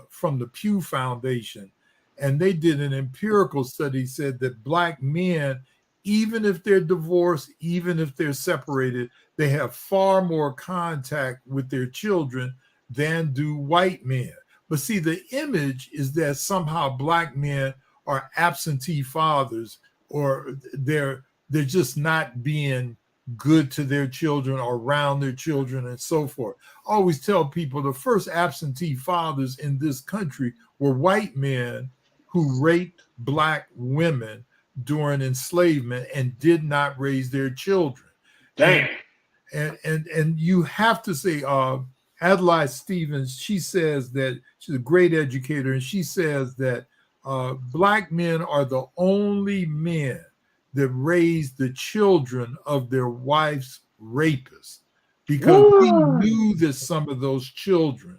from the Pew Foundation. And they did an empirical study, said that Black men, even if they're divorced, even if they're separated, they have far more contact with their children than do white men. But see, the image is that somehow Black men are absentee fathers, or they're just not being good to their children or around their children and so forth. I always tell people the first absentee fathers in this country were white men who raped Black women during enslavement and did not raise their children. Damn. And you have to say, Adlai Stevens, she says that she's a great educator, and she says that Black men are the only men that raised the children of their wife's rapists, because we knew that some of those children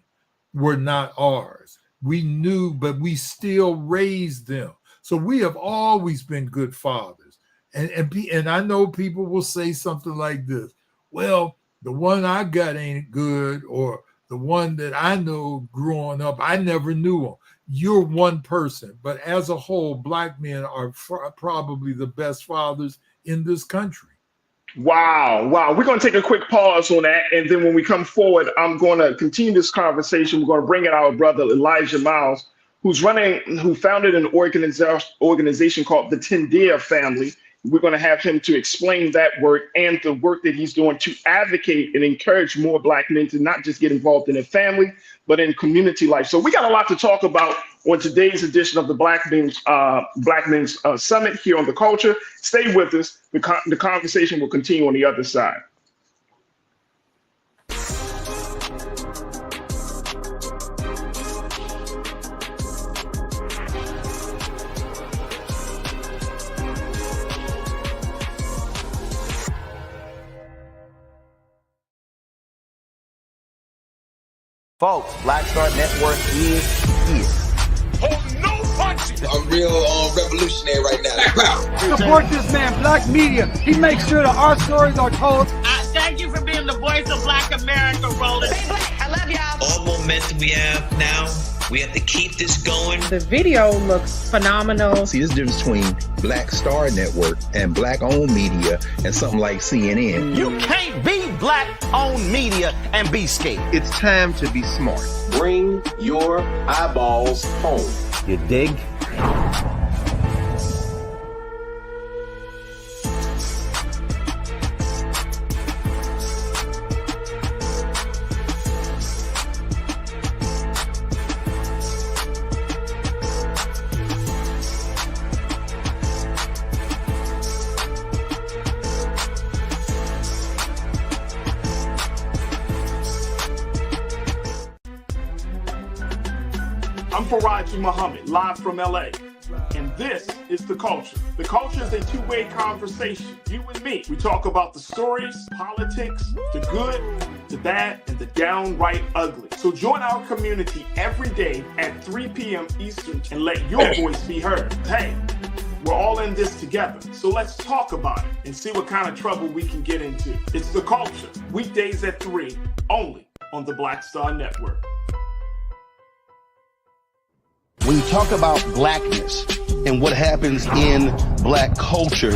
were not ours. We knew, but we still raised them. So we have always been good fathers. And I know people will say something like this: well, the one I got ain't good, or the one that I know growing up, I never knew him. You're one person, but as a whole, Black men are probably the best fathers in this country. Wow. We're going to take a quick pause on that. And then when we come forward, I'm going to continue this conversation. We're going to bring in our brother, Elijah Miles, who founded an organization called the Tendia Family. We're going to have him to explain that work and the work that he's doing to advocate and encourage more Black men to not just get involved in their family, but in community life. So we got a lot to talk about on today's edition of the Black Men's Summit here on The Culture. Stay with us. The conversation will continue on the other side. Folks, Black Star Network is here. Oh, no punches! I'm real revolutionary right now. Support this man, Black Media. He makes sure that our stories are told. Thank you for being the the voice of Black America rolling. Stay black. I love y'all. All momentum we have now, we have to keep this going. The video looks phenomenal. See, there's a difference between Black Star Network and Black-owned media and something like CNN. You can't be Black-owned media and be scared. It's time to be smart. Bring your eyeballs home. You dig? I'm Farajii Muhammad, live from LA. And this is The Culture. The Culture is a two-way conversation. You and me. We talk about the stories, politics, the good, the bad, and the downright ugly. So join our community every day at 3 p.m. Eastern and let your voice be heard. Hey, we're all in this together. So let's talk about it and see what kind of trouble we can get into. It's The Culture, weekdays at 3, only on the Black Star Network. When you talk about blackness and what happens in Black culture,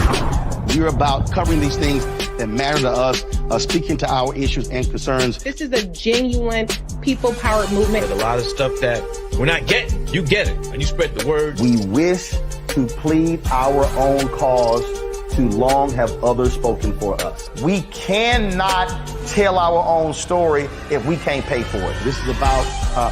we're about covering these things that matter to us, speaking to our issues and concerns. This is a genuine people-powered movement. There's a lot of stuff that we're not getting. You get it, and you spread the word. We wish to plead our own cause. Too long have others spoken for us. We cannot tell our own story if we can't pay for it. This is about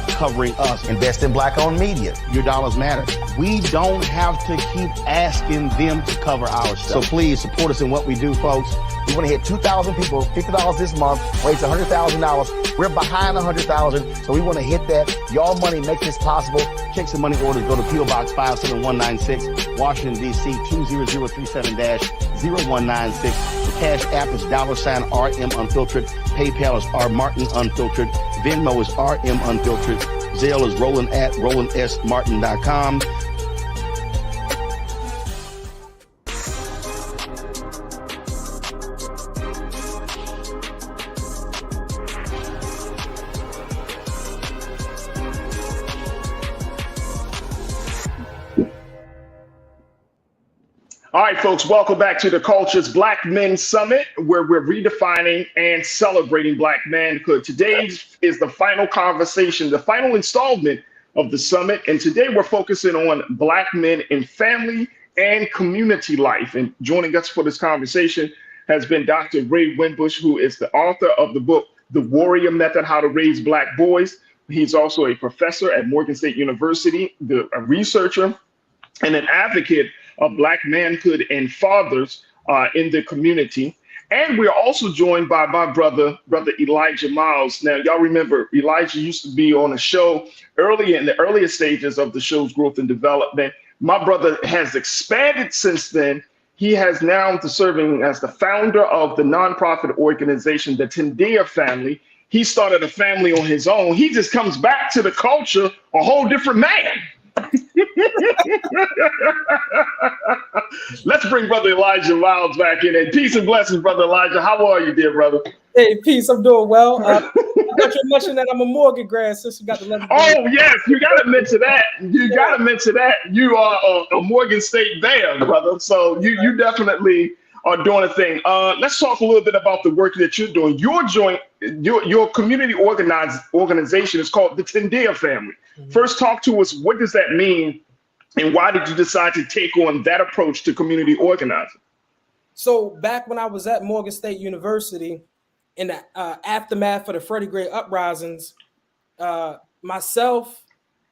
covering us. Invest in Black-owned media. Your dollars matter. We don't have to keep asking them to cover our stuff. So please support us in what we do, folks. We want to hit 2,000 people, $50 this month, raise $100,000. We're behind 100,000, so we want to hit that. Y'all money makes this possible. Check some money orders. Go to P.O. Box 57196, Washington, D.C. 20037-0196. The Cash App is $RM Unfiltered. PayPal is R Martin Unfiltered. Venmo is RM Unfiltered. Zelle is Roland at RolandSMartin.com. All right, folks, welcome back to the Culture's Black Men Summit, where we're redefining and celebrating Black manhood. Today is the final conversation, the final installment of the summit. And today we're focusing on Black men in family and community life. And joining us for this conversation has been Dr. Ray Winbush, who is the author of the book, The Warrior Method, How to Raise Black Boys. He's also a professor at Morgan State University, a researcher and an advocate of Black manhood and fathers in the community. And we're also joined by my brother Elijah Miles. Now, y'all remember Elijah used to be on a show early in the earlier stages of the show's growth and development. My brother has expanded since then. He has now serving as the founder of the nonprofit organization, the Tendea Family. He started a family on his own. He just comes back to the culture a whole different man. Let's bring Brother Elijah Miles back in. And peace and blessings, Brother Elijah. How are you, dear brother? Hey, peace. I'm doing well. I got you mention that I'm a Morgan grad, since you got the letter. Oh, yes. You got to mention that. You are a Morgan State bear, brother. So you definitely are doing a thing. Let's talk a little bit about the work that you're doing. Your community organization is called the Tendea Family. Mm-hmm. First, talk to us. What does that mean? And why did you decide to take on that approach to community organizing? So back when I was at Morgan State University, in the aftermath of the Freddie Gray uprisings, myself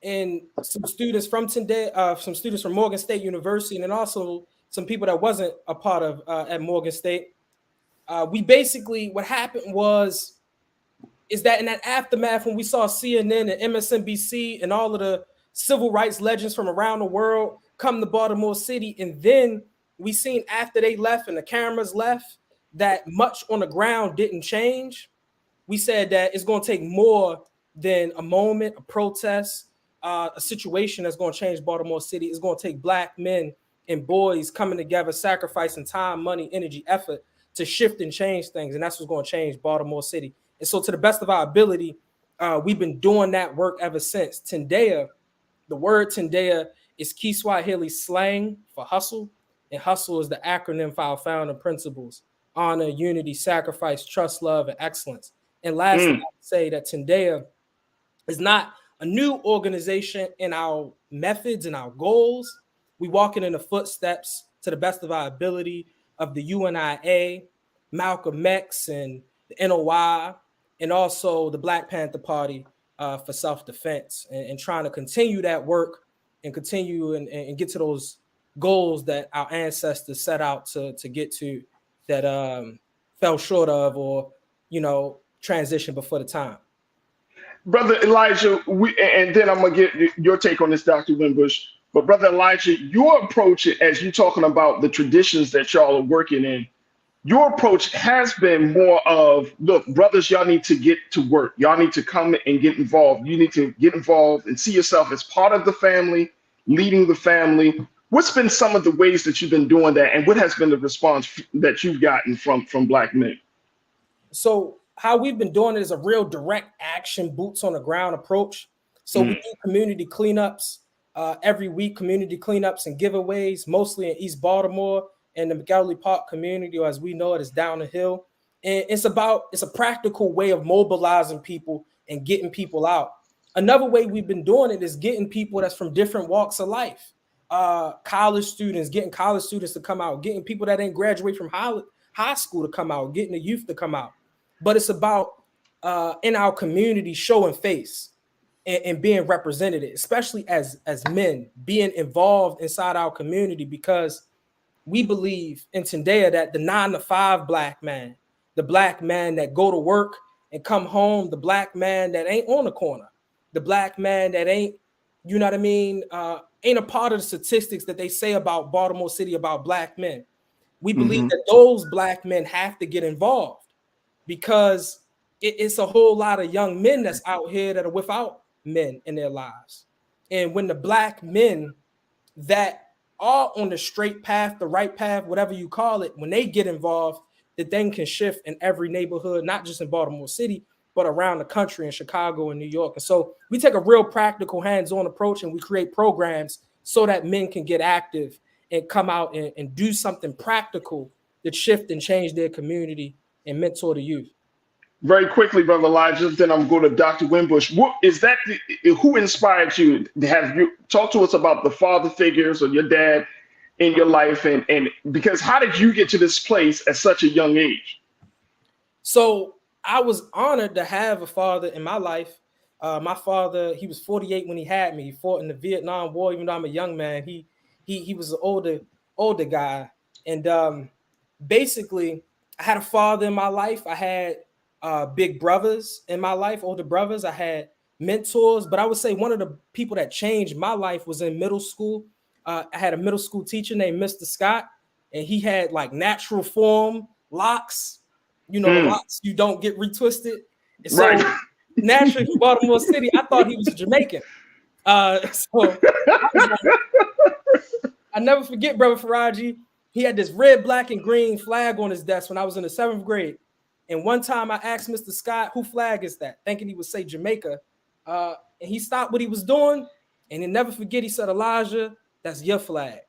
and some students from some students from Morgan State University, and then also some people that wasn't a part of at Morgan State, we basically, what happened is that in that aftermath, when we saw CNN and MSNBC and all of the civil rights legends from around the world come to Baltimore City, and then we seen after they left and the cameras left that much on the ground didn't change, we said that it's going to take more than a moment, a protest, a situation that's going to change Baltimore City. It's going to take Black men and boys coming together, sacrificing time, money, energy, effort to shift and change things. And that's what's going to change Baltimore City. And so to the best of our ability, we've been doing that work ever since. Tendea, the word Tendea is Kiswahili slang for hustle. And hustle is the acronym for our founding principles: honor, unity, sacrifice, trust, love, and excellence. And lastly, I would say that Tendea is not a new organization in our methods and our goals. We walking in the footsteps, to the best of our ability, of the UNIA, Malcolm X, and the NOI, and also the Black Panther Party for self-defense, and trying to continue that work and continue and get to those goals that our ancestors set out to get to, that fell short of, or, you know, transition before the time. Brother Elijah, and then I'm going to get your take on this, Dr. Wimbush. But Brother Elijah, your approach, as you're talking about the traditions that y'all are working in, your approach has been more of, look, brothers, y'all need to get to work. Y'all need to come and get involved. You need to get involved and see yourself as part of the family, leading the family. What's been some of the ways that you've been doing that, and what has been the response that you've gotten from Black men? So how we've been doing it is a real direct action, boots on the ground approach. So we do community cleanups every week, community cleanups and giveaways, mostly in East Baltimore and the McElderly Park community, or as we know it, is down the hill. And it's a practical way of mobilizing people and getting people out. Another way we've been doing it is getting people that's from different walks of life. College students, getting college students to come out, getting people that didn't graduate from high school to come out, getting the youth to come out. But it's about in our community showing face and being represented, especially as men, being involved inside our community, because we believe in Tendea that the 9-to-5 Black man, the Black man that go to work and come home, the Black man that ain't on the corner, the Black man that ain't, you know what I mean, ain't a part of the statistics that they say about Baltimore City about Black men. We believe that those Black men have to get involved, because it's a whole lot of young men that's out here that are without men in their lives. And when the Black men that are on the straight path, the right path, whatever you call it, when they get involved, the thing can shift in every neighborhood, not just in Baltimore City, but around the country, in Chicago and New York. And so we take a real practical, hands-on approach, and we create programs so that men can get active and come out and do something practical that shift and change their community and mentor the youth. Very quickly, Brother Elijah, then I'm going to Dr. Wimbush. What is that? Who inspired you? Have you talk to us about the father figures or your dad in your life, and because how did you get to this place at such a young age? So I was honored to have a father in my life. My father, he was 48 when he had me. He fought in the Vietnam War. Even though I'm a young man, he was an older guy. And basically, I had a father in my life. I had big brothers in my life, older brothers. I had mentors, but I would say one of the people that changed my life was in middle school. I had a middle school teacher named Mr. Scott, and he had like natural form locks, you know, the locks you don't get retwisted. And so naturally from Baltimore City, I thought he was Jamaican. So I never forget, Brother Farajii, he had this red, black, and green flag on his desk when I was in the 7th grade. And one time I asked Mr. Scott, who flag is that? Thinking he would say Jamaica. And he stopped what he was doing. And he'll never forget, he said, Elijah, that's your flag.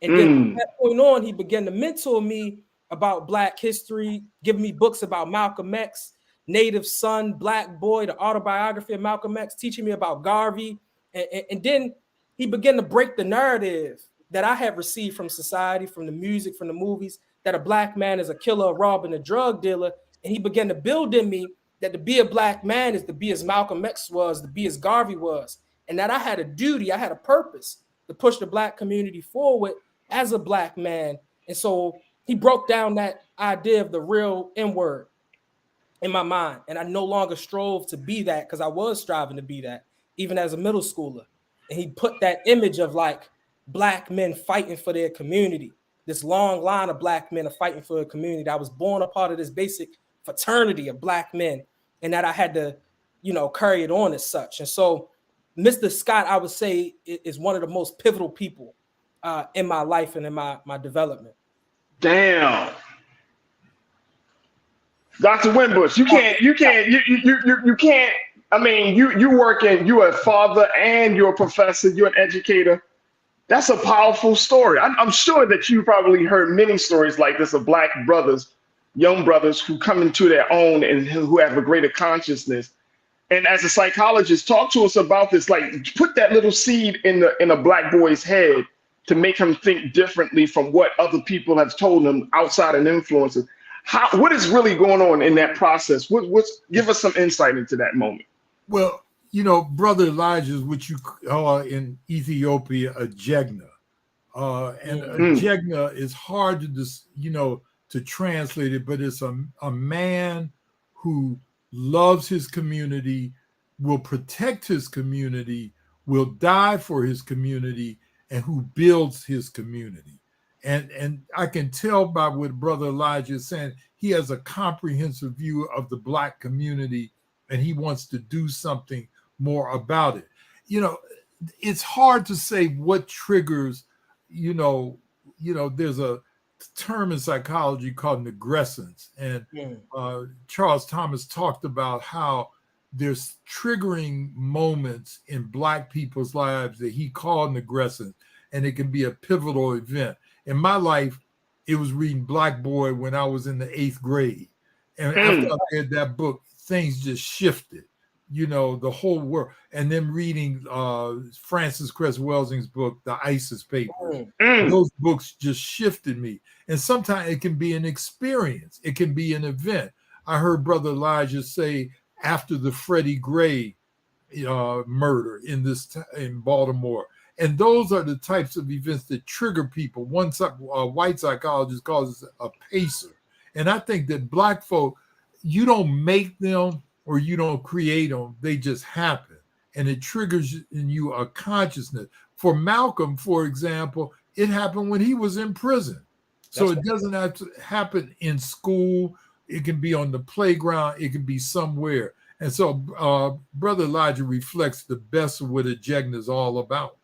And then from that point on, he began to mentor me about Black history, giving me books about Malcolm X, Native Son, Black Boy, the autobiography of Malcolm X, teaching me about Garvey. And then he began to break the narrative that I had received from society, from the music, from the movies, that a Black man is a killer, a robber, and a drug dealer. And he began to build in me that to be a Black man is to be as Malcolm X was, to be as Garvey was. And that I had a duty, I had a purpose to push the Black community forward as a Black man. And so he broke down that idea of the real N-word in my mind. And I no longer strove to be that, because I was striving to be that, even as a middle schooler. And he put that image of like Black men fighting for their community. This long line of Black men are fighting for a community. I was born a part of this basic fraternity of Black men, and that I had to, you know, carry it on as such. And so Mr. Scott, I would say, is one of the most pivotal people in my life and in my development. Damn. Dr. Wimbush, you can't. I mean, you're working. You're a father and you're a professor. You're an educator. That's a powerful story. I'm sure that you probably heard many stories like this of Black brothers, young brothers who come into their own and who have a greater consciousness. And as a psychologist, talk to us about this. Like, put that little seed in a Black boy's head to make him think differently from what other people have told him outside and influences. What is really going on in that process? Give us some insight into that moment. Well, Brother Elijah is what you call in Ethiopia a jegna. And a jegna is hard to translate it, but it's a man who loves his community, will protect his community, will die for his community, and who builds his community. And I can tell by what Brother Elijah is saying, he has a comprehensive view of the Black community, and he wants to do something more about it. It's hard to say what triggers, there's a term in psychology called negrescence. And Charles Thomas talked about how there's triggering moments in Black people's lives that he called negrescence, and it can be a pivotal event. In my life, it was reading Black Boy when I was in the 8th grade. And after I read that book, things just shifted, the whole world. And then reading Francis Cress Welsing's book, The ISIS Papers, those books just shifted me. And sometimes it can be an experience. It can be an event. I heard Brother Elijah say after the Freddie Gray murder in Baltimore. And those are the types of events that trigger people. One white psychologist calls it a pacer. And I think that Black folk, you don't make them or you don't create them. They just happen. And it triggers in you a consciousness. For Malcolm, for example, it happened when he was in prison. So it doesn't have to happen in school. It can be on the playground. It can be somewhere. And so Brother Elijah reflects the best of what a jegna is all about.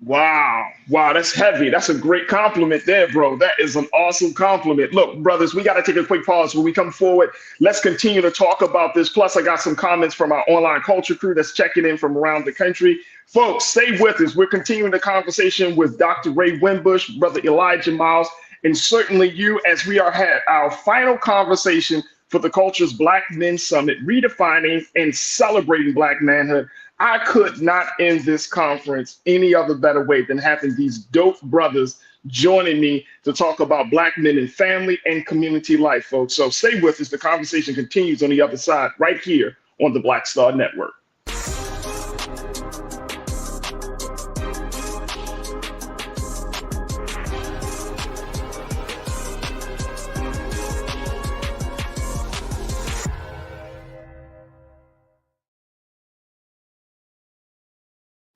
Wow, that's heavy. That's a great compliment there, bro. That is an awesome compliment. Look, brothers, we got to take a quick pause. When we come forward, let's continue to talk about this. Plus, I got some comments from our online culture crew that's checking in from around the country. Folks, stay with us. We're continuing the conversation with Dr. Ray Wimbush, Brother Elijah Miles, and certainly you, as we are at our final conversation for the Culture's Black Men Summit, redefining and celebrating Black manhood. I could not end this conference any other better way than having these dope brothers joining me to talk about Black men in family and community life, folks. So stay with us. The conversation continues on the other side, right here on the Black Star Network.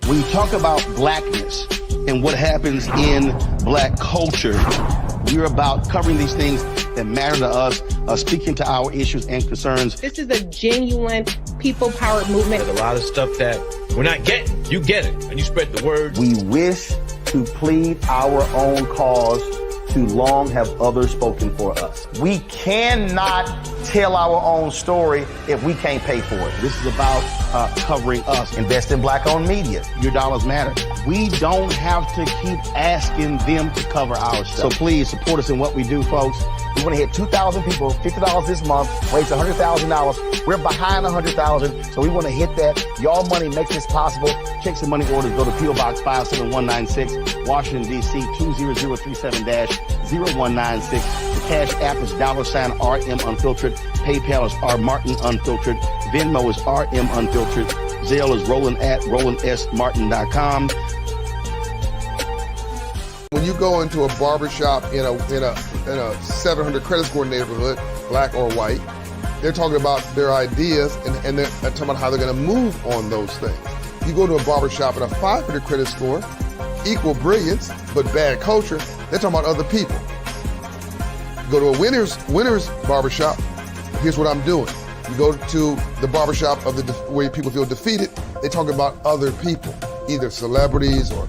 When you talk about Blackness and what happens in Black culture, we're about covering these things that matter to us, speaking to our issues and concerns. This is a genuine people-powered movement. There's a lot of stuff that we're not getting. You get it, and you spread the word. We wish to plead our own cause. Too long have others spoken for us. We cannot tell our own story if we can't pay for it. This is about covering us. Invest in Black-owned media. Your dollars matter. We don't have to keep asking them to cover our stuff. So please support us in what we do, folks. We want to hit 2,000 people, $50 this month, raise $100,000. We're behind 100,000, so we want to hit that. Y'all money makes this possible. Check some money orders. Go to P.O. Box 57196, Washington, D.C. 20037-0196. The Cash App is $RM Unfiltered. PayPal is R Martin Unfiltered. Venmo is RM Unfiltered. Zelle is Roland@RolandSMartin.com. When you go into a barbershop in a 700 credit score neighborhood, Black or white, they're talking about their ideas and they're talking about how they're going to move on those things. You go to a barbershop at a 500 credit score, equal brilliance, but bad culture, they're talking about other people. You go to a winner's barbershop, here's what I'm doing. You go to the barbershop of where people feel defeated, they talk about other people, either celebrities or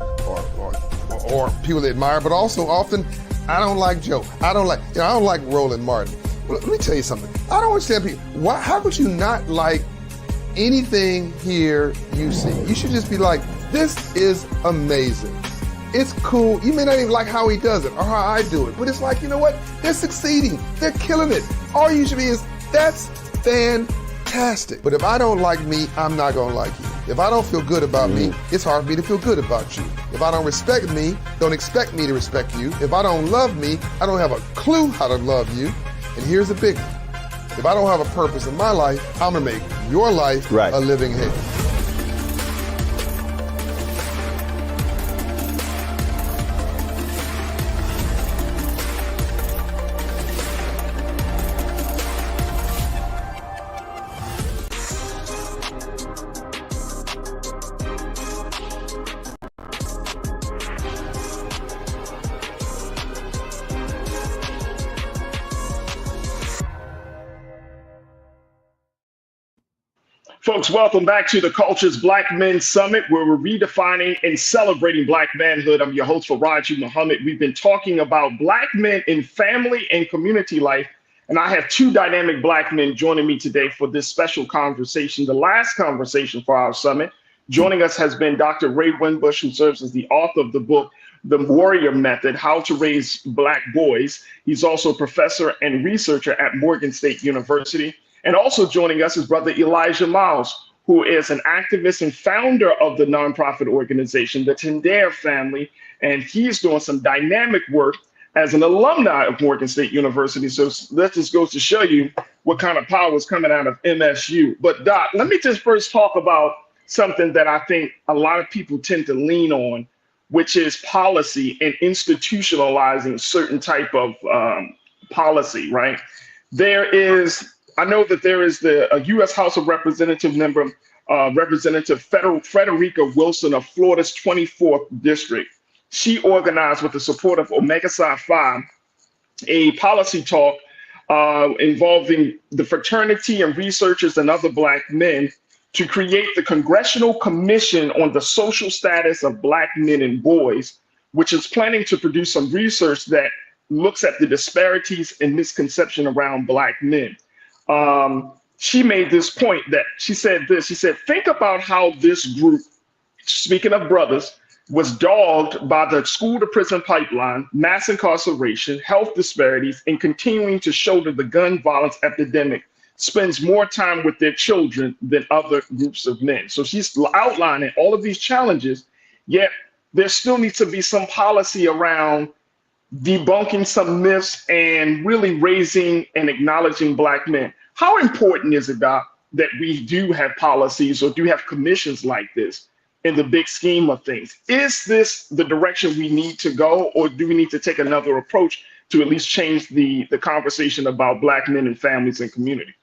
people they admire, but also often, I don't like Joe. I don't like Roland Martin. Well, let me tell you something. I don't understand people. Why? How could you not like anything here you see? You should just be like, this is amazing. It's cool. You may not even like how he does it or how I do it, but it's like, you know what? They're succeeding. They're killing it. All you should be is, that's fantastic. But if I don't like me, I'm not gonna like you. If I don't feel good about me, it's hard for me to feel good about you. If I don't respect me, don't expect me to respect you. If I don't love me, I don't have a clue how to love you. And here's the big one. If I don't have a purpose in my life, I'm gonna make your life a living hell. Folks, welcome back to the Culture's Black Men Summit, where we're redefining and celebrating Black manhood. I'm your host, Farajii Muhammad. We've been talking about Black men in family and community life, and I have two dynamic Black men joining me today for this special conversation, the last conversation for our summit. Joining us has been Dr. Ray Winbush, who serves as the author of the book, The Warrior Method, How to Raise Black Boys. He's also a professor and researcher at Morgan State University. And also joining us is Brother Elijah Miles, who is an activist and founder of the nonprofit organization, the Tendare Family. And he's doing some dynamic work as an alumni of Morgan State University. So that just goes to show you what kind of power is coming out of MSU. But Doc, let me just first talk about something that I think a lot of people tend to lean on, which is policy and institutionalizing certain type of policy, right? I know that there is the U.S. House of Representative member, Representative Frederica Wilson of Florida's 24th District. She organized with the support of Omega Psi Phi a policy talk involving the fraternity and researchers and other Black men to create the Congressional Commission on the Social Status of Black Men and Boys, which is planning to produce some research that looks at the disparities and misconception around Black men. She made this point that she said, think about how this group, speaking of brothers, was dogged by the school to prison pipeline, mass incarceration, health disparities, and continuing to shoulder the gun violence epidemic, spends more time with their children than other groups of men. So she's outlining all of these challenges, yet there still needs to be some policy around debunking some myths and really raising and acknowledging Black men. How important is it, Doc, that we do have policies or do have commissions like this in the big scheme of things? Is this the direction we need to go, or do we need to take another approach to at least change the conversation about Black men and families and community?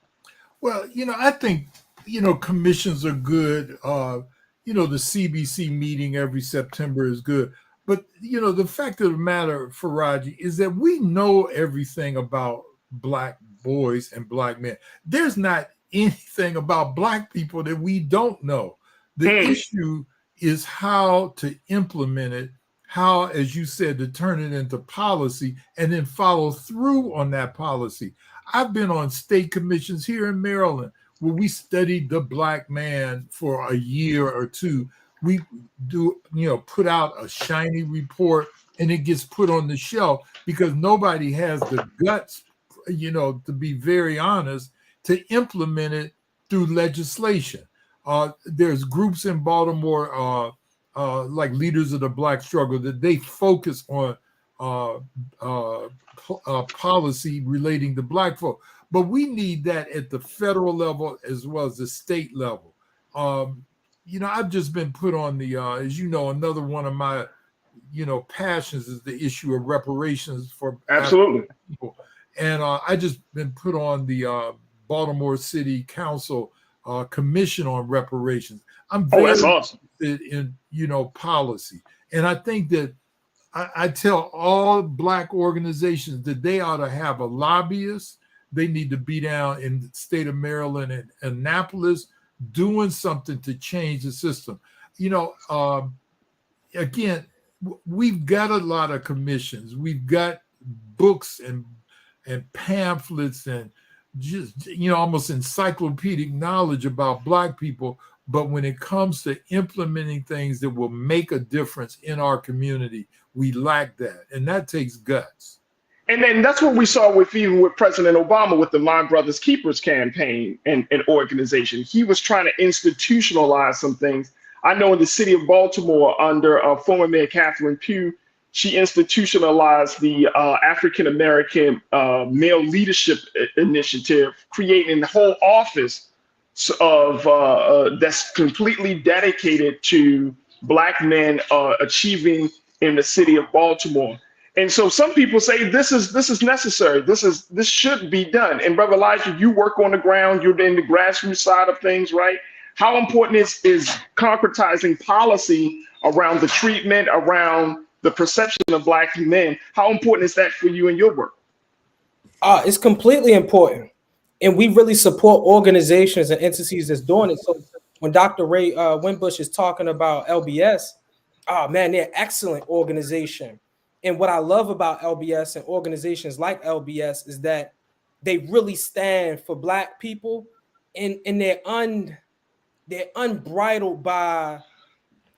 Well, I think, commissions are good. The CBC meeting every September is good. But, the fact of the matter, Farajii, is that we know everything about Black boys and Black men. There's not anything about Black people that we don't know. The issue is how to implement it, how, as you said, to turn it into policy and then follow through on that policy. I've been on state commissions here in Maryland where we studied the Black man for a year or two. We do, put out a shiny report and it gets put on the shelf because nobody has the guts, to be very honest, to implement it through legislation. There's groups in Baltimore, like Leaders of the Black Struggle, that they focus on policy relating to Black folk. But we need that at the federal level as well as the state level. I've just been put on the, as you know, another one of my, passions is the issue of reparations for absolutely people. And I just been put on the Baltimore City Council Commission on Reparations. I'm very that's awesome. interested in, policy. And I think that I tell all Black organizations that they ought to have a lobbyist. They need to be down in the state of Maryland and Annapolis doing something to change the system. Again, we've got a lot of commissions. We've got books and pamphlets and just, almost encyclopedic knowledge about Black people. But when it comes to implementing things that will make a difference in our community, we lack that. And that takes guts. And then that's what we saw even with President Obama with the My Brother's Keepers campaign and organization. He was trying to institutionalize some things. I know in the city of Baltimore under former Mayor Catherine Pugh, she institutionalized the African-American Male Leadership Initiative, creating the whole office of that's completely dedicated to Black men achieving in the city of Baltimore. And so some people say this is necessary. This should be done. And Brother Elijah, you work on the ground. You're in the grassroots side of things, right? How important is concretizing policy around the treatment, around the perception of Black men? How important is that for you in your work? It's completely important. And we really support organizations and entities that's doing it. So when Dr. Ray Winbush is talking about LBS, oh man, they're an excellent organization. And what I love about LBS and organizations like LBS is that they really stand for Black people, and they're unbridled by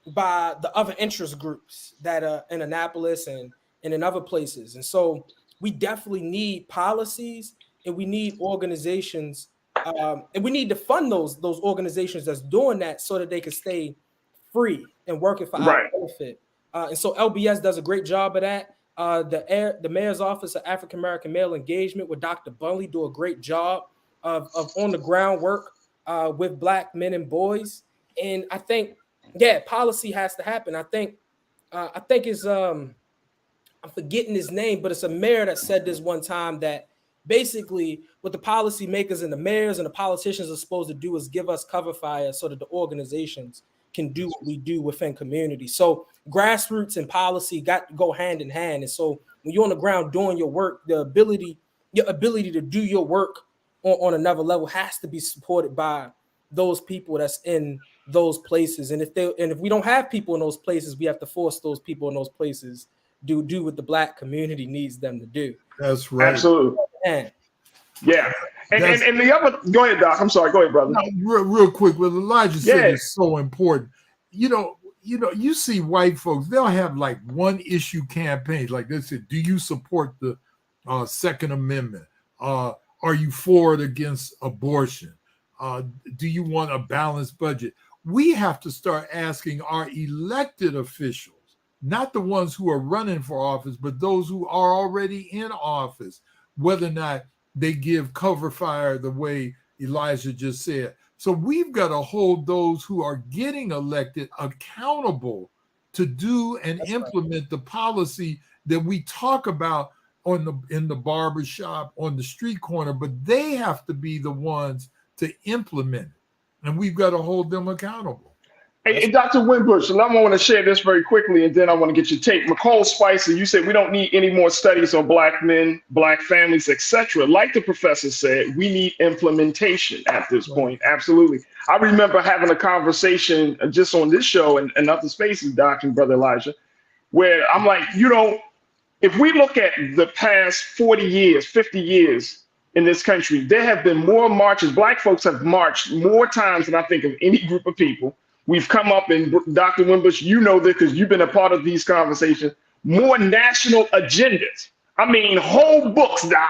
the other interest groups that are in Annapolis and in other places. And so we definitely need policies, and we need organizations, and we need to fund those organizations that's doing that so that they can stay free and working for our benefit. And so LBS does a great job of that. The Mayor's Office of African American Male Engagement with Dr. Bunley do a great job of on the ground work with Black men and boys. And I think, policy has to happen. I think it's I'm forgetting his name, but it's a mayor that said this one time, that basically what the policymakers and the mayors and the politicians are supposed to do is give us cover fire so that the organizations can do what we do within community. So grassroots and policy got to go hand in hand. And so when you're on the ground doing your work, your ability to do your work on another level has to be supported by those people that's in those places. And if we don't have people in those places, we have to force those people in those places to do what the Black community needs them to do. That's right. Absolutely. Yeah. And the other, go ahead, Doc. I'm sorry. Go ahead, brother. No, real quick, what Elijah said is so important. You see white folks, they'll have like one issue campaigns, like they said, do you support the Second Amendment? Are you for or against abortion? Do you want a balanced budget? We have to start asking our elected officials, not the ones who are running for office, but those who are already in office, whether or not they give cover fire the way Elijah just said. So we've got to hold those who are getting elected accountable to do and implement the policy that we talk about in the barbershop, on the street corner, but they have to be the ones to implement it. And we've got to hold them accountable. Hey, Dr. Winbush, and I want to share this very quickly, and then I want to get your take. McCall Spicer, you said we don't need any more studies on Black men, Black families, etc. Like the professor said, we need implementation at this point. Absolutely. I remember having a conversation just on this show and other spaces, Doc and Brother Elijah, where I'm like, if we look at the past 40 years, 50 years in this country, there have been more marches. Black folks have marched more times than I think of any group of people. We've come up, and Dr. Winbush, you know this because you've been a part of these conversations, more national agendas. I mean, whole books, Doc,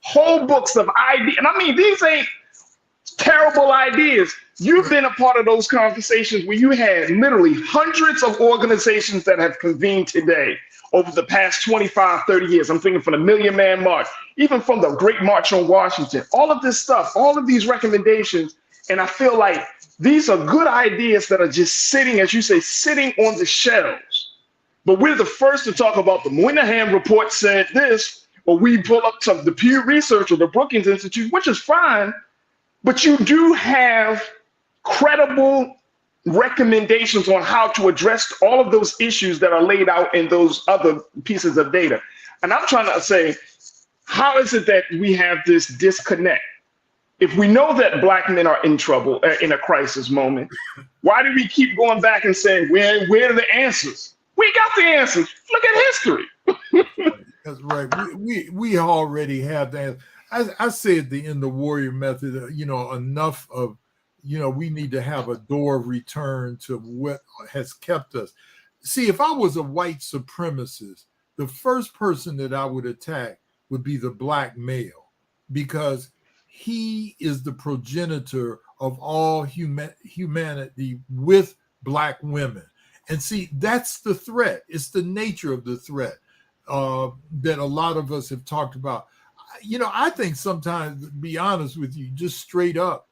whole books of ideas. And I mean, these ain't terrible ideas. You've been a part of those conversations where you had literally hundreds of organizations that have convened today over the past 25, 30 years. I'm thinking from the Million Man March, even from the Great March on Washington, all of this stuff, all of these recommendations. And I feel like these are good ideas that are just sitting, as you say, sitting on the shelves. But we're the first to talk about the Moynihan report said this, or we pull up some the Pew Research or the Brookings Institute, which is fine, but you do have credible recommendations on how to address all of those issues that are laid out in those other pieces of data. And I'm trying to say, how is it that we have this disconnect? If we know that Black men are in trouble, in a crisis moment, why do we keep going back and saying, where are the answers? We got the answers. Look at history. That's right. We already have the answer. I said in the warrior method, enough of, we need to have a door of return to what has kept us. See, if I was a white supremacist, the first person that I would attack would be the black male, because he is the progenitor of all humanity with black women. And see, that's the threat. It's the nature of the threat that a lot of us have talked about. I think sometimes, to be honest with you, just straight up,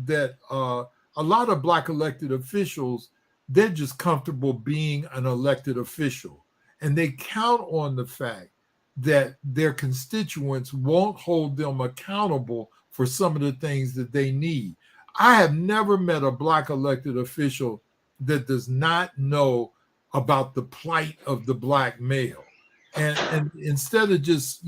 that a lot of black elected officials, they're just comfortable being an elected official. And they count on the fact that their constituents won't hold them accountable for some of the things that they need. I have never met a black elected official that does not know about the plight of the black male. And instead of just,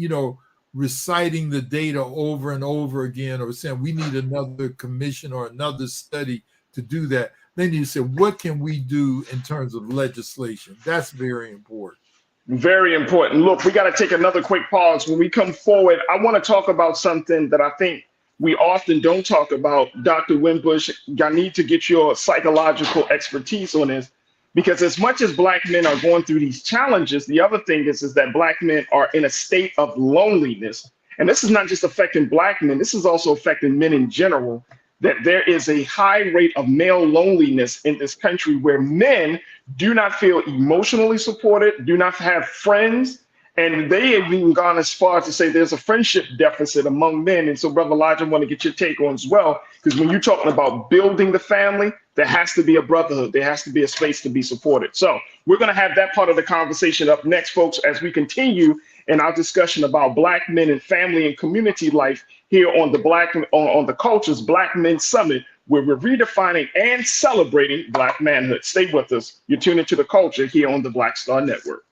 reciting the data over and over again, or saying we need another commission or another study to do that, they need to say, what can we do in terms of legislation? That's very important. Very important. Look, we got to take another quick pause. When we come forward, I want to talk about something that I think we often don't talk about. Dr. Winbush, I need to get your psychological expertise on this, because as much as black men are going through these challenges, the other thing is that black men are in a state of loneliness. And this is not just affecting black men, this is also affecting men in general, that there is a high rate of male loneliness in this country, where men do not feel emotionally supported, do not have friends. And they have even gone as far as to say there's a friendship deficit among men. And so, Brother Elijah, I want to get your take on as well, because when you're talking about building the family, there has to be a brotherhood. There has to be a space to be supported. So we're going to have that part of the conversation up next, folks, as we continue in our discussion about black men and family and community life here on the Cultures Black Men Summit, where we're redefining and celebrating black manhood. Stay with us. You're tuning to The Culture here on the Black Star Network.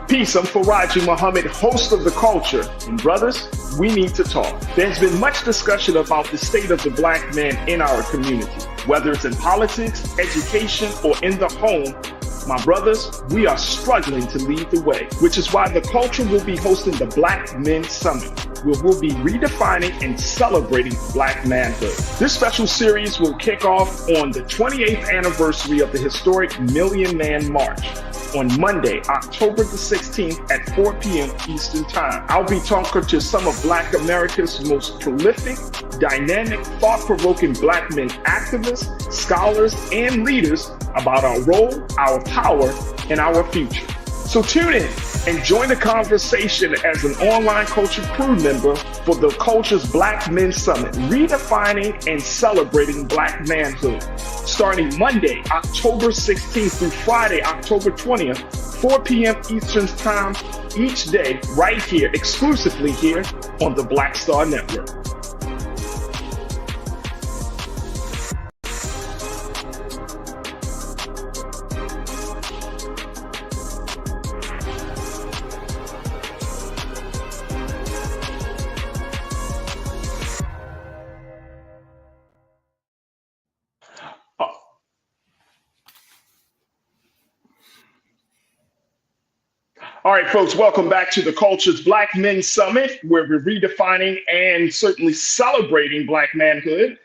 Peace, I'm Farajii Muhammad, host of The Culture. And brothers, we need to talk. There's been much discussion about the state of the black man in our community, whether it's in politics, education, or in the home. My brothers, we are struggling to lead the way, which is why The Culture will be hosting the Black Men Summit, where we'll be redefining and celebrating black manhood. This special series will kick off on the 28th anniversary of the historic Million Man March on Monday, October the 16th at 4 p.m. Eastern Time. I'll be talking to some of Black America's most prolific, dynamic, thought-provoking black men activists, scholars, and leaders about our role, our power, and our future. So tune in and join the conversation as an online culture crew member for the Culture's Black Men Summit, redefining and celebrating black manhood. Starting Monday, October 16th through Friday, October 20th, 4 p.m. Eastern Time each day, right here, exclusively here on the Black Star Network. All right, folks, welcome back to the Culture's Black Men Summit, where we're redefining and certainly celebrating black manhood.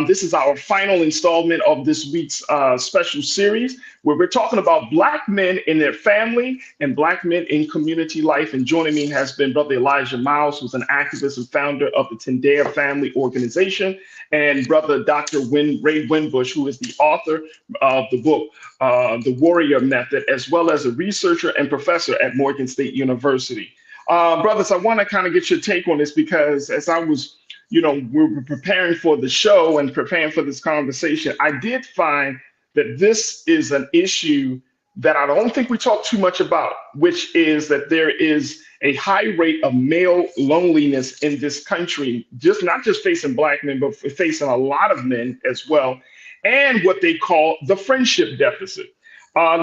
This is our final installment of this week's special series, where we're talking about black men in their family and black men in community life. And joining me has been Brother Elijah Miles, who's an activist and founder of the Tendea Family Organization, and Brother Dr. Ray Winbush, who is the author of the book, The Warrior Method, as well as a researcher and professor at Morgan State University. Brothers, I want to kind of get your take on this, because as I was we were preparing for the show and preparing for this conversation, I did find that this is an issue that I don't think we talk too much about, which is that there is a high rate of male loneliness in this country, not just facing black men, but facing a lot of men as well, and what they call the friendship deficit.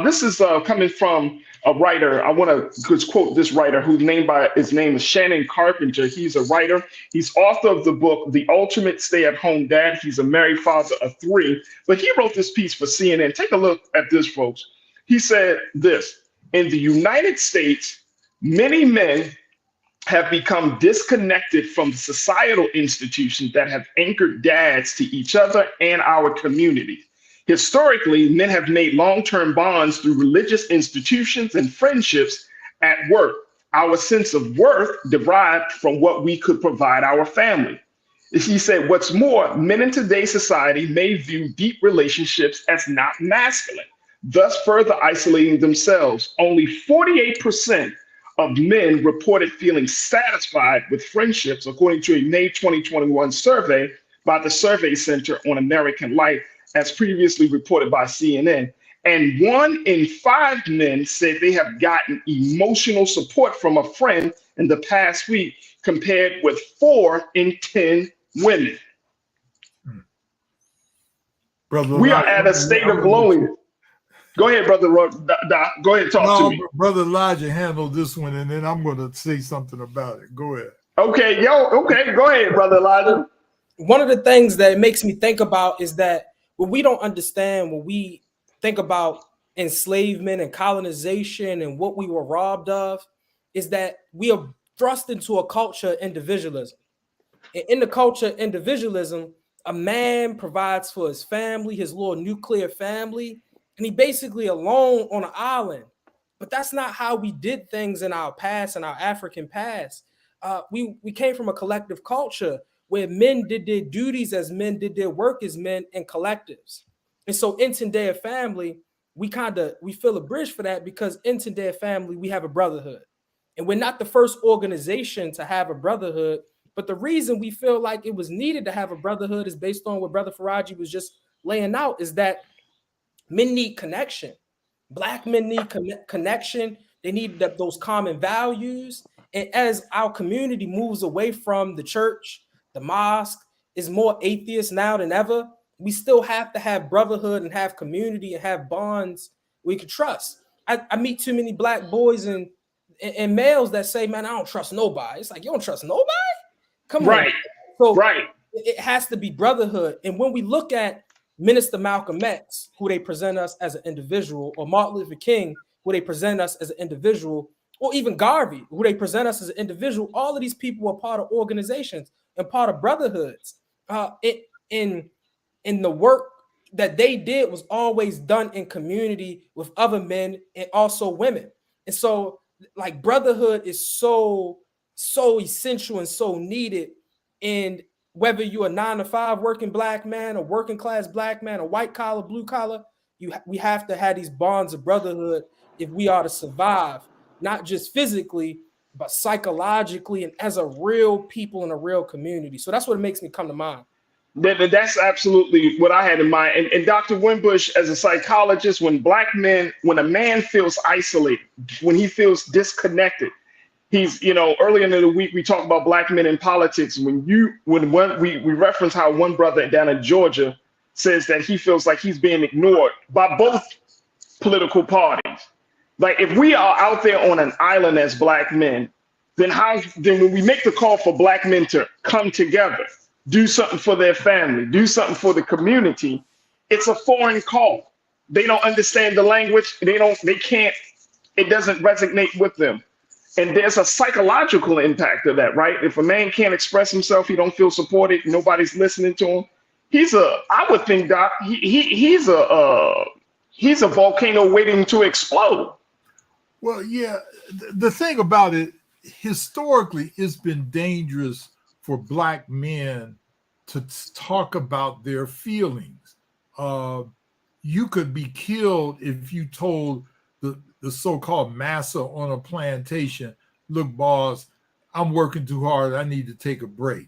This is coming from a writer. I want to just quote this writer whose name is Shannon Carpenter. He's a writer. He's author of the book, The Ultimate Stay-at-Home Dad. He's a married father of 3, but he wrote this piece for CNN. Take a look at this, folks. He said this: in the United States, many men have become disconnected from the societal institutions that have anchored dads to each other and our community. Historically, men have made long-term bonds through religious institutions and friendships at work. Our sense of worth derived from what we could provide our family. He said, what's more, men in today's society may view deep relationships as not masculine, thus further isolating themselves. Only 48% of men reported feeling satisfied with friendships, according to a May 2021 survey by the Survey Center on American Life, as previously reported by CNN. And 1 in 5 men said they have gotten emotional support from a friend in the past week, compared with 4 in 10 women. Brother, we are at a state of loneliness. Go ahead, Brother Doc. Go ahead and talk to me. Brother Elijah handled this one, and then I'm going to say something about it. Go ahead. Okay, go ahead, Brother Elijah. One of the things that it makes me think about is that what we don't understand when we think about enslavement and colonization and what we were robbed of is that we are thrust into a culture of individualism. And in the culture of individualism, a man provides for his family, his little nuclear family, and he basically alone on an island. But that's not how we did things in our past, in our African past. We came from a collective culture where men did their duties as men, did their work as men in collectives. And so in Tendea family, we feel a bridge for that, because in Tendea family, we have a brotherhood. And we're not the first organization to have a brotherhood, but the reason we feel like it was needed to have a brotherhood is based on what Brother Farajii was just laying out, is that men need connection. Black men need connection. They need those common values. And as our community moves away from the church, the mosque is more atheist now than ever, we still have to have brotherhood and have community and have bonds we can trust. I meet too many Black boys and males that say, man, I don't trust nobody. It's like, you don't trust nobody? Come on. So it has to be brotherhood. And when we look at Minister Malcolm X, who they present us as an individual, or Martin Luther King, who they present us as an individual, or even Garvey, who they present us as an individual, all of these people are part of organizations and part of brotherhoods. In the work that they did was always done in community with other men and also women. And so, like, brotherhood is so essential and so needed. And whether you're a 9-to-5 working Black man, a working class Black man, a white collar, blue collar, we have to have these bonds of brotherhood if we are to survive, not just physically, but psychologically and as a real people in a real community. So that's what makes me come to mind. That's absolutely what I had in mind. And Dr. Wimbush, as a psychologist, when a man feels isolated, when he feels disconnected, he's, earlier in the week, we talked about Black men in politics. We reference how one brother down in Georgia says that he feels like he's being ignored by both political parties. Like, if we are out there on an island as Black men, then when we make the call for Black men to come together, do something for their family, do something for the community, it's a foreign call. They don't understand the language. It doesn't resonate with them. And there's a psychological impact of that, right? If a man can't express himself, he don't feel supported, nobody's listening to him. I would think, Doc, he's a volcano waiting to explode. Well, yeah, the thing about it, historically, it's been dangerous for Black men to talk about their feelings. You could be killed if you told the so-called massa on a plantation, look, boss, I'm working too hard, I need to take a break.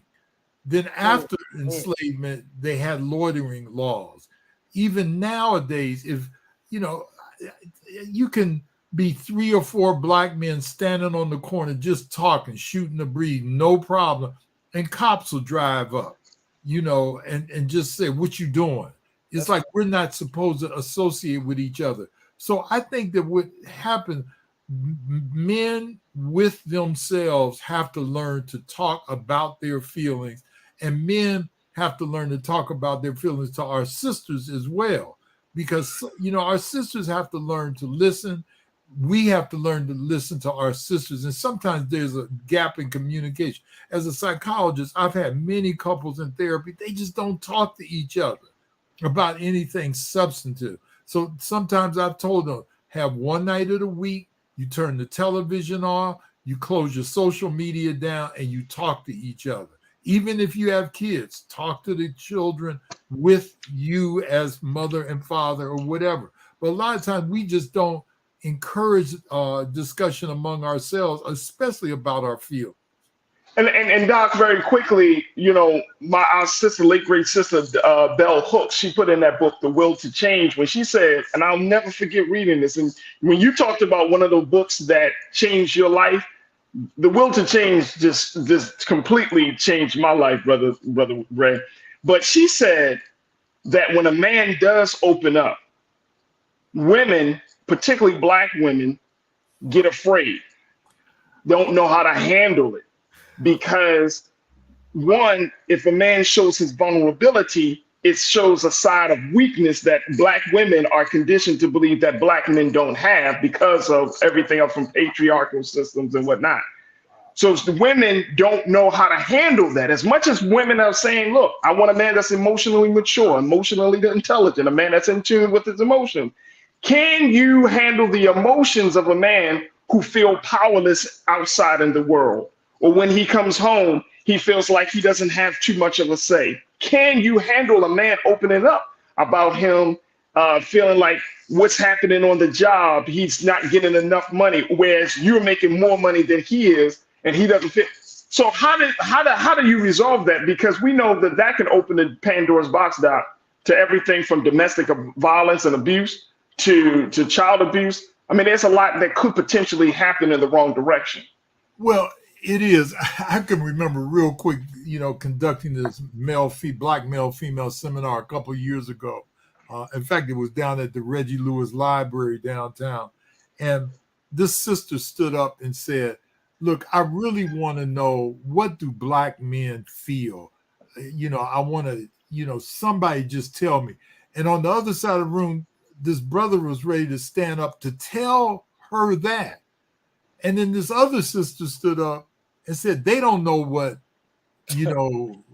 Then after enslavement, they had loitering laws. Even nowadays, if, you can be 3 or 4 Black men standing on the corner just talking, shooting the breeze, no problem. And cops will drive up, and just say, what you doing? It's like we're not supposed to associate with each other. So I think that what happens, men with themselves have to learn to talk about their feelings, and men have to learn to talk about their feelings to our sisters as well, because our sisters have to learn to listen. We have to learn to listen to our sisters, and sometimes there's a gap in communication. As a psychologist, I've had many couples in therapy, they just don't talk to each other about anything substantive. So sometimes I've told them, have one night of the week, you turn the television off, you close your social media down, and you talk to each other. Even if you have kids, talk to the children with you as mother and father or whatever. But a lot of times we just don't encourage discussion among ourselves, especially about our field. And Doc, very quickly, our sister, late great sister, Bell Hooks, she put in that book, The Will to Change, when she said, and I'll never forget reading this, and when you talked about one of those books that changed your life, The Will to Change just completely changed my life, brother Ray. But she said that when a man does open up, women, particularly Black women, get afraid, don't know how to handle it. Because one, if a man shows his vulnerability, it shows a side of weakness that Black women are conditioned to believe that Black men don't have because of everything up from patriarchal systems and whatnot. So the women don't know how to handle that. As much as women are saying, look, I want a man that's emotionally mature, emotionally intelligent, a man that's in tune with his emotions. Can you handle the emotions of a man who feels powerless outside in the world? Or when he comes home, he feels like he doesn't have too much of a say. Can you handle a man opening up about him feeling like what's happening on the job, he's not getting enough money, whereas you're making more money than he is, and he doesn't fit? So how do you resolve that? Because we know that can open the Pandora's box, Doc, to everything from domestic violence and abuse to child abuse. I mean, there's a lot that could potentially happen in the wrong direction. Well, it is. I can remember real quick, conducting this Black male-female seminar a couple of years ago. In fact, it was down at the Reggie Lewis Library downtown. And this sister stood up and said, look, I really want to know, what do Black men feel? I want to, somebody just tell me. And on the other side of the room, this brother was ready to stand up to tell her that. And then this other sister stood up and said, they don't know what, their own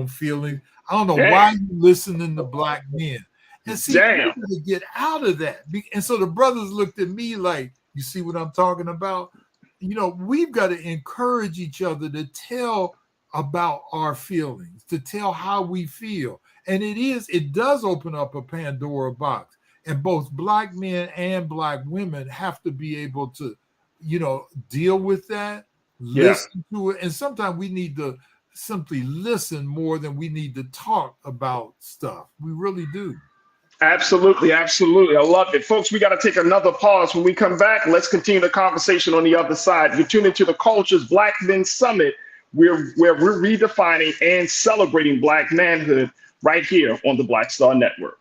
feelings. I don't know why you listening to Black men. And see, we got to get out of that. And so the brothers looked at me like, you see what I'm talking about? We've got to encourage each other to tell about our feelings, to tell how we feel. And it does open up a Pandora box. And both Black men and Black women have to be able to, deal with that, listen to it. And sometimes we need to simply listen more than we need to talk about stuff. We really do. Absolutely. Absolutely. I love it. Folks, we got to take another pause. When we come back, let's continue the conversation on the other side. You're tuning to the Culture's Black Men Summit, where we're redefining and celebrating Black manhood right here on the Black Star Network.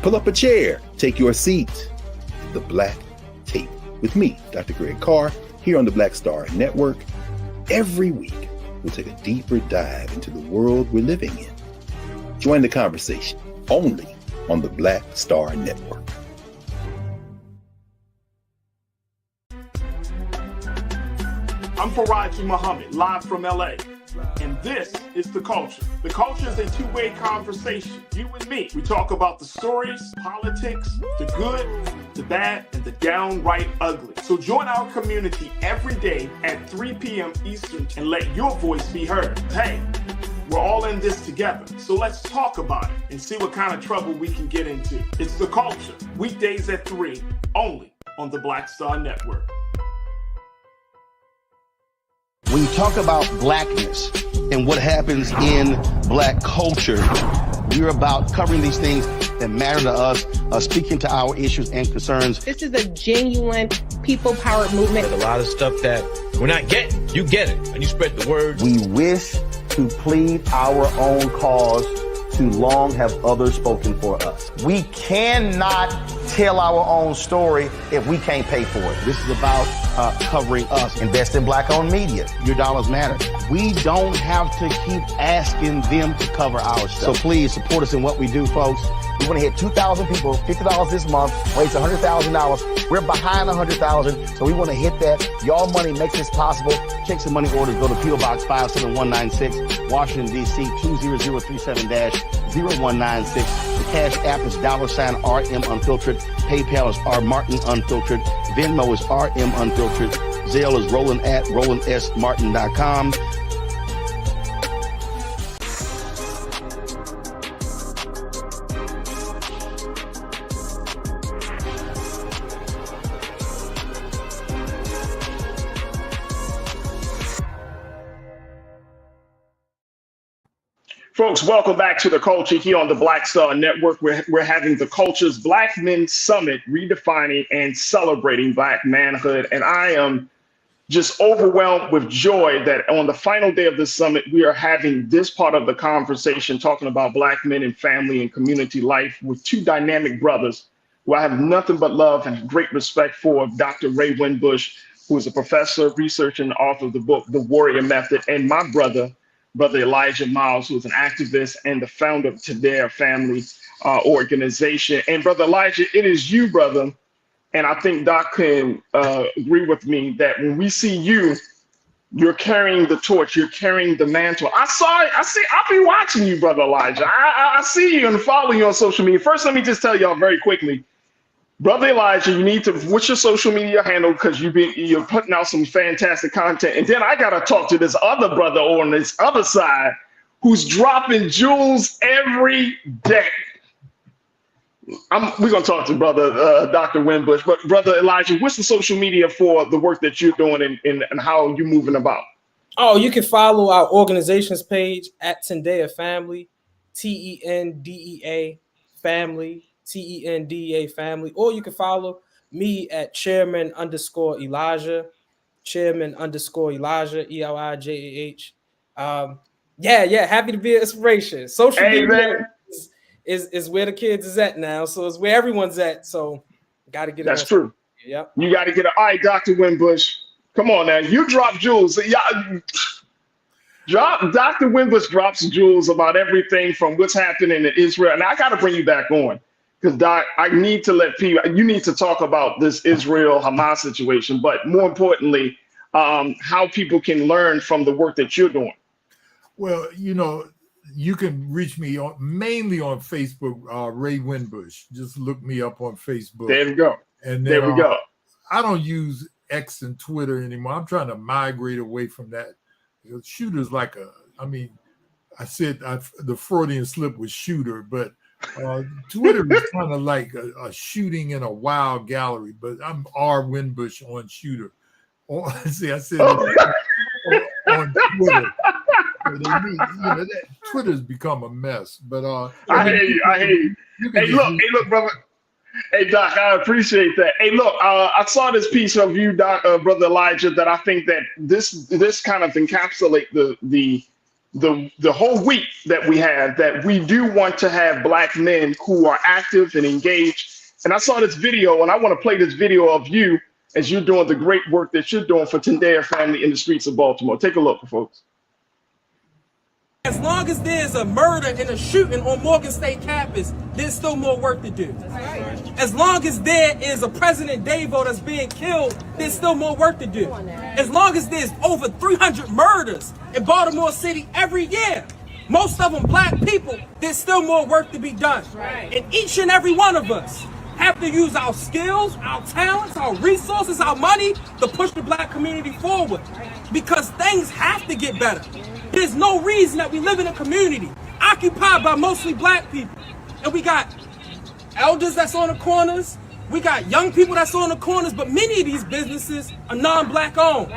Pull up a chair, take your seat. The Black Tape with me, Dr. Greg Carr, here on the Black Star Network. Every week, we'll take a deeper dive into the world we're living in. Join the conversation only on the Black Star Network. I'm Farajii Muhammad, live from LA. And this is The Culture. The Culture is a two-way conversation. You and me. We talk about the stories, politics, the good, the bad, and the downright ugly. So join our community every day at 3 p.m. Eastern and let your voice be heard. Hey, we're all in this together. So let's talk about it and see what kind of trouble we can get into. It's The Culture, weekdays at 3, only on the Black Star Network. When you talk about blackness and what happens in black culture, we're about covering these things that matter to us, speaking to our issues and concerns. This is a genuine people-powered movement. A lot of stuff that we're not getting, you get it, and you spread the word. We wish to plead our own cause. Too long have others spoken for us. We cannot tell our own story if we can't pay for it. This is about covering us. Invest in black-owned media. Your dollars matter. We don't have to keep asking them to cover our stuff. So please support us in what we do, folks. We want to hit 2,000 people, $50 this month, raise $100,000. We're behind 100,000, so we want to hit that. Y'all money makes this possible. Check some money orders. Go to P.O. Box 57196, Washington, D.C. 20037-0196. The Cash App is $RM Unfiltered. PayPal is R Martin Unfiltered. Venmo is RM Unfiltered. Zelle is roland@rolandsmartin.com. Folks, welcome back to The Culture here on the Black Star Network. We're having the Culture's Black Men Summit, redefining and celebrating Black manhood. And I am just overwhelmed with joy that on the final day of this summit, we are having this part of the conversation talking about Black men and family and community life with two dynamic brothers who I have nothing but love and great respect for. Dr. Ray Winbush, who is a professor, researcher, and author of the book, The Warrior Method, and my brother Elijah Miles, who is an activist and the founder of Today Family organization. And Brother Elijah, it is you, brother, and I think Doc can agree with me that when we see you, you're carrying the torch, you're carrying the mantle. I'll be watching you, Brother Elijah. I see you and follow you on social media. First, let me just tell y'all very quickly, Brother Elijah, you need to, what's your social media handle? Because you're putting out some fantastic content. And then I got to talk to this other brother on this other side who's dropping jewels every day. We're going to talk to Brother Dr. Winbush. But Brother Elijah, what's the social media for the work that you're doing and how you're moving about? Oh, you can follow our organization's page at Tendea Family, TENDEA Family. TENDEA Family, or you can follow me at Chairman_Elijah, Chairman_Elijah, ELIJAH. Yeah, happy to be an inspiration. Social media is where the kids is at now, so it's where everyone's at. So got to get. That's true. Yep. You got to get it. All right, Dr. Winbush, come on now. You drop jewels. Dr. Winbush drops jewels about everything from what's happening in Israel, and I got to bring you back on. Because Doc, I need to let people, you need to talk about this Israel-Hamas situation, but more importantly, how people can learn from the work that you're doing. Well, you can reach me mainly on Facebook, Ray Winbush. Just look me up on Facebook. There we go. And then, there we go. I don't use X and Twitter anymore. I'm trying to migrate away from that. Shooter's like I said the Freudian slip was shooter, but Twitter is kind of like a shooting in a wild gallery, but I'm R Winbush on Shooter. I said on Twitter. Twitter's become a mess. But I hear you. Hey, look, brother. Hey, Doc, I appreciate that. Hey, look, I saw this piece of you, Doc, Brother Elijah, that I think that this kind of encapsulate the whole week that we have, that we do want to have Black men who are active and engaged. And I saw this video, and I want to play this video of you as you're doing the great work that you're doing for Tendea Family in the streets of Baltimore. Take a look, folks. As long as there's a murder and a shooting on Morgan State campus, there's still more work to do. As long as there is a President Davo that's being killed, there's still more work to do. As long as there's over 300 murders in Baltimore City every year, most of them Black people, there's still more work to be done. And each and every one of us have to use our skills, our talents, our resources, our money to push the Black community forward. Because things have to get better. There's no reason that we live in a community occupied by mostly Black people. And we got elders that's on the corners. We got young people that's on the corners. But many of these businesses are non-Black owned.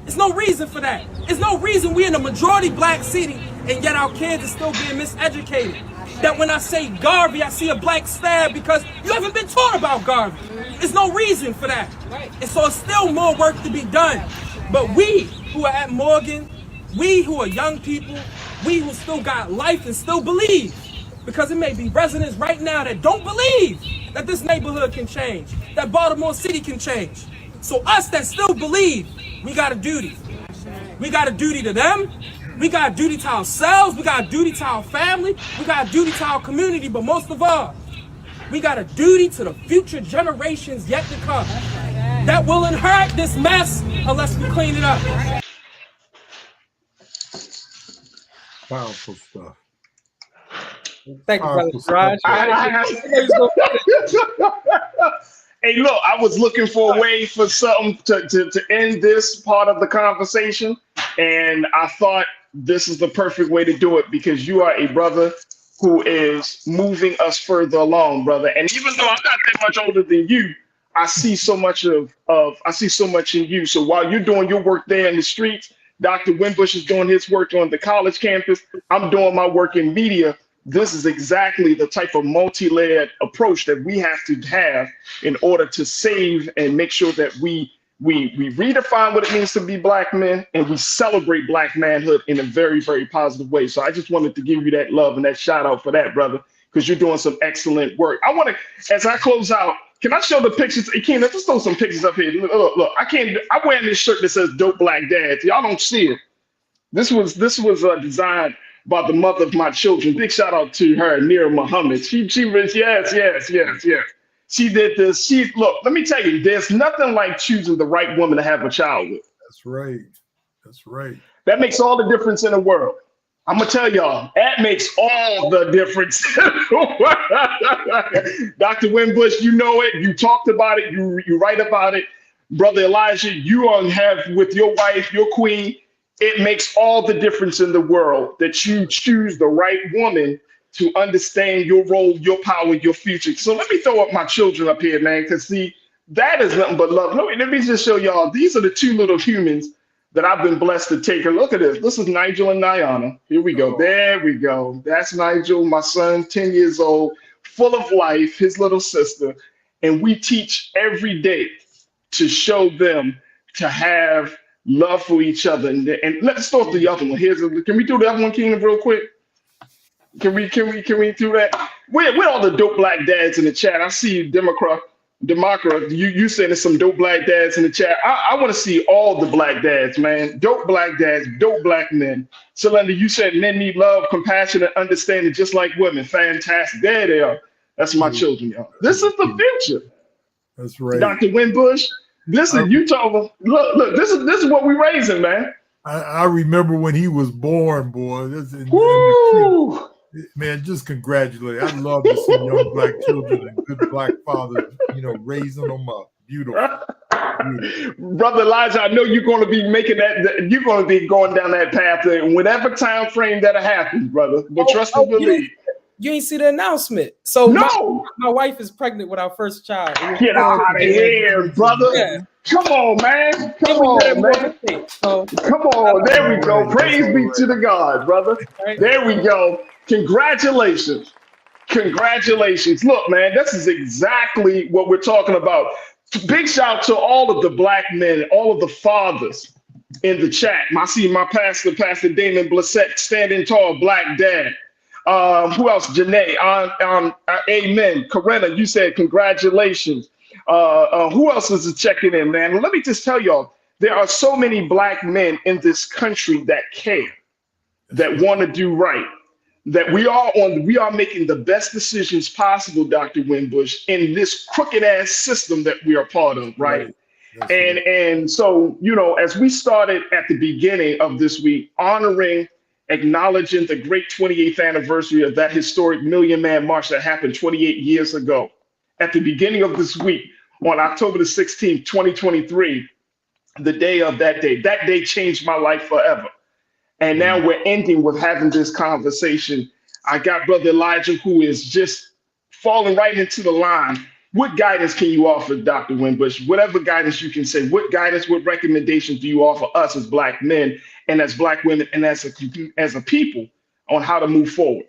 There's no reason for that. There's no reason we in a majority black city and yet our kids are still being miseducated. That when I say Garvey, I see a black stab because you haven't been taught about Garvey. There's no reason for that. And so it's still more work to be done. But we who are at Morgan, we who are young people, we who still got life and still believe, because it may be residents right now that don't believe that this neighborhood can change, that Baltimore City can change. So us that still believe, we got a duty. We got a duty to them. We got a duty to ourselves. We got a duty to our family. We got a duty to our community. But most of all, we got a duty to the future generations yet to come that will inherit this mess unless we clean it up. Powerful stuff. Thank you, brother Raj. Hey, look, I was looking for a way for something to end this part of the conversation, and I thought this is the perfect way to do it because you are a brother who is moving us further along, brother. And even though I'm not that much older than you, I see so much I see so much in you. So while you're doing your work there in the streets, Dr. Wimbush is doing his work on the college campus. I'm doing my work in media. This is exactly the type of multi-layered approach that we have to have in order to save and make sure that we redefine what it means to be black men and we celebrate black manhood in a very, very positive way. So I just wanted to give you that love and that shout out for that, brother, because you're doing some excellent work. I want to, as I close out, can I show the pictures? Hey, Ken, let's just throw some pictures up here. Look, I'm wearing this shirt that says Dope Black Dads. Y'all don't see it. This was designed by the mother of my children. Big shout out to her, Nira Muhammad. She was, yes. She did this. Look, let me tell you, there's nothing like choosing the right woman to have a child with. That's right. That's right. That makes all the difference in the world. I'm gonna tell y'all, that makes all the difference. Dr. Wimbush, you know it. You talked about it. You write about it. Brother Elijah, you have with your wife, your queen. It makes all the difference in the world that you choose the right woman to understand your role, your power, your future. So let me throw up my children up here, man, because see, that is nothing but love. Let me just show y'all. These are the two little humans that I've been blessed to take a look at this. This is Nigel and Nyana. Here we go. There we go. That's Nigel, my son, 10 years old, full of life, his little sister. And we teach every day to show them to have love for each other. And let's start the other one. Can we do the other one, Keenan, real quick? Can we do that? We're all the dope black dads in the chat. I see you, Democrat. You said there's some dope black dads in the chat. I want to see all the black dads, man. Dope black dads, dope black men. Celinda, you said men need love, compassion, and understanding just like women. Fantastic. There they are. That's my children, y'all. This is the future. That's right. Dr. Wimbush, listen, you told them, look, this is what we're raising, man. I remember when he was born, boy. Man, just congratulate. I love to see young black children and good black fathers, raising them up. Beautiful. Brother Elijah, I know you're going to be making that. You're going to be going down that path in whatever time frame that'll happen, brother. But trust and believe. You ain't see the announcement. So no, my wife is pregnant with our first child. Get out of here, brother. Yeah. Come on, man. Come on, man. Come on. There we go. Praise be to the God, brother. There we go. Congratulations. Congratulations. Look, man, this is exactly what we're talking about. Big shout out to all of the black men, all of the fathers in the chat. I see my pastor, Pastor Damon Blissett, standing tall, black dad. Who else? Janae. Amen. Corinna, you said congratulations. Who else is checking in, man? Let me just tell y'all, there are so many black men in this country that care, that want to do right, that we are making the best decisions possible, Dr. Wimbush, in this crooked ass system that we are part of, right? And so, as we started at the beginning of this week, acknowledging the great 28th anniversary of that historic Million Man March that happened 28 years ago. At the beginning of this week, on October the 16th, 2023, the day of that day changed my life forever. And now we're ending with having this conversation. I got Brother Elijah, who is just falling right into the line What guidance can you offer, Dr. Winbush? Whatever guidance you can say, what guidance, what recommendations do you offer us as Black men and as Black women and as a people on how to move forward?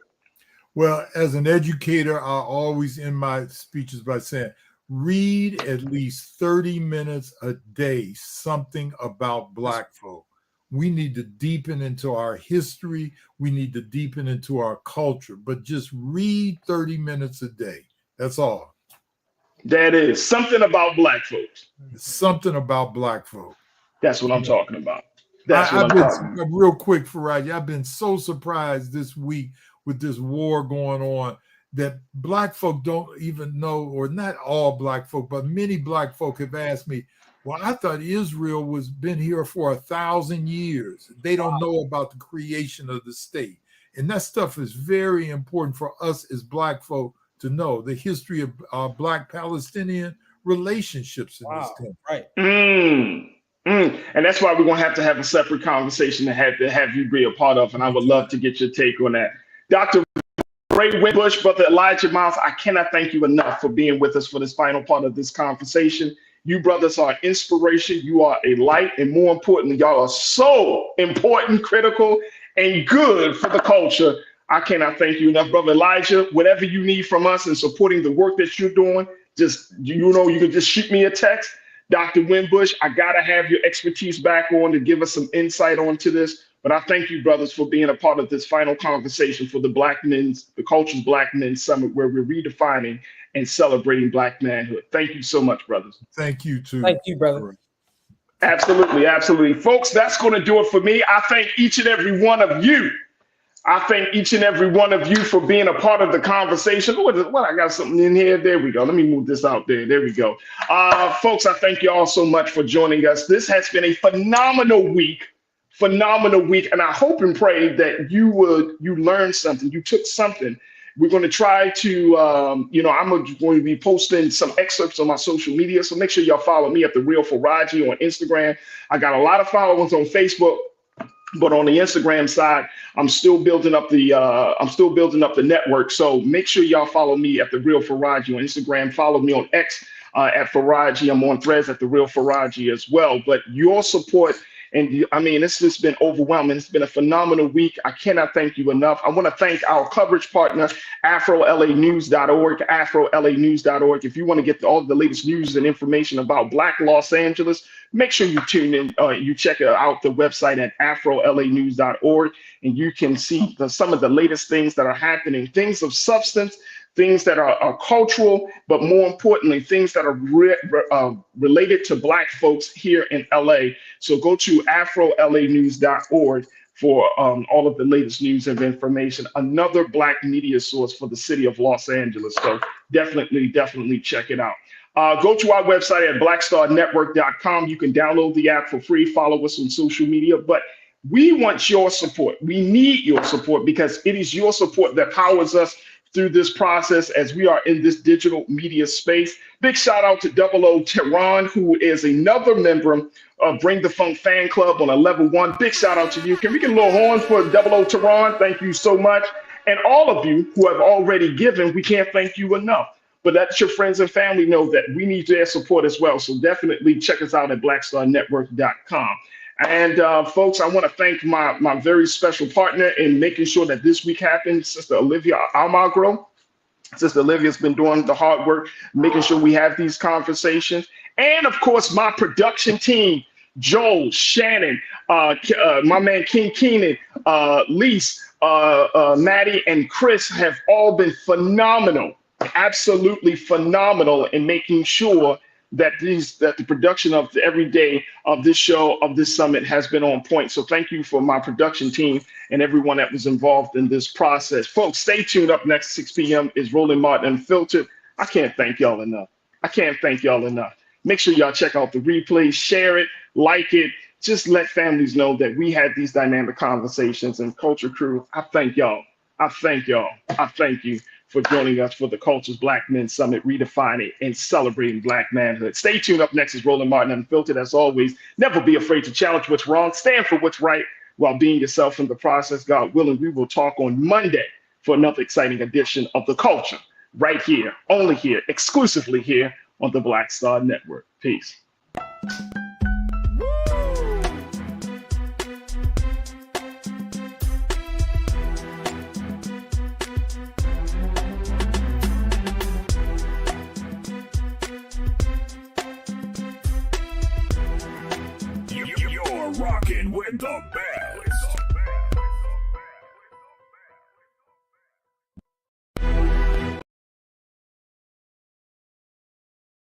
Well, as an educator, I always end my speeches by saying, read at least 30 minutes a day, something about Black folk. We need to deepen into our history. We need to deepen into our culture, but just read 30 minutes a day. That's all. That is something about Black folks. Something about Black folk. That's what I'm talking about. That's what I'm talking about. Real quick, Farajii, I've been so surprised this week with this war going on that Black folk don't even know, or not all Black folk, but many Black folk have asked me, well, I thought Israel was been here for 1,000 years. They don't know about the creation of the state. And that stuff is very important for us as Black folk to know the history of Black Palestinian relationships in this country. Right. And that's why we're going to have a separate conversation to have you be a part of. And I would love to get your take on that. Dr. Ray Winbush, Brother Elijah Miles, I cannot thank you enough for being with us for this final part of this conversation. You brothers are inspiration. You are a light. And more importantly, y'all are so important, critical, and good for the culture. I cannot thank you enough, Brother Elijah. Whatever you need from us in supporting the work that you're doing, just, you can just shoot me a text. Dr. Winbush, I got to have your expertise back on to give us some insight onto this. But I thank you, brothers, for being a part of this final conversation for the Culture's Black Men's Summit, where we're redefining and celebrating Black manhood. Thank you so much, brothers. Thank you, too. Thank you, brother. Absolutely, absolutely. Folks, that's going to do it for me. I thank each and every one of you. I thank each and every one of you for being a part of the conversation. What, I got something in here. There we go. Let me move this out there. There we go. Folks, I thank you all so much for joining us. This has been a phenomenal week. And I hope and pray that you learned something. You took something. We're going to try to, I'm going to be posting some excerpts on my social media. So make sure y'all follow me at The Real Farajii on Instagram. I got a lot of followers on Facebook. But on the Instagram side, I'm still building up the network. So make sure y'all follow me at The Real Farajii on Instagram. Follow me on X at Farajii. I'm on Threads at The Real Farajii as well. But your support, and I mean, it's just been overwhelming. It's been a phenomenal week. I cannot thank you enough. I want to thank our coverage partner, AfroLAnews.org, AfroLAnews.org. If you want to get all the latest news and information about Black Los Angeles, make sure you tune in, you check out the website at AfroLAnews.org, and you can see some of the latest things that are happening, things of substance, things that are cultural, but more importantly, things that are related to Black folks here in LA. So go to AfroLAnews.org for all of the latest news and information, another Black media source for the city of Los Angeles. So definitely check it out. Go to our website at blackstarnetwork.com. You can download the app for free, follow us on social media, but we want your support. We need your support because it is your support that powers us through this process as we are in this digital media space. Big shout out to 00 Tehran, who is another member of Bring the Funk fan club on a level 1. Big shout out to you. Can we get a little horn for 00 Tehran? Thank you so much. And all of you who have already given, we can't thank you enough. But let your friends and family know that we need their support as well. So definitely check us out at blackstarnetwork.com. And folks, I want to thank my very special partner in making sure that this week happens, Sister Olivia Almagro. Sister Olivia's been doing the hard work, making sure we have these conversations. And of course, my production team, Joel, Shannon, my man King Keenan, Lise, Maddie, and Chris have all been phenomenal, absolutely phenomenal in making sure that the production of every day of this show, of this summit, has been on point. So thank you for my production team and everyone that was involved in this process. Folks, stay tuned. Up next, 6 p.m. is Roland Martin Unfiltered. I can't thank y'all enough. Make sure y'all check out the replays, share it, like it. Just let families know that we had these dynamic conversations. And Culture Crew, I thank y'all. I thank you for joining us for the Culture's Black Men Summit, redefining and celebrating Black manhood. Stay tuned. Up next is Roland Martin Unfiltered. As always, never be afraid to challenge what's wrong, stand for what's right while being yourself in the process. God willing, we will talk on Monday for another exciting edition of the Culture right here, only here, exclusively here on the Black Star Network. Peace. You're rocking with the best.